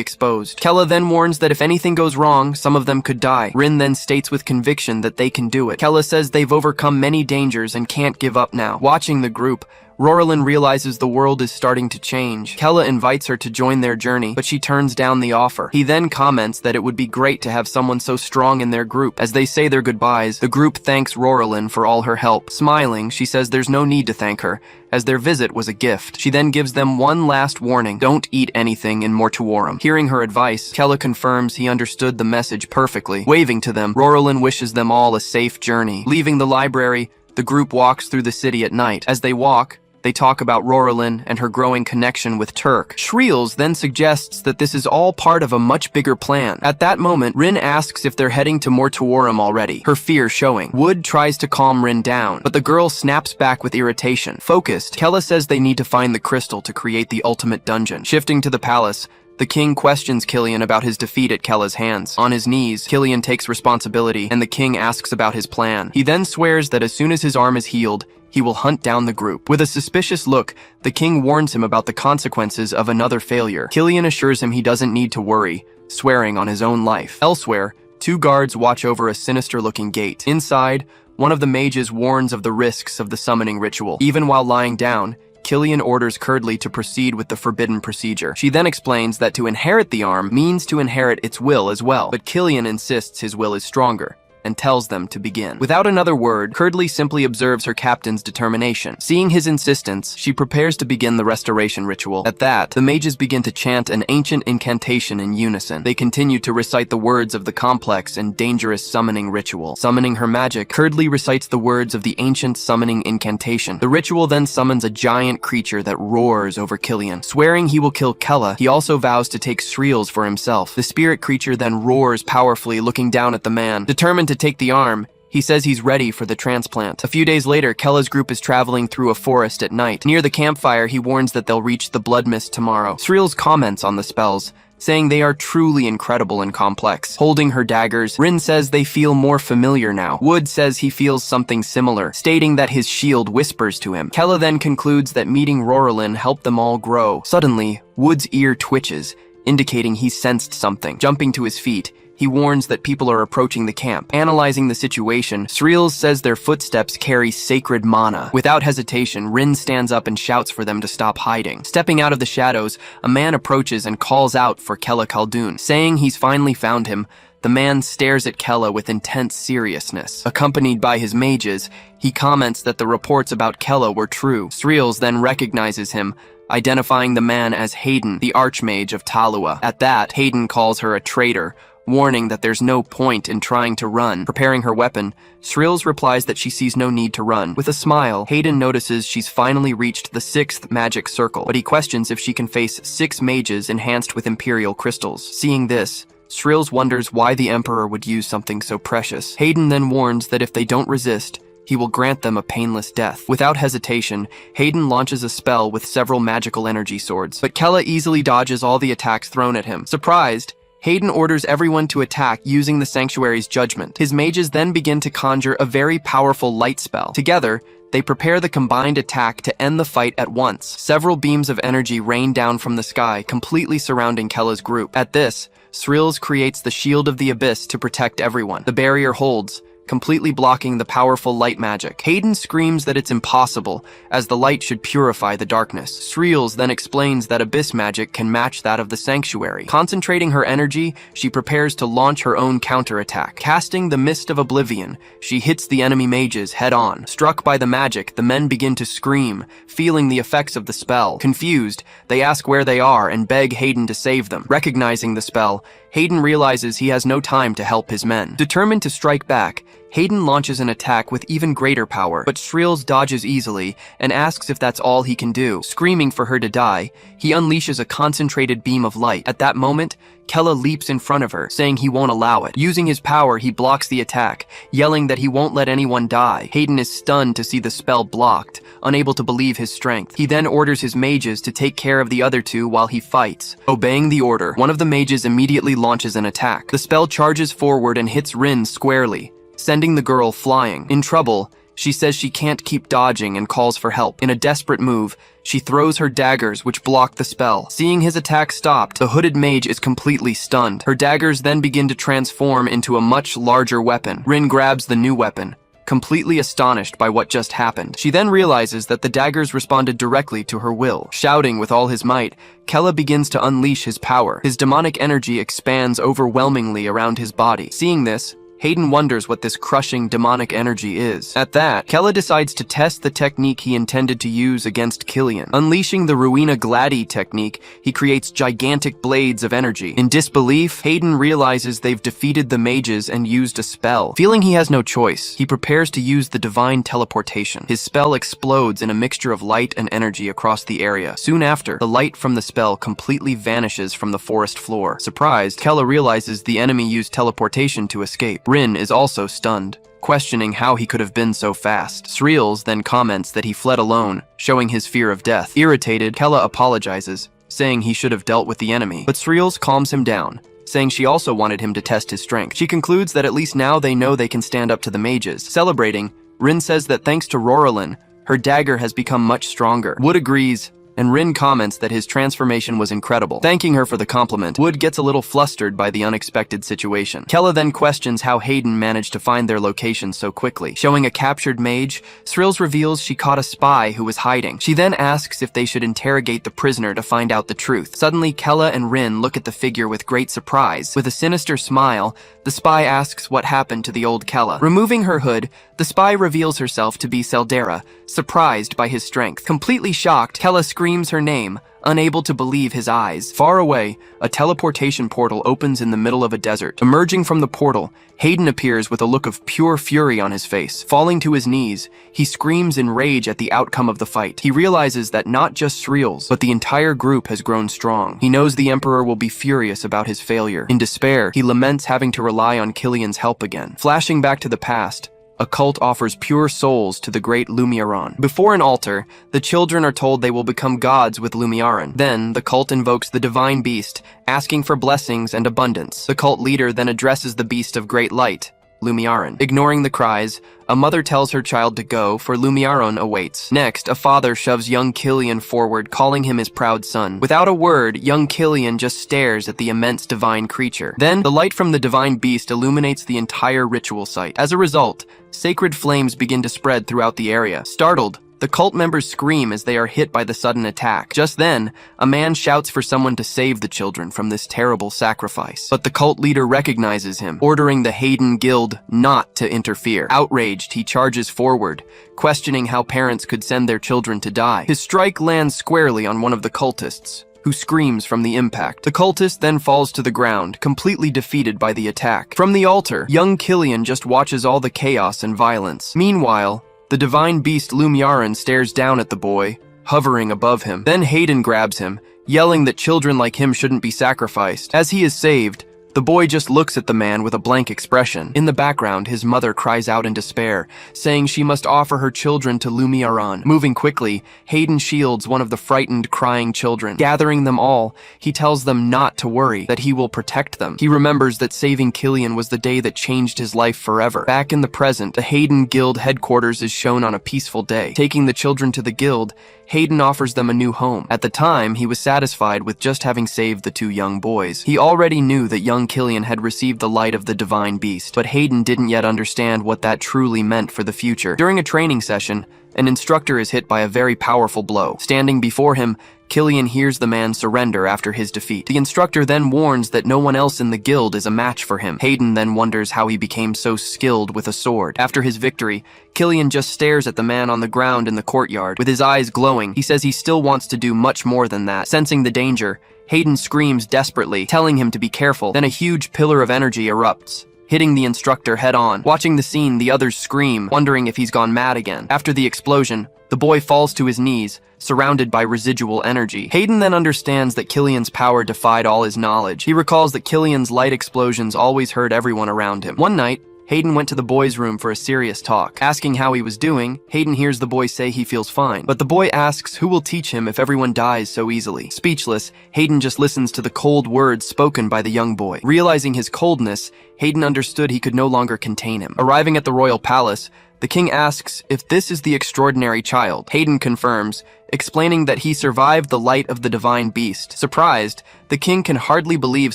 exposed. Kella then warns that if anything goes wrong, some of them could die. Rin then states with conviction that they can do it. Kella says they've overcome many dangers and can't give up now. Watching the group, Rorolin realizes the world is starting to change. Kella invites her to join their journey, but she turns down the offer. He then comments that it would be great to have someone so strong in their group. As they say their goodbyes, the group thanks Rorolin for all her help. Smiling, she says there's no need to thank her, as their visit was a gift. She then gives them one last warning: don't eat anything in Mortuorum. Hearing her advice, Kella confirms he understood the message perfectly. Waving to them, Rorolin wishes them all a safe journey. Leaving the library, the group walks through the city at night. As they walk, they talk about Rorolin and her growing connection with Turk. Sriel then suggests that this is all part of a much bigger plan. At that moment, Rin asks if they're heading to Mortuorum already, her fear showing. Wood tries to calm Rin down, but the girl snaps back with irritation. Focused, Kella says they need to find the crystal to create the ultimate dungeon. Shifting to the palace, the king questions Killian about his defeat at Kella's hands. On his knees, Killian takes responsibility, and the king asks about his plan. He then swears that as soon as his arm is healed, he will hunt down the group. With a suspicious look, the king warns him about the consequences of another failure. Killian assures him he doesn't need to worry, swearing on his own life. Elsewhere, 2 guards watch over a sinister-looking gate. Inside, one of the mages warns of the risks of the summoning ritual. Even while lying down, Killian orders Curdley to proceed with the forbidden procedure. She then explains that to inherit the arm means to inherit its will as well, but Killian insists his will is stronger, and tells them to begin. Without another word, Curdley simply observes her captain's determination. Seeing his insistence, she prepares to begin the restoration ritual. At that, the mages begin to chant an ancient incantation in unison. They continue to recite the words of the complex and dangerous summoning ritual. Summoning her magic, Curdley recites the words of the ancient summoning incantation. The ritual then summons a giant creature that roars over Killian. Swearing he will kill Kella, he also vows to take Sriel's for himself. The spirit creature then roars powerfully, looking down at the man. Determined to take the arm, he says he's ready for the transplant. A few days later, Kella's group is traveling through a forest at night. Near the campfire, he warns that they'll reach the blood mist tomorrow. Sriel's comments on the spells, saying they are truly incredible and complex. Holding her daggers, Rin says they feel more familiar now. Wood says he feels something similar, stating that his shield whispers to him. Kella then concludes that meeting Roralyn helped them all grow. Suddenly, Wood's ear twitches, indicating he sensed something. Jumping to his feet, he warns that people are approaching the camp. Analyzing the situation, Sreels says their footsteps carry sacred mana. Without hesitation, Rin stands up and shouts for them to stop hiding. Stepping out of the shadows, a man approaches and calls out for Kella Khaldun. Saying he's finally found him, the man stares at Kella with intense seriousness. Accompanied by his mages, he comments that the reports about Kella were true. Sreels then recognizes him, identifying the man as Hayden, the Archmage of Talua. At that, Hayden calls her a traitor, warning that there's no point in trying to run. Preparing her weapon, Sreels replies that she sees no need to run. With a smile, Hayden notices she's finally reached the 6th magic circle, but he questions if she can face 6 mages enhanced with Imperial crystals. Seeing this, Sreels wonders why the Emperor would use something so precious. Hayden then warns that if they don't resist, he will grant them a painless death. Without hesitation, Hayden launches a spell with several magical energy swords, but Kella easily dodges all the attacks thrown at him. Surprised, Hayden orders everyone to attack using the Sanctuary's judgment. His mages then begin to conjure a very powerful light spell. Together, they prepare the combined attack to end the fight at once. Several beams of energy rain down from the sky, completely surrounding Kella's group. At this, Sreels creates the Shield of the Abyss to protect everyone. The barrier holds, completely blocking the powerful light magic. Hayden screams that it's impossible, as the light should purify the darkness. Sreels then explains that abyss magic can match that of the Sanctuary. Concentrating her energy, she prepares to launch her own counterattack. Casting the Mist of Oblivion, she hits the enemy mages head-on. Struck by the magic, the men begin to scream, feeling the effects of the spell. Confused, they ask where they are and beg Hayden to save them. Recognizing the spell, Hayden realizes he has no time to help his men. Determined to strike back, Hayden launches an attack with even greater power, but Sreels dodges easily and asks if that's all he can do. Screaming for her to die, he unleashes a concentrated beam of light. At that moment, Kella leaps in front of her, saying he won't allow it. Using his power, he blocks the attack, yelling that he won't let anyone die. Hayden is stunned to see the spell blocked, unable to believe his strength. He then orders his mages to take care of the other two while he fights. Obeying the order, one of the mages immediately launches an attack. The spell charges forward and hits Rin squarely, sending the girl flying. In trouble, she says she can't keep dodging and calls for help. In a desperate move, she throws her daggers, which block the spell. Seeing his attack stopped, the hooded mage is completely stunned. Her daggers then begin to transform into a much larger weapon. Rin grabs the new weapon, completely astonished by what just happened. She then realizes that the daggers responded directly to her will. Shouting with all his might, Kella begins to unleash his power. His demonic energy expands overwhelmingly around his body. Seeing this, Hayden wonders what this crushing demonic energy is. At that, Kella decides to test the technique he intended to use against Killian. Unleashing the Ruina Gladi technique, he creates gigantic blades of energy. In disbelief, Hayden realizes they've defeated the mages and used a spell. Feeling he has no choice, he prepares to use the divine teleportation. His spell explodes in a mixture of light and energy across the area. Soon after, the light from the spell completely vanishes from the forest floor. Surprised, Kella realizes the enemy used teleportation to escape. Rin is also stunned, questioning how he could have been so fast. Sreels then comments that he fled alone, showing his fear of death. Irritated, Kella apologizes, saying he should have dealt with the enemy. But Sreels calms him down, saying she also wanted him to test his strength. She concludes that at least now they know they can stand up to the mages. Celebrating, Rin says that thanks to Roralyn, her dagger has become much stronger. Wood agrees, and Rin comments that his transformation was incredible. Thanking her for the compliment, Wood gets a little flustered by the unexpected situation. Kella then questions how Hayden managed to find their location so quickly. Showing a captured mage, Sreels reveals she caught a spy who was hiding. She then asks if they should interrogate the prisoner to find out the truth. Suddenly, Kella and Rin look at the figure with great surprise. With a sinister smile, the spy asks what happened to the old Kella. Removing her hood, the spy reveals herself to be Seldera, surprised by his strength. Completely shocked, Kella screams her name, unable to believe his eyes. Far away, a teleportation portal opens in the middle of a desert. Emerging from the portal, Hayden appears with a look of pure fury on his face. Falling to his knees, he screams in rage at the outcome of the fight. He realizes that not just Sreels, but the entire group has grown strong. He knows the Emperor will be furious about his failure. In despair, he laments having to rely on Killian's help again. Flashing back to the past, a cult offers pure souls to the great Lumiaron. Before an altar, the children are told they will become gods with Lumiaron. Then, the cult invokes the divine beast, asking for blessings and abundance. The cult leader then addresses the beast of great light, Lumiaron. Ignoring the cries, a mother tells her child to go, for Lumiaron awaits. Next, a father shoves young Killian forward, calling him his proud son. Without a word, young Killian just stares at the immense divine creature. Then, the light from the divine beast illuminates the entire ritual site. As a result, sacred flames begin to spread throughout the area. Startled, the cult members scream as they are hit by the sudden attack. Just then, a man shouts for someone to save the children from this terrible sacrifice. But the cult leader recognizes him, ordering the Hayden Guild not to interfere. Outraged, he charges forward, questioning how parents could send their children to die. His strike lands squarely on one of the cultists, who screams from the impact. The cultist then falls to the ground, completely defeated by the attack. From the altar, young Killian just watches all the chaos and violence. Meanwhile, the divine beast Lumiaron stares down at the boy, hovering above him. Then Hayden grabs him, yelling that children like him shouldn't be sacrificed. As he is saved, the boy just looks at the man with a blank expression. In the background, his mother cries out in despair, saying she must offer her children to Lumiaron. Moving quickly, Hayden shields one of the frightened, crying children. Gathering them all, he tells them not to worry, that he will protect them. He remembers that saving Killian was the day that changed his life forever. Back in the present, the Hayden Guild headquarters is shown on a peaceful day. Taking the children to the guild, Hayden offers them a new home. At the time, he was satisfied with just having saved the two young boys. He already knew that young Killian had received the light of the divine beast, but Hayden didn't yet understand what that truly meant for the future. During a training session, an instructor is hit by a very powerful blow. Standing before him, Killian hears the man surrender after his defeat. The instructor then warns that no one else in the guild is a match for him. Hayden then wonders how he became so skilled with a sword. After his victory, Killian just stares at the man on the ground in the courtyard. With his eyes glowing, he says he still wants to do much more than that. Sensing the danger, Hayden screams desperately, telling him to be careful. Then a huge pillar of energy erupts, hitting the instructor head-on. Watching the scene, the others scream, wondering if he's gone mad again. After the explosion, the boy falls to his knees, surrounded by residual energy. Hayden then understands that Killian's power defied all his knowledge. He recalls that Killian's light explosions always hurt everyone around him. One night, Hayden went to the boy's room for a serious talk. Asking how he was doing, Hayden hears the boy say he feels fine. But the boy asks who will teach him if everyone dies so easily. Speechless, Hayden just listens to the cold words spoken by the young boy. Realizing his coldness, Hayden understood he could no longer contain him. Arriving at the royal palace, the king asks if this is the extraordinary child. Hayden confirms, explaining that he survived the light of the divine beast. Surprised, the king can hardly believe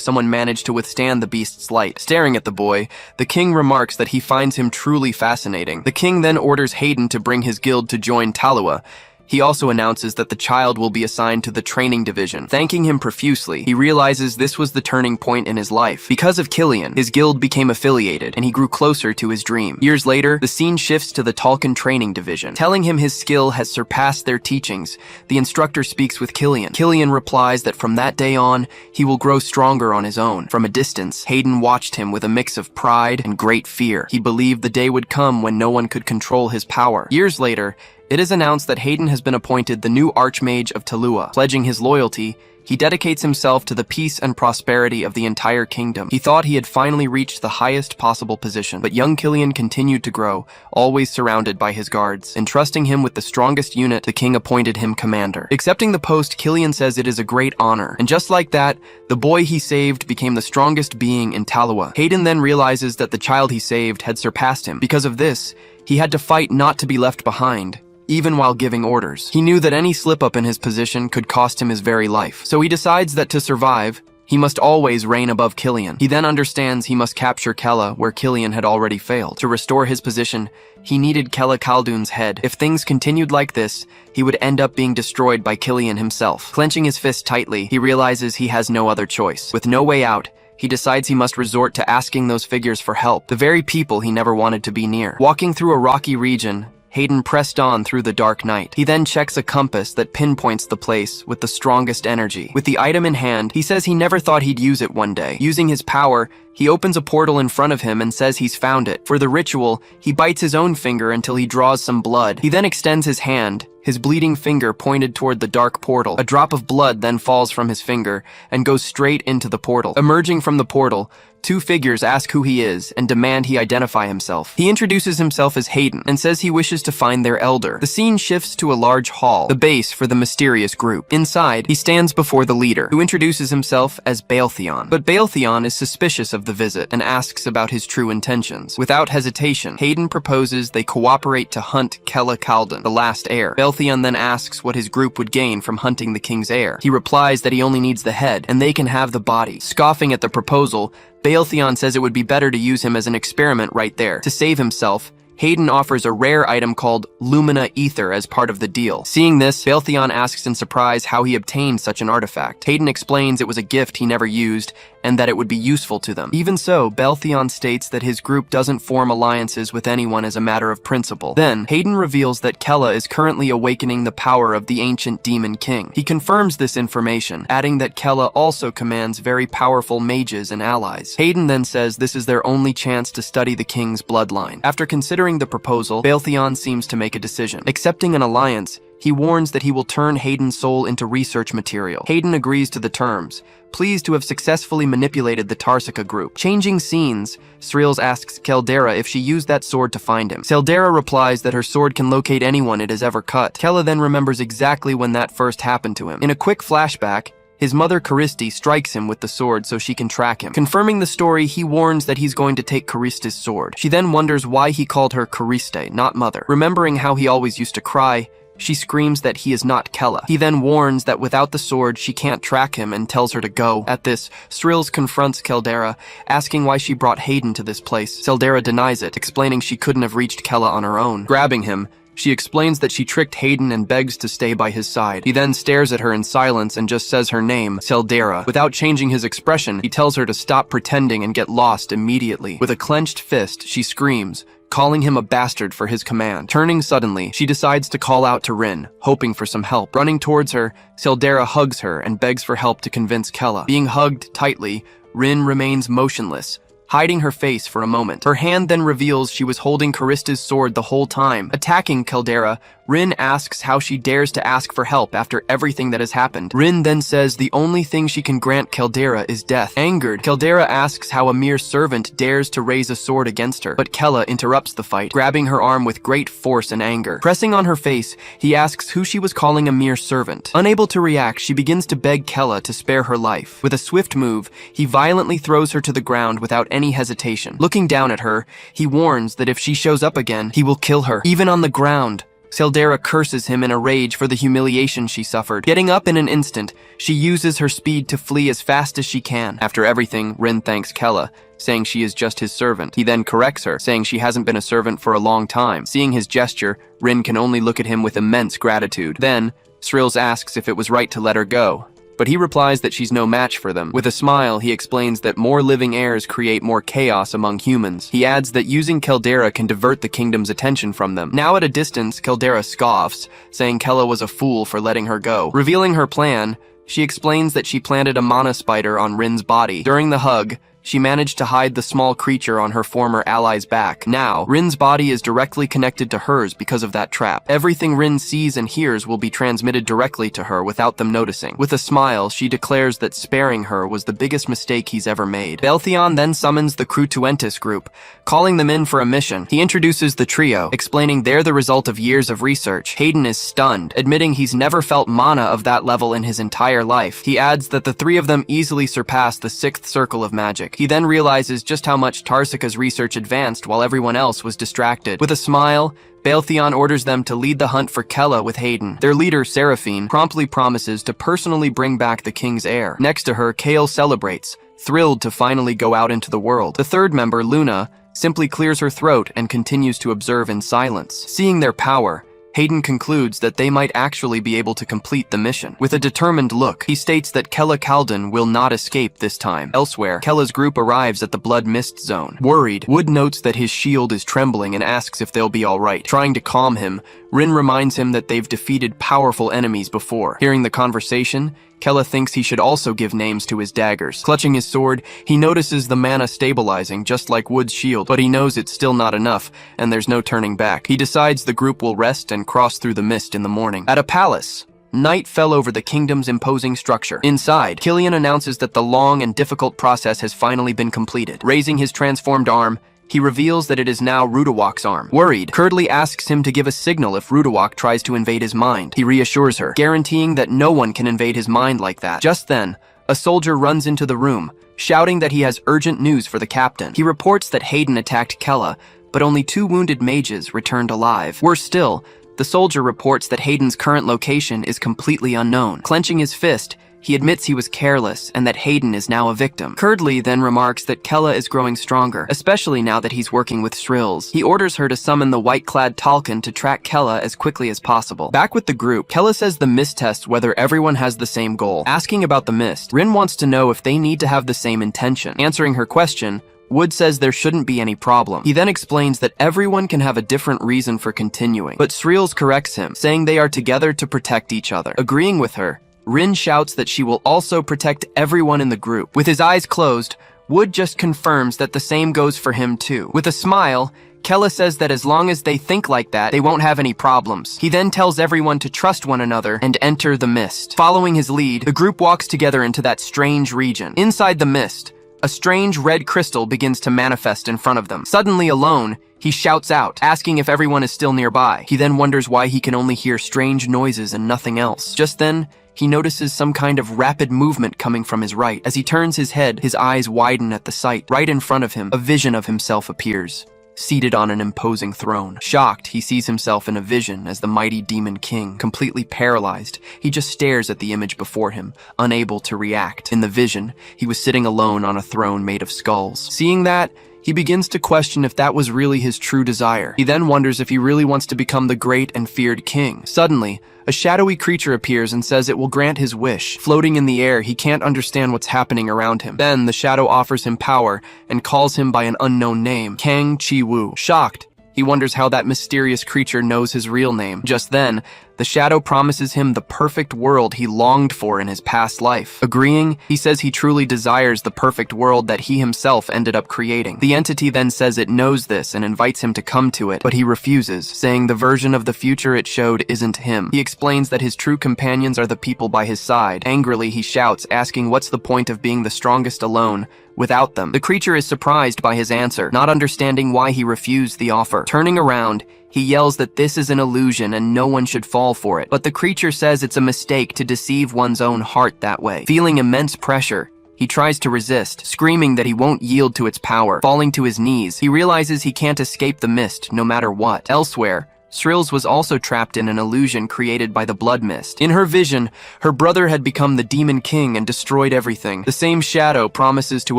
someone managed to withstand the beast's light. Staring at the boy, the king remarks that he finds him truly fascinating. The king then orders Hayden to bring his guild to join Talua. He also announces that the child will be assigned to the training division. Thanking him profusely, he realizes this was the turning point in his life. Because of Killian, his guild became affiliated, and he grew closer to his dream. Years later, the scene shifts to the Talcan training division. Telling him his skill has surpassed their teachings, the instructor speaks with Killian. Killian replies that from that day on, he will grow stronger on his own. From a distance, Hayden watched him with a mix of pride and great fear. He believed the day would come when no one could control his power. Years later, it is announced that Hayden has been appointed the new Archmage of Talua. Pledging his loyalty, he dedicates himself to the peace and prosperity of the entire kingdom. He thought he had finally reached the highest possible position, but young Killian continued to grow, always surrounded by his guards. Entrusting him with the strongest unit, the king appointed him commander. Accepting the post, Killian says it is a great honor, and just like that, the boy he saved became the strongest being in Talua. Hayden then realizes that the child he saved had surpassed him. Because of this, he had to fight not to be left behind, even while giving orders. He knew that any slip-up in his position could cost him his very life. So he decides that to survive, he must always reign above Killian. He then understands he must capture Kella where Killian had already failed. To restore his position, he needed Kella Khaldun's head. If things continued like this, he would end up being destroyed by Killian himself. Clenching his fist tightly, he realizes he has no other choice. With no way out, he decides he must resort to asking those figures for help, the very people he never wanted to be near. Walking through a rocky region, Hayden pressed on through the dark night. He then checks a compass that pinpoints the place with the strongest energy. With the item in hand, he says he never thought he'd use it one day. Using his power, he opens a portal in front of him and says he's found it. For the ritual, he bites his own finger until he draws some blood. He then extends his hand, his bleeding finger pointed toward the dark portal. A drop of blood then falls from his finger and goes straight into the portal. Emerging from the portal, two figures ask who he is and demand he identify himself. He introduces himself as Hayden and says he wishes to find their elder. The scene shifts to a large hall, the base for the mysterious group. Inside, he stands before the leader, who introduces himself as Baltheon. But Baltheon is suspicious of the visit and asks about his true intentions. Without hesitation, Hayden proposes they cooperate to hunt Kella Kaldan, the last heir. Baltheon then asks what his group would gain from hunting the king's heir. He replies that he only needs the head, and they can have the body. Scoffing at the proposal, Baltheon says it would be better to use him as an experiment right there. To save himself, Hayden offers a rare item called Lumina Ether as part of the deal. Seeing this, Baltheon asks in surprise how he obtained such an artifact. Hayden explains it was a gift he never used and that it would be useful to them. Even so, Baltheon states that his group doesn't form alliances with anyone as a matter of principle. Then, Hayden reveals that Kella is currently awakening the power of the ancient demon king. He confirms this information, adding that Kella also commands very powerful mages and allies. Hayden then says this is their only chance to study the king's bloodline. After considering the proposal, Baltheon seems to make a decision. Accepting an alliance, he warns that he will turn Hayden's soul into research material. Hayden agrees to the terms, pleased to have successfully manipulated the Tarsika group. Changing scenes, Srils asks Caldera if she used that sword to find him. Caldera replies that her sword can locate anyone it has ever cut. Kella then remembers exactly when that first happened to him. In a quick flashback, his mother Caristi strikes him with the sword so she can track him. Confirming the story, he warns that he's going to take Caristi's sword. She then wonders why he called her Cariste, not mother. Remembering how he always used to cry, she screams that he is not Kella. He then warns that without the sword, she can't track him and tells her to go. At this, Srils confronts Caldera, asking why she brought Hayden to this place. Caldera denies it, explaining she couldn't have reached Kella on her own. Grabbing him, she explains that she tricked Hayden and begs to stay by his side. He then stares at her in silence and just says her name, Caldera. Without changing his expression, he tells her to stop pretending and get lost immediately. With a clenched fist, she screams, calling him a bastard for his command. Turning suddenly, she decides to call out to Rin, hoping for some help. Running towards her, Caldera hugs her and begs for help to convince Kella. Being hugged tightly, Rin remains motionless, hiding her face for a moment. Her hand then reveals she was holding Carista's sword the whole time. Attacking Caldera, Rin asks how she dares to ask for help after everything that has happened. Rin then says the only thing she can grant Caldera is death. Angered, Caldera asks how a mere servant dares to raise a sword against her, but Kella interrupts the fight, grabbing her arm with great force and anger. Pressing on her face, he asks who she was calling a mere servant. Unable to react, she begins to beg Kella to spare her life. With a swift move, he violently throws her to the ground without any hesitation. Looking down at her, he warns that if she shows up again, he will kill her. Even on the ground, Caldera curses him in a rage for the humiliation she suffered. Getting up in an instant, she uses her speed to flee as fast as she can. After everything, Rin thanks Kella, saying she is just his servant. He then corrects her, saying she hasn't been a servant for a long time. Seeing his gesture, Rin can only look at him with immense gratitude. Then, Srils asks if it was right to let her go, but he replies that she's no match for them. With a smile, he explains that more living heirs create more chaos among humans. He adds that using Caldera can divert the kingdom's attention from them. Now at a distance, Caldera scoffs, saying Kella was a fool for letting her go. Revealing her plan, she explains that she planted a mana spider on Rin's body. During the hug, she managed to hide the small creature on her former ally's back. Now, Rin's body is directly connected to hers because of that trap. Everything Rin sees and hears will be transmitted directly to her without them noticing. With a smile, she declares that sparing her was the biggest mistake he's ever made. Baltheon then summons the Crutuentis group, calling them in for a mission. He introduces the trio, explaining they're the result of years of research. Hayden is stunned, admitting he's never felt mana of that level in his entire life. He adds that the three of them easily surpass the 6th circle of magic. He then realizes just how much Tarsika's research advanced while everyone else was distracted. With a smile, Baltheon orders them to lead the hunt for Kella with Hayden. Their leader, Seraphine, promptly promises to personally bring back the king's heir. Next to her, Kale celebrates, thrilled to finally go out into the world. The third member, Luna, simply clears her throat and continues to observe in silence. Seeing their power, Hayden concludes that they might actually be able to complete the mission. With a determined look, he states that Kella Kaldan will not escape this time. Elsewhere, Kella's group arrives at the Blood Mist Zone. Worried, Wood notes that his shield is trembling and asks if they'll be alright. Trying to calm him, Rin reminds him that they've defeated powerful enemies before. Hearing the conversation, Kella thinks he should also give names to his daggers. Clutching his sword, he notices the mana stabilizing, just like Wood's shield, but he knows it's still not enough, and there's no turning back. He decides the group will rest and cross through the mist in the morning. At a palace, night fell over the kingdom's imposing structure. Inside, Killian announces that the long and difficult process has finally been completed. Raising his transformed arm, he reveals that it is now Rudawak's arm. Worried, Curdley asks him to give a signal if Rudawak tries to invade his mind. He reassures her, guaranteeing that no one can invade his mind like that. Just then, a soldier runs into the room, shouting that he has urgent news for the captain. He reports that Hayden attacked Kella, but only 2 wounded mages returned alive. Worse still, the soldier reports that Hayden's current location is completely unknown. Clenching his fist, he admits he was careless and that Hayden is now a victim. Curdley then remarks that Kella is growing stronger, especially now that he's working with Shrills. He orders her to summon the white-clad Talcon to track Kella as quickly as possible. Back with the group, Kella says the mist tests whether everyone has the same goal. Asking about the mist, Rin wants to know if they need to have the same intention. Answering her question, Wood says there shouldn't be any problem. He then explains that everyone can have a different reason for continuing, but Shrills corrects him, saying they are together to protect each other. Agreeing with her, Rin shouts that she will also protect everyone in the group. With his eyes closed, Wood just confirms that the same goes for him too. With a smile, Kella says that as long as they think like that, they won't have any problems. He then tells everyone to trust one another and enter the mist. Following his lead, the group walks together into that strange region. Inside the mist, a strange red crystal begins to manifest in front of them. Suddenly alone, he shouts out, asking if everyone is still nearby. He then wonders why he can only hear strange noises and nothing else. Just then, he notices some kind of rapid movement coming from his right. As he turns his head, his eyes widen at the sight. Right in front of him, a vision of himself appears, seated on an imposing throne. Shocked, he sees himself in a vision as the mighty demon king. Completely paralyzed, he just stares at the image before him, unable to react. In the vision, he was sitting alone on a throne made of skulls. Seeing that, he begins to question if that was really his true desire. He then wonders if he really wants to become the great and feared king. Suddenly, a shadowy creature appears and says it will grant his wish. Floating in the air, he can't understand what's happening around him. Then, the shadow offers him power and calls him by an unknown name, Kang Chi-Wu. Shocked, he wonders how that mysterious creature knows his real name. Just then, the shadow promises him the perfect world he longed for in his past life. Agreeing, he says he truly desires the perfect world that he himself ended up creating. The entity then says it knows this and invites him to come to it, but he refuses, saying the version of the future it showed isn't him. He explains that his true companions are the people by his side. Angrily, he shouts, asking what's the point of being the strongest alone without them. The creature is surprised by his answer, not understanding why he refused the offer. Turning around, he yells that this is an illusion and no one should fall for it. But the creature says it's a mistake to deceive one's own heart that way. Feeling immense pressure, he tries to resist, screaming that he won't yield to its power. Falling to his knees, he realizes he can't escape the mist no matter what. Elsewhere, Shrills was also trapped in an illusion created by the blood mist. In her vision, her brother had become the demon king and destroyed everything. The same shadow promises to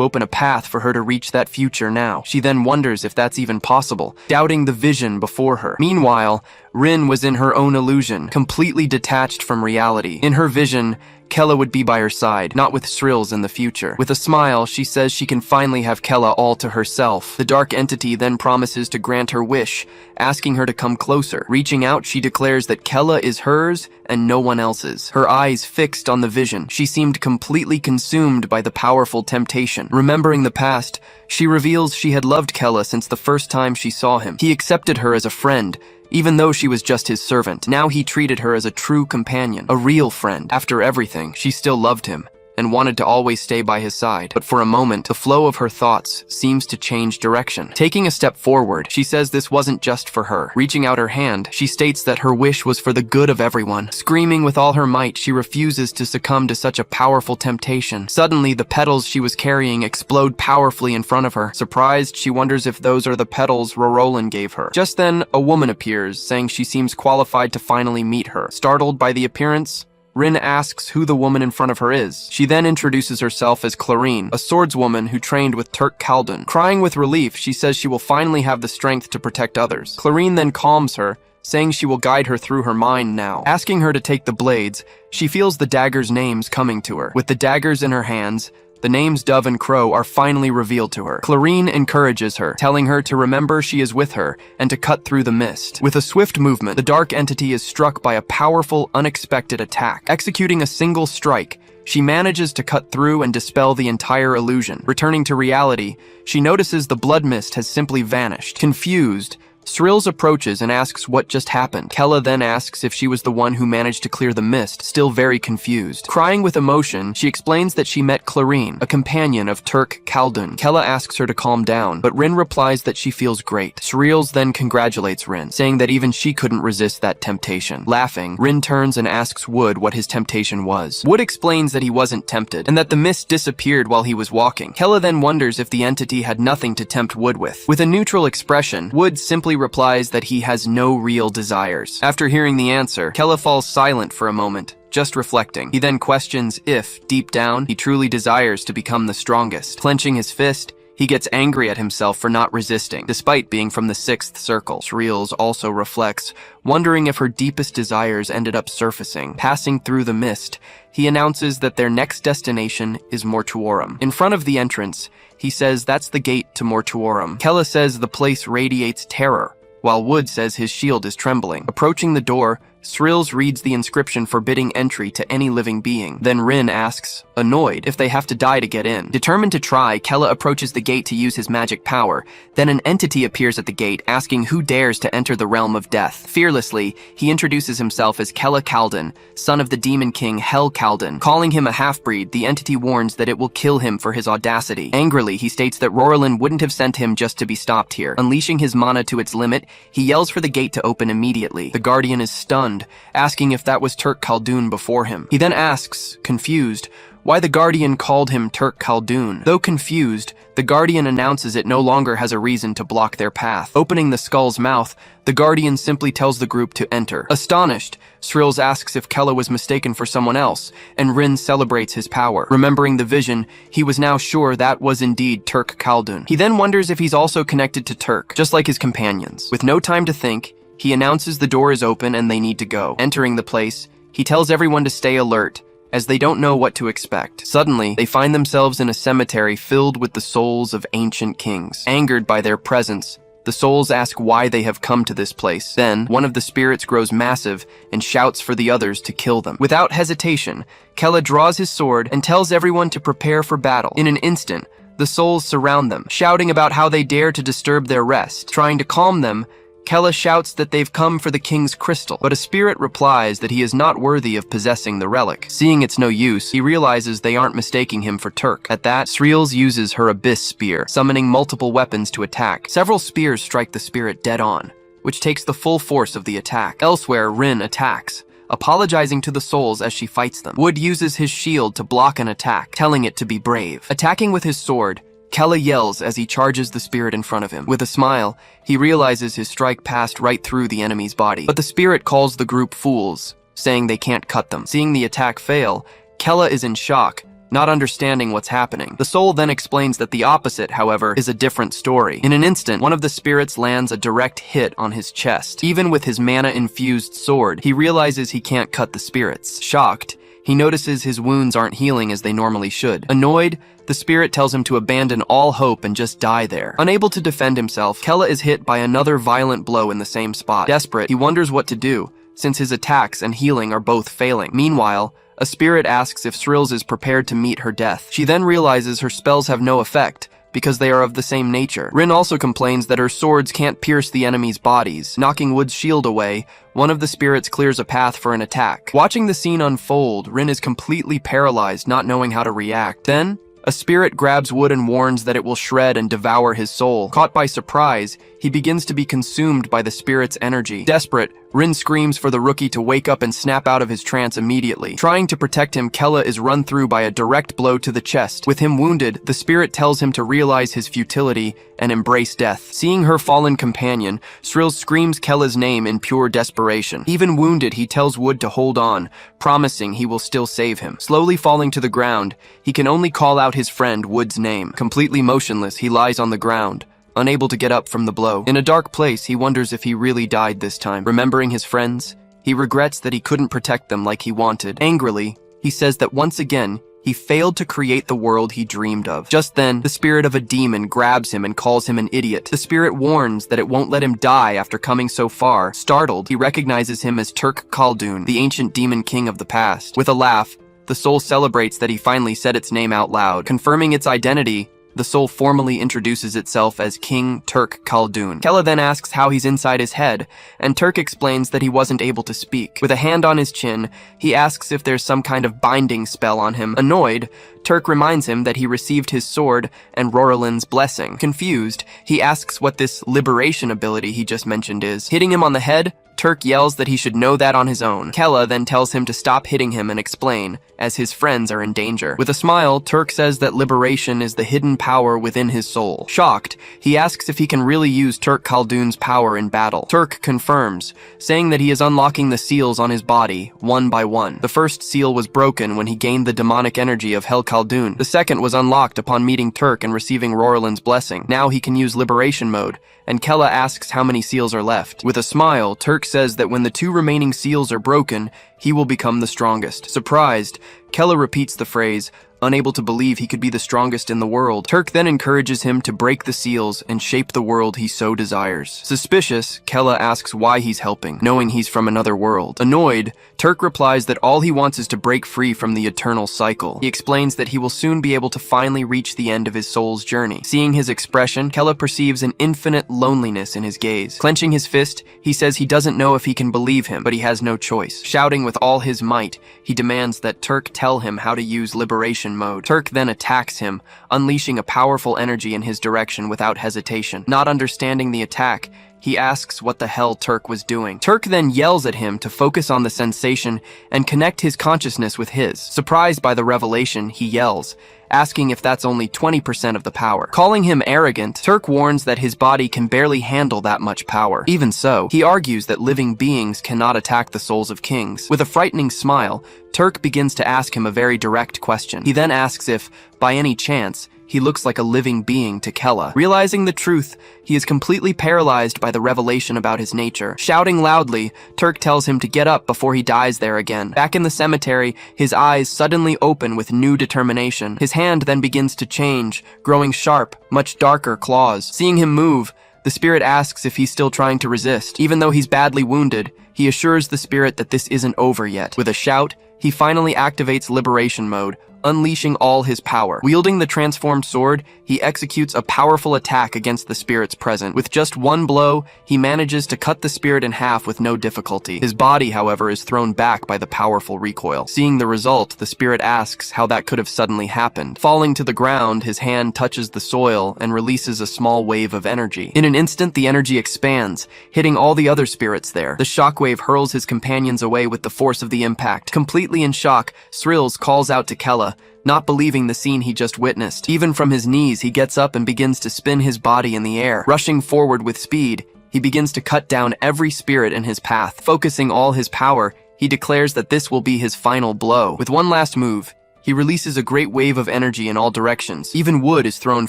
open a path for her to reach that future now. She then wonders if that's even possible, doubting the vision before her. Meanwhile, Rin was in her own illusion, completely detached from reality. In her vision, Kella would be by her side, not with Shrills in the future. With a smile, she says she can finally have Kella all to herself. The dark entity then promises to grant her wish, asking her to come closer. Reaching out, she declares that Kella is hers and no one else's. Her eyes fixed on the vision, she seemed completely consumed by the powerful temptation. Remembering the past, she reveals she had loved Kella since the first time she saw him. He accepted her as a friend, even though she was just his servant. Now he treated her as a true companion, a real friend. After everything, she still loved him and wanted to always stay by his side. But for a moment, the flow of her thoughts seems to change direction. Taking a step forward, she says this wasn't just for her. Reaching out her hand, she states that her wish was for the good of everyone. Screaming with all her might, she refuses to succumb to such a powerful temptation. Suddenly, the petals she was carrying explode powerfully in front of her. Surprised, she wonders if those are the petals Rorolan gave her. Just then, a woman appears, saying she seems qualified to finally meet her. Startled by the appearance, Rin asks who the woman in front of her is. She then introduces herself as Clarine, a swordswoman who trained with Turk Khaldun. Crying with relief, she says she will finally have the strength to protect others. Clarine then calms her, saying she will guide her through her mind now. Asking her to take the blades, she feels the daggers' names coming to her. With the daggers in her hands, The names Dove and Crow are finally revealed to her. Clarine encourages her, telling her to remember she is with her and to cut through the mist. With a swift movement, the dark entity is struck by a powerful, unexpected attack. Executing a single strike, she manages to cut through and dispel the entire illusion. Returning to reality, she notices the blood mist has simply vanished. Confused, Srills approaches and asks what just happened. Kella then asks if she was the one who managed to clear the mist, still very confused. Crying with emotion, she explains that she met Clarine, a companion of Turk Khaldun. Kella asks her to calm down, but Rin replies that she feels great. Srills then congratulates Rin, saying that even she couldn't resist that temptation. Laughing, Rin turns and asks Wood what his temptation was. Wood explains that he wasn't tempted, and that the mist disappeared while he was walking. Kella then wonders if the entity had nothing to tempt Wood with. With a neutral expression, Wood simply replies that he has no real desires. After hearing the answer, Kella falls silent for a moment, just reflecting. He then questions if, deep down, he truly desires to become the strongest. Clenching his fist, he gets angry at himself for not resisting, despite being from the 6th circle. Srills also reflects, wondering if her deepest desires ended up surfacing. Passing through the mist, he announces that their next destination is Mortuorum. In front of the entrance, he says that's the gate to Mortuorum. Kella says the place radiates terror, while Wood says his shield is trembling. Approaching the door, Srills reads the inscription forbidding entry to any living being. Then Rin asks, annoyed, if they have to die to get in. Determined to try, Kella approaches the gate to use his magic power. Then an entity appears at the gate, asking who dares to enter the realm of death. Fearlessly, he introduces himself as Kella Khaldun, son of the demon king Hel Khaldun. Calling him a half-breed, the entity warns that it will kill him for his audacity. Angrily, he states that Roralin wouldn't have sent him just to be stopped here. Unleashing his mana to its limit, he yells for the gate to open immediately. The Guardian is stunned, asking if that was Turk Khaldun before him. He then asks, confused, why the Guardian called him Turk Khaldun. Though confused, the Guardian announces it no longer has a reason to block their path. Opening the skull's mouth, the Guardian simply tells the group to enter. Astonished, Srills asks if Kella was mistaken for someone else, and Rin celebrates his power. Remembering the vision, he was now sure that was indeed Turk Khaldun. He then wonders if he's also connected to Turk, just like his companions. With no time to think, he announces the door is open and they need to go. Entering the place, he tells everyone to stay alert, as they don't know what to expect. Suddenly, they find themselves in a cemetery filled with the souls of ancient kings. Angered by their presence, the souls ask why they have come to this place. Then, one of the spirits grows massive and shouts for the others to kill them. Without hesitation, Kella draws his sword and tells everyone to prepare for battle. In an instant, the souls surround them, shouting about how they dare to disturb their rest. Trying to calm them, Kella shouts that they've come for the king's crystal, but a spirit replies that he is not worthy of possessing the relic. Seeing it's no use, he realizes they aren't mistaking him for Turk. At that, Srills uses her abyss spear, summoning multiple weapons to attack. Several spears strike the spirit dead on, which takes the full force of the attack. Elsewhere, Rin attacks, apologizing to the souls as she fights them. Wood uses his shield to block an attack, telling it to be brave. Attacking with his sword, Kella yells as he charges the spirit in front of him. With a smile, he realizes his strike passed right through the enemy's body. But the spirit calls the group fools, saying they can't cut them. Seeing the attack fail, Kella is in shock, not understanding what's happening. The soul then explains that the opposite, however, is a different story. In an instant, one of the spirits lands a direct hit on his chest. Even with his mana-infused sword, he realizes he can't cut the spirits. Shocked, he notices his wounds aren't healing as they normally should. Annoyed, the spirit tells him to abandon all hope and just die there. Unable to defend himself, Kella is hit by another violent blow in the same spot. Desperate, he wonders what to do, since his attacks and healing are both failing. Meanwhile, a spirit asks if Srills is prepared to meet her death. She then realizes her spells have no effect, because they are of the same nature. Rin also complains that her swords can't pierce the enemy's bodies. Knocking Wood's shield away, one of the spirits clears a path for an attack. Watching the scene unfold, Rin is completely paralyzed, not knowing how to react. Then, a spirit grabs Wood and warns that it will shred and devour his soul. Caught by surprise, he begins to be consumed by the spirit's energy. Desperate, Rin screams for the rookie to wake up and snap out of his trance immediately. Trying to protect him, Kella is run through by a direct blow to the chest. With him wounded, the spirit tells him to realize his futility and embrace death. Seeing her fallen companion, Srill screams Kella's name in pure desperation. Even wounded, he tells Wood to hold on, promising he will still save him. Slowly falling to the ground, he can only call out his friend Wood's name. Completely motionless, he lies on the ground, unable to get up from the blow. In a dark place, he wonders if he really died this time. Remembering his friends, he regrets that he couldn't protect them like he wanted. Angrily, he says that once again, He failed to create the world he dreamed of. Just then, the spirit of a demon grabs him and calls him an idiot. The spirit warns that it won't let him die after coming so far. Startled, he recognizes him as Turk Khaldun, the ancient demon king of the past. With a laugh, the soul celebrates that he finally said its name out loud. Confirming its identity, the soul formally introduces itself as King Turk Khaldun. Kella then asks how he's inside his head, and Turk explains that he wasn't able to speak. With a hand on his chin, he asks if there's some kind of binding spell on him. Annoyed, Turk reminds him that he received his sword and Roralin's blessing. Confused, he asks what this liberation ability he just mentioned is. Hitting him on the head, Turk yells that he should know that on his own. Kella then tells him to stop hitting him and explain, as his friends are in danger. With a smile, Turk says that liberation is the hidden power within his soul. Shocked, he asks if he can really use Turk Khaldun's power in battle. Turk confirms, saying that he is unlocking the seals on his body, one by one. The first seal was broken when he gained the demonic energy of Hel Khaldun. The second was unlocked upon meeting Turk and receiving Roralin's blessing. Now he can use liberation mode, and Kella asks how many seals are left. With a smile, Turk says that when the 2 remaining seals are broken, he will become the strongest. Surprised, Kella repeats the phrase, unable to believe he could be the strongest in the world. Turk then encourages him to break the seals and shape the world he so desires. Suspicious, Kella asks why he's helping, knowing he's from another world. Annoyed, Turk replies that all he wants is to break free from the eternal cycle. He explains that he will soon be able to finally reach the end of his soul's journey. Seeing his expression, Kella perceives an infinite loneliness in his gaze. Clenching his fist, he says he doesn't know if he can believe him, but he has no choice. Shouting with all his might, he demands that Turk tell him how to use liberation mode. Turk then attacks him, unleashing a powerful energy in his direction without hesitation. Not understanding the attack, he asks what the hell Turk was doing. Turk then yells at him to focus on the sensation and connect his consciousness with his. Surprised by the revelation, he yells, asking if that's only 20% of the power. Calling him arrogant, Turk warns that his body can barely handle that much power. Even so, he argues that living beings cannot attack the souls of kings. With a frightening smile, Turk begins to ask him a very direct question. He then asks if, by any chance, he looks like a living being to Kella. Realizing the truth, he is completely paralyzed by the revelation about his nature. Shouting loudly, Turk tells him to get up before he dies there again. Back in the cemetery, his eyes suddenly open with new determination. His hand then begins to change, growing sharp, much darker claws. Seeing him move, the spirit asks if he's still trying to resist. Even though he's badly wounded, he assures the spirit that this isn't over yet. With a shout, he finally activates liberation mode, unleashing all his power. Wielding the transformed sword, he executes a powerful attack against the spirits present. With just one blow, he manages to cut the spirit in half with no difficulty. His body, however, is thrown back by the powerful recoil. Seeing the result, the spirit asks how that could have suddenly happened. Falling to the ground, his hand touches the soil and releases a small wave of energy. In an instant, the energy expands, hitting all the other spirits there. The shockwave hurls his companions away with the force of the impact. Completely in shock, Srills calls out to Kella, not believing the scene he just witnessed. Even from his knees, he gets up and begins to spin his body in the air. Rushing forward with speed, he begins to cut down every spirit in his path. Focusing all his power, he declares that this will be his final blow. With one last move, he releases a great wave of energy in all directions. Even wood is thrown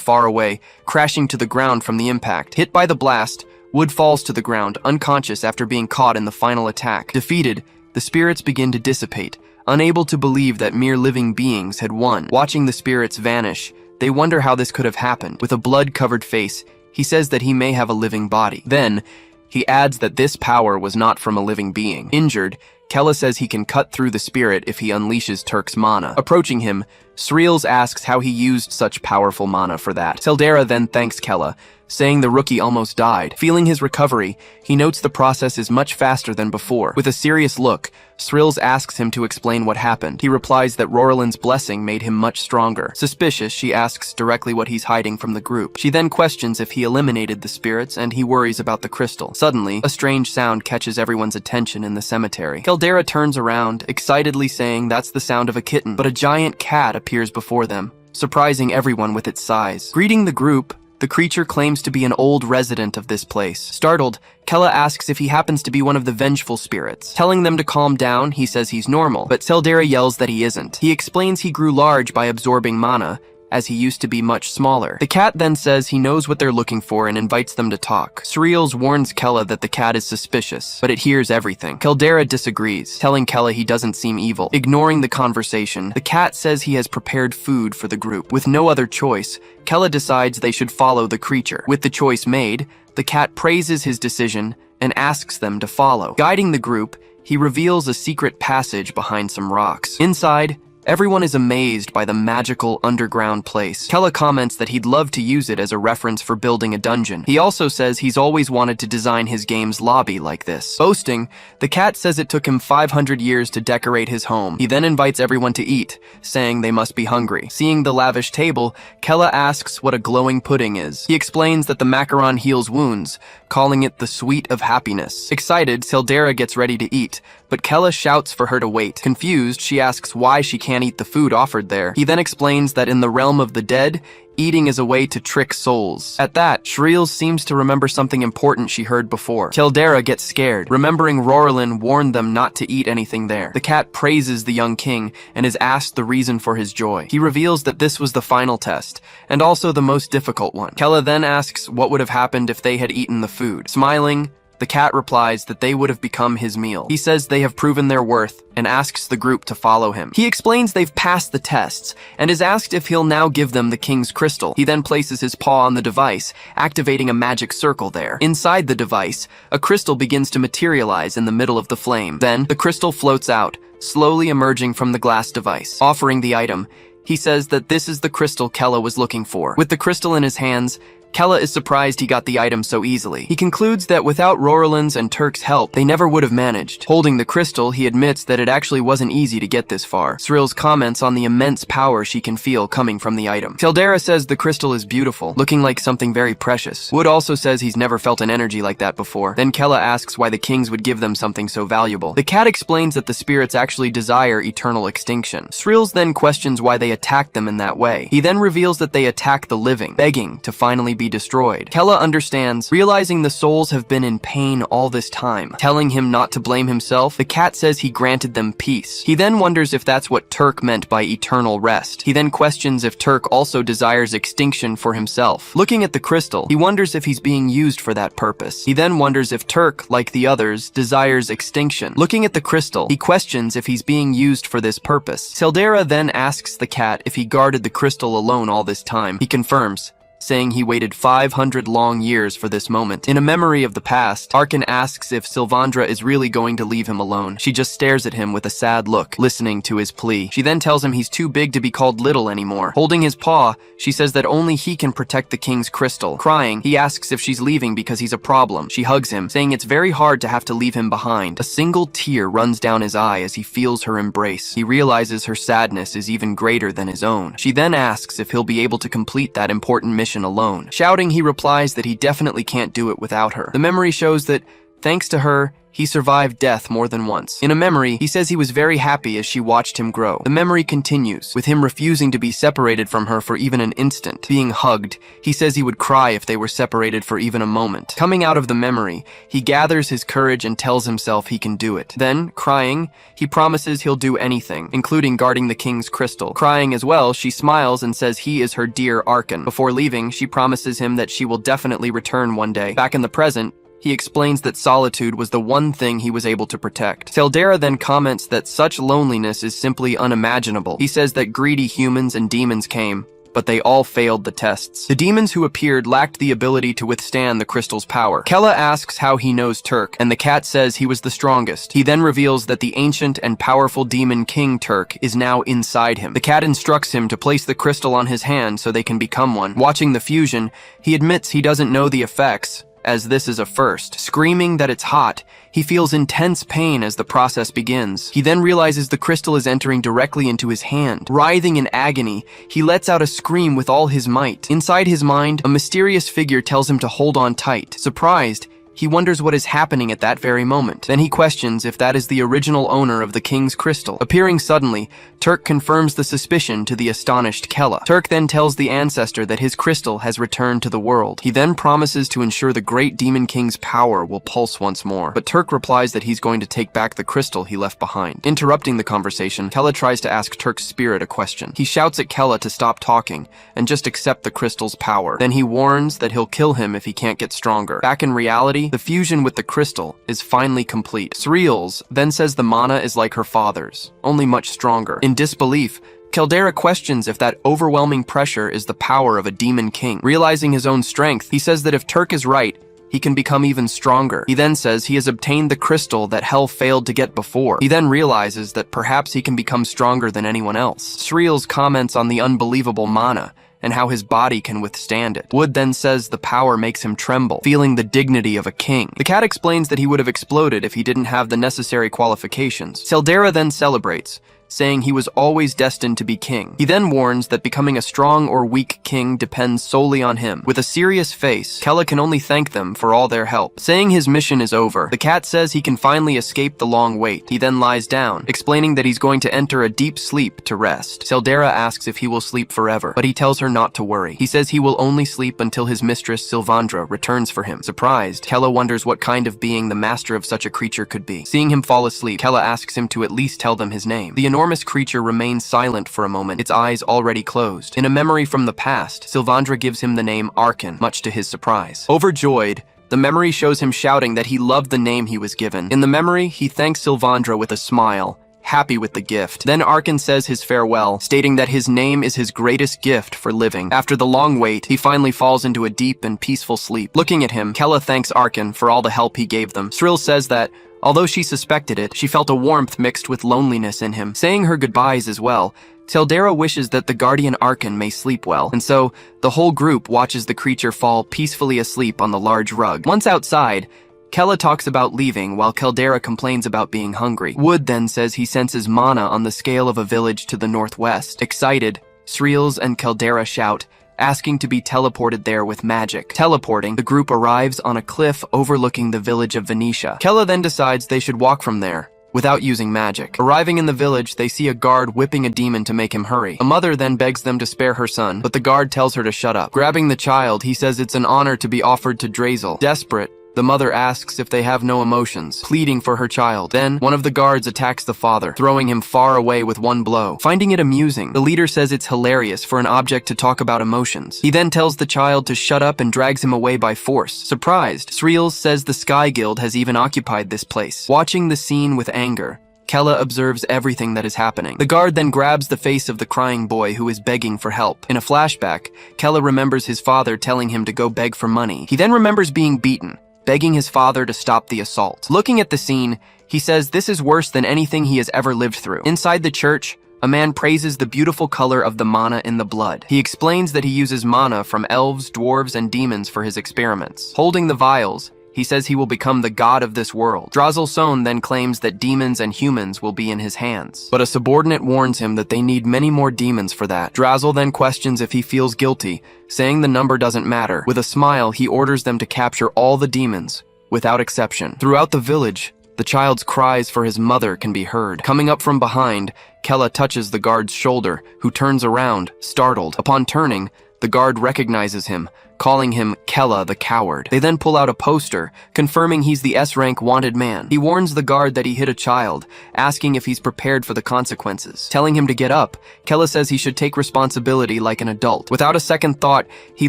far away, crashing to the ground from the impact. Hit by the blast, Wood falls to the ground, unconscious after being caught in the final attack. Defeated, the spirits begin to dissipate, unable to believe that mere living beings had won. Watching the spirits vanish, they wonder how this could have happened. With a blood-covered face, he says that he may have a living body. Then, he adds that this power was not from a living being. Injured, Kella says he can cut through the spirit if he unleashes Turk's mana. Approaching him, Sreels asks how he used such powerful mana for that. Seldera then thanks Kella, saying the rookie almost died. Feeling his recovery, he notes the process is much faster than before. With a serious look, Srills asks him to explain what happened. He replies that Roralin's blessing made him much stronger. Suspicious, she asks directly what he's hiding from the group. She then questions if he eliminated the spirits, and he worries about the crystal. Suddenly, a strange sound catches everyone's attention in the cemetery. Caldera turns around, excitedly saying that's the sound of a kitten, but a giant cat appears before them, surprising everyone with its size. Greeting the group, the creature claims to be an old resident of this place. Startled, Kella asks if he happens to be one of the vengeful spirits. Telling them to calm down, he says he's normal, but Seldera yells that he isn't. He explains he grew large by absorbing mana, as he used to be much smaller. The cat then says he knows what they're looking for and invites them to talk. Surreals warns Kella that the cat is suspicious, but it hears everything. Caldera disagrees, telling Kella he doesn't seem evil. Ignoring the conversation, the cat says he has prepared food for the group. With no other choice, Kella decides they should follow the creature. With the choice made, the cat praises his decision and asks them to follow. Guiding the group, he reveals a secret passage behind some rocks. Inside, everyone is amazed by the magical underground place. Kella comments that he'd love to use it as a reference for building a dungeon. He also says he's always wanted to design his game's lobby like this. Boasting, the cat says it took him 500 years to decorate his home. He then invites everyone to eat, saying they must be hungry. Seeing the lavish table, Kella asks what a glowing pudding is. He explains that the macaron heals wounds, calling it the sweet of happiness. Excited, Caldera gets ready to eat, but Kella shouts for her to wait. Confused, she asks why she can't eat the food offered there. He then explains that in the realm of the dead, eating is a way to trick souls. At that, Shreels seems to remember something important she heard before. Caldera gets scared, remembering Rorlin warned them not to eat anything there. The cat praises the young king and is asked the reason for his joy. He reveals that this was the final test, and also the most difficult one. Kella then asks what would have happened if they had eaten the food. Smiling, the cat replies that they would have become his meal. He says they have proven their worth and asks the group to follow him. He explains they've passed the tests and is asked if he'll now give them the king's crystal. He then places his paw on the device, activating a magic circle there. Inside the device, a crystal begins to materialize in the middle of the flame. Then, the crystal floats out, slowly emerging from the glass device. Offering the item, he says that this is the crystal Kella was looking for. With the crystal in his hands, Kella is surprised he got the item so easily. He concludes that without Roralin's and Turk's help, they never would have managed. Holding the crystal, he admits that it actually wasn't easy to get this far. Srils comments on the immense power she can feel coming from the item. Caldera says the crystal is beautiful, looking like something very precious. Wood also says he's never felt an energy like that before. Then Kella asks why the kings would give them something so valuable. The cat explains that the spirits actually desire eternal extinction. Srils then questions why they attacked them in that way. He then reveals that they attack the living, begging to finally be destroyed. Kella understands, realizing the souls have been in pain all this time. Telling him not to blame himself, the cat says he granted them peace. He then wonders if that's what Turk meant by eternal rest. He then questions if Turk also desires extinction for himself. Looking at the crystal, he wonders if he's being used for that purpose. He then wonders if Turk, like the others, desires extinction. Looking at the crystal, he questions if he's being used for this purpose. Caldera then asks the cat if he guarded the crystal alone all this time. He confirms, saying he waited 500 long years for this moment. In a memory of the past, Arkan asks if Sylvandra is really going to leave him alone. She just stares at him with a sad look, listening to his plea. She then tells him he's too big to be called little anymore. Holding his paw, she says that only he can protect the king's crystal. Crying, he asks if she's leaving because he's a problem. She hugs him, saying it's very hard to have to leave him behind. A single tear runs down his eye as he feels her embrace. He realizes her sadness is even greater than his own. She then asks if he'll be able to complete that important mission alone. Shouting, he replies that he definitely can't do it without her. The memory shows that, thanks to her, he survived death more than once. In a memory, he says he was very happy as she watched him grow. The memory continues, with him refusing to be separated from her for even an instant. Being hugged, he says he would cry if they were separated for even a moment. Coming out of the memory, he gathers his courage and tells himself he can do it. Then, crying, he promises he'll do anything, including guarding the king's crystal. Crying as well, she smiles and says he is her dear Arkan. Before leaving, she promises him that she will definitely return one day. Back in the present, he explains that solitude was the one thing he was able to protect. Caldera then comments that such loneliness is simply unimaginable. He says that greedy humans and demons came, but they all failed the tests. The demons who appeared lacked the ability to withstand the crystal's power. Kella asks how he knows Turk, and the cat says he was the strongest. He then reveals that the ancient and powerful demon King Turk is now inside him. The cat instructs him to place the crystal on his hand so they can become one. Watching the fusion, he admits he doesn't know the effects, as this is a first. Screaming that it's hot, he feels intense pain as the process begins. He then realizes the crystal is entering directly into his hand. Writhing in agony, he lets out a scream with all his might. Inside his mind, a mysterious figure tells him to hold on tight. Surprised, He wonders what is happening at that very moment. Then he questions if that is the original owner of the king's crystal. Appearing suddenly, Turk confirms the suspicion to the astonished Kella. Turk then tells the ancestor that his crystal has returned to the world. He then promises to ensure the great demon king's power will pulse once more. But Turk replies that he's going to take back the crystal he left behind. Interrupting the conversation, Kella tries to ask Turk's spirit a question. He shouts at Kella to stop talking and just accept the crystal's power. Then he warns that he'll kill him if he can't get stronger. Back in reality, the fusion with the crystal is finally complete. Sreels then says the mana is like her father's, only much stronger. In disbelief, Caldera questions if that overwhelming pressure is the power of a demon king. Realizing his own strength, he says that if Turk is right, he can become even stronger. He then says he has obtained the crystal that Hell failed to get before. He then realizes that perhaps he can become stronger than anyone else. Sreels comments on the unbelievable mana and how his body can withstand it. Wood then says the power makes him tremble, feeling the dignity of a king. The cat explains that he would have exploded if he didn't have the necessary qualifications. Seldera then celebrates, saying he was always destined to be king. He then warns that becoming a strong or weak king depends solely on him. With a serious face, Kella can only thank them for all their help. Saying his mission is over, the cat says he can finally escape the long wait. He then lies down, explaining that he's going to enter a deep sleep to rest. Seldera asks if he will sleep forever, but he tells her not to worry. He says he will only sleep until his mistress Sylvandra returns for him. Surprised, Kella wonders what kind of being the master of such a creature could be. Seeing him fall asleep, Kella asks him to at least tell them his name. The enormous creature remains silent for a moment, its eyes already closed. In a memory from the past, Sylvandra gives him the name Arkan, much to his surprise. Overjoyed, the memory shows him shouting that he loved the name he was given. In the memory, he thanks Sylvandra with a smile, happy with the gift. Then Arkan says his farewell, stating that his name is his greatest gift for living. After the long wait, he finally falls into a deep and peaceful sleep. Looking at him, Kella thanks Arkan for all the help he gave them. Srill says that although she suspected it, she felt a warmth mixed with loneliness in him. Saying her goodbyes as well, Teldera wishes that the guardian Arkan may sleep well, and so the whole group watches the creature fall peacefully asleep on the large rug. Once outside, Kella talks about leaving while Caldera complains about being hungry. Wood then says he senses mana on the scale of a village to the northwest. Excited, Sreels and Caldera shout, asking to be teleported there with magic. Teleporting, the group arrives on a cliff overlooking the village of Venetia. Kella then decides they should walk from there, without using magic. Arriving in the village, they see a guard whipping a demon to make him hurry. A mother then begs them to spare her son, but the guard tells her to shut up. Grabbing the child, he says it's an honor to be offered to Drazel. Desperate, the mother asks if they have no emotions, pleading for her child. Then, one of the guards attacks the father, throwing him far away with one blow. Finding it amusing, the leader says it's hilarious for an object to talk about emotions. He then tells the child to shut up and drags him away by force. Surprised, Sreels says the Sky Guild has even occupied this place. Watching the scene with anger, Kella observes everything that is happening. The guard then grabs the face of the crying boy who is begging for help. In a flashback, Kella remembers his father telling him to go beg for money. He then remembers being beaten, begging his father to stop the assault. Looking at the scene, he says this is worse than anything he has ever lived through. Inside the church, a man praises the beautiful color of the mana in the blood. He explains that he uses mana from elves, dwarves, and demons for his experiments. Holding the vials, he says he will become the god of this world. Drazel Sohn then claims that demons and humans will be in his hands. But a subordinate warns him that they need many more demons for that. Drazel then questions if he feels guilty, saying the number doesn't matter. With a smile, he orders them to capture all the demons, without exception. Throughout the village, the child's cries for his mother can be heard. Coming up from behind, Kella touches the guard's shoulder, who turns around, startled. Upon turning, the guard recognizes him, calling him Kella the Coward. They then pull out a poster, confirming he's the S-rank wanted man. He warns the guard that he hit a child, asking if he's prepared for the consequences. Telling him to get up, Kella says he should take responsibility like an adult. Without a second thought, he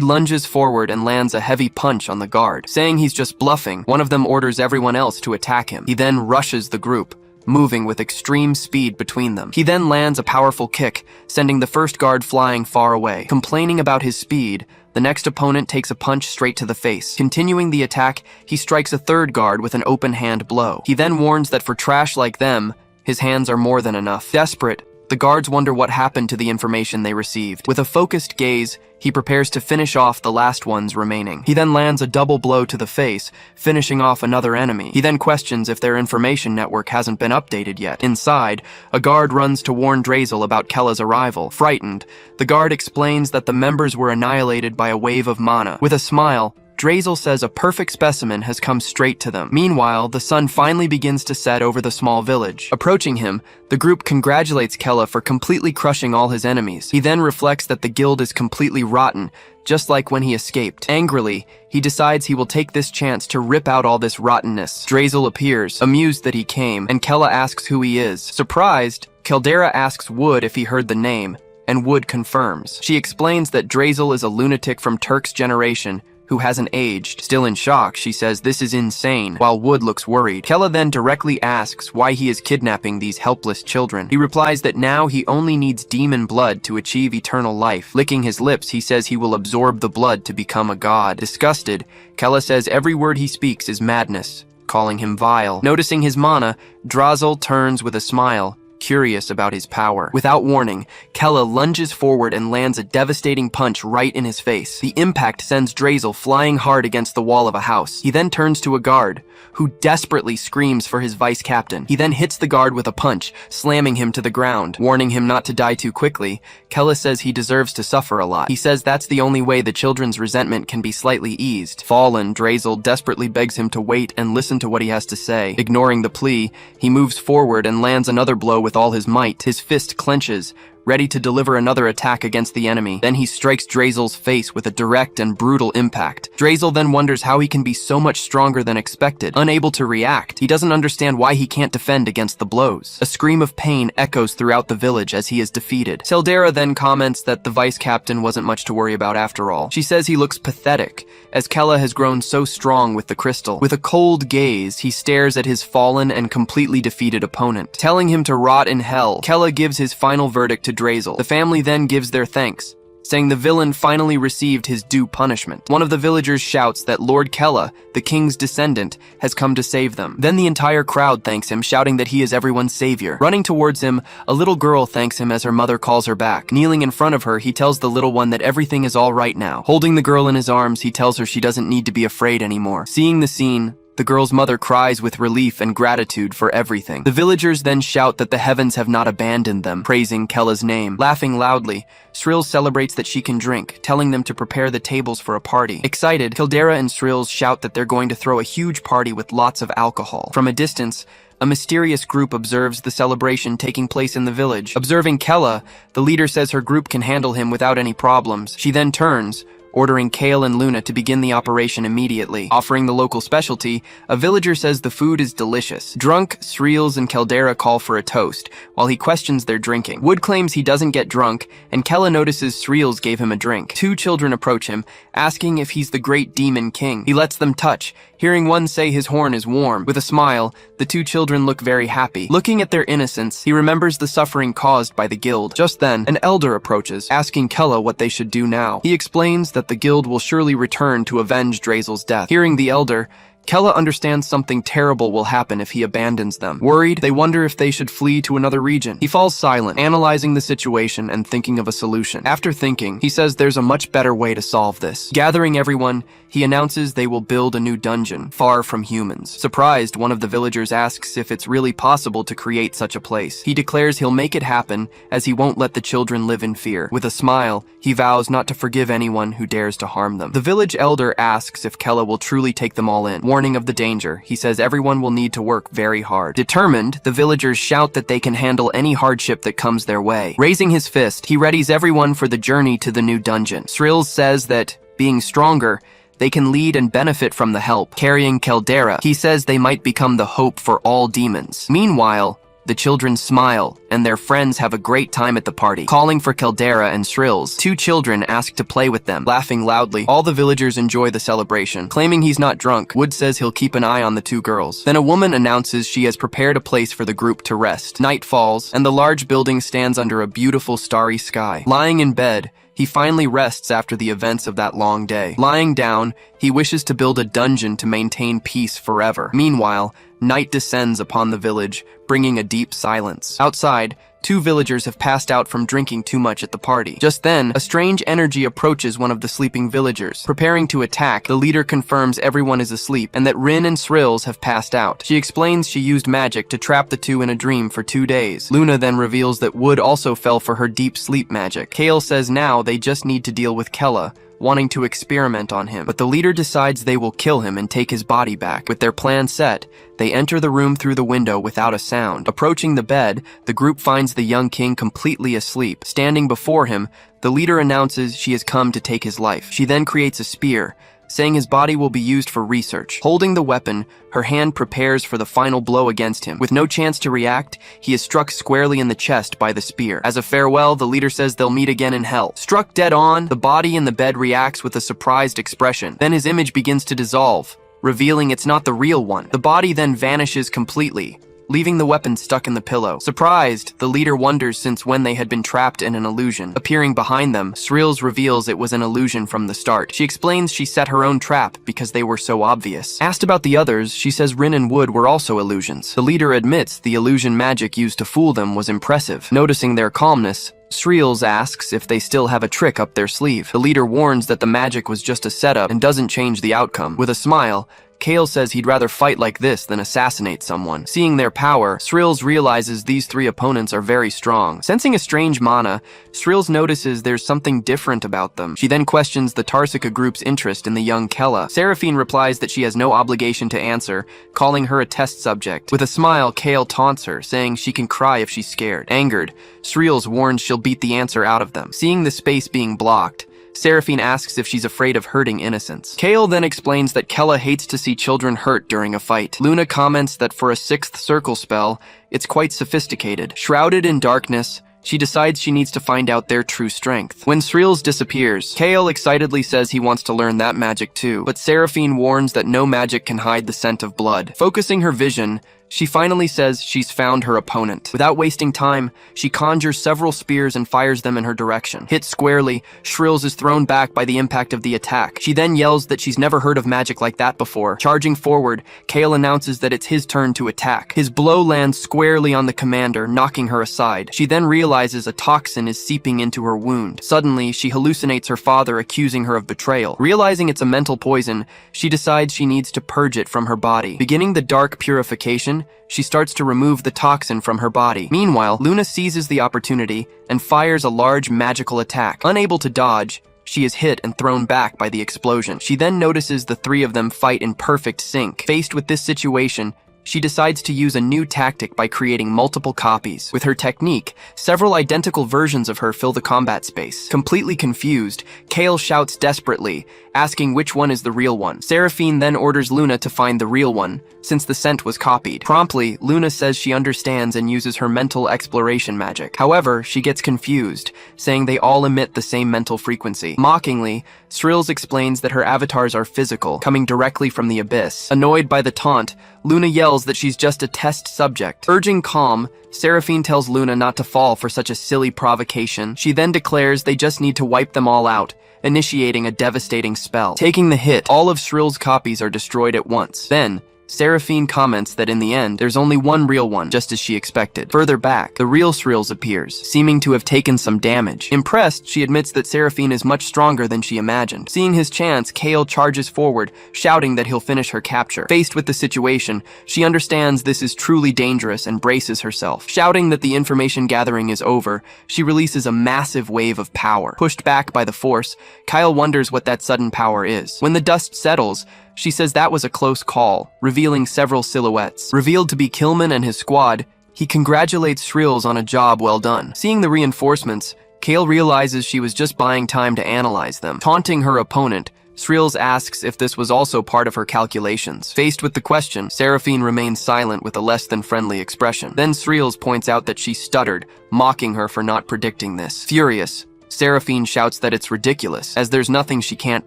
lunges forward and lands a heavy punch on the guard. Saying he's just bluffing, one of them orders everyone else to attack him. He then rushes the group, moving with extreme speed between them. He then lands a powerful kick, sending the first guard flying far away. Complaining about his speed, the next opponent takes a punch straight to the face. Continuing the attack, he strikes a third guard with an open hand blow. He then warns that for trash like them, his hands are more than enough. Desperate, the guards wonder what happened to the information they received. With a focused gaze, he prepares to finish off the last ones remaining. He then lands a double blow to the face, finishing off another enemy. He then questions if their information network hasn't been updated yet. Inside, a guard runs to warn Drazel about Kella's arrival. Frightened, the guard explains that the members were annihilated by a wave of mana. With a smile, Drazel says a perfect specimen has come straight to them. Meanwhile, the sun finally begins to set over the small village. Approaching him, the group congratulates Kella for completely crushing all his enemies. He then reflects that the guild is completely rotten, just like when he escaped. Angrily, he decides he will take this chance to rip out all this rottenness. Drazel appears, amused that he came, and Kella asks who he is. Surprised, Caldera asks Wood if he heard the name, and Wood confirms. She explains that Drazel is a lunatic from Turk's generation who hasn't aged. Still in shock, she says this is insane, while Wood looks worried. Kella then directly asks why he is kidnapping these helpless children. He replies that now he only needs demon blood to achieve eternal life. Licking his lips, he says he will absorb the blood to become a god. Disgusted, Kella says every word he speaks is madness, calling him vile. Noticing his mana, Drazel turns with a smile, curious about his power. Without warning, Kella lunges forward and lands a devastating punch right in his face. The impact sends Drazel flying hard against the wall of a house. He then turns to a guard, who desperately screams for his vice captain. He then hits the guard with a punch, slamming him to the ground. Warning him not to die too quickly, Kella says he deserves to suffer a lot. He says that's the only way the children's resentment can be slightly eased. Fallen, Drazel desperately begs him to wait and listen to what he has to say. Ignoring the plea, he moves forward and lands another blow with all his might. His fist clenches, ready to deliver another attack against the enemy. Then he strikes Drazel's face with a direct and brutal impact. Drazel then wonders how he can be so much stronger than expected. Unable to react, he doesn't understand why he can't defend against the blows. A scream of pain echoes throughout the village as he is defeated. Caldera then comments that the vice captain wasn't much to worry about after all. She says he looks pathetic, as Kella has grown so strong with the crystal. With a cold gaze, he stares at his fallen and completely defeated opponent. Telling him to rot in hell, Kella gives his final verdict to Drazel. The family then gives their thanks, saying the villain finally received his due punishment. One of the villagers shouts that Lord Kella, the king's descendant, has come to save them. Then the entire crowd thanks him, shouting that he is everyone's savior. Running towards him, a little girl thanks him as her mother calls her back. Kneeling in front of her, he tells the little one that everything is all right now. Holding the girl in his arms, he tells her she doesn't need to be afraid anymore. Seeing the scene, the girl's mother cries with relief and gratitude for everything. The villagers then shout that the heavens have not abandoned them, praising Kella's name. Laughing loudly, Srills celebrates that she can drink, telling them to prepare the tables for a party. Excited, Caldera and Srills shout that they're going to throw a huge party with lots of alcohol. From a distance, a mysterious group observes the celebration taking place in the village. Observing Kella, the leader says her group can handle him without any problems. She then turns, ordering Kale and Luna to begin the operation immediately. Offering the local specialty, a villager says the food is delicious. Drunk, Sreels and Caldera call for a toast, while he questions their drinking. Wood claims he doesn't get drunk, and Kella notices Sreels gave him a drink. Two children approach him, asking if he's the great demon king. He lets them touch, hearing one say his horn is warm. With a smile, the two children look very happy. Looking at their innocence, he remembers the suffering caused by the guild. Just then, an elder approaches, asking Kella what they should do now. He explains that the guild will surely return to avenge Drazel's death. Hearing the elder, Kella understands something terrible will happen if he abandons them. Worried, they wonder if they should flee to another region. He falls silent, analyzing the situation and thinking of a solution. After thinking, he says there's a much better way to solve this. Gathering everyone, he announces they will build a new dungeon, far from humans. Surprised, one of the villagers asks if it's really possible to create such a place. He declares he'll make it happen, as he won't let the children live in fear. With a smile, he vows not to forgive anyone who dares to harm them. The village elder asks if Kella will truly take them all in. Warning of the danger, he says everyone will need to work very hard. Determined, the villagers shout that they can handle any hardship that comes their way. Raising his fist, he readies everyone for the journey to the new dungeon. Srills says that, being stronger, they can lead and benefit from the help. Carrying Caldera, he says they might become the hope for all demons. Meanwhile, the children smile, and their friends have a great time at the party. Calling for Caldera and Srills, two children ask to play with them. Laughing loudly, all the villagers enjoy the celebration. Claiming he's not drunk, Wood says he'll keep an eye on the two girls. Then a woman announces she has prepared a place for the group to rest. Night falls, and the large building stands under a beautiful starry sky. Lying in bed, he finally rests after the events of that long day. Lying down, he wishes to build a dungeon to maintain peace forever. Meanwhile, night descends upon the village, bringing a deep silence. Outside, two villagers have passed out from drinking too much at the party. Just then, a strange energy approaches one of the sleeping villagers. Preparing to attack, the leader confirms everyone is asleep and that Rin and Srills have passed out. She explains she used magic to trap the two in a dream for 2 days. Luna then reveals that Wood also fell for her deep sleep magic. Kale says now they just need to deal with Kella, wanting to experiment on him. But the leader decides they will kill him and take his body back. With their plan set, they enter the room through the window without a sound. Approaching the bed, the group finds the young king completely asleep. Standing before him, the leader announces she has come to take his life. She then creates a spear, saying his body will be used for research. Holding the weapon, her hand prepares for the final blow against him. With no chance to react, he is struck squarely in the chest by the spear. As a farewell, the leader says they'll meet again in hell. Struck dead on, the body in the bed reacts with a surprised expression. Then his image begins to dissolve, revealing it's not the real one. The body then vanishes completely, leaving the weapon stuck in the pillow. Surprised, the leader wonders since when they had been trapped in an illusion. Appearing behind them, Srills reveals it was an illusion from the start. She explains she set her own trap because they were so obvious. Asked about the others, she says Rin and Wood were also illusions. The leader admits the illusion magic used to fool them was impressive. Noticing their calmness, Srills asks if they still have a trick up their sleeve. The leader warns that the magic was just a setup and doesn't change the outcome. With a smile, Kale says he'd rather fight like this than assassinate someone. Seeing their power, Srills realizes these three opponents are very strong. Sensing a strange mana, Srills notices there's something different about them. She then questions the Tarsika group's interest in the young Kella. Seraphine replies that she has no obligation to answer, calling her a test subject. With a smile, Kale taunts her, saying she can cry if she's scared. Angered, Srills warns she'll beat the answer out of them. Seeing the space being blocked, Seraphine asks if she's afraid of hurting innocents. Kale then explains that Kella hates to see children hurt during a fight. Luna comments that for a sixth circle spell, it's quite sophisticated. Shrouded in darkness, she decides she needs to find out their true strength. When Srills disappears, Kale excitedly says he wants to learn that magic too, but Seraphine warns that no magic can hide the scent of blood. Focusing her vision, she finally says she's found her opponent. Without wasting time, she conjures several spears and fires them in her direction. Hit squarely, Shrills is thrown back by the impact of the attack. She then yells that she's never heard of magic like that before. Charging forward, Kale announces that it's his turn to attack. His blow lands squarely on the commander, knocking her aside. She then realizes a toxin is seeping into her wound. Suddenly, she hallucinates her father accusing her of betrayal. Realizing it's a mental poison, she decides she needs to purge it from her body. Beginning the dark purification, she starts to remove the toxin from her body. Meanwhile, Luna seizes the opportunity and fires a large magical attack. Unable to dodge, she is hit and thrown back by the explosion. She then notices the three of them fight in perfect sync. Faced with this situation, she decides to use a new tactic by creating multiple copies. With her technique, several identical versions of her fill the combat space. Completely confused, Kale shouts desperately, asking which one is the real one. Seraphine then orders Luna to find the real one, since the scent was copied. Promptly, Luna says she understands and uses her mental exploration magic. However, she gets confused, saying they all emit the same mental frequency. Mockingly, Srills explains that her avatars are physical, coming directly from the abyss. Annoyed by the taunt, Luna yells that she's just a test subject. Urging calm, Seraphine tells Luna not to fall for such a silly provocation. She then declares they just need to wipe them all out, initiating a devastating spell. Taking the hit, all of Shrill's copies are destroyed at once. Then, Seraphine comments that in the end, there's only one real one, just as she expected. Further back, the real Shrills appears, seeming to have taken some damage. Impressed, she admits that Seraphine is much stronger than she imagined. Seeing his chance, Kale charges forward, shouting that he'll finish her capture. Faced with the situation, she understands this is truly dangerous and braces herself. Shouting that the information gathering is over, she releases a massive wave of power. Pushed back by the force, Kyle wonders what that sudden power is. When the dust settles, she says that was a close call, revealing several silhouettes. Revealed to be Killman and his squad, he congratulates Shrills on a job well done. Seeing the reinforcements, Kale realizes she was just buying time to analyze them. Taunting her opponent, Shrills asks if this was also part of her calculations. Faced with the question, Seraphine remains silent with a less than friendly expression. Then Shrills points out that she stuttered, mocking her for not predicting this. Furious, Seraphine shouts that it's ridiculous, as there's nothing she can't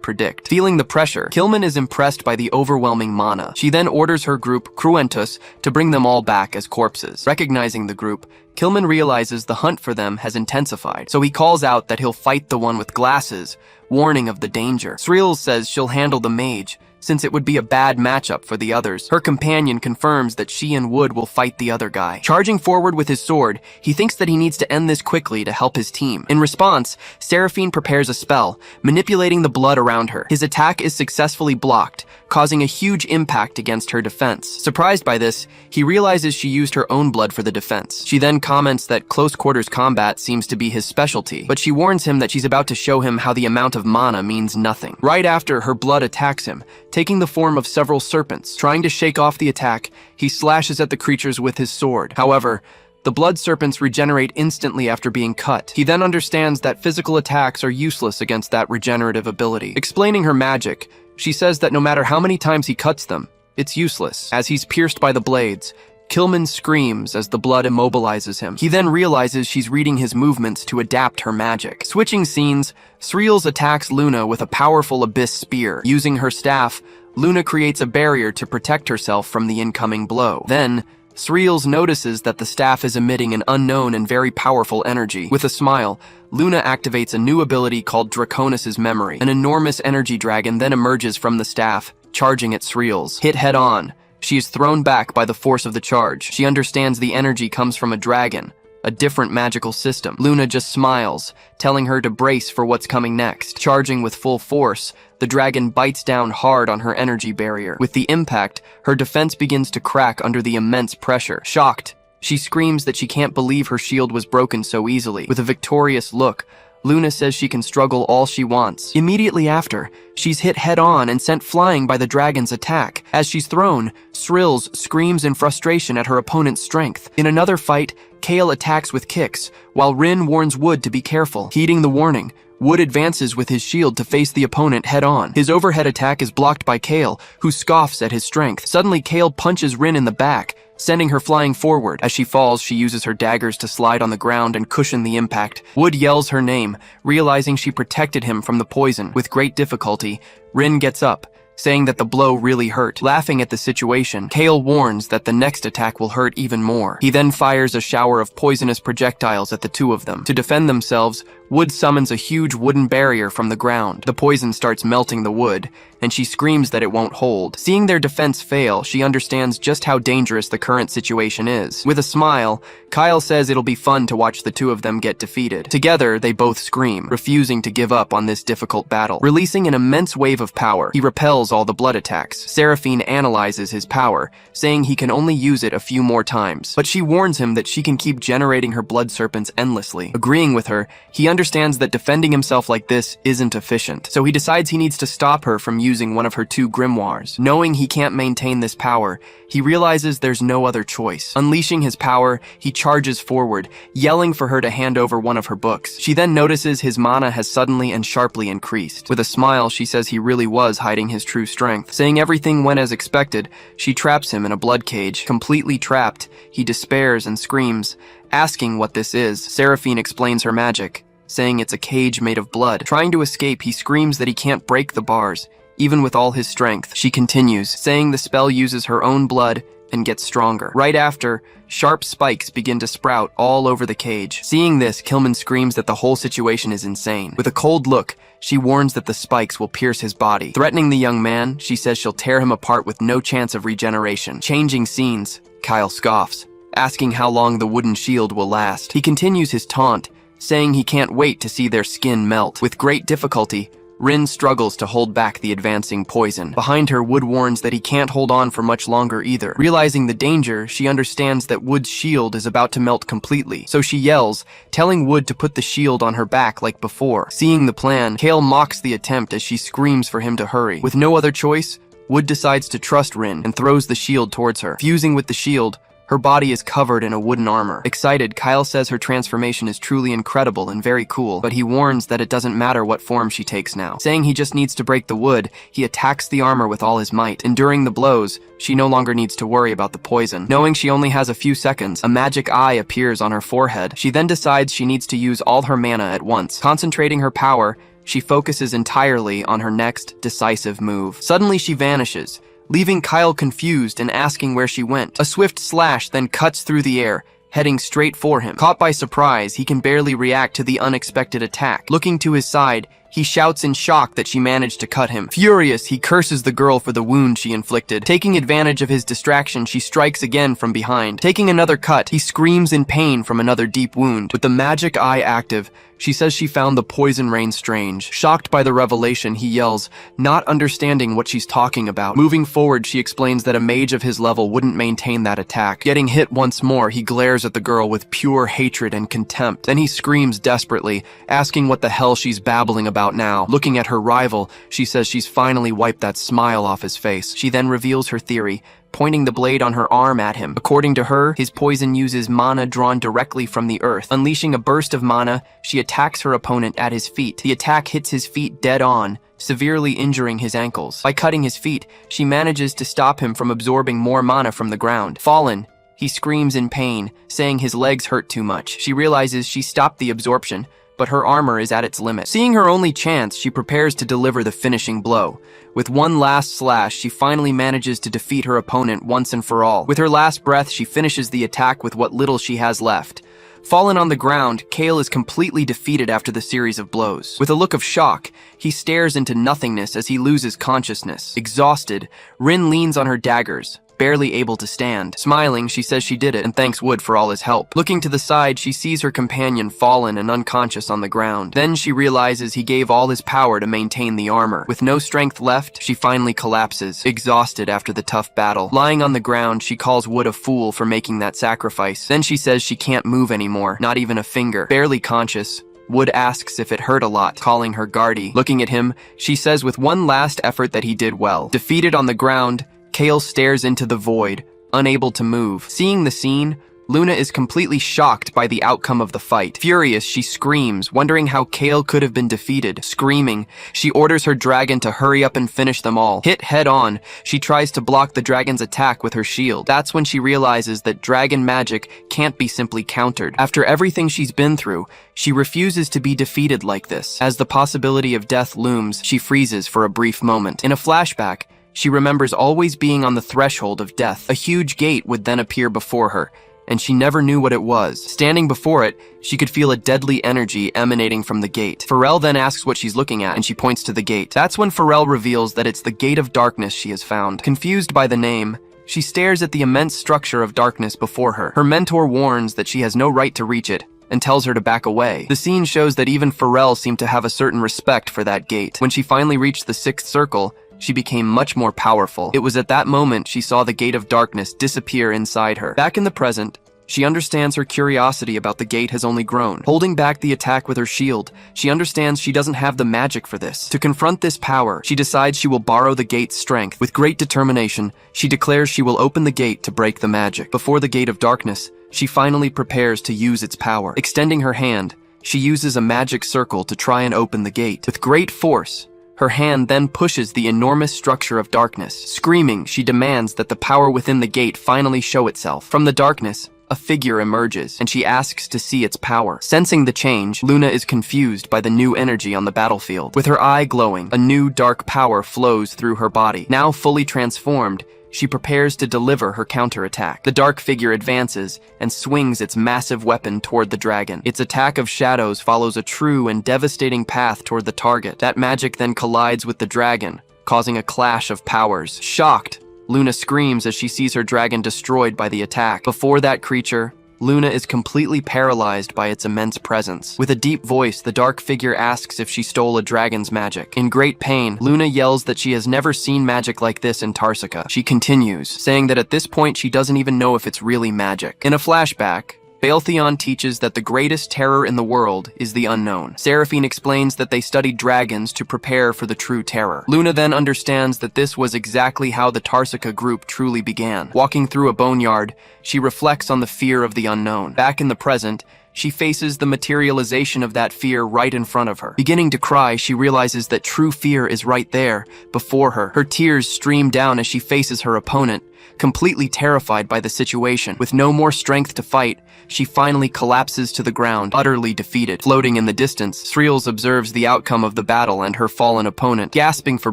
predict. Feeling the pressure, Killman is impressed by the overwhelming mana. She then orders her group, Cruentus, to bring them all back as corpses. Recognizing the group, Killman realizes the hunt for them has intensified, so he calls out that he'll fight the one with glasses, warning of the danger. Shrills says she'll handle the mage, since it would be a bad matchup for the others. Her companion confirms that she and Wood will fight the other guy. Charging forward with his sword, he thinks that he needs to end this quickly to help his team. In response, Seraphine prepares a spell, manipulating the blood around her. His attack is successfully blocked, causing a huge impact against her defense. Surprised by this, he realizes she used her own blood for the defense. She then comments that close quarters combat seems to be his specialty, but she warns him that she's about to show him how the amount of mana means nothing. Right after, her blood attacks him, taking the form of several serpents. Trying to shake off the attack, he slashes at the creatures with his sword. However, the blood serpents regenerate instantly after being cut. He then understands that physical attacks are useless against that regenerative ability. Explaining her magic, she says that no matter how many times he cuts them, it's useless. As he's pierced by the blades, Kilman screams as the blood immobilizes him. He then realizes she's reading his movements to adapt her magic. Switching scenes, Sreels attacks Luna with a powerful abyss spear. Using her staff, Luna creates a barrier to protect herself from the incoming blow. Then, Sreels notices that the staff is emitting an unknown and very powerful energy. With a smile, Luna activates a new ability called Draconis' Memory. An enormous energy dragon then emerges from the staff, charging at Sreels. Hit head-on, she is thrown back by the force of the charge. She understands the energy comes from a dragon, a different magical system. Luna just smiles, telling her to brace for what's coming next. Charging with full force, the dragon bites down hard on her energy barrier. With the impact, her defense begins to crack under the immense pressure. Shocked, she screams that she can't believe her shield was broken so easily. With a victorious look, Luna says she can struggle all she wants. Immediately after, she's hit head-on and sent flying by the dragon's attack. As she's thrown, Srills screams in frustration at her opponent's strength. In another fight, Kale attacks with kicks, while Rin warns Wood to be careful. Heeding the warning, Wood advances with his shield to face the opponent head-on. His overhead attack is blocked by Kale, who scoffs at his strength. Suddenly, Kale punches Rin in the back, sending her flying forward. As she falls, she uses her daggers to slide on the ground and cushion the impact. Wood yells her name, realizing she protected him from the poison. With great difficulty, Rin gets up, saying that the blow really hurt. Laughing at the situation, Kale warns that the next attack will hurt even more. He then fires a shower of poisonous projectiles at the two of them. To defend themselves, Wood summons a huge wooden barrier from the ground. The poison starts melting the wood, and she screams that it won't hold. Seeing their defense fail, she understands just how dangerous the current situation is. With a smile, Kyle says it'll be fun to watch the two of them get defeated. Together, they both scream, refusing to give up on this difficult battle. Releasing an immense wave of power, he repels all the blood attacks. Seraphine analyzes his power, saying he can only use it a few more times. But she warns him that she can keep generating her blood serpents endlessly. Agreeing with her, he understands that defending himself like this isn't efficient, so he decides he needs to stop her from using one of her two grimoires. Knowing he can't maintain this power, he realizes there's no other choice. Unleashing his power, he charges forward, yelling for her to hand over one of her books. She then notices his mana has suddenly and sharply increased. With a smile, she says he really was hiding his true strength. Saying everything went as expected, she traps him in a blood cage. Completely trapped, he despairs and screams, asking what this is. Seraphine explains her magic, saying it's a cage made of blood. Trying to escape, he screams that he can't break the bars, even with all his strength. She continues, saying the spell uses her own blood and gets stronger. Right after, sharp spikes begin to sprout all over the cage. Seeing this, Kilman screams that the whole situation is insane. With a cold look, she warns that the spikes will pierce his body. Threatening the young man, she says she'll tear him apart with no chance of regeneration. Changing scenes, Kyle scoffs, asking how long the wooden shield will last. He continues his taunt, saying he can't wait to see their skin melt. With great difficulty, Rin struggles to hold back the advancing poison. Behind her, Wood warns that he can't hold on for much longer either. Realizing the danger, she understands that Wood's shield is about to melt completely, so she yells, telling Wood to put the shield on her back like before. Seeing the plan, Kale mocks the attempt as she screams for him to hurry. With no other choice, Wood decides to trust Rin and throws the shield towards her. Fusing with the shield, her body is covered in a wooden armor. Excited, Kyle says her transformation is truly incredible and very cool, but he warns that it doesn't matter what form she takes now. Saying he just needs to break the wood, he attacks the armor with all his might. Enduring the blows, she no longer needs to worry about the poison. Knowing she only has a few seconds, a magic eye appears on her forehead. She then decides she needs to use all her mana at once. Concentrating her power, she focuses entirely on her next decisive move. Suddenly she vanishes, leaving Kyle confused and asking where she went. A swift slash then cuts through the air, heading straight for him. Caught by surprise, he can barely react to the unexpected attack. Looking to his side, He shouts in shock that she managed to cut him. Furious, he curses the girl for the wound she inflicted. Taking advantage of his distraction, she strikes again from behind. Taking another cut, he screams in pain from another deep wound. With the magic eye active, she says she found the poison rain strange. Shocked by the revelation, he yells, not understanding what she's talking about. Moving forward, she explains that a mage of his level wouldn't maintain that attack. Getting hit once more, he glares at the girl with pure hatred and contempt. Then he screams desperately, asking what the hell she's babbling about now. Looking at her rival, she says she's finally wiped that smile off his face. She then reveals her theory, pointing the blade on her arm at him. According to her, his poison uses mana drawn directly from the earth. Unleashing a burst of mana, she attacks her opponent at his feet. The attack hits his feet dead on, severely injuring his ankles. By cutting his feet, she manages to stop him from absorbing more mana from the ground. Fallen, he screams in pain, saying his legs hurt too much. She realizes she stopped the absorption, but her armor is at its limit. Seeing her only chance, she prepares to deliver the finishing blow. With one last slash, she finally manages to defeat her opponent once and for all. With her last breath, she finishes the attack with what little she has left. Fallen on the ground, Kale is completely defeated after the series of blows. With a look of shock, he stares into nothingness as he loses consciousness. Exhausted, Rin leans on her daggers, barely able to stand. Smiling, she says she did it and thanks Wood for all his help. Looking to the side, she sees her companion fallen and unconscious on the ground. Then she realizes he gave all his power to maintain the armor. With no strength left, she finally collapses, exhausted after the tough battle. Lying on the ground, she calls Wood a fool for making that sacrifice. Then she says she can't move anymore, not even a finger. Barely conscious, Wood asks if it hurt a lot, calling her Guardy. Looking at him, she says with one last effort that he did well. Defeated on the ground, Kale stares into the void, unable to move. Seeing the scene, Luna is completely shocked by the outcome of the fight. Furious, she screams, wondering how Kale could have been defeated. Screaming, she orders her dragon to hurry up and finish them all. Hit head on, she tries to block the dragon's attack with her shield. That's when she realizes that dragon magic can't be simply countered. After everything she's been through, she refuses to be defeated like this. As the possibility of death looms, she freezes for a brief moment. In a flashback, she remembers always being on the threshold of death. A huge gate would then appear before her, and she never knew what it was. Standing before it, she could feel a deadly energy emanating from the gate. Pharrell then asks what she's looking at, and she points to the gate. That's when Pharrell reveals that it's the Gate of Darkness she has found. Confused by the name, she stares at the immense structure of darkness before her. Her mentor warns that she has no right to reach it, and tells her to back away. The scene shows that even Pharrell seemed to have a certain respect for that gate. When she finally reached the sixth circle, she became much more powerful. It was at that moment she saw the Gate of Darkness disappear inside her. Back in the present, she understands her curiosity about the gate has only grown. Holding back the attack with her shield, she understands she doesn't have the magic for this. To confront this power, she decides she will borrow the gate's strength. With great determination, she declares she will open the gate to break the magic. Before the Gate of Darkness, she finally prepares to use its power. Extending her hand, she uses a magic circle to try and open the gate. With great force, her hand then pushes the enormous structure of darkness. Screaming, she demands that the power within the gate finally show itself. From the darkness, a figure emerges, and she asks to see its power. Sensing the change, Luna is confused by the new energy on the battlefield. With her eye glowing, a new dark power flows through her body. Now fully transformed, she prepares to deliver her counterattack. The dark figure advances and swings its massive weapon toward the dragon. Its attack of shadows follows a true and devastating path toward the target. That magic then collides with the dragon, causing a clash of powers. Shocked, Luna screams as she sees her dragon destroyed by the attack. Before that creature, Luna is completely paralyzed by its immense presence. With a deep voice, the dark figure asks if she stole a dragon's magic. In great pain, Luna yells that she has never seen magic like this in Tarsica. She continues, saying that at this point she doesn't even know if it's really magic. In a flashback, Baltheon teaches that the greatest terror in the world is the unknown. Seraphine explains that they studied dragons to prepare for the true terror. Luna then understands that this was exactly how the Tarsica group truly began. Walking through a boneyard, she reflects on the fear of the unknown. Back in the present, she faces the materialization of that fear right in front of her. Beginning to cry, she realizes that true fear is right there, before her. Her tears stream down as she faces her opponent. completely terrified by the situation. With no more strength to fight, she finally collapses to the ground, utterly defeated. Floating in the distance, Sreels observes the outcome of the battle and her fallen opponent. Gasping for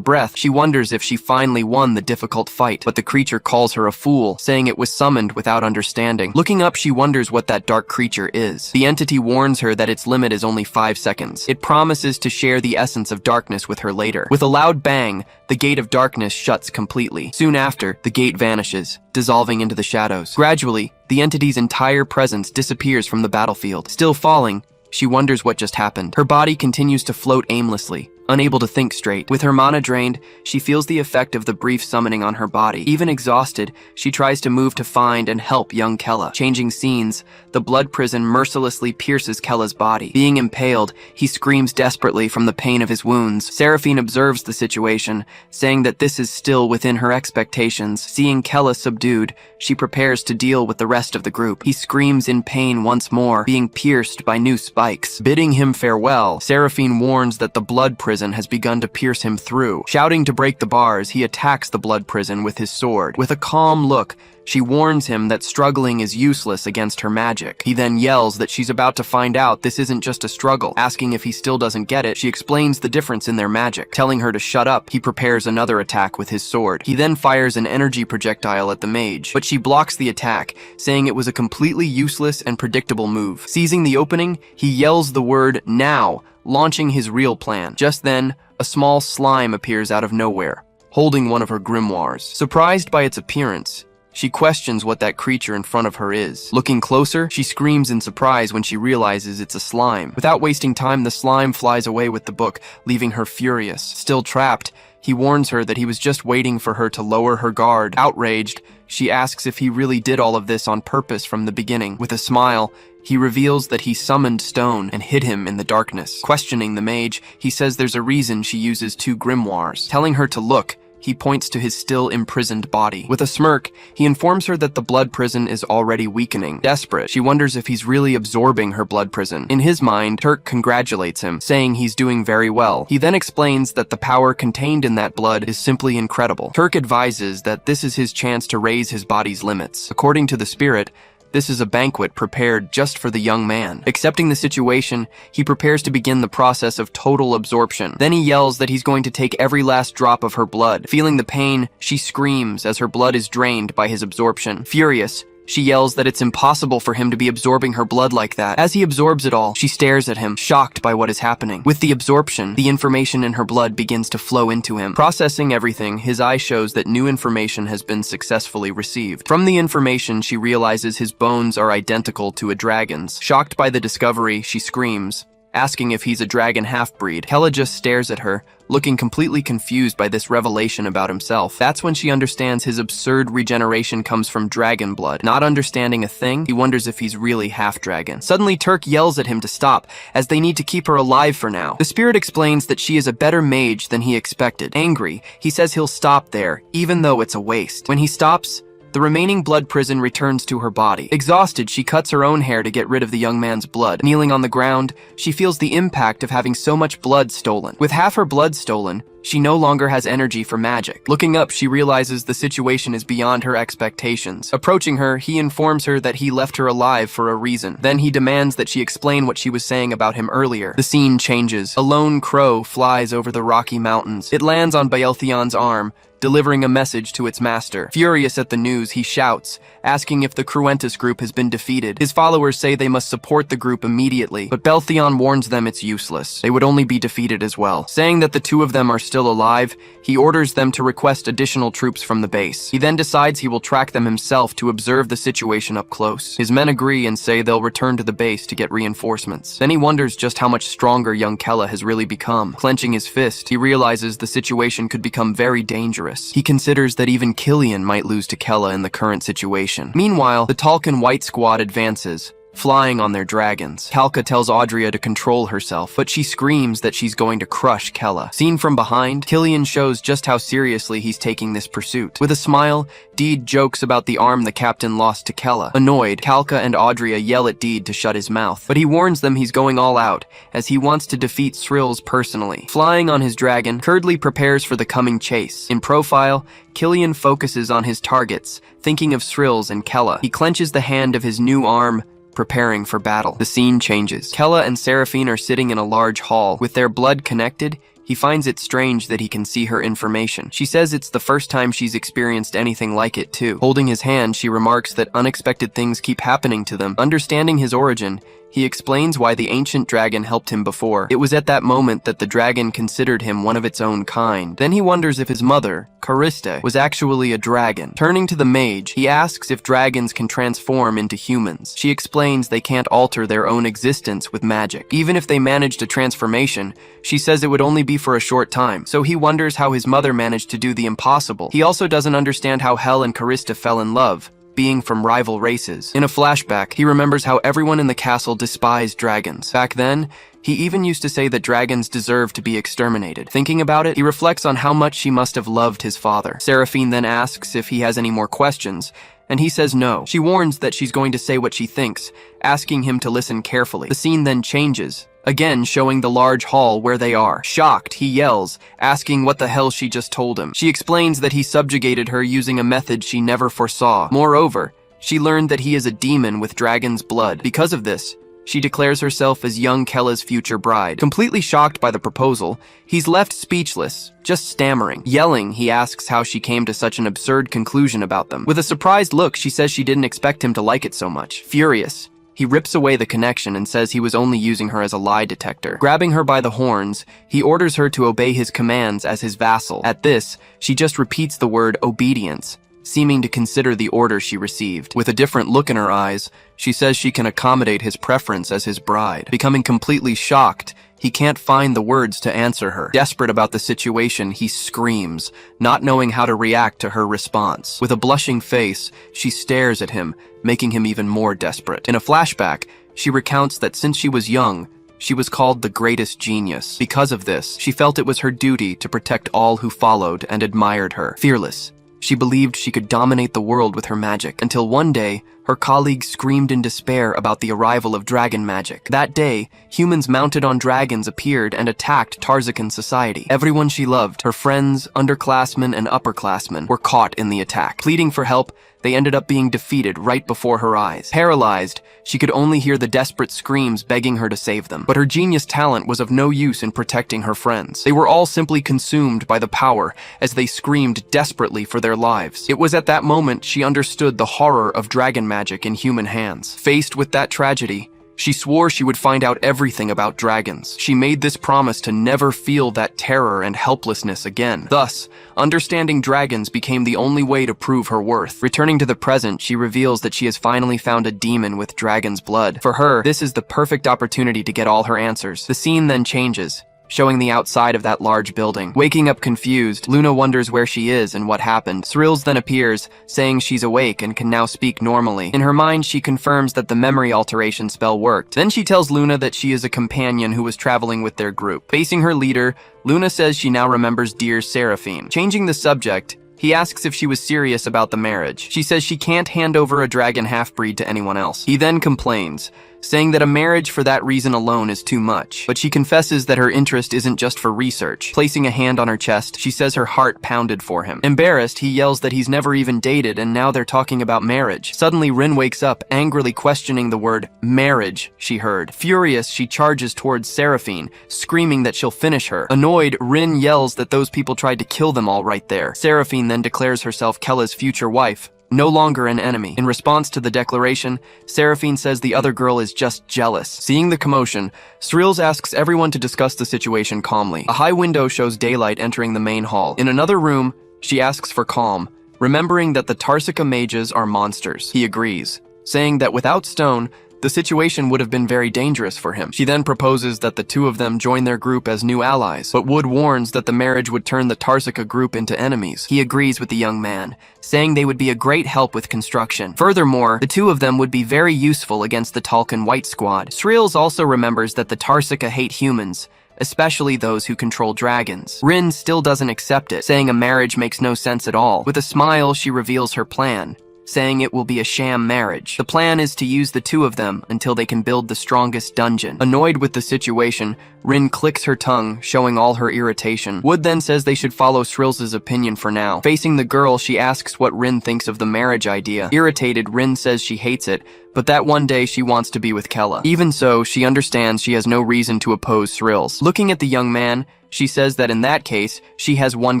breath, she wonders if she finally won the difficult fight, but the creature calls her a fool, saying it was summoned without understanding. Looking up, she wonders what that dark creature is. The entity warns her that its limit is only 5 seconds. It promises to share the essence of darkness with her later. With a loud bang, the gate of darkness shuts completely. Soon after, the gate vanishes, dissolving into the shadows. Gradually, the entity's entire presence disappears from the battlefield. Still falling, she wonders what just happened. Her body continues to float aimlessly, unable to think straight. With her mana drained, she feels the effect of the brief summoning on her body. Even exhausted, she tries to move to find and help young Kella. Changing scenes, the blood prison mercilessly pierces Kella's body. Being impaled, he screams desperately from the pain of his wounds. Seraphine observes the situation, saying that this is still within her expectations. Seeing Kella subdued, she prepares to deal with the rest of the group. He screams in pain once more, being pierced by new spikes. Bidding him farewell, Seraphine warns that the blood prison has begun to pierce him through. Shouting to break the bars, he attacks the blood prison with his sword. With a calm look, she warns him that struggling is useless against her magic. He then yells that she's about to find out this isn't just a struggle. Asking if he still doesn't get it, she explains the difference in their magic. Telling her to shut up, he prepares another attack with his sword. He then fires an energy projectile at the mage, but she blocks the attack, saying it was a completely useless and predictable move. Seizing the opening, he yells the word "now," launching his real plan. Just then, a small slime appears out of nowhere, holding one of her grimoires. Surprised by its appearance, she questions what that creature in front of her is. Looking closer, she screams in surprise when she realizes it's a slime. Without wasting time, the slime flies away with the book, leaving her furious. Still trapped, he warns her that he was just waiting for her to lower her guard. Outraged, she asks if he really did all of this on purpose from the beginning. With a smile, he reveals that he summoned Stone and hid him in the darkness. Questioning the mage, he says there's a reason she uses 2 grimoires. Telling her to look, he points to his still imprisoned body. With a smirk, he informs her that the blood prison is already weakening. Desperate, she wonders if he's really absorbing her blood prison. In his mind, Turk congratulates him, saying he's doing very well. He then explains that the power contained in that blood is simply incredible. Turk advises that this is his chance to raise his body's limits. According to the spirit, this is a banquet prepared just for the young man. Accepting the situation, he prepares to begin the process of total absorption. Then he yells that he's going to take every last drop of her blood. Feeling the pain, she screams as her blood is drained by his absorption. Furious, she yells that it's impossible for him to be absorbing her blood like that. As he absorbs it all, she stares at him, shocked by what is happening. With the absorption, the information in her blood begins to flow into him. Processing everything, his eye shows that new information has been successfully received. From the information, she realizes his bones are identical to a dragon's. Shocked by the discovery, she screams, asking if he's a dragon half-breed. Kella just stares at her, looking completely confused by this revelation about himself. That's when she understands his absurd regeneration comes from dragon blood. Not understanding a thing, he wonders if he's really half-dragon. Suddenly, Turk yells at him to stop, as they need to keep her alive for now. The spirit explains that she is a better mage than he expected. Angry, he says he'll stop there, even though it's a waste. When he stops, the remaining blood prison returns to her body. Exhausted, she cuts her own hair to get rid of the young man's blood. Kneeling on the ground, she feels the impact of having so much blood stolen. With half her blood stolen, she no longer has energy for magic. Looking up, she realizes the situation is beyond her expectations. Approaching her, he informs her that he left her alive for a reason. Then he demands that she explain what she was saying about him earlier. The scene changes. A lone crow flies over the rocky mountains. It lands on Baelthion's arm, delivering a message to its master. Furious at the news, he shouts, asking if the Cruentus group has been defeated. His followers say they must support the group immediately, but Belthion warns them it's useless. They would only be defeated as well. Saying that the 2 of them are still alive, he orders them to request additional troops from the base. He then decides he will track them himself to observe the situation up close. His men agree and say they'll return to the base to get reinforcements. Then he wonders just how much stronger young Kella has really become. Clenching his fist, he realizes the situation could become very dangerous. He considers that even Killian might lose to Kella in the current situation. Meanwhile, the Talcan White Squad advances, flying on their dragons. Kalka tells Audrey to control herself, but she screams that she's going to crush Kella. Seen from behind, Killian shows just how seriously he's taking this pursuit. With a smile, Deed jokes about the arm the captain lost to Kella. Annoyed, Kalka and Audrey yell at Deed to shut his mouth, but he warns them he's going all out, as he wants to defeat Srills personally. Flying on his dragon, Curdley prepares for the coming chase. In profile, Killian focuses on his targets, thinking of Srills and Kella. He clenches the hand of his new arm, preparing for battle. The scene changes. Kella and Seraphine are sitting in a large hall. With their blood connected, he finds it strange that he can see her information. She says it's the first time she's experienced anything like it too. Holding his hand, she remarks that unexpected things keep happening to them. Understanding his origin, he explains why the ancient dragon helped him before. It was at that moment that the dragon considered him one of its own kind. Then he wonders if his mother, Kariste, was actually a dragon. Turning to the mage, he asks if dragons can transform into humans. She explains they can't alter their own existence with magic. Even if they managed a transformation, she says it would only be for a short time. So he wonders how his mother managed to do the impossible. He also doesn't understand how Hel and Kariste fell in love, being from rival races. In a flashback, he remembers how everyone in the castle despised dragons. Back then, he even used to say that dragons deserve to be exterminated. Thinking about it, he reflects on how much she must have loved his father. Seraphine then asks if he has any more questions, and he says no. She warns that she's going to say what she thinks, asking him to listen carefully. The scene then changes, again showing the large hall where they are. Shocked, he yells, asking what the hell she just told him. She explains that he subjugated her using a method she never foresaw. Moreover, she learned that he is a demon with dragon's blood. Because of this, she declares herself as young Kella's future bride. Completely shocked by the proposal, he's left speechless, just stammering. Yelling, he asks how she came to such an absurd conclusion about them. With a surprised look, she says she didn't expect him to like it so much. Furious, he rips away the connection and says he was only using her as a lie detector. Grabbing her by the horns, he orders her to obey his commands as his vassal. At this, she just repeats the word obedience, seeming to consider the order she received. With a different look in her eyes, she says she can accommodate his preference as his bride. Becoming completely shocked, he can't find the words to answer her. Desperate about the situation, he screams, not knowing how to react to her response. With a blushing face, she stares at him, making him even more desperate. In a flashback, she recounts that since she was young, she was called the greatest genius. Because of this, she felt it was her duty to protect all who followed and admired her. Fearless, she believed she could dominate the world with her magic, until one day, her colleagues screamed in despair about the arrival of dragon magic. That day, humans mounted on dragons appeared and attacked Tarzakan society. Everyone she loved, her friends, underclassmen, and upperclassmen, were caught in the attack. Pleading for help, they ended up being defeated right before her eyes. Paralyzed, she could only hear the desperate screams begging her to save them. But her genius talent was of no use in protecting her friends. They were all simply consumed by the power as they screamed desperately for their lives. It was at that moment she understood the horror of dragon magic in human hands. Faced with that tragedy, she swore she would find out everything about dragons. She made this promise to never feel that terror and helplessness again. Thus, understanding dragons became the only way to prove her worth. Returning to the present, she reveals that she has finally found a demon with dragon's blood. For her, this is the perfect opportunity to get all her answers. The scene then changes, showing the outside of that large building. Waking up confused, Luna wonders where she is and what happened. Srills then appears, saying she's awake and can now speak normally. In her mind, she confirms that the memory alteration spell worked. Then she tells Luna that she is a companion who was traveling with their group. Facing her leader, Luna says she now remembers dear Seraphine. Changing the subject, he asks if she was serious about the marriage. She says she can't hand over a dragon half-breed to anyone else. He then complains, saying that a marriage for that reason alone is too much. But she confesses that her interest isn't just for research. Placing a hand on her chest, she says her heart pounded for him. Embarrassed, he yells that he's never even dated and now they're talking about marriage. Suddenly, Rin wakes up, angrily questioning the word marriage she heard. Furious, she charges towards Seraphine, screaming that she'll finish her. Annoyed, Rin yells that those people tried to kill them all right there. Seraphine then declares herself Kella's future wife, no longer an enemy. In response to the declaration, Seraphine says the other girl is just jealous. Seeing the commotion, Srills asks everyone to discuss the situation calmly. A high window shows daylight entering the main hall. In another room, she asks for calm, remembering that the Tarsika mages are monsters. He agrees, saying that without stone, The situation would have been very dangerous for him. She then proposes that the two of them join their group as new allies, but Wood warns that the marriage would turn the Tarsika group into enemies. He agrees with the young man, saying they would be a great help with construction. Furthermore, the two of them would be very useful against the Talcan White Squad. Sreels also remembers that the Tarsika hate humans, especially those who control dragons. Rin still doesn't accept it, saying a marriage makes no sense at all. With a smile, she reveals her plan, saying it will be a sham marriage. The plan is to use the two of them until they can build the strongest dungeon. Annoyed with the situation, Rin clicks her tongue, showing all her irritation. Wood then says they should follow Srills' opinion for now. Facing the girl, she asks what Rin thinks of the marriage idea. Irritated, Rin says she hates it, but that one day she wants to be with Kella. Even so, she understands she has no reason to oppose Srills. Looking at the young man, she says that in that case, she has one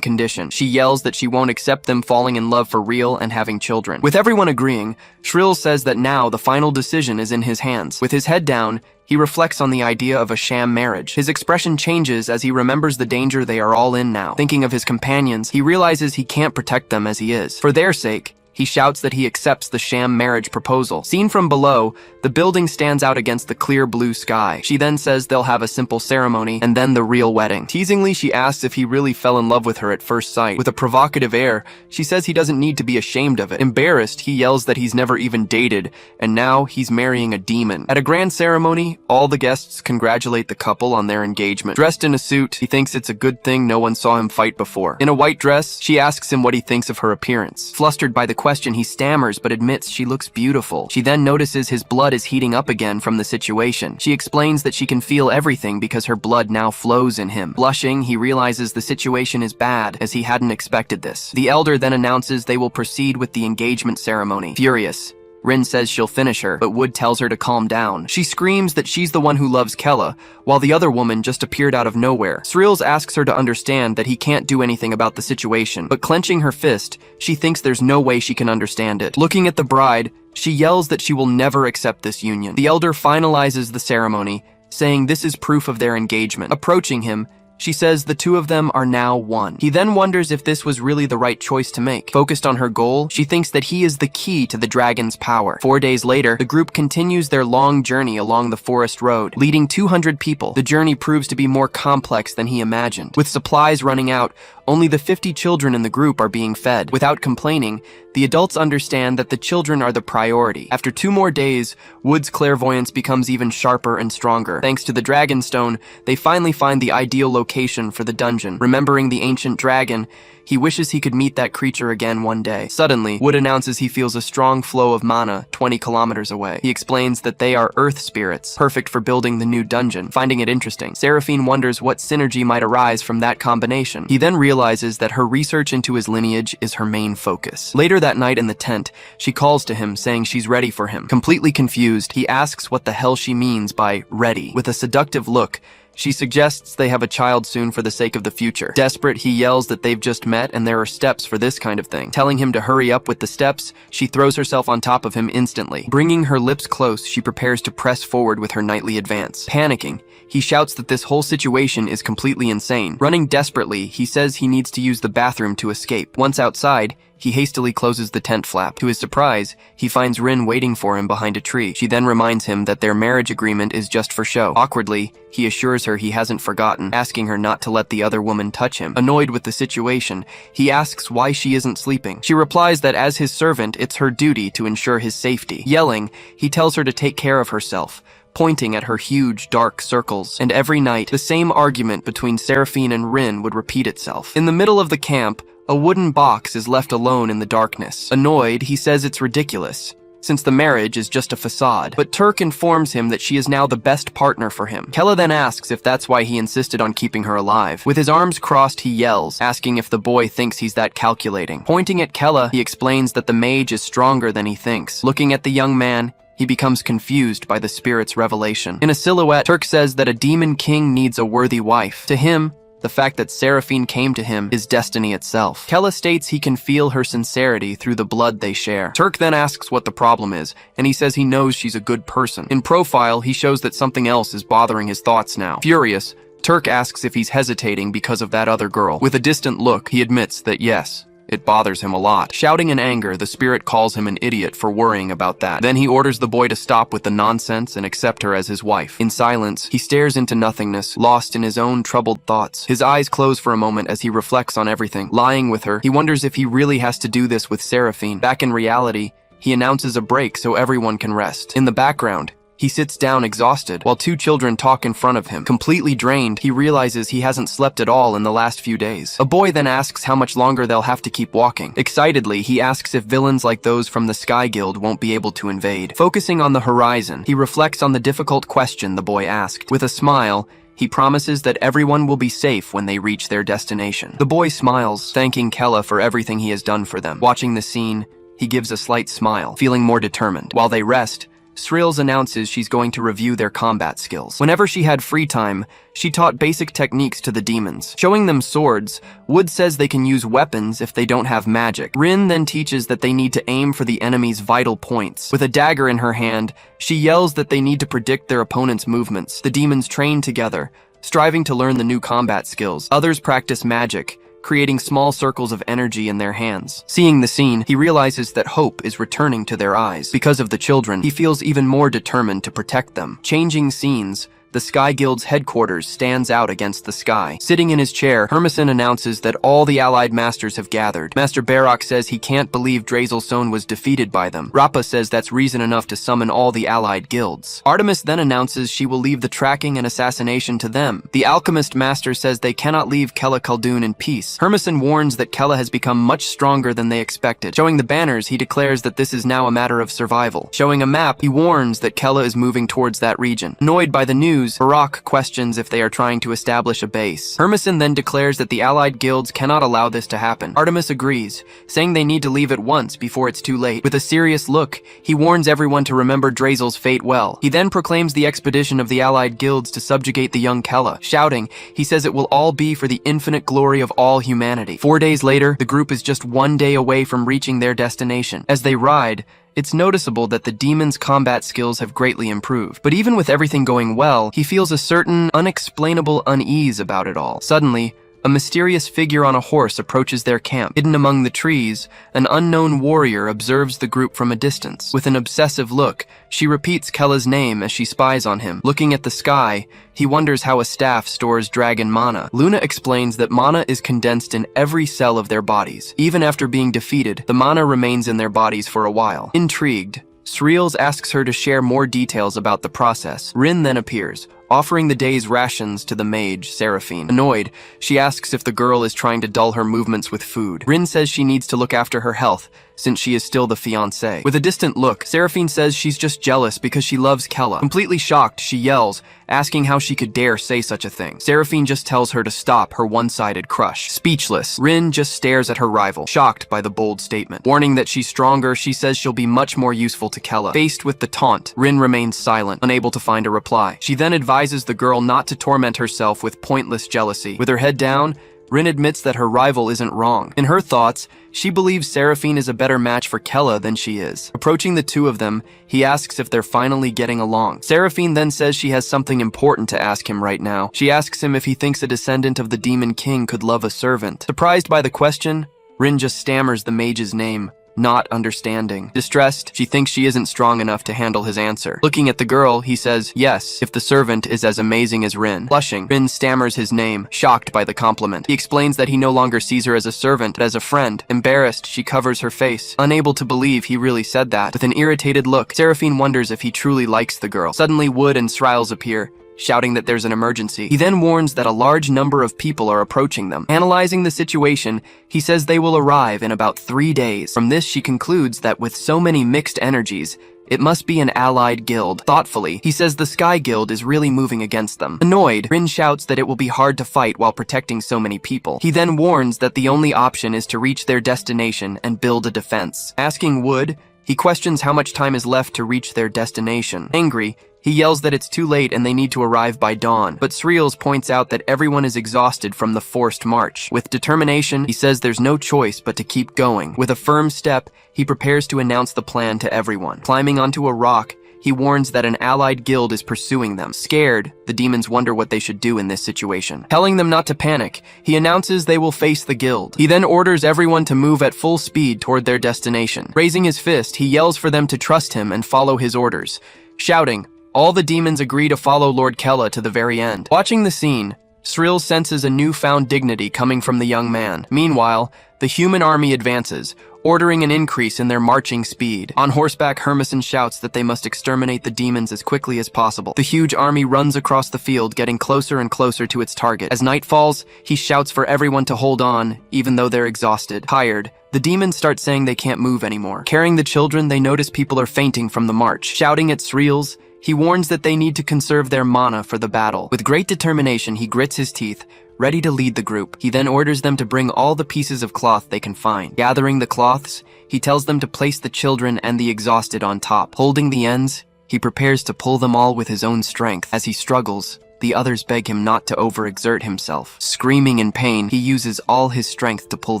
condition. She yells that she won't accept them falling in love for real and having children. With everyone agreeing, Shrill says that now the final decision is in his hands. With his head down, he reflects on the idea of a sham marriage. His expression changes as he remembers the danger they are all in now. Thinking of his companions, he realizes he can't protect them as he is. For their sake, he shouts that he accepts the sham marriage proposal. Seen from below, the building stands out against the clear blue sky. She then says they'll have a simple ceremony and then the real wedding. Teasingly, she asks if he really fell in love with her at first sight. With a provocative air, she says he doesn't need to be ashamed of it. Embarrassed, he yells that he's never even dated, and now he's marrying a demon. At a grand ceremony, all the guests congratulate the couple on their engagement. Dressed in a suit, he thinks it's a good thing no one saw him fight before. In a white dress, she asks him what he thinks of her appearance. Flustered by the question, he stammers but admits she looks beautiful. She then notices his blood is heating up again from the situation. She explains that she can feel everything because her blood now flows in him. Blushing, he realizes the situation is bad, as he hadn't expected this. The elder then announces they will proceed with the engagement ceremony. Furious, Rin says she'll finish her, but Wood tells her to calm down. She screams that she's the one who loves Kella, while the other woman just appeared out of nowhere. Sreels asks her to understand that he can't do anything about the situation, but clenching her fist, she thinks there's no way she can understand it. Looking at the bride, she yells that she will never accept this union. The elder finalizes the ceremony, saying this is proof of their engagement. Approaching him, she says the two of them are now one. He then wonders if this was really the right choice to make. Focused on her goal, she thinks that he is the key to the dragon's power. 4 days later, the group continues their long journey along the forest road, leading 200 people. The journey proves to be more complex than he imagined. With supplies running out, only the 50 children in the group are being fed. Without complaining, the adults understand that the children are the priority. After 2 more days, Wood's clairvoyance becomes even sharper and stronger. Thanks to the Dragonstone, they finally find the ideal location for the dungeon. Remembering the ancient dragon, he wishes he could meet that creature again one day. Suddenly, Wood announces he feels a strong flow of mana 20 kilometers away. He explains that they are earth spirits, perfect for building the new dungeon. Finding it interesting, Seraphine wonders what synergy might arise from that combination. He then realizes that her research into his lineage is her main focus. Later that night in the tent, she calls to him, saying she's ready for him. Completely confused, he asks what the hell she means by ready. With a seductive look, she suggests they have a child soon for the sake of the future. Desperate, he yells that they've just met and there are steps for this kind of thing. Telling him to hurry up with the steps, she throws herself on top of him instantly. Bringing her lips close, she prepares to press forward with her nightly advance. Panicking, he shouts that this whole situation is completely insane. Running desperately, he says he needs to use the bathroom to escape. Once outside, he hastily closes the tent flap. To his surprise, he finds Rin waiting for him behind a tree. She then reminds him that their marriage agreement is just for show. Awkwardly, he assures her he hasn't forgotten, asking her not to let the other woman touch him. Annoyed with the situation, he asks why she isn't sleeping. She replies that as his servant, it's her duty to ensure his safety. Yelling, he tells her to take care of herself, pointing at her huge, dark circles. And every night, the same argument between Seraphine and Rin would repeat itself. In the middle of the camp, a wooden box is left alone in the darkness. Annoyed, he says it's ridiculous, since the marriage is just a facade. But Turk informs him that she is now the best partner for him. Kella then asks if that's why he insisted on keeping her alive. With his arms crossed, he yells, asking if the boy thinks he's that calculating. Pointing at Kella, he explains that the mage is stronger than he thinks. Looking at the young man, he becomes confused by the spirit's revelation. In a silhouette, Turk says that a demon king needs a worthy wife. To him, the fact that Seraphine came to him is destiny itself. Kella states he can feel her sincerity through the blood they share. Turk then asks what the problem is, and he says he knows she's a good person. In profile, he shows that something else is bothering his thoughts now. Furious, Turk asks if he's hesitating because of that other girl. With a distant look, he admits that yes, It bothers him a lot. Shouting in anger, the spirit calls him an idiot for worrying about that. Then he orders the boy to stop with the nonsense and accept her as his wife. In silence, he stares into nothingness, lost in his own troubled thoughts. His eyes close for a moment as he reflects on everything. Lying with her, he wonders if he really has to do this with Seraphine. Back in reality, he announces a break so everyone can rest. In the background, he sits down exhausted while two children talk in front of him. Completely drained, he realizes he hasn't slept at all in the last few days. A boy then asks how much longer they'll have to keep walking. Excitedly, he asks if villains like those from the Sky Guild won't be able to invade. Focusing on the horizon, he reflects on the difficult question the boy asked. With a smile, he promises that everyone will be safe when they reach their destination. The boy smiles, thanking Kella for everything he has done for them. Watching the scene, he gives a slight smile, feeling more determined. While they rest, Srills announces she's going to review their combat skills. Whenever she had free time, she taught basic techniques to the demons. Showing them swords, Wood says they can use weapons if they don't have magic. Rin then teaches that they need to aim for the enemy's vital points. With a dagger in her hand, she yells that they need to predict their opponent's movements. The demons train together, striving to learn the new combat skills. Others practice magic, creating small circles of energy in their hands. Seeing the scene, he realizes that hope is returning to their eyes. Because of the children, he feels even more determined to protect them. Changing scenes, the Sky Guild's headquarters stands out against the sky. Sitting in his chair, Hermison announces that all the allied masters have gathered. Master Barak says he can't believe Drazelson was defeated by them. Rappa says that's reason enough to summon all the allied guilds. Artemis then announces she will leave the tracking and assassination to them. The alchemist master says they cannot leave Kella Khaldun in peace. Hermison warns that Kella has become much stronger than they expected. Showing the banners, he declares that this is now a matter of survival. Showing a map, he warns that Kella is moving towards that region. Annoyed by the news, Barak questions if they are trying to establish a base. Hermison then declares that the allied guilds cannot allow this to happen. Artemis agrees, saying they need to leave at once before it's too late. With a serious look, he warns everyone to remember Drazel's fate well. He then proclaims the expedition of the allied guilds to subjugate the young Kella. Shouting, he says it will all be for the infinite glory of all humanity. 4 days later, the group is just 1 day away from reaching their destination. As they ride, it's noticeable that the demon's combat skills have greatly improved. But even with everything going well, he feels a certain unexplainable unease about it all. Suddenly, a mysterious figure on a horse approaches their camp. Hidden among the trees, an unknown warrior observes the group from a distance. With an obsessive look, she repeats Kella's name as she spies on him. Looking at the sky, he wonders how a staff stores dragon mana. Luna explains that mana is condensed in every cell of their bodies. Even after being defeated, the mana remains in their bodies for a while. Intrigued, Sreels asks her to share more details about the process. Rin then appears, offering the day's rations to the mage, Seraphine. Annoyed, she asks if the girl is trying to dull her movements with food. Rin says she needs to look after her health, since she is still the fiancée. With a distant look, Seraphine says she's just jealous because she loves Kella. Completely shocked, she yells, asking how she could dare say such a thing. Seraphine just tells her to stop her one-sided crush. Speechless, Rin just stares at her rival, shocked by the bold statement. Warning that she's stronger, she says she'll be much more useful to Kella. Faced with the taunt, Rin remains silent, unable to find a reply. She then advises the girl not to torment herself with pointless jealousy. With her head down, Rin admits that her rival isn't wrong. In her thoughts, she believes Seraphine is a better match for Kella than she is. Approaching the two of them, he asks if they're finally getting along. Seraphine then says she has something important to ask him right now. She asks him if he thinks a descendant of the Demon King could love a servant. Surprised by the question, Rin just stammers the mage's name, not understanding. Distressed, she thinks she isn't strong enough to handle his answer. Looking at the girl, he says, yes, if the servant is as amazing as Rin. Blushing, Rin stammers his name, shocked by the compliment. He explains that he no longer sees her as a servant, but as a friend. Embarrassed, she covers her face, unable to believe he really said that. With an irritated look, Seraphine wonders if he truly likes the girl. Suddenly, Wood and Sriles appear, shouting that there's an emergency. He then warns that a large number of people are approaching them. Analyzing the situation, he says they will arrive in about 3 days. From this, she concludes that with so many mixed energies, it must be an allied guild. Thoughtfully, he says the Sky Guild is really moving against them. Annoyed, Rin shouts that it will be hard to fight while protecting so many people. He then warns that the only option is to reach their destination and build a defense. Asking Wood, he questions how much time is left to reach their destination. Angry, he yells that it's too late and they need to arrive by dawn, but Sreels points out that everyone is exhausted from the forced march. With determination, he says there's no choice but to keep going. With a firm step, he prepares to announce the plan to everyone. Climbing onto a rock, he warns that an allied guild is pursuing them. Scared, the demons wonder what they should do in this situation. Telling them not to panic, he announces they will face the guild. He then orders everyone to move at full speed toward their destination. Raising his fist, he yells for them to trust him and follow his orders. Shouting, all the demons agree to follow Lord Kella to the very end. Watching the scene, Sril senses a newfound dignity coming from the young man. Meanwhile, the human army advances, ordering an increase in their marching speed. On horseback, Hermison shouts that they must exterminate the demons as quickly as possible. The huge army runs across the field, getting closer and closer to its target. As night falls, he shouts for everyone to hold on, even though they're exhausted. Tired, the demons start saying they can't move anymore. Carrying the children, they notice people are fainting from the march. Shouting at Srils, he warns that they need to conserve their mana for the battle. With great determination, he grits his teeth, ready to lead the group. He then orders them to bring all the pieces of cloth they can find. Gathering the cloths, he tells them to place the children and the exhausted on top. Holding the ends, he prepares to pull them all with his own strength. As he struggles, the others beg him not to overexert himself. Screaming in pain, he uses all his strength to pull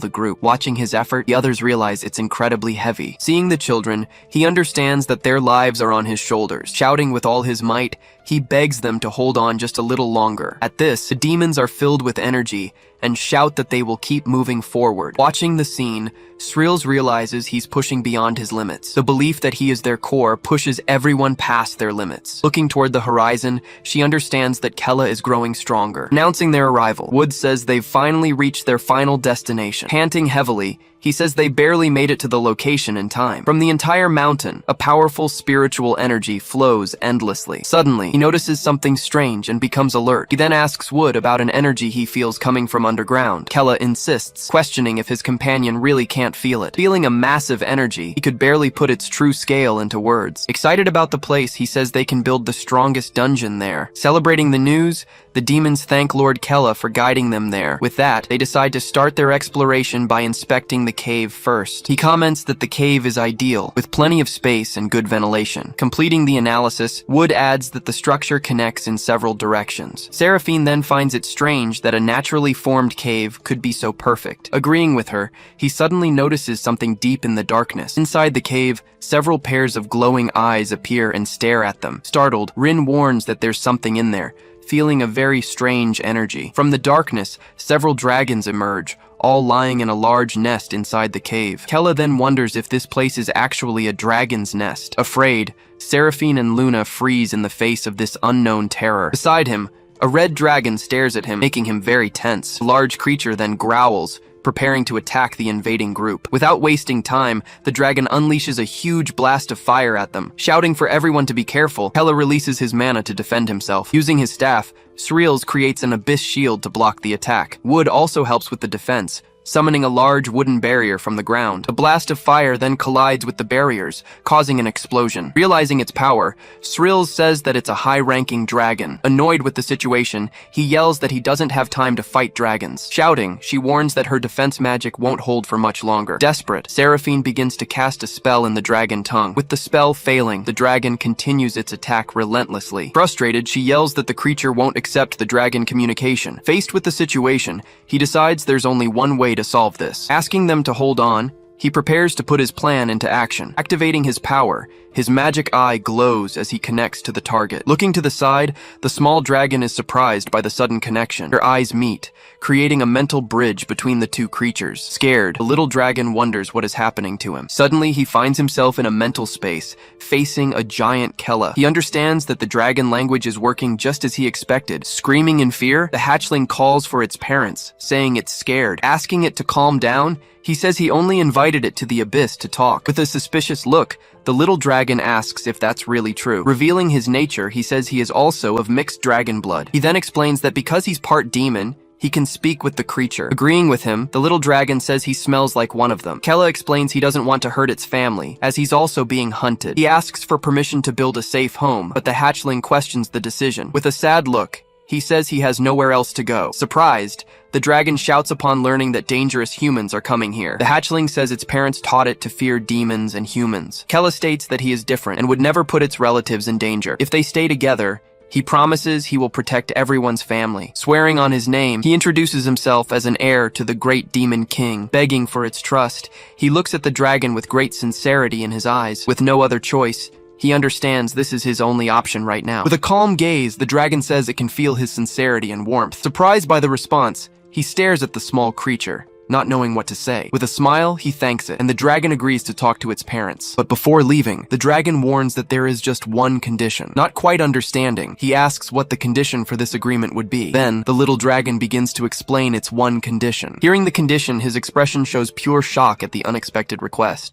the group. Watching his effort, the others realize it's incredibly heavy. Seeing the children, he understands that their lives are on his shoulders. Shouting with all his might, he begs them to hold on just a little longer. At this, the demons are filled with energy and shout that they will keep moving forward. Watching the scene, Srils realizes he's pushing beyond his limits. The belief that he is their core pushes everyone past their limits. Looking toward the horizon, she understands that Kella is growing stronger. Announcing their arrival, Wood says they've finally reached their final destination. Panting heavily, he says they barely made it to the location in time. From the entire mountain, a powerful spiritual energy flows endlessly. Suddenly, he notices something strange and becomes alert. He then asks Wood about an energy he feels coming from underground. Kella insists, questioning if his companion really can't feel it. Feeling a massive energy, he could barely put its true scale into words. Excited about the place, he says they can build the strongest dungeon there. Celebrating the news, the demons thank Lord Kella for guiding them there. With that, they decide to start their exploration by inspecting the cave first. He comments that the cave is ideal, with plenty of space and good ventilation. Completing the analysis, Wood adds that the structure connects in several directions. Seraphine then finds it strange that a naturally formed cave could be so perfect. Agreeing with her, he suddenly notices something deep in the darkness. Inside the cave, several pairs of glowing eyes appear and stare at them. Startled, Rin warns that there's something in there, feeling a very strange energy. From the darkness, several dragons emerge, all lying in a large nest inside the cave. Kella then wonders if this place is actually a dragon's nest. Afraid, Seraphine and Luna freeze in the face of this unknown terror. Beside him, a red dragon stares at him, making him very tense. The large creature then growls, preparing to attack the invading group. Without wasting time, the dragon unleashes a huge blast of fire at them. Shouting for everyone to be careful, Kella releases his mana to defend himself. Using his staff, Srils creates an abyss shield to block the attack. Wood also helps with the defense, summoning a large wooden barrier from the ground. A blast of fire then collides with the barriers, causing an explosion. Realizing its power, Srils says that it's a high-ranking dragon. Annoyed with the situation, he yells that he doesn't have time to fight dragons. Shouting, she warns that her defense magic won't hold for much longer. Desperate, Seraphine begins to cast a spell in the dragon tongue. With the spell failing, the dragon continues its attack relentlessly. Frustrated, she yells that the creature won't accept the dragon communication. Faced with the situation, he decides there's only one way to solve this. Asking them to hold on, he prepares to put his plan into action. Activating his power, his magic eye glows as he connects to the target. Looking to the side, the small dragon is surprised by the sudden connection. Their eyes meet, creating a mental bridge between the two creatures. Scared, the little dragon wonders what is happening to him. Suddenly, he finds himself in a mental space, facing a giant Kella. He understands that the dragon language is working just as he expected. Screaming in fear, the hatchling calls for its parents, saying it's scared. Asking it to calm down, he says he only invited it to the abyss to talk. With a suspicious look, the little dragon asks if that's really true. Revealing his nature, he says he is also of mixed dragon blood. He then explains that because he's part demon, he can speak with the creature. Agreeing with him, the little dragon says he smells like one of them. Kella explains he doesn't want to hurt its family, as he's also being hunted. He asks for permission to build a safe home, but the hatchling questions the decision. With a sad look, he says he has nowhere else to go. Surprised, the dragon shouts upon learning that dangerous humans are coming here. The hatchling says its parents taught it to fear demons and humans. Kella states that he is different and would never put its relatives in danger. If they stay together, he promises he will protect everyone's family. Swearing on his name, he introduces himself as an heir to the great demon king. Begging for its trust, he looks at the dragon with great sincerity in his eyes. With no other choice, He understands this is his only option right now. With a calm gaze, the dragon says it can feel his sincerity and warmth. Surprised by the response, he stares at the small creature, not knowing what to say. With a smile, he thanks it, and the dragon agrees to talk to its parents. But before leaving, the dragon warns that there is just one condition. Not quite understanding, he asks what the condition for this agreement would be. Then, the little dragon begins to explain its one condition. Hearing the condition, his expression shows pure shock at the unexpected request.